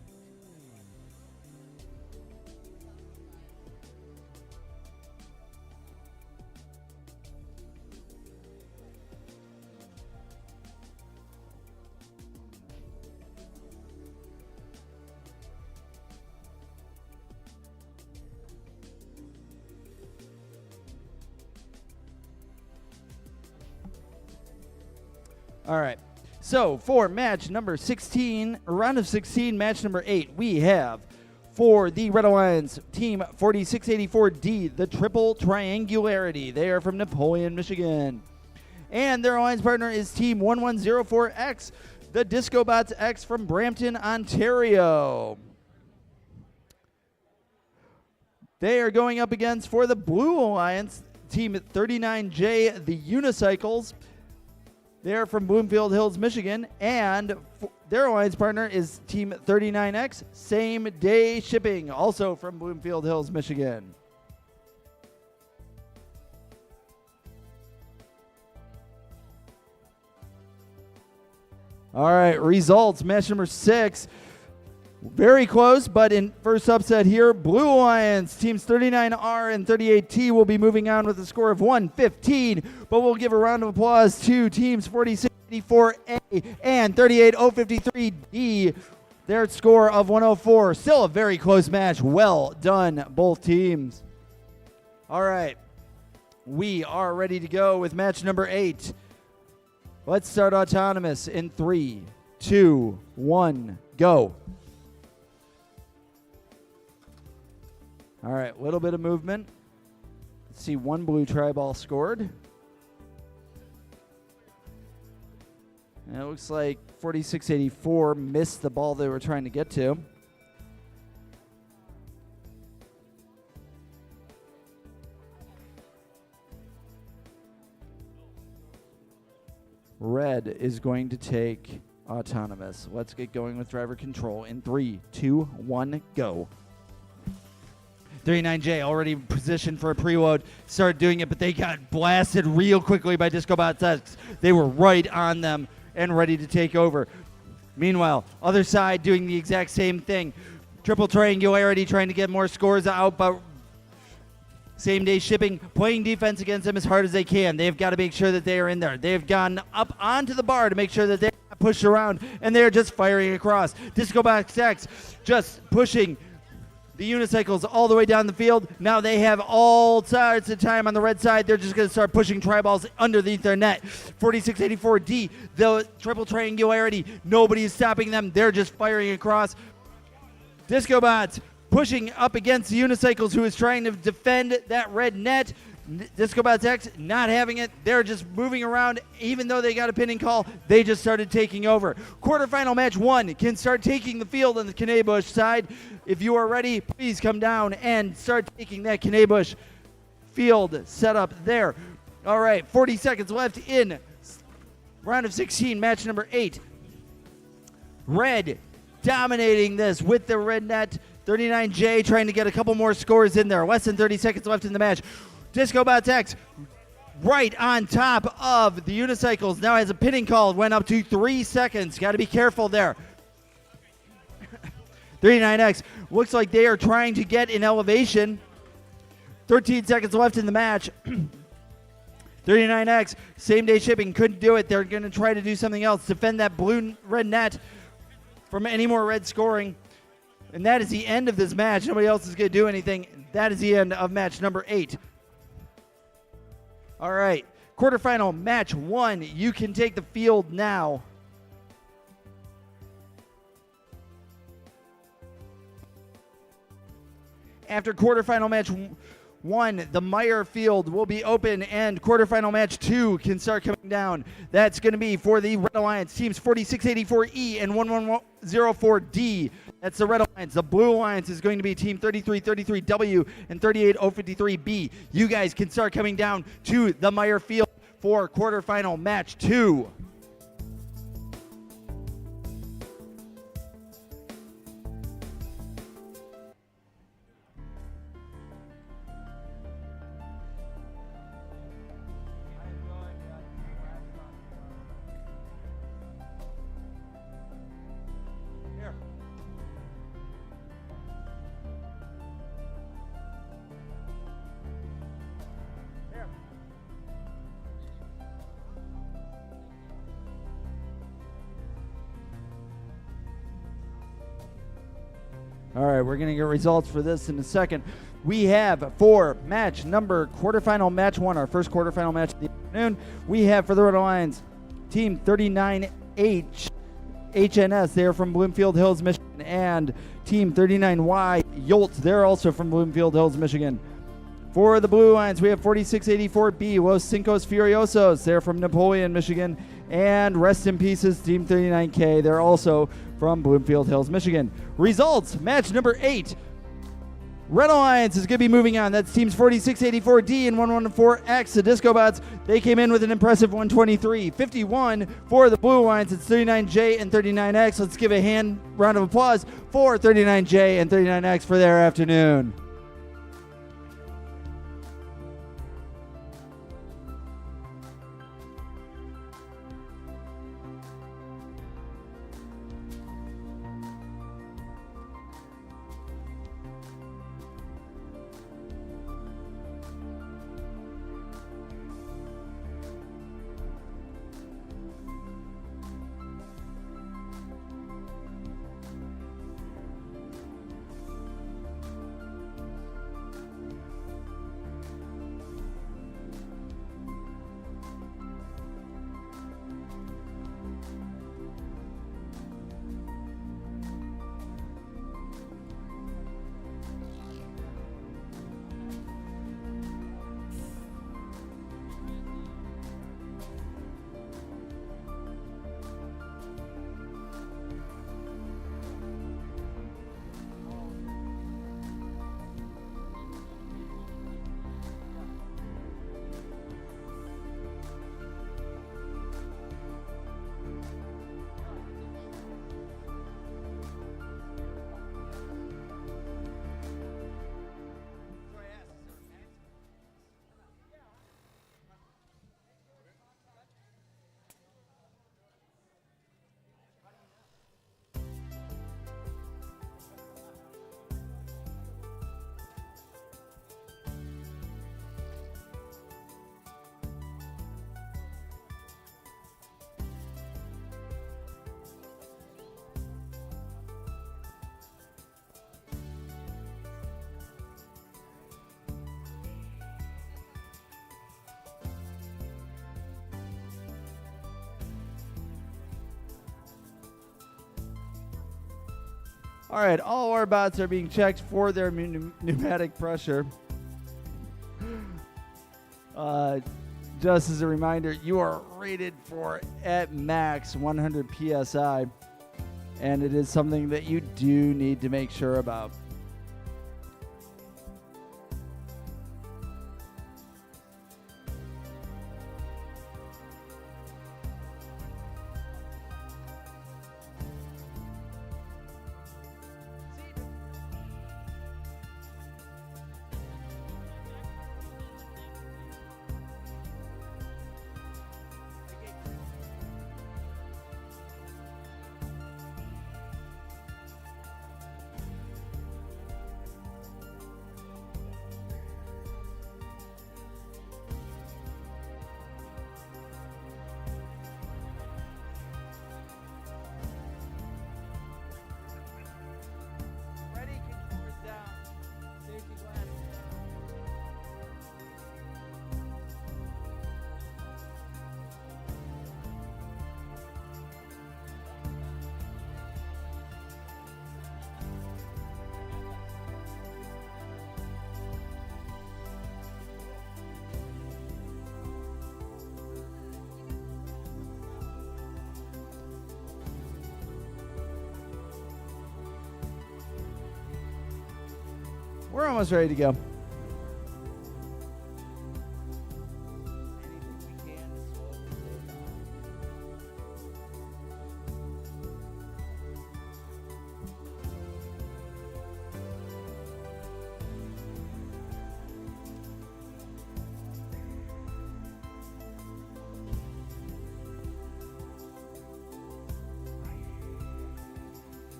All right. So for match number 16, round of 16, match number 8, we have for the Red Alliance team 4684D, the Triple Triangularity. They are from Napoleon, Michigan. And their alliance partner is team 1104X, the Disco Bots X from Brampton, Ontario. They are going up against for the Blue Alliance team 39J, the Unicycles. They're from Bloomfield Hills, Michigan, and their alliance partner is Team 39X, same day shipping, also from Bloomfield Hills, Michigan. All right, results, match number 6. Very close, but in first upset here, Blue Alliance, teams 39R and 38T will be moving on with a score of 115, but we'll give a round of applause to teams 4684A and 38053D, their score of 104. Still a very close match. Well done, both teams. All right, we are ready to go with match number 8. Let's start autonomous in 3, 2, 1, go. All right, a little bit of movement. Let's see, one blue tri-ball scored. And it looks like 4684 missed the ball they were trying to get to. Red is going to take autonomous. Let's get going with driver control in 3, 2, 1, go. 39J already positioned for a preload. Started doing it, but they got blasted real quickly by Disco Bots X. They were right on them and ready to take over. Meanwhile, other side doing the exact same thing. Triple triangularity trying to get more scores out, but same day shipping, playing defense against them as hard as they can. They've got to make sure that they are in there. They've gone up onto the bar to make sure that they're not pushed around, and they're just firing across. Disco Box X just pushing the unicycles all the way down the field. Now they have all sides of time on the red side. They're just going to start pushing tri-balls underneath their net. 4684D, the triple triangularity. Nobody is stopping them. They're just firing across. Disco Bots pushing up against the unicycles, who is trying to defend that red net. Disco Bots X not having it. They're just moving around. Even though they got a pinning call, they just started taking over. Quarterfinal match 1 can start taking the field on the Knabush side. If you are ready, please come down and start taking that Knabush field set up there. All right, 40 seconds left in round of 16, match number 8. Red dominating this with the red net. 39J trying to get a couple more scores in there. Less than 30 seconds left in the match. Disco Bots X right on top of the unicycles. Now has a pinning call. Went up to 3 seconds. Got to be careful there. 39X looks like they are trying to get in elevation. 13 seconds left in the match. 39X, same day shipping, couldn't do it. They're going to try to do something else. Defend that blue-red net from any more red scoring. And that is the end of this match. Nobody else is going to do anything. That is the end of match number 8. All right, quarterfinal match 1. You can take the field now. After quarterfinal match 1, the Meyer field will be open, and quarterfinal match 2 can start coming down. That's going to be for the Red Alliance teams 4684E and 1104D. That's the Red Alliance. The Blue Alliance is going to be team 3333W and 38053B. You guys can start coming down to the Meyer field for quarterfinal match 2. All right, we're going to get results for this in a second. We have for quarterfinal match 1, our first quarterfinal match of the afternoon, we have for the Red Alliance, team 39H HNS. They're from Bloomfield Hills, Michigan, and team 39Y Yolt. They're also from Bloomfield Hills, Michigan. For the Blue Alliance, we have 4684B Los Cinco Furiosos. They're from Napoleon, Michigan, and rest in pieces, team 39K. They're also from Bloomfield Hills, Michigan. Results, match number 8. Red Alliance is going to be moving on. That's teams 4684D and 114X. The Disco Bots, they came in with an impressive 123. 51 for the Blue Alliance. It's 39J and 39X. Let's give a round of applause for 39J and 39X for their afternoon. All right, all our bots are being checked for their pneumatic pressure. Just as a reminder, you are rated for at max 100 PSI, and it is something that you do need to make sure about. We're almost ready to go.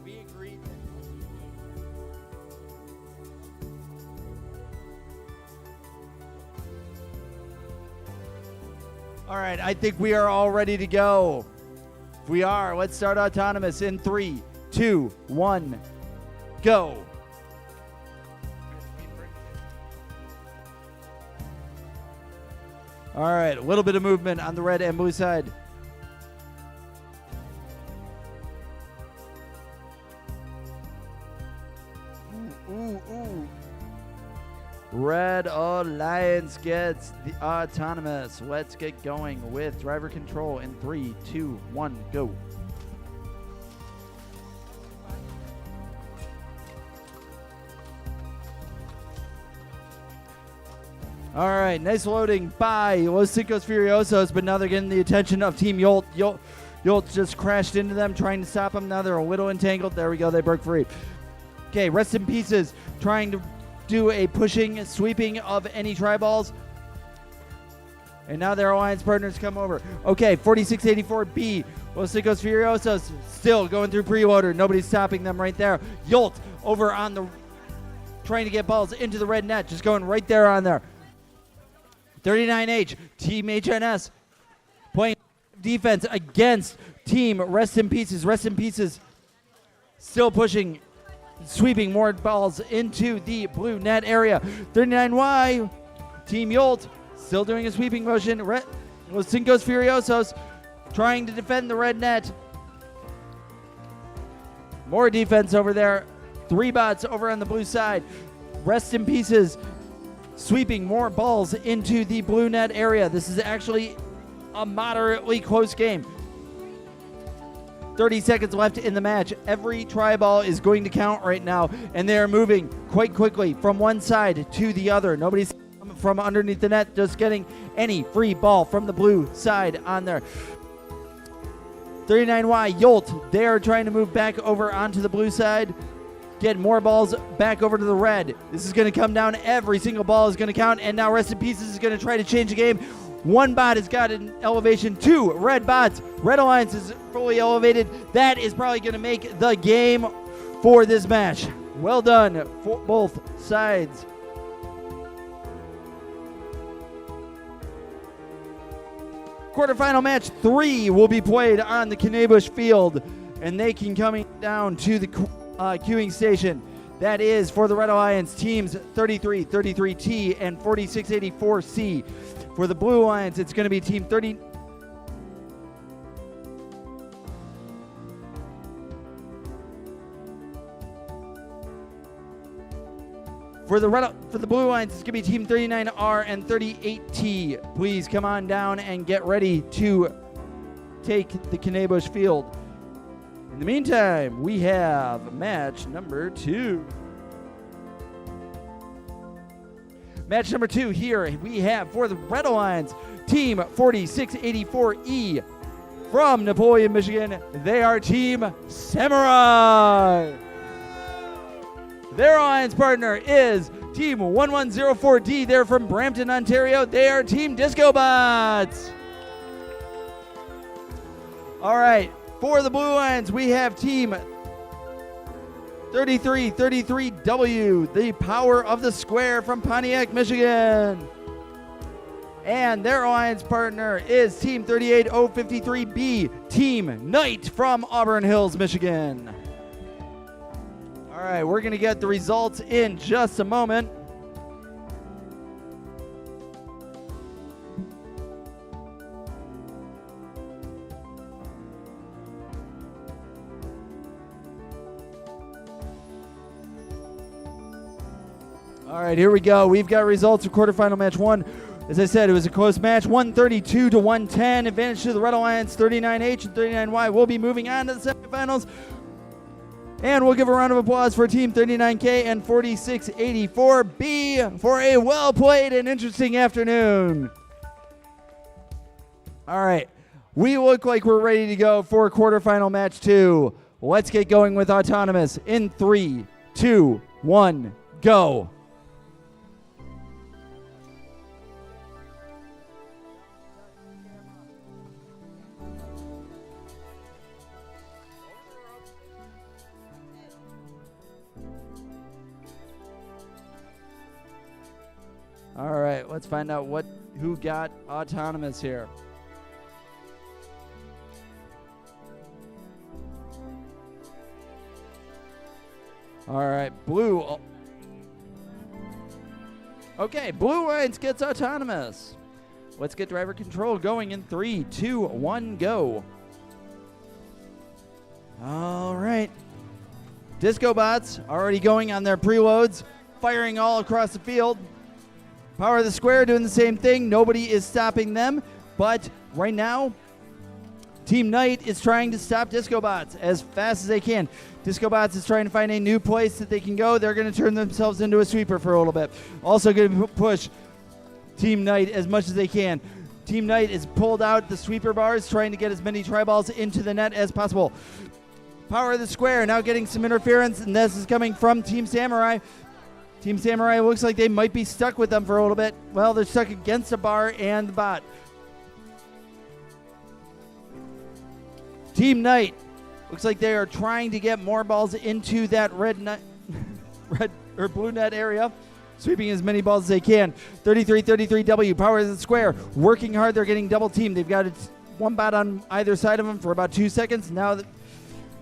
We agreed that all right, I think we are all ready to go. If we are, let's start autonomous in 3, 2, 1, go. All right, a little bit of movement on the red and blue side. Ooh. Red Alliance gets the autonomous. Let's get going with driver control in 3, 2, 1, go. All right, nice loading by Los Cinco Furiosos, but now they're getting the attention of Team Yolt. Yolt just crashed into them, trying to stop them. Now they're a little entangled. There we go, they broke free. Okay, rest in pieces, trying to do a pushing, sweeping of any tri-balls. And now their alliance partners come over. Okay, 4684B, Los Cinco Furiosos still going through preloader. Nobody's stopping them right there. Yolt over on the, trying to get balls into the red net, just going right there on there. 39H, Team HNS, playing defense against Team Rest in Pieces. Rest in Pieces still pushing, sweeping more balls into the blue net area. 39Y, Team Yolt still doing a sweeping motion. Los Cinco Furiosos trying to defend the red net. More defense over there. 3 bots over on the blue side. Rest in Pieces sweeping more balls into the blue net area. This is actually a moderately close game. 30 seconds left in the match. Every tri-ball is going to count right now, and they are moving quite quickly from one side to the other. Nobody's from underneath the net, just getting any free ball from the blue side on there. 39Y, Yolt, they are trying to move back over onto the blue side, get more balls back over to the red. This is going to come down. Every single ball is going to count, and now Rest in Pieces is going to try to change the game. 1 bot has got an elevation. 2 red bots. Red Alliance is fully elevated. That is probably going to make the game for this match. Well done for both sides. Quarterfinal match 3 will be played on the Knabush field, and they can coming down to the queuing station. That is for the Red Alliance teams 3333T and 4684C. For the Blue Alliance, it's going to be team 30. For the Blue Lions, it's going to be Team 39R and 38T. Please come on down and get ready to take the Knabush field. In the meantime, we have match number 2. Match number 2 here we have for the Red Alliance, Team 4684E from Napoleon, Michigan. They are Team Samurai. Their alliance partner is Team 1104D. They're from Brampton, Ontario. They are Team Disco Bots. All right, for the Blue Lions, we have Team 3333W, the Power of the Square from Pontiac, Michigan. And their alliance partner is Team 38053B, Team Knight from Auburn Hills, Michigan. All right, we're going to get the results in just a moment. All right, here we go. We've got results of quarterfinal match 1. As I said, it was a close match, 132 to 110. Advantage to the Red Alliance, 39H and 39Y. We'll be moving on to the semifinals. And we'll give a round of applause for Team 39K and 4684B for a well-played and interesting afternoon. All right, we look like we're ready to go for quarterfinal match 2. Let's get going with Autonomous in 3, 2, 1, go. All right, let's find out who got Autonomous here. All right, Blue. Okay, Blue Lions gets Autonomous. Let's get driver control going in 3, 2, 1, go. All right. Disco Bots already going on their preloads, firing all across the field. Power of the Square doing the same thing. Nobody is stopping them. But right now, Team Knight is trying to stop Disco Bots as fast as they can. Disco Bots is trying to find a new place that they can go. They're going to turn themselves into a sweeper for a little bit. Also going to push Team Knight as much as they can. Team Knight is pulled out the sweeper bars, trying to get as many tri-balls into the net as possible. Power of the Square now getting some interference, and this is coming from Team Samurai. Team Samurai looks like they might be stuck with them for a little bit. Well, they're stuck against a bar and the bot. Team Knight looks like they are trying to get more balls into that blue net area, sweeping as many balls as they can. 33-33W, Power of the Square, working hard. They're getting double teamed. They've got one bot on either side of them for about 2 seconds. Now the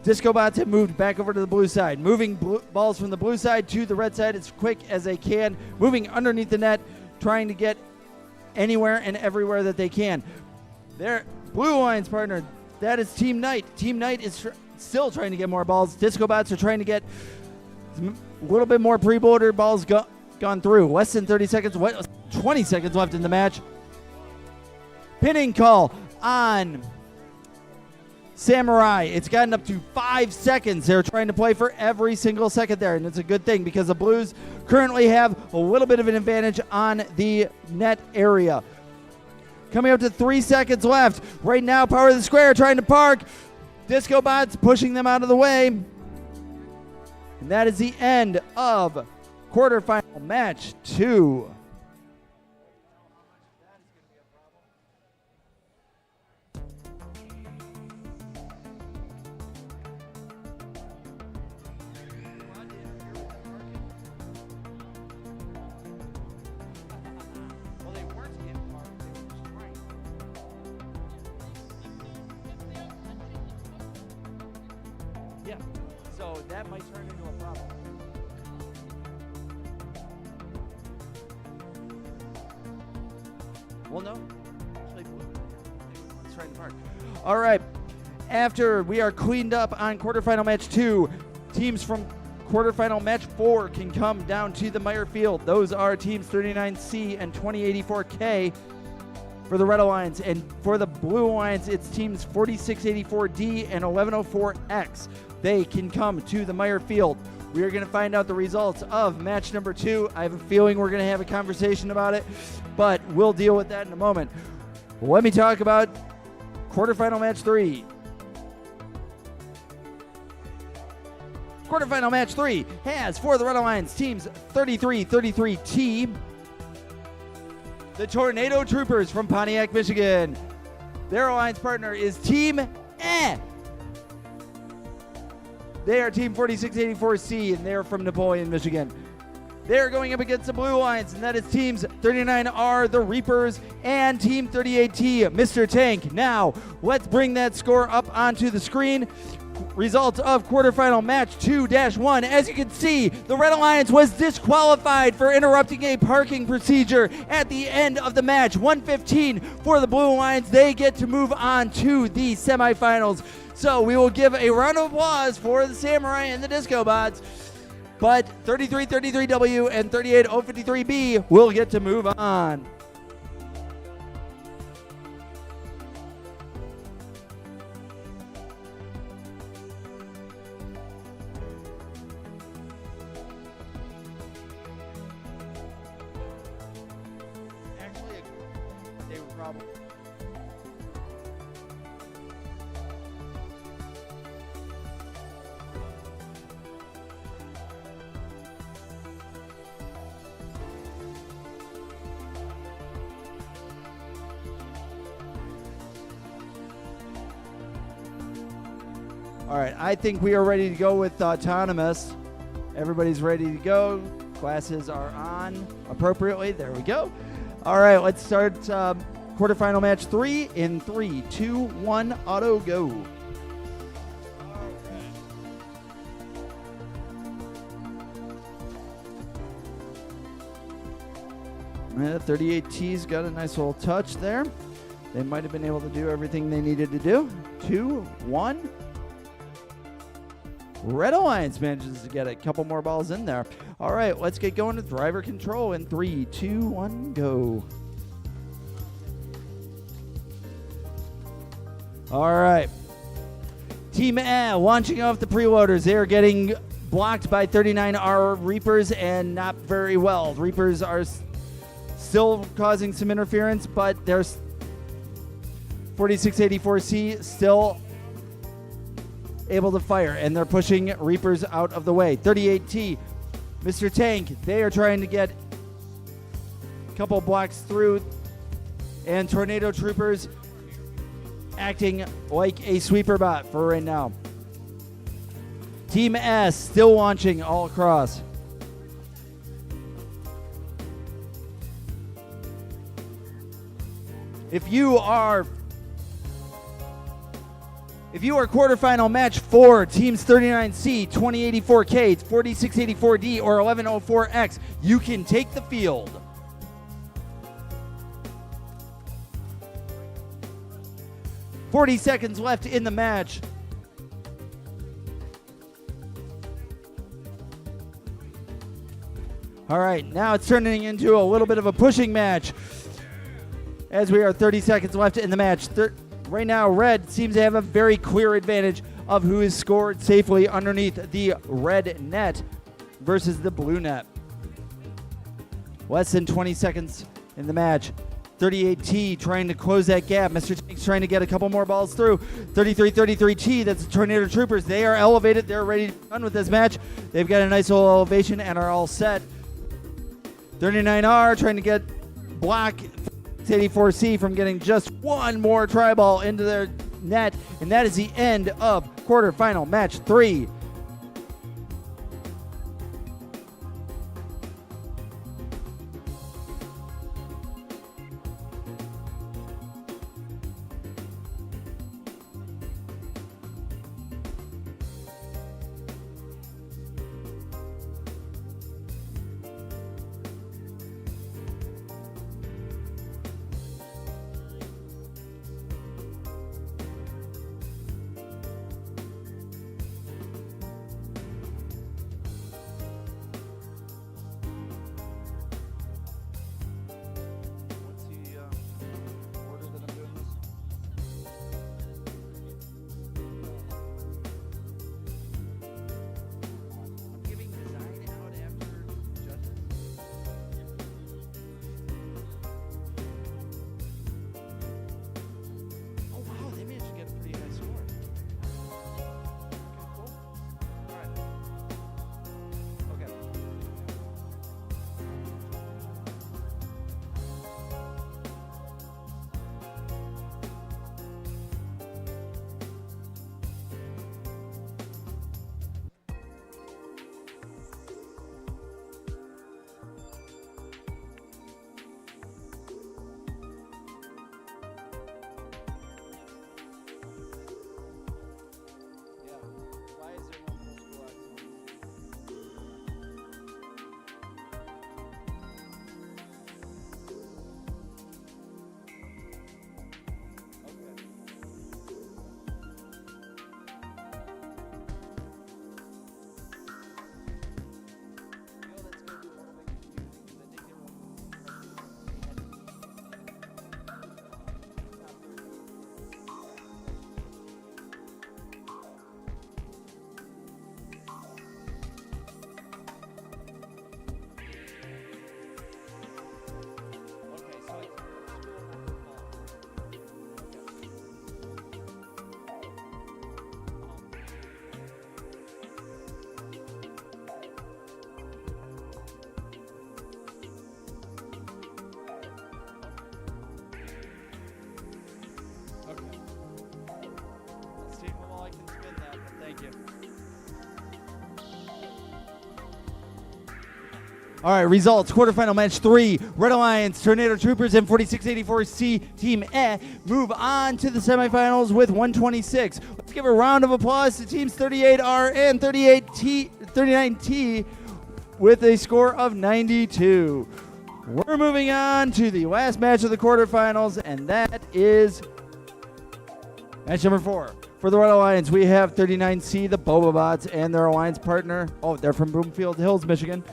Disco Bots have moved back over to the blue side, moving balls from the blue side to the red side as quick as they can, moving underneath the net, trying to get anywhere and everywhere that they can. Their Blue Lions partner, that is Team Knight. Team Knight is still trying to get more balls. Disco Bots are trying to get a little bit more pre-border balls gone through. Less than 30 seconds, 20 seconds left in the match. Pinning call on Samurai. It's gotten up to 5 seconds. They're trying to play for every single second there, and it's a good thing because the Blues currently have a little bit of an advantage on the net area. Coming up to 3 seconds left. Right now, Power of the Square trying to park. Disco Bots pushing them out of the way. And that is the end of quarterfinal match 2. Yeah, so that might turn into a problem. Well, no. Let's try and park. All right. After we are cleaned up on quarterfinal match 2, teams from quarterfinal match 4 can come down to the Meyer Field. Those are teams 39C and 2084K for the Red Alliance. And for the Blue Alliance, it's teams 4684D and 1104X. They can come to the Meyer Field. We are going to find out the results of match number 2. I have a feeling we're going to have a conversation about it, but we'll deal with that in a moment. Let me talk about quarterfinal match 3. Quarterfinal match 3 has for the Red Alliance teams 3333T, the Tornado Troopers from Pontiac, Michigan. Their alliance partner is Team They are Team 4684C, and they're from Napoleon, Michigan. They're going up against the Blue Alliance, and that is teams 39R, the Reapers, and Team 38T, Mr. Tank. Now, let's bring that score up onto the screen. Results of quarterfinal match 2-1. As you can see, the Red Alliance was disqualified for interrupting a parking procedure at the end of the match. 115 for the Blue Alliance. They get to move on to the semifinals. So we will give a round of applause for the Samurai and the Disco Bots. But 3333W and 38053B will get to move on. Actually, they were probably. All right, I think we are ready to go with autonomous. Everybody's ready to go. Classes are on appropriately. There we go. All right, let's start quarterfinal match 3 in 3, 2, 1, auto go. 38T's got a nice little touch there. They might have been able to do everything they needed to do. 2, 1. Red Alliance manages to get a couple more balls in there. All right, let's get going to driver control in 3, 2, 1, go. All right. Team A launching off the preloaders. They are getting blocked by 39R Reapers, and not very well. Reapers are still causing some interference, but there's 4684C still able to fire, and they're pushing Reapers out of the way. 38T, Mr. Tank, they are trying to get a couple blocks through, and Tornado Troopers acting like a sweeper bot for right now. Team S still launching all across. If you are quarterfinal match 4, teams 39C, 2084K, 4684D, or 1104X, you can take the field. $40 seconds left in the match. All right, now it's turning into a little bit of a pushing match as we are 30 seconds left in the match. Right now, red seems to have a very clear advantage of who is scored safely underneath the red net versus the blue net. Less than 20 seconds in the match. 38T trying to close that gap. Mr. Tank's trying to get a couple more balls through. 33T, that's the Tornado Troopers. They are elevated. They're ready to run with this match. They've got a nice little elevation and are all set. 39R trying to get block 84C from getting just one more try ball into their net, and that is the end of quarterfinal match 3. Thank you. All right, results. Quarterfinal match 3. Red Alliance, Tornado Troopers, and 4684C Team E move on to the semifinals with 126. Let's give a round of applause to teams 38R and 39T with a score of 92. We're moving on to the last match of the quarterfinals, and that is match number 4. For the Red Alliance, we have 39C, the Boba Bots, and their alliance partner. Oh, they're from Broomfield Hills, Michigan.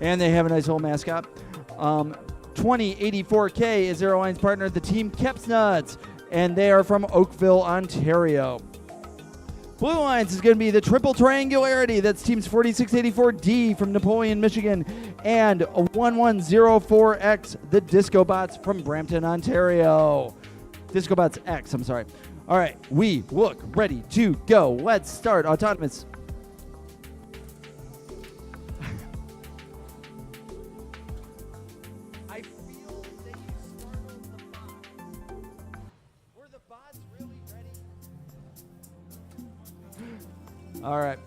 And they have a nice little mascot. 2084K is their alliance partner, the team Keps Nuts, and they are from Oakville, Ontario. Blue Alliance is going to be the Triple Triangularity. That's teams 4684D from Napoleon, Michigan, and 1104X, the Disco Bots from Brampton, Ontario. Disco Bots X, I'm sorry. All right, we look ready to go. Let's start autonomous. All right.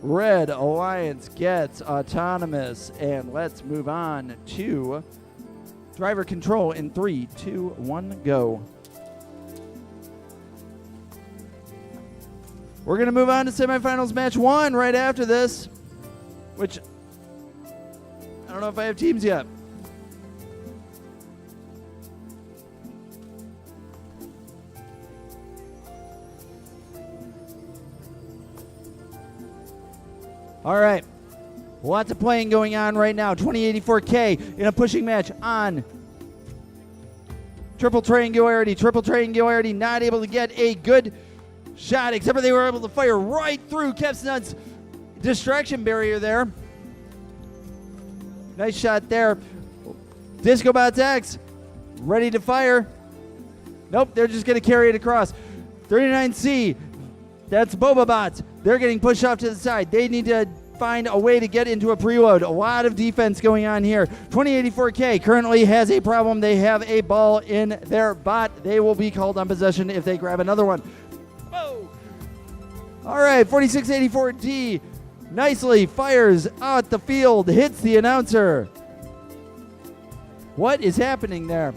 Red Alliance gets autonomous, and let's move on to driver control in 3, 2, 1, go. We're going to move on to semifinals match 1 right after this, which I don't know if I have teams yet. All right, lots of playing going on right now. 2084K in a pushing match on Triple Triangularity not able to get a good shot, except for they were able to fire right through Keps Nuts' distraction barrier there. Nice shot there. Disco Bots X ready to fire. Nope, they're just going to carry it across. 39C, that's Boba Bots. They're getting pushed off to the side. They need to find a way to get into a preload. A lot of defense going on here. 2084K currently has a problem. They have a ball in their bot. They will be called on possession if they grab another one. Whoa! All right, 4684D nicely fires out the field, hits the announcer. What is happening there?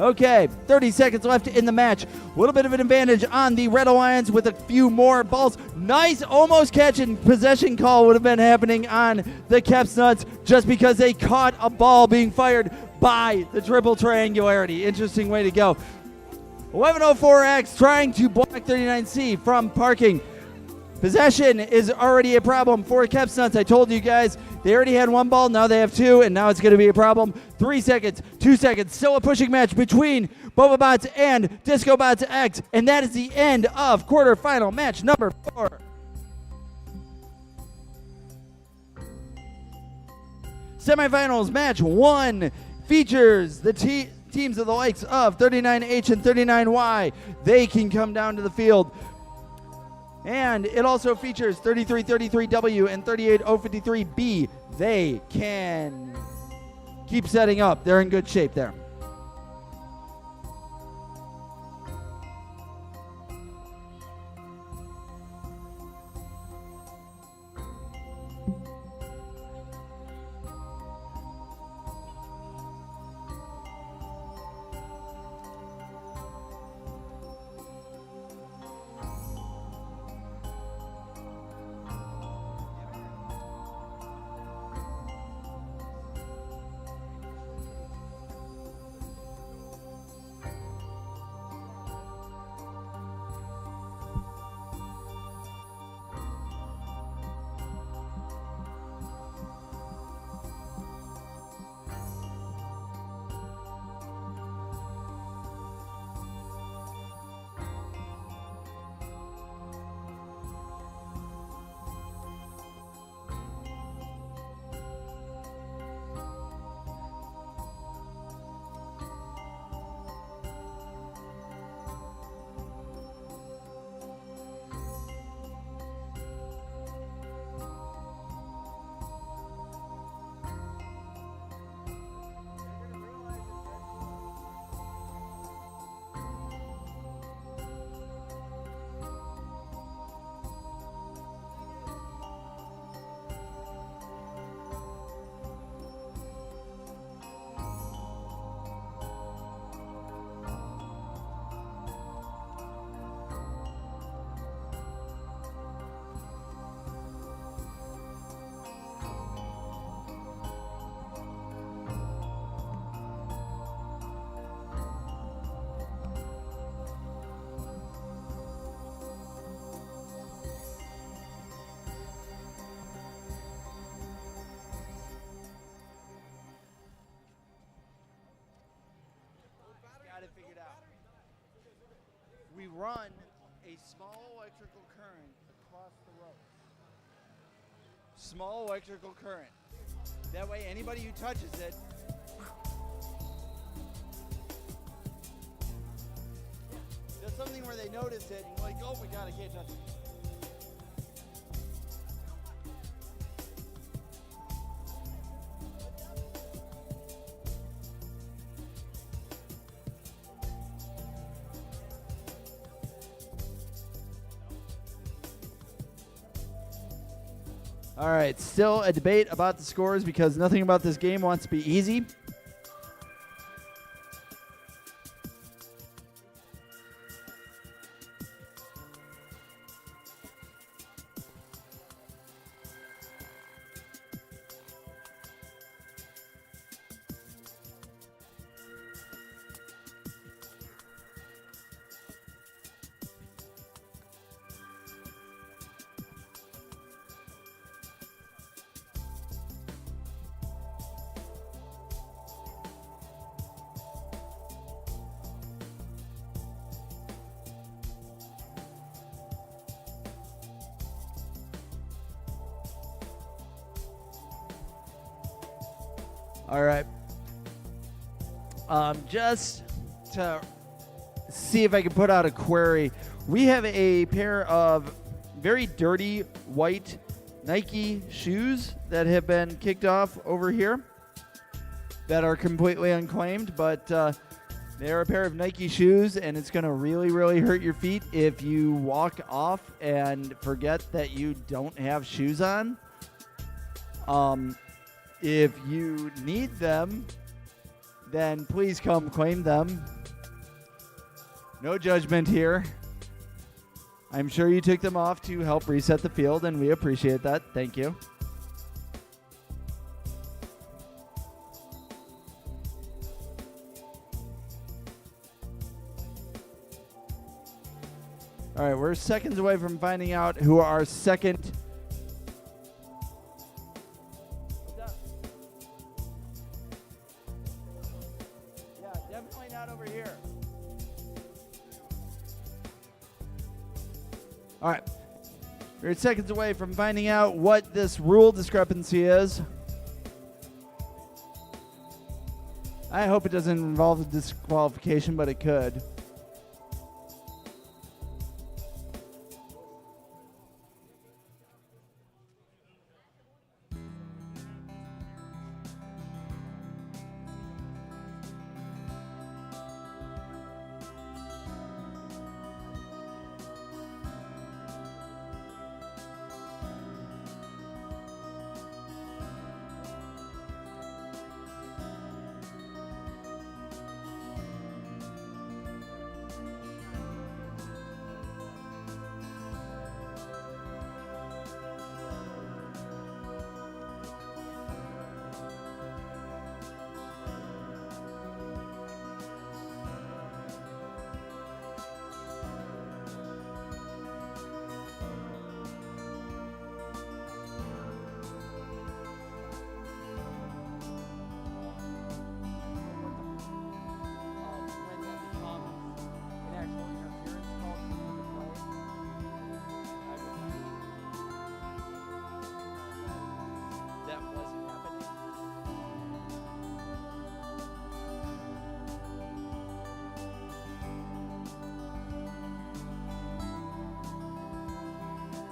Okay, 30 seconds left in the match. A little bit of an advantage on the Red Alliance with a few more balls. Nice almost catch and possession call would have been happening on the Keps Nuts just because they caught a ball being fired by the Triple Triangularity. Interesting way to go. 1104X trying to block 39C from parking. Possession is already a problem for Keps Nuts. I told you guys, they already had one ball, now they have two, and now it's going to be a problem. 3 seconds, 2 seconds, still a pushing match between Boba Bots and Disco Bots X, and that is the end of quarterfinal match number 4. Semifinals match 1 features the teams of the likes of 39H and 39Y. They can come down to the field. And it also features 3333W and 38053B. They can keep setting up. They're in good shape there. run a small electrical current across the rope. Small electrical current. That way anybody who touches it does something where they notice it and like, oh my god, I can't touch it. All right, still a debate about the scores because nothing about this game wants to be easy. All right. Just to see if I can put out a query, we have a pair of very dirty white Nike shoes that have been kicked off over here that are completely unclaimed, but they're a pair of Nike shoes, and it's going to really, really hurt your feet if you walk off and forget that you don't have shoes on. If you need them, then please come claim them. No judgment here. I'm sure you took them off to help reset the field, and we appreciate that. Thank you. All right, we're seconds away from finding out who our second... Definitely not over here. All right. We're seconds away from finding out what this rule discrepancy is. I hope it doesn't involve a disqualification, but it could.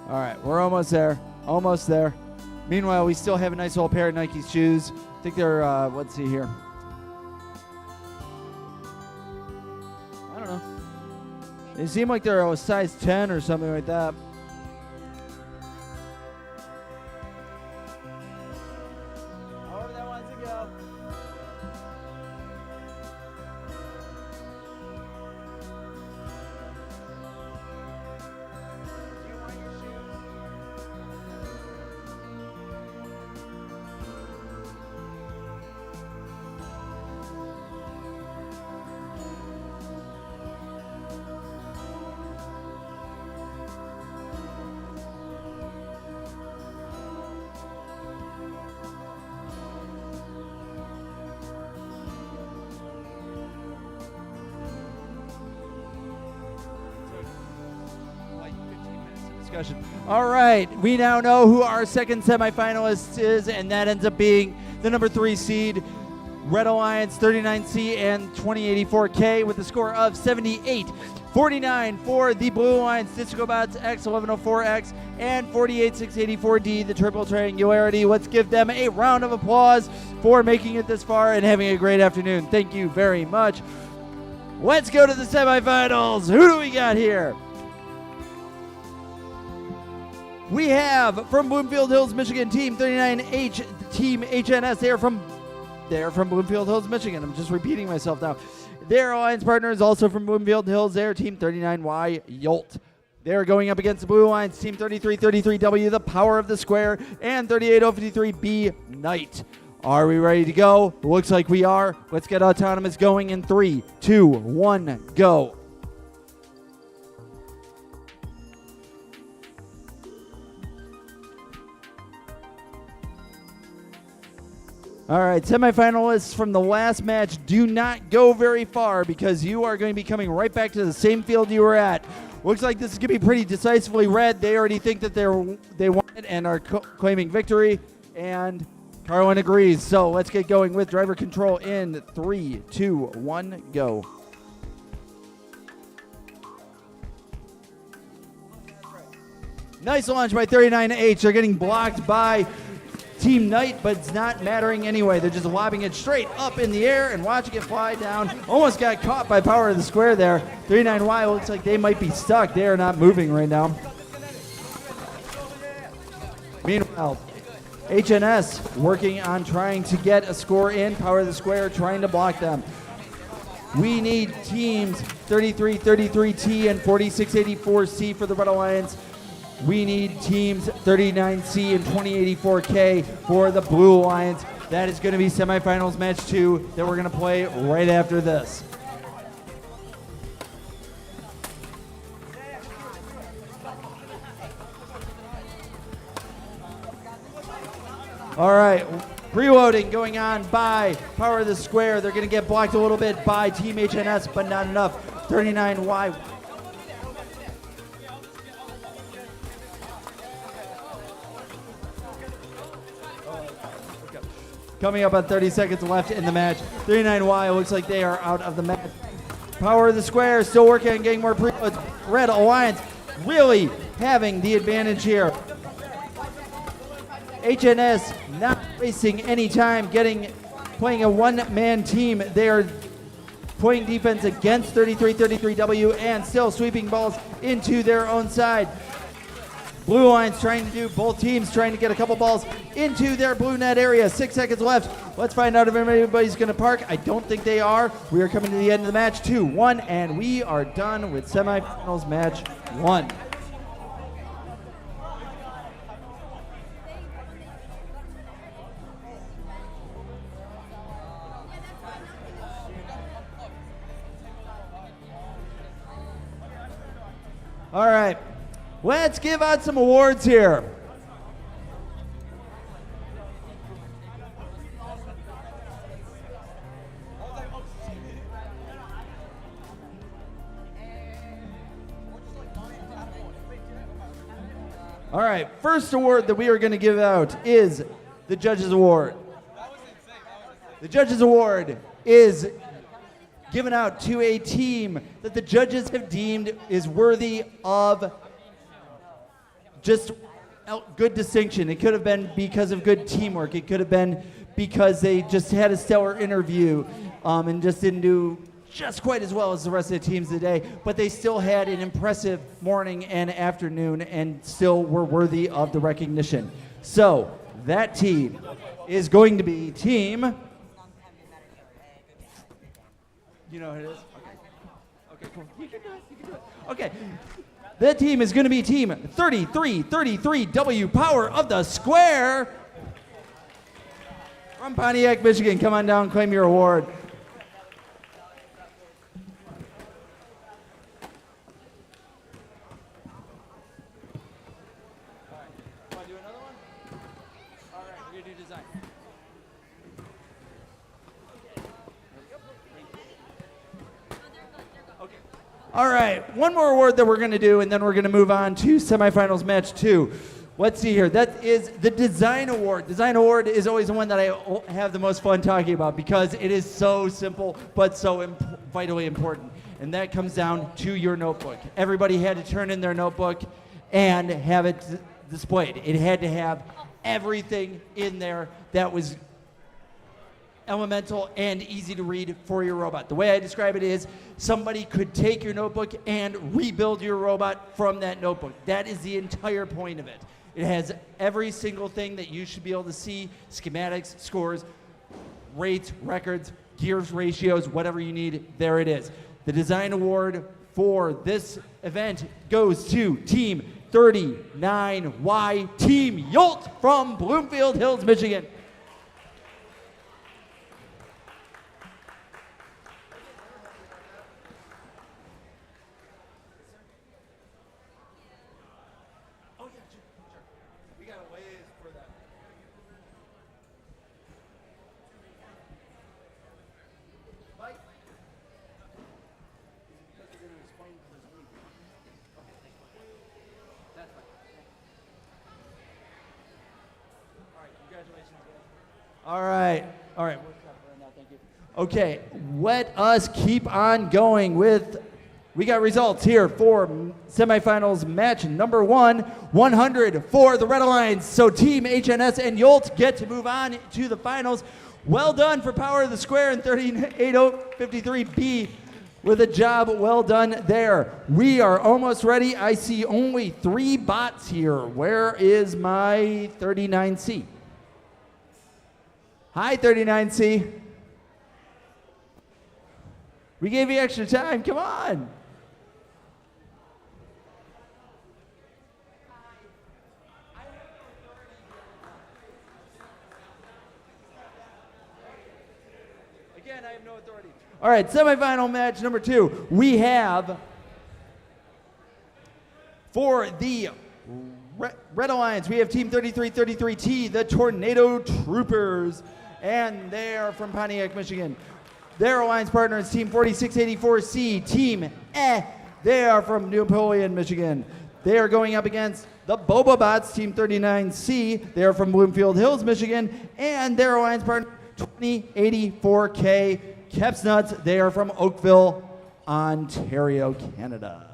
All right, we're almost there. Almost there. Meanwhile, we still have a nice old pair of Nike shoes. I think they're, let's see here. I don't know. They seem like they're a size 10 or something like that. However that wants to go. discussion. All right, we now know who our second semifinalist is, and that ends up being the number 3 seed, Red Alliance 39C and 2084K with a score of 78-49 for the Blue Alliance Discobots X1104X and 48684D, the triple triangularity. Let's give them a round of applause for making it this far and having a great afternoon. Thank you very much. Let's go to the semifinals. Who do we got here? We have from Bloomfield Hills, Michigan, Team 39H, Team HNS. They are from Bloomfield Hills, Michigan. I'm just repeating myself now. Their alliance partner is also from Bloomfield Hills. They're Team 39Y Yolt. They're going up against the Blue Alliance, Team 3333W, the Power of the Square, and 38053B Knight. Are we ready to go? Looks like we are. Let's get Autonomous going in 3, 2, 1, go. All right, semifinalists from the last match, do not go very far because you are going to be coming right back to the same field you were at. Looks like this is going to be pretty decisively red. They already think that they won it and are claiming victory, and Carlin agrees. So let's get going with driver control in 3, 2, 1, go. Nice launch by 39H. They're getting blocked by Team Knight, but it's not mattering anyway. They're just lobbing it straight up in the air and watching it fly down. Almost got caught by Power of the Square there. 39Y looks like they might be stuck. They are not moving right now. Meanwhile, HNS working on trying to get a score in. Power of the Square trying to block them. We need teams 3333T and 4684C for the Red Alliance. We need teams 39C and 2084K for the Blue Alliance. That is going to be semifinals match 2 that we're going to play right after this. All right, preloading going on by Power of the Square. They're going to get blocked a little bit by Team HNS, but not enough. 39Y. Coming up on 30 seconds left in the match. 39Y looks like they are out of the match. Power of the Square still working on getting more preloads. Red Alliance really having the advantage here. HNS not wasting any time playing a one-man team. They are playing defense against 3333W and still sweeping balls into their own side. Blue Alliance both teams trying to get a couple balls into their blue net area. 6 seconds left. Let's find out if anybody's going to park. I don't think they are. We are coming to the end of the match, 2-1, and we are done with semifinals match 1. All right. Let's give out some awards here. All right, first award that we are going to give out is the Judges Award. The Judges Award is given out to a team that the judges have deemed is worthy of just good distinction. It could have been because of good teamwork. It could have been because they just had a stellar interview and just didn't do just quite as well as the rest of the teams today, but they still had an impressive morning and afternoon and still were worthy of the recognition. So that team is going to be team, you know who it is? Okay, cool. You can do it. Okay. That team is going to be team 3333W, Power of the Square. From Pontiac, Michigan. Come on down, claim your award. Want to do another one? All right, we're going to do design. Okay. All right, one more award that we're going to do, and then we're going to move on to semifinals match 2. Let's see here. That is the Design Award. Design Award is always the one that I have the most fun talking about because it is so simple but so vitally important. And that comes down to your notebook. Everybody had to turn in their notebook and have it displayed. It had to have everything in there that was elemental and easy to read for your robot. The way I describe it is somebody could take your notebook and rebuild your robot from that notebook. That is the entire point of it. It has every single thing that you should be able to see: schematics, scores, rates, records, gears, ratios, whatever you need, there it is. The Design Award for this event goes to Team 39Y, Team Yolt from Bloomfield Hills, Michigan. All right. Okay, let us keep on going with, we got results here for semifinals match number 1, 100 for the Red Alliance. So Team HNS and Yolt get to move on to the finals. Well done for Power of the Square and 13853B with a job well done there. We are almost ready. I see only 3 bots here. Where is my 39C? Hi, 39C. We gave you extra time. Come on. Again, I have no authority. All right, semifinal match number 2. We have for the Red Alliance, we have Team 3333T, the Tornado Troopers, and they are from Pontiac, Michigan. Their alliance partner is Team 4684C, Team They are from Napoleon, Michigan. They are going up against the Boba Bots, Team 39C. They are from Bloomfield Hills, Michigan, and their alliance partner 2084K Keps Nuts. They are from Oakville, Ontario, Canada.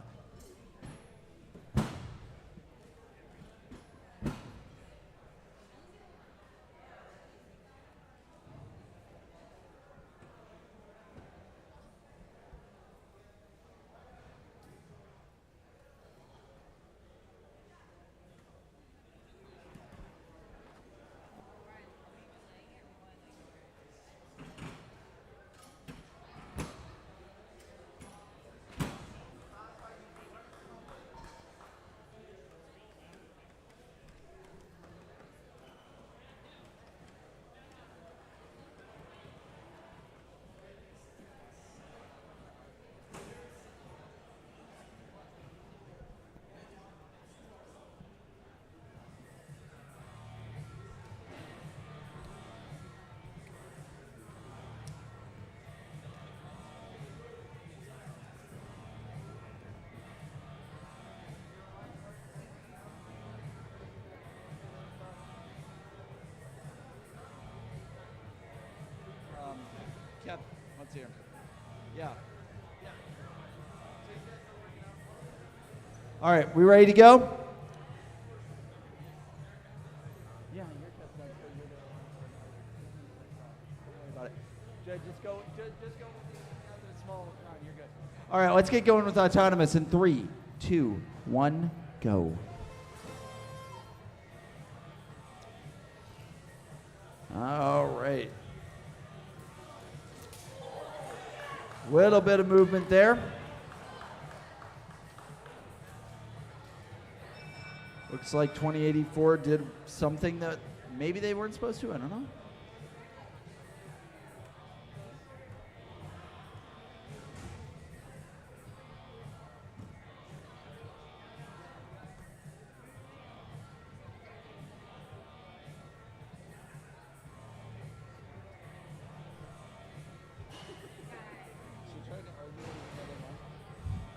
Yep, let's hear. Yeah. All right, we ready to go? Yeah, about it. Just go with the small. You're good. All right, let's get going with autonomous in 3, 2, 1, go. All right. Little bit of movement there. Looks like 2084 did something that maybe they weren't supposed to. I don't know.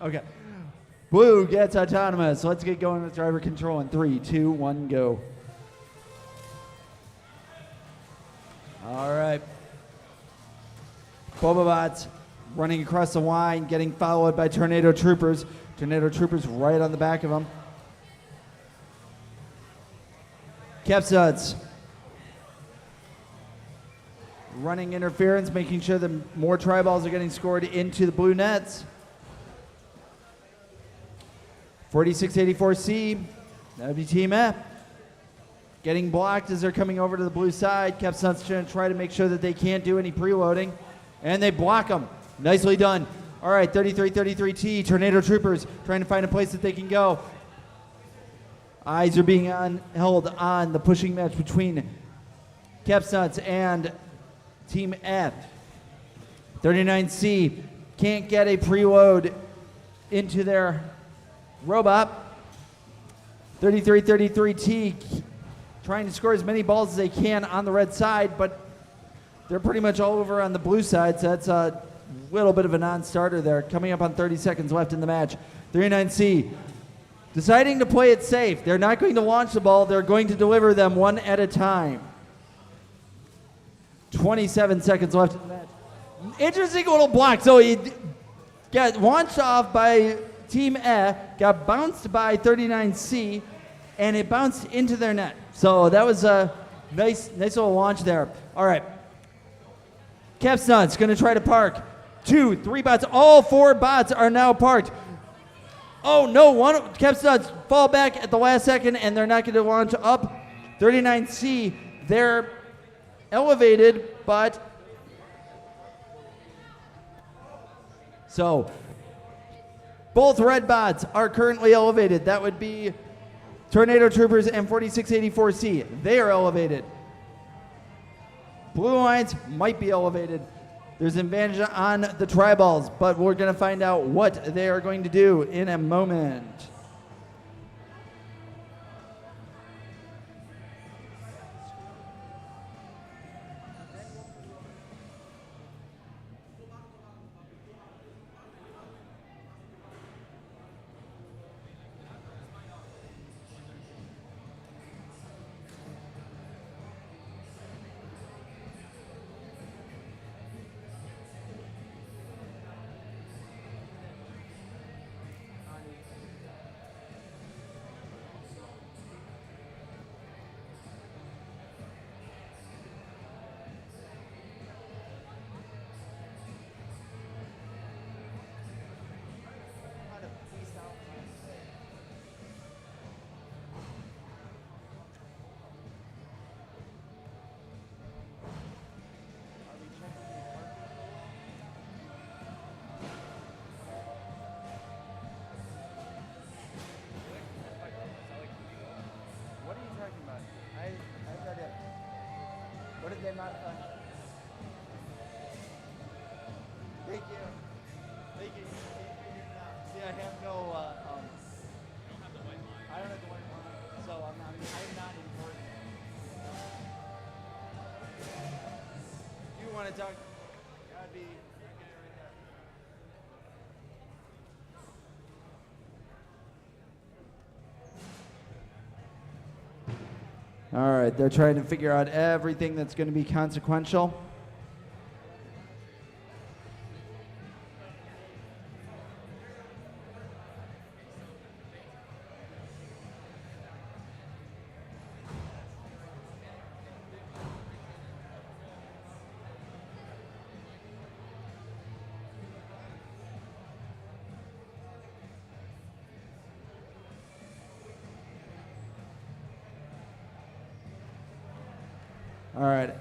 Okay. Blue gets autonomous. Let's get going with driver control in 3, 2, 1, go. All right. Bobobots running across the line, getting followed by Tornado Troopers. Tornado Troopers right on the back of them. Capsuds running interference, making sure that more tri-balls are getting scored into the blue nets. 4684C, that would be Team F. Getting blocked as they're coming over to the blue side. Capsuds trying to try to make sure that they can't do any preloading. And they block them. Nicely done. All right, 3333T, Tornado Troopers trying to find a place that they can go. Eyes are being held on the pushing match between Capsuds and Team F. 39C can't get a preload into their robot. 3333T trying to score as many balls as they can on the red side, but they're pretty much all over on the blue side, so that's a little bit of a non-starter there. Coming up on 30 seconds left in the match. 39C deciding to play it safe. They're not going to launch the ball. They're going to deliver them one at a time. 27 seconds left in the match. Interesting little block. So he got launched off by Team F, got bounced by 39C, and it bounced into their net. So that was a nice little launch there. All right. Capsuds going to try to park. 2, 3 bots. All 4 bots are now parked. Oh no, Capsuds fall back at the last second, and they're not going to launch up. 39C, they're elevated, but so both red bots are currently elevated. That would be Tornado Troopers and 4684C. They are elevated. Blue Alliance might be elevated. There's an advantage on the tri-balls, but we're going to find out what they are going to do in a moment. What did they modify? Thank you. Thank you. See, I have no, I don't have the white line, so I'm not important. Do you want to talk? That'd be. All right, they're trying to figure out everything that's going to be consequential. All right.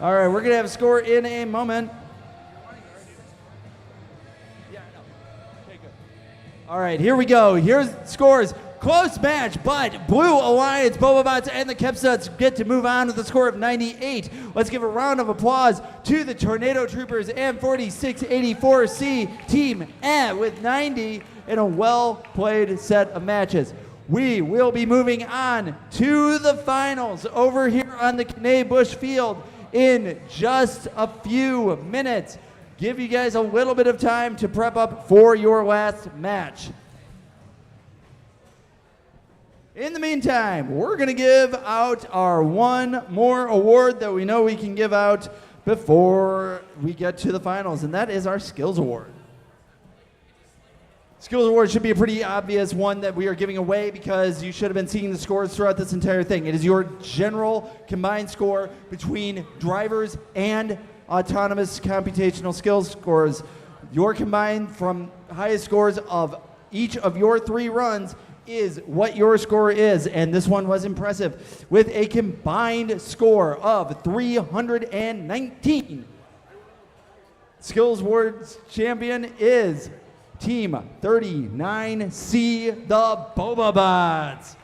All right, we're going to have a score in a moment. All right, here we go. Here's scores. Close match, but Blue Alliance, Bobobots, and the Kepsuts get to move on with a score of 98. Let's give a round of applause to the Tornado Troopers and 4684C Team with 90 in a well-played set of matches. We will be moving on to the finals over here on the K'nai Bush Field in just a few minutes. Give you guys a little bit of time to prep up for your last match. In the meantime, we're going to give out our one more award that we know we can give out before we get to the finals, and that is our Skills Award. Skills Award should be a pretty obvious one that we are giving away because you should have been seeing the scores throughout this entire thing. It is your general combined score between drivers and autonomous computational skills scores. Your combined from highest scores of each of your 3 runs is what your score is, and this one was impressive with a combined score of 319. Skills Awards champion is Team 39C, the Bobobots.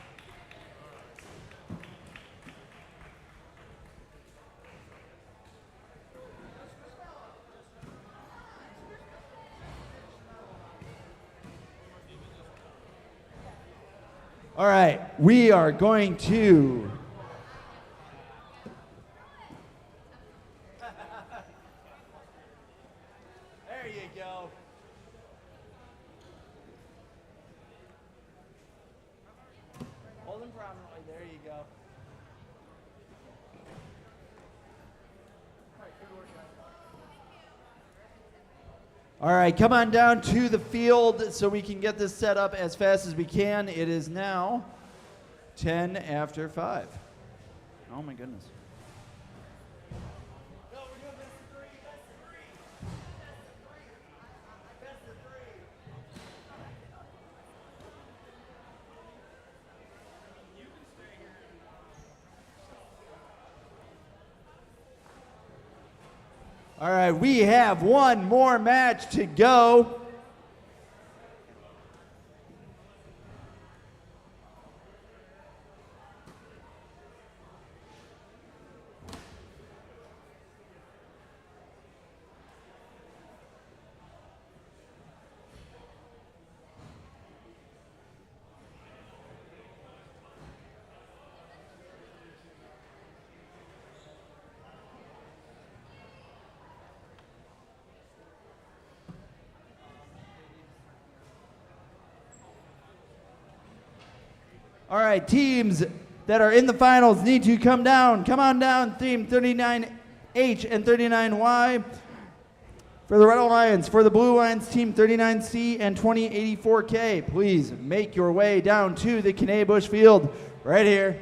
All right, we are going to there you go. Hold them prominently. There you go. All right, come on down to the field so we can get this set up as fast as we can. It is now 10 after 5. Oh my goodness. All right, we have one more match to go. All right, teams that are in the finals need to come down. Come on down, Team 39H and 39Y. For the Red Alliance, for the Blue Alliance, Team 39C and 2084K. Please make your way down to the K'nai Bush Field right here.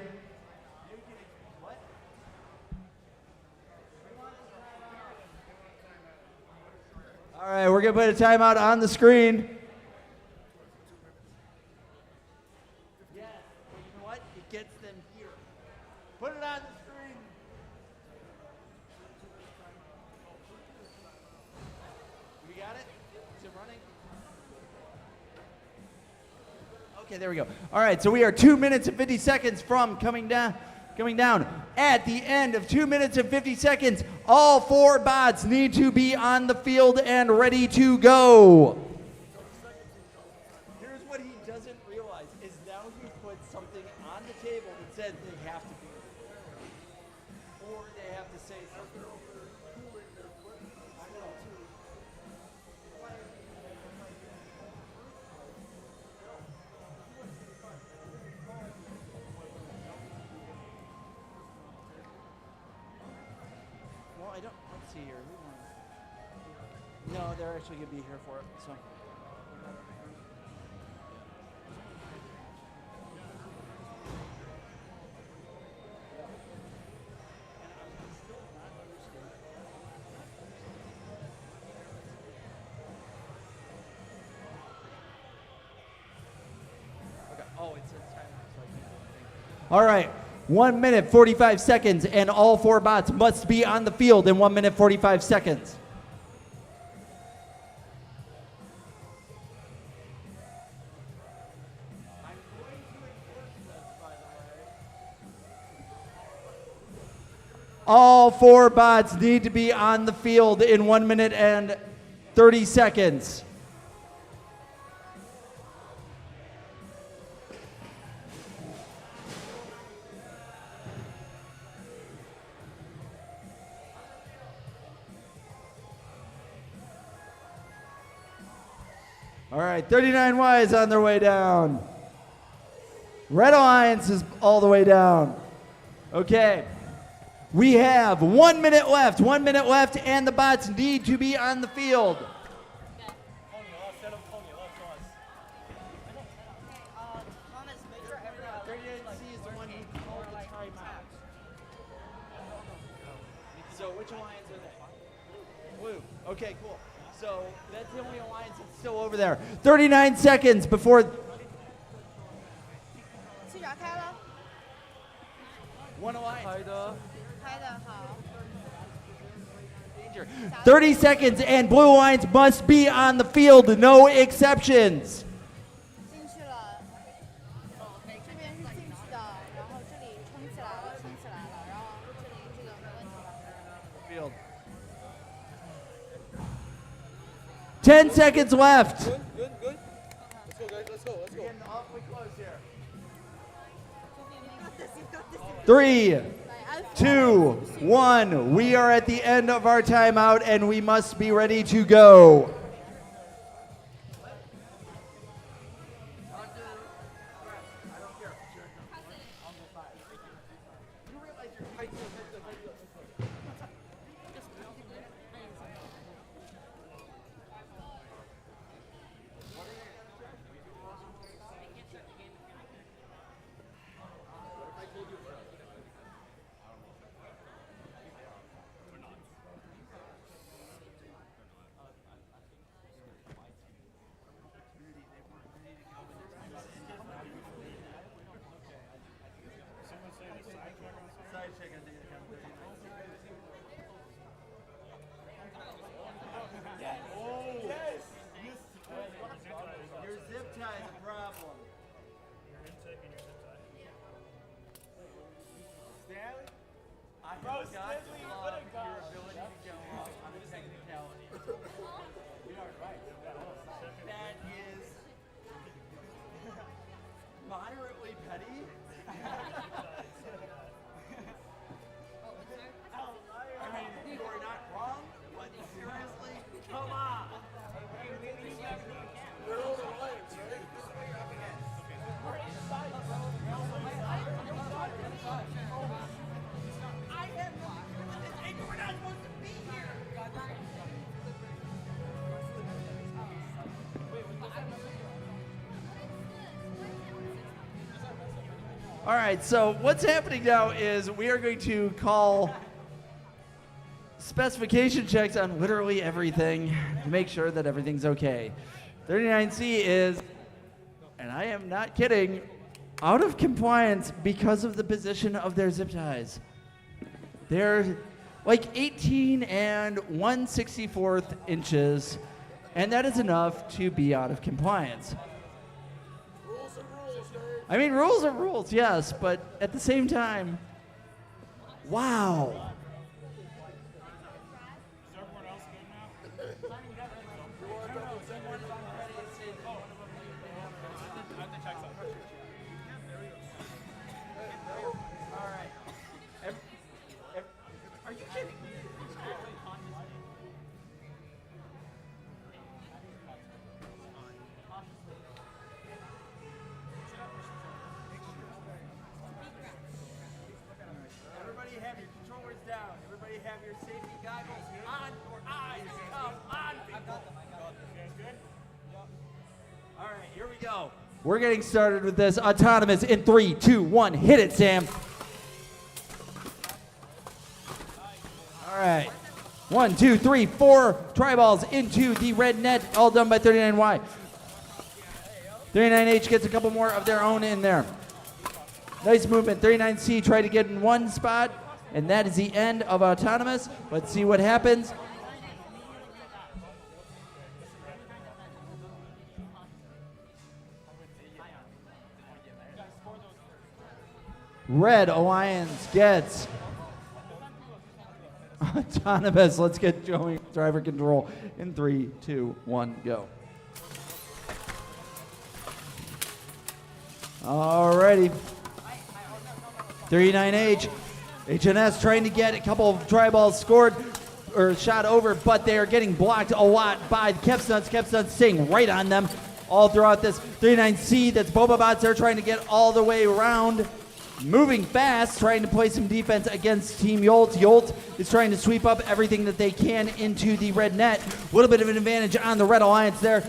All right, we're going to put a timeout on the screen. Put it on the screen. We got it? Is it running? Okay, there we go. All right, so we are 2 minutes and 50 seconds from coming down. At the end of 2 minutes and 50 seconds, all 4 bots need to be on the field and ready to go. Here's what he doesn't realize is now he put something on the table that says they have to be. Or they have to say something. Well, I don't, let's see here. No, they're actually going to be here for it, so. All right, 1 minute, 45 seconds, and all 4 bots must be on the field in 1 minute, 45 seconds. All 4 bots need to be on the field in 1 minute and 30 seconds. All right, 39Y is on their way down. Red Alliance is all the way down. Okay. We have 1 minute left. 1 minute left, and the bots need to be on the field. So which alliance are they? Blue. Okay, cool. So that's the only alliance that's still over there. 39 seconds before. 气闸开了， One alliance. 开的好。 30 seconds, and Blue Alliance must be on the field. No exceptions. 进去了，这边是进去的，然后这里撑起来了，撑起来了，然后这里这个没问题吧？ Field. 10 seconds left. Good, good, good. Let's go, guys. Let's go. Let's go. Getting awfully close here. 3, 2, 1. We are at the end of our timeout, and we must be ready to go. Your zip tie is a problem. Stanley, I have got to love your ability to go off on a technicality. We are right. That is moderately petty. I mean, you are not wrong, but seriously, come on. We're all alliance, right? We're not supposed to be here. All right, so what's happening now is we are going to call specification checks on literally everything to make sure that everything's okay. 39C is, and I am not kidding, out of compliance because of the position of their zip ties. They're like 18 and 1/64 inches, and that is enough to be out of compliance. Rules are rules, Dave. I mean, rules are rules, yes, but at the same time, wow. Is everyone else good now? All right. Are you kidding me? Everybody have your controllers down. Everybody have your safety goggles on. Your eyes come on, people. You guys good? All right, here we go. We're getting started with this autonomous in 3, 2, 1. Hit it, Sam. All right. 1, 2, 3, 4 tri-balls into the red net, all done by 39Y. 39H gets a couple more of their own in there. Nice movement. 39C tried to get in one spot, and that is the end of autonomous. Let's see what happens. Red Alliance gets Autonomous. Let's get going. Driver control in 3, 2, 1, go. Alrighty. 39H. HNS trying to get a couple of try balls scored or shot over, but they are getting blocked a lot by the Kepstuns. Kepstuns staying right on them all throughout this. 39C, that's Boba Bots. They're trying to get all the way around. Moving fast, trying to play some defense against Team Yolt. Yolt is trying to sweep up everything that they can into the red net. A little bit of an advantage on the Red Alliance there.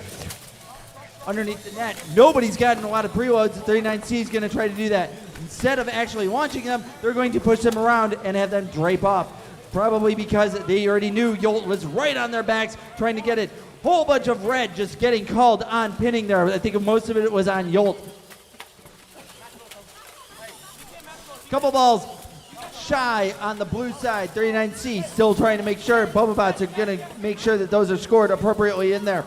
Underneath the net, nobody's gotten a lot of preloads. 39C is going to try to do that. Instead of actually launching them, they're going to push them around and have them drape off. Probably because they already knew Yolt was right on their backs, trying to get it. Whole bunch of red just getting called on pinning there. I think most of it was on Yolt. Couple balls shy on the blue side. 39C still trying to make sure. Boba Bots are going to make sure that those are scored appropriately in there.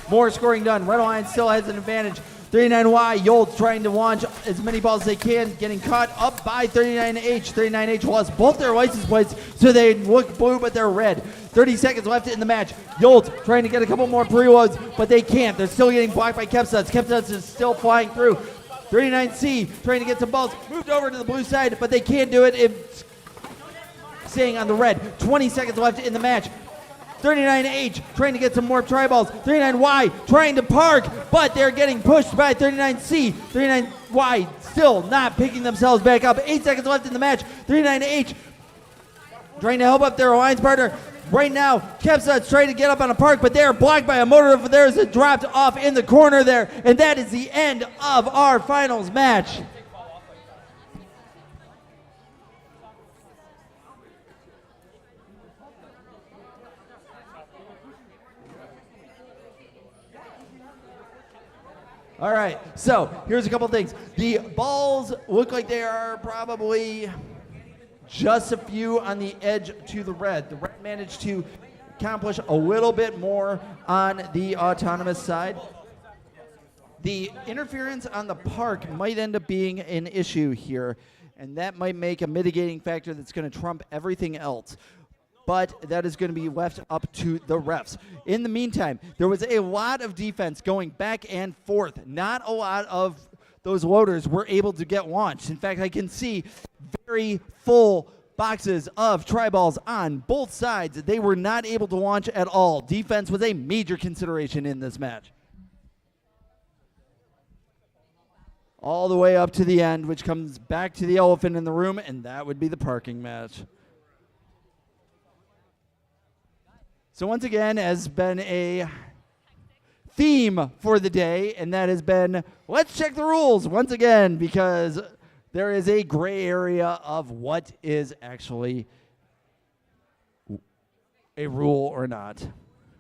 More scoring done. Red Alliance still has an advantage. 39Y, Yolt trying to launch as many balls as they can, getting caught up by 39H. 39H lost both their license plates, so they look blue, but they're red. 30 seconds left in the match. Yolt trying to get a couple more preloads, but they can't. They're still getting blocked by Kepstuns. Kepstuns is still flying through. 39C trying to get some balls. Moved over to the blue side, but they can't do it. It's staying on the red. 20 seconds left in the match. 39H trying to get some more tri-balls. 39Y trying to park, but they're getting pushed by 39C. 39Y still not picking themselves back up. 8 seconds left in the match. 39H trying to help up their alliance partner. Right now, Kepstuns trying to get up on a park, but they are blocked by a motor of theirs that dropped off in the corner there. And that is the end of our finals match. All right, so here's a couple things. The balls look like they are probably just a few on the edge to the red. The red managed to accomplish a little bit more on the autonomous side. The interference on the park might end up being an issue here, and that might make a mitigating factor that's going to trump everything else. But that is going to be left up to the refs. In the meantime, there was a lot of defense going back and forth. Not a lot of those loaders were able to get launched. In fact, I can see very full boxes of tri-balls on both sides. They were not able to launch at all. Defense was a major consideration in this match. All the way up to the end, which comes back to the elephant in the room, and that would be the parking match. So once again, has been a theme for the day, and that has been, let's check the rules once again, because there is a gray area of what is actually a rule or not.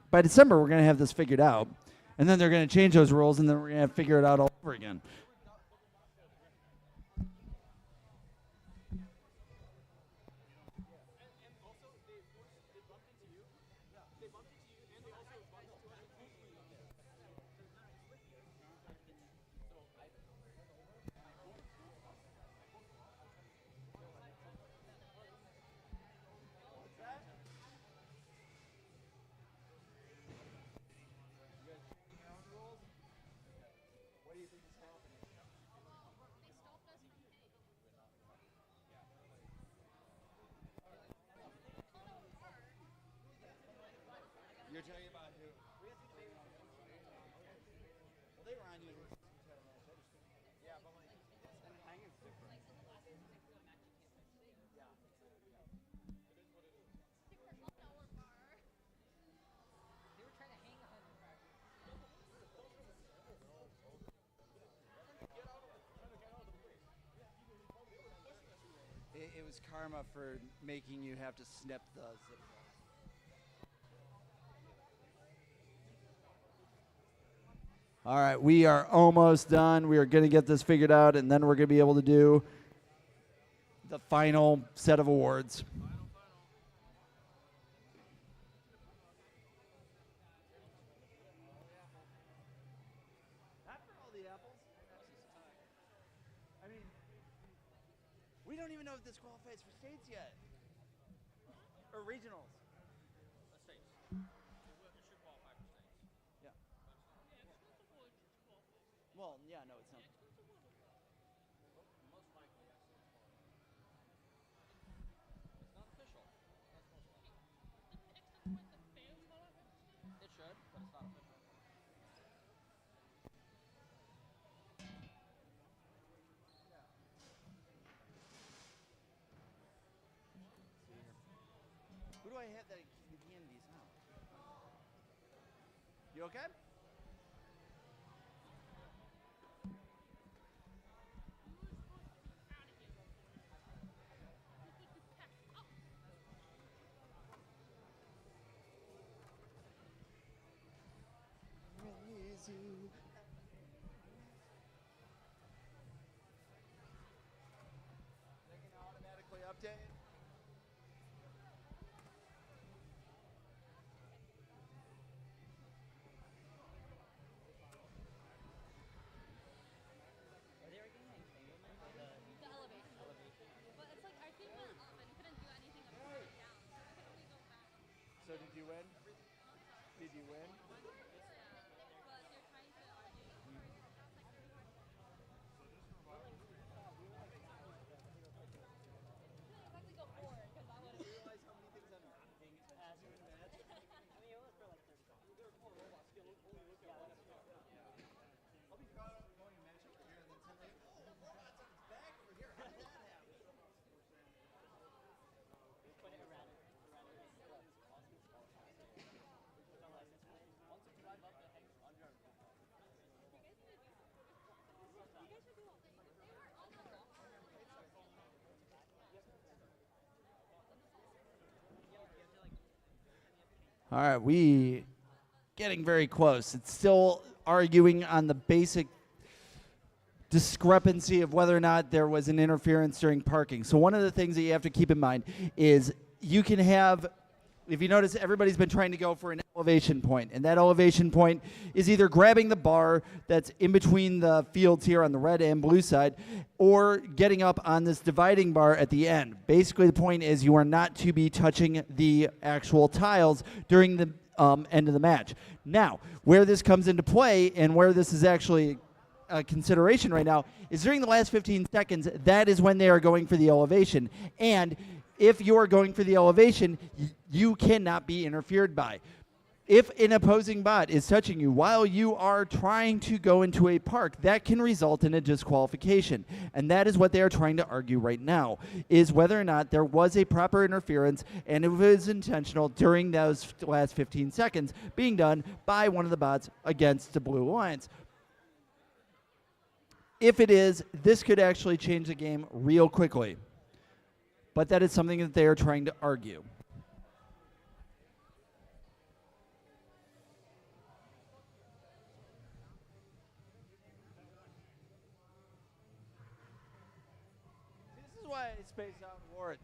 By December, we're going to have this figured out, and then they're going to change those rules, and then we're going to figure it out all over again. You're talking about who? Well, they were on University Title match. Yeah, but like, hang is different. Yeah. It was karma for making you have to snip the zip. All right, we are almost done. We are going to get this figured out, and then we're going to be able to do the final set of awards. We don't even know if this qualifies for states yet. Or regionals. States. It should qualify for states. Yeah. Well, yeah, no, it's not. Most likely, yes. It's not official. That's most likely. It should, but it's not official. Who do I have that hand these now? You okay? They can automatically update. The elevation. But it's like our team went up and couldn't do anything up or down. So we could only go back. So did you win? Did you win? But they're trying to argue. Exactly go forward because I would have. Realize how many things I'm not paying attention to in the match? I mean, it was for like 30 seconds. There were 4 robots. Only look at one. I'll be going a match over here and then suddenly, oh, robots on its back over here. How did that happen? Put it around it. Once you drive up the hex under. All right, we getting very close. It's still arguing on the basic discrepancy of whether or not there was an interference during parking. So one of the things that you have to keep in mind is you can have, if you notice, everybody's been trying to go for an elevation point, and that elevation point is either grabbing the bar that's in between the fields here on the red and blue side, or getting up on this dividing bar at the end. Basically, the point is you are not to be touching the actual tiles during the end of the match. Now, where this comes into play and where this is actually a consideration right now is during the last 15 seconds, that is when they are going for the elevation. And if you are going for the elevation, you cannot be interfered by. If an opposing bot is touching you while you are trying to go into a park, that can result in a disqualification. And that is what they are trying to argue right now, is whether or not there was a proper interference and it was intentional during those last 15 seconds being done by one of the bots against the Blue Alliance. If it is, this could actually change the game real quickly. But that is something that they are trying to argue. This is why I space out awards.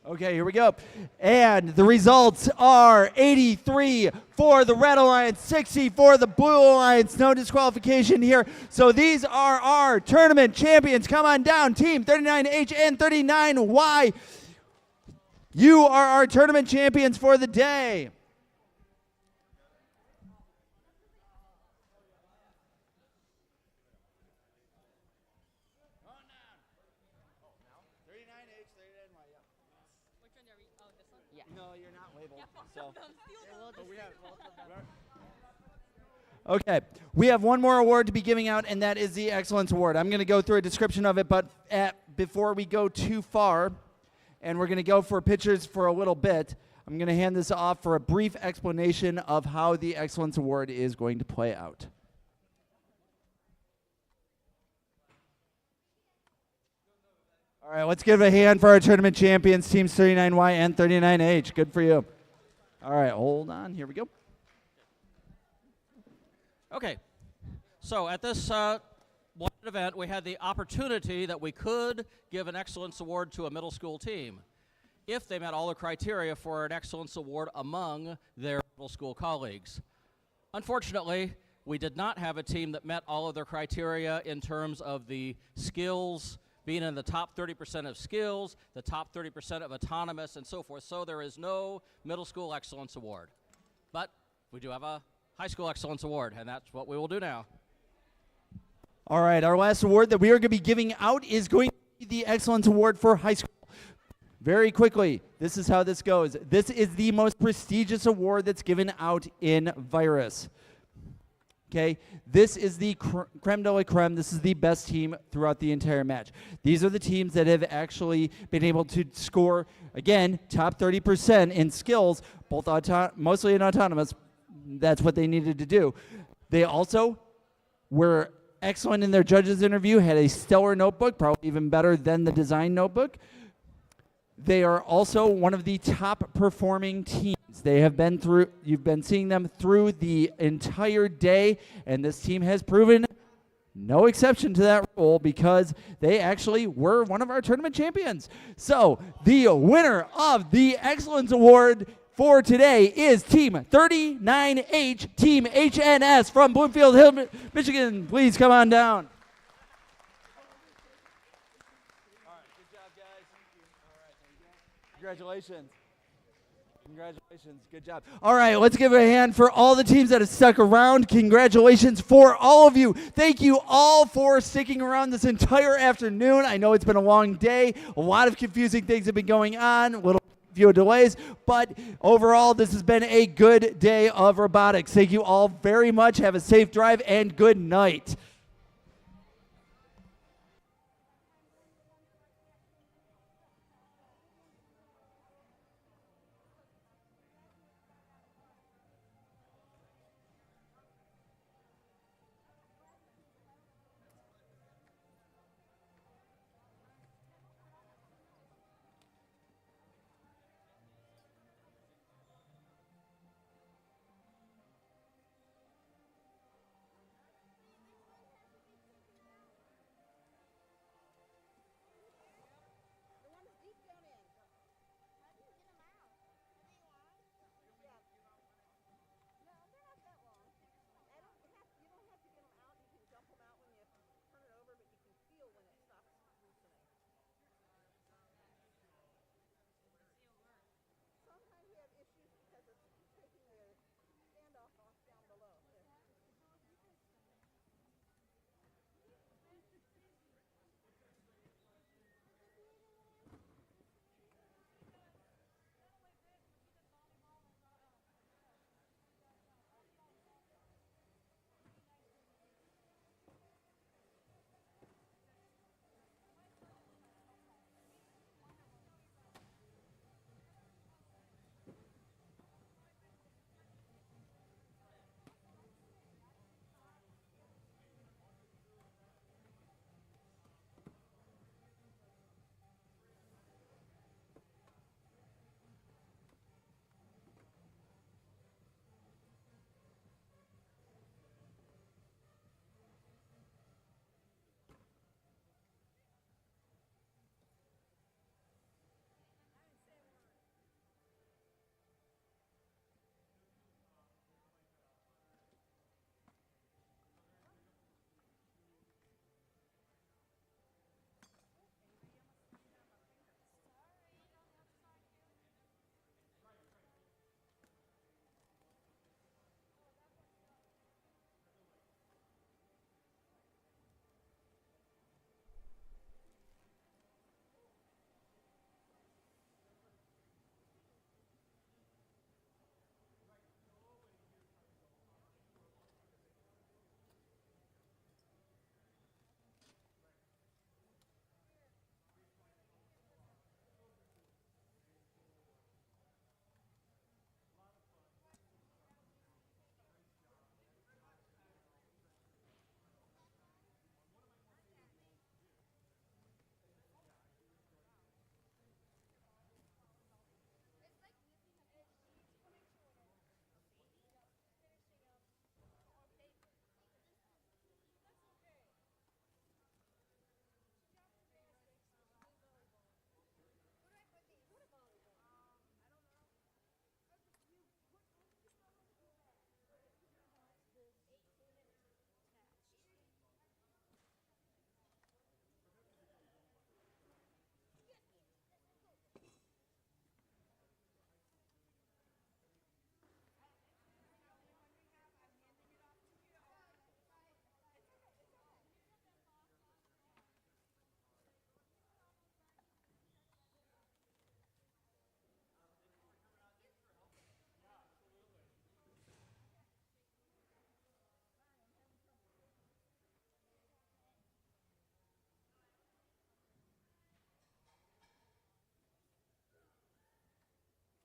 Okay, here we go. And the results are 83 for the Red Alliance, 60 for the Blue Alliance. No disqualification here. So these are our tournament champions. Come on down, Team 39H and 39Y. You are our tournament champions for the day. No, you're not labeled. So. Okay, we have one more award to be giving out, and that is the Excellence Award. I'm going to go through a description of it, but before we go too far, and we're going to go for pictures for a little bit, I'm going to hand this off for a brief explanation of how the Excellence Award is going to play out. All right, let's give a hand for our tournament champions, teams 39Y and 39H. Good for you. All right, hold on. Here we go. Okay, so at this one event, we had the opportunity that we could give an excellence award to a middle school team if they met all the criteria for an excellence award among their middle school colleagues. Unfortunately, we did not have a team that met all of their criteria in terms of the skills, being in the top 30% of skills, the top 30% of autonomous, and so forth. So there is no middle school excellence award. But we do have a high school excellence award, and that's what we will do now. All right, our last award that we are going to be giving out is going to be the Excellence Award for high school. Very quickly, this is how this goes. This is the most prestigious award that's given out in Virus. Okay, this is the creme de la creme. This is the best team throughout the entire match. These are the teams that have actually been able to score, again, top 30% in skills, both mostly in autonomous. That's what they needed to do. They also were excellent in their judges interview, had a stellar notebook, probably even better than the design notebook. They are also one of the top performing teams. They have been through, you've been seeing them through the entire day, and this team has proven no exception to that rule because they actually were one of our tournament champions. So the winner of the Excellence Award for today is Team 39H, Team HNS from Bloomfield Hill, Michigan. Please come on down. Congratulations. Congratulations. Good job. All right, let's give a hand for all the teams that have stuck around. Congratulations for all of you. Thank you all for sticking around this entire afternoon. I know it's been a long day. A lot of confusing things have been going on. A little few delays, but overall, this has been a good day of robotics. Thank you all very much. Have a safe drive and good night.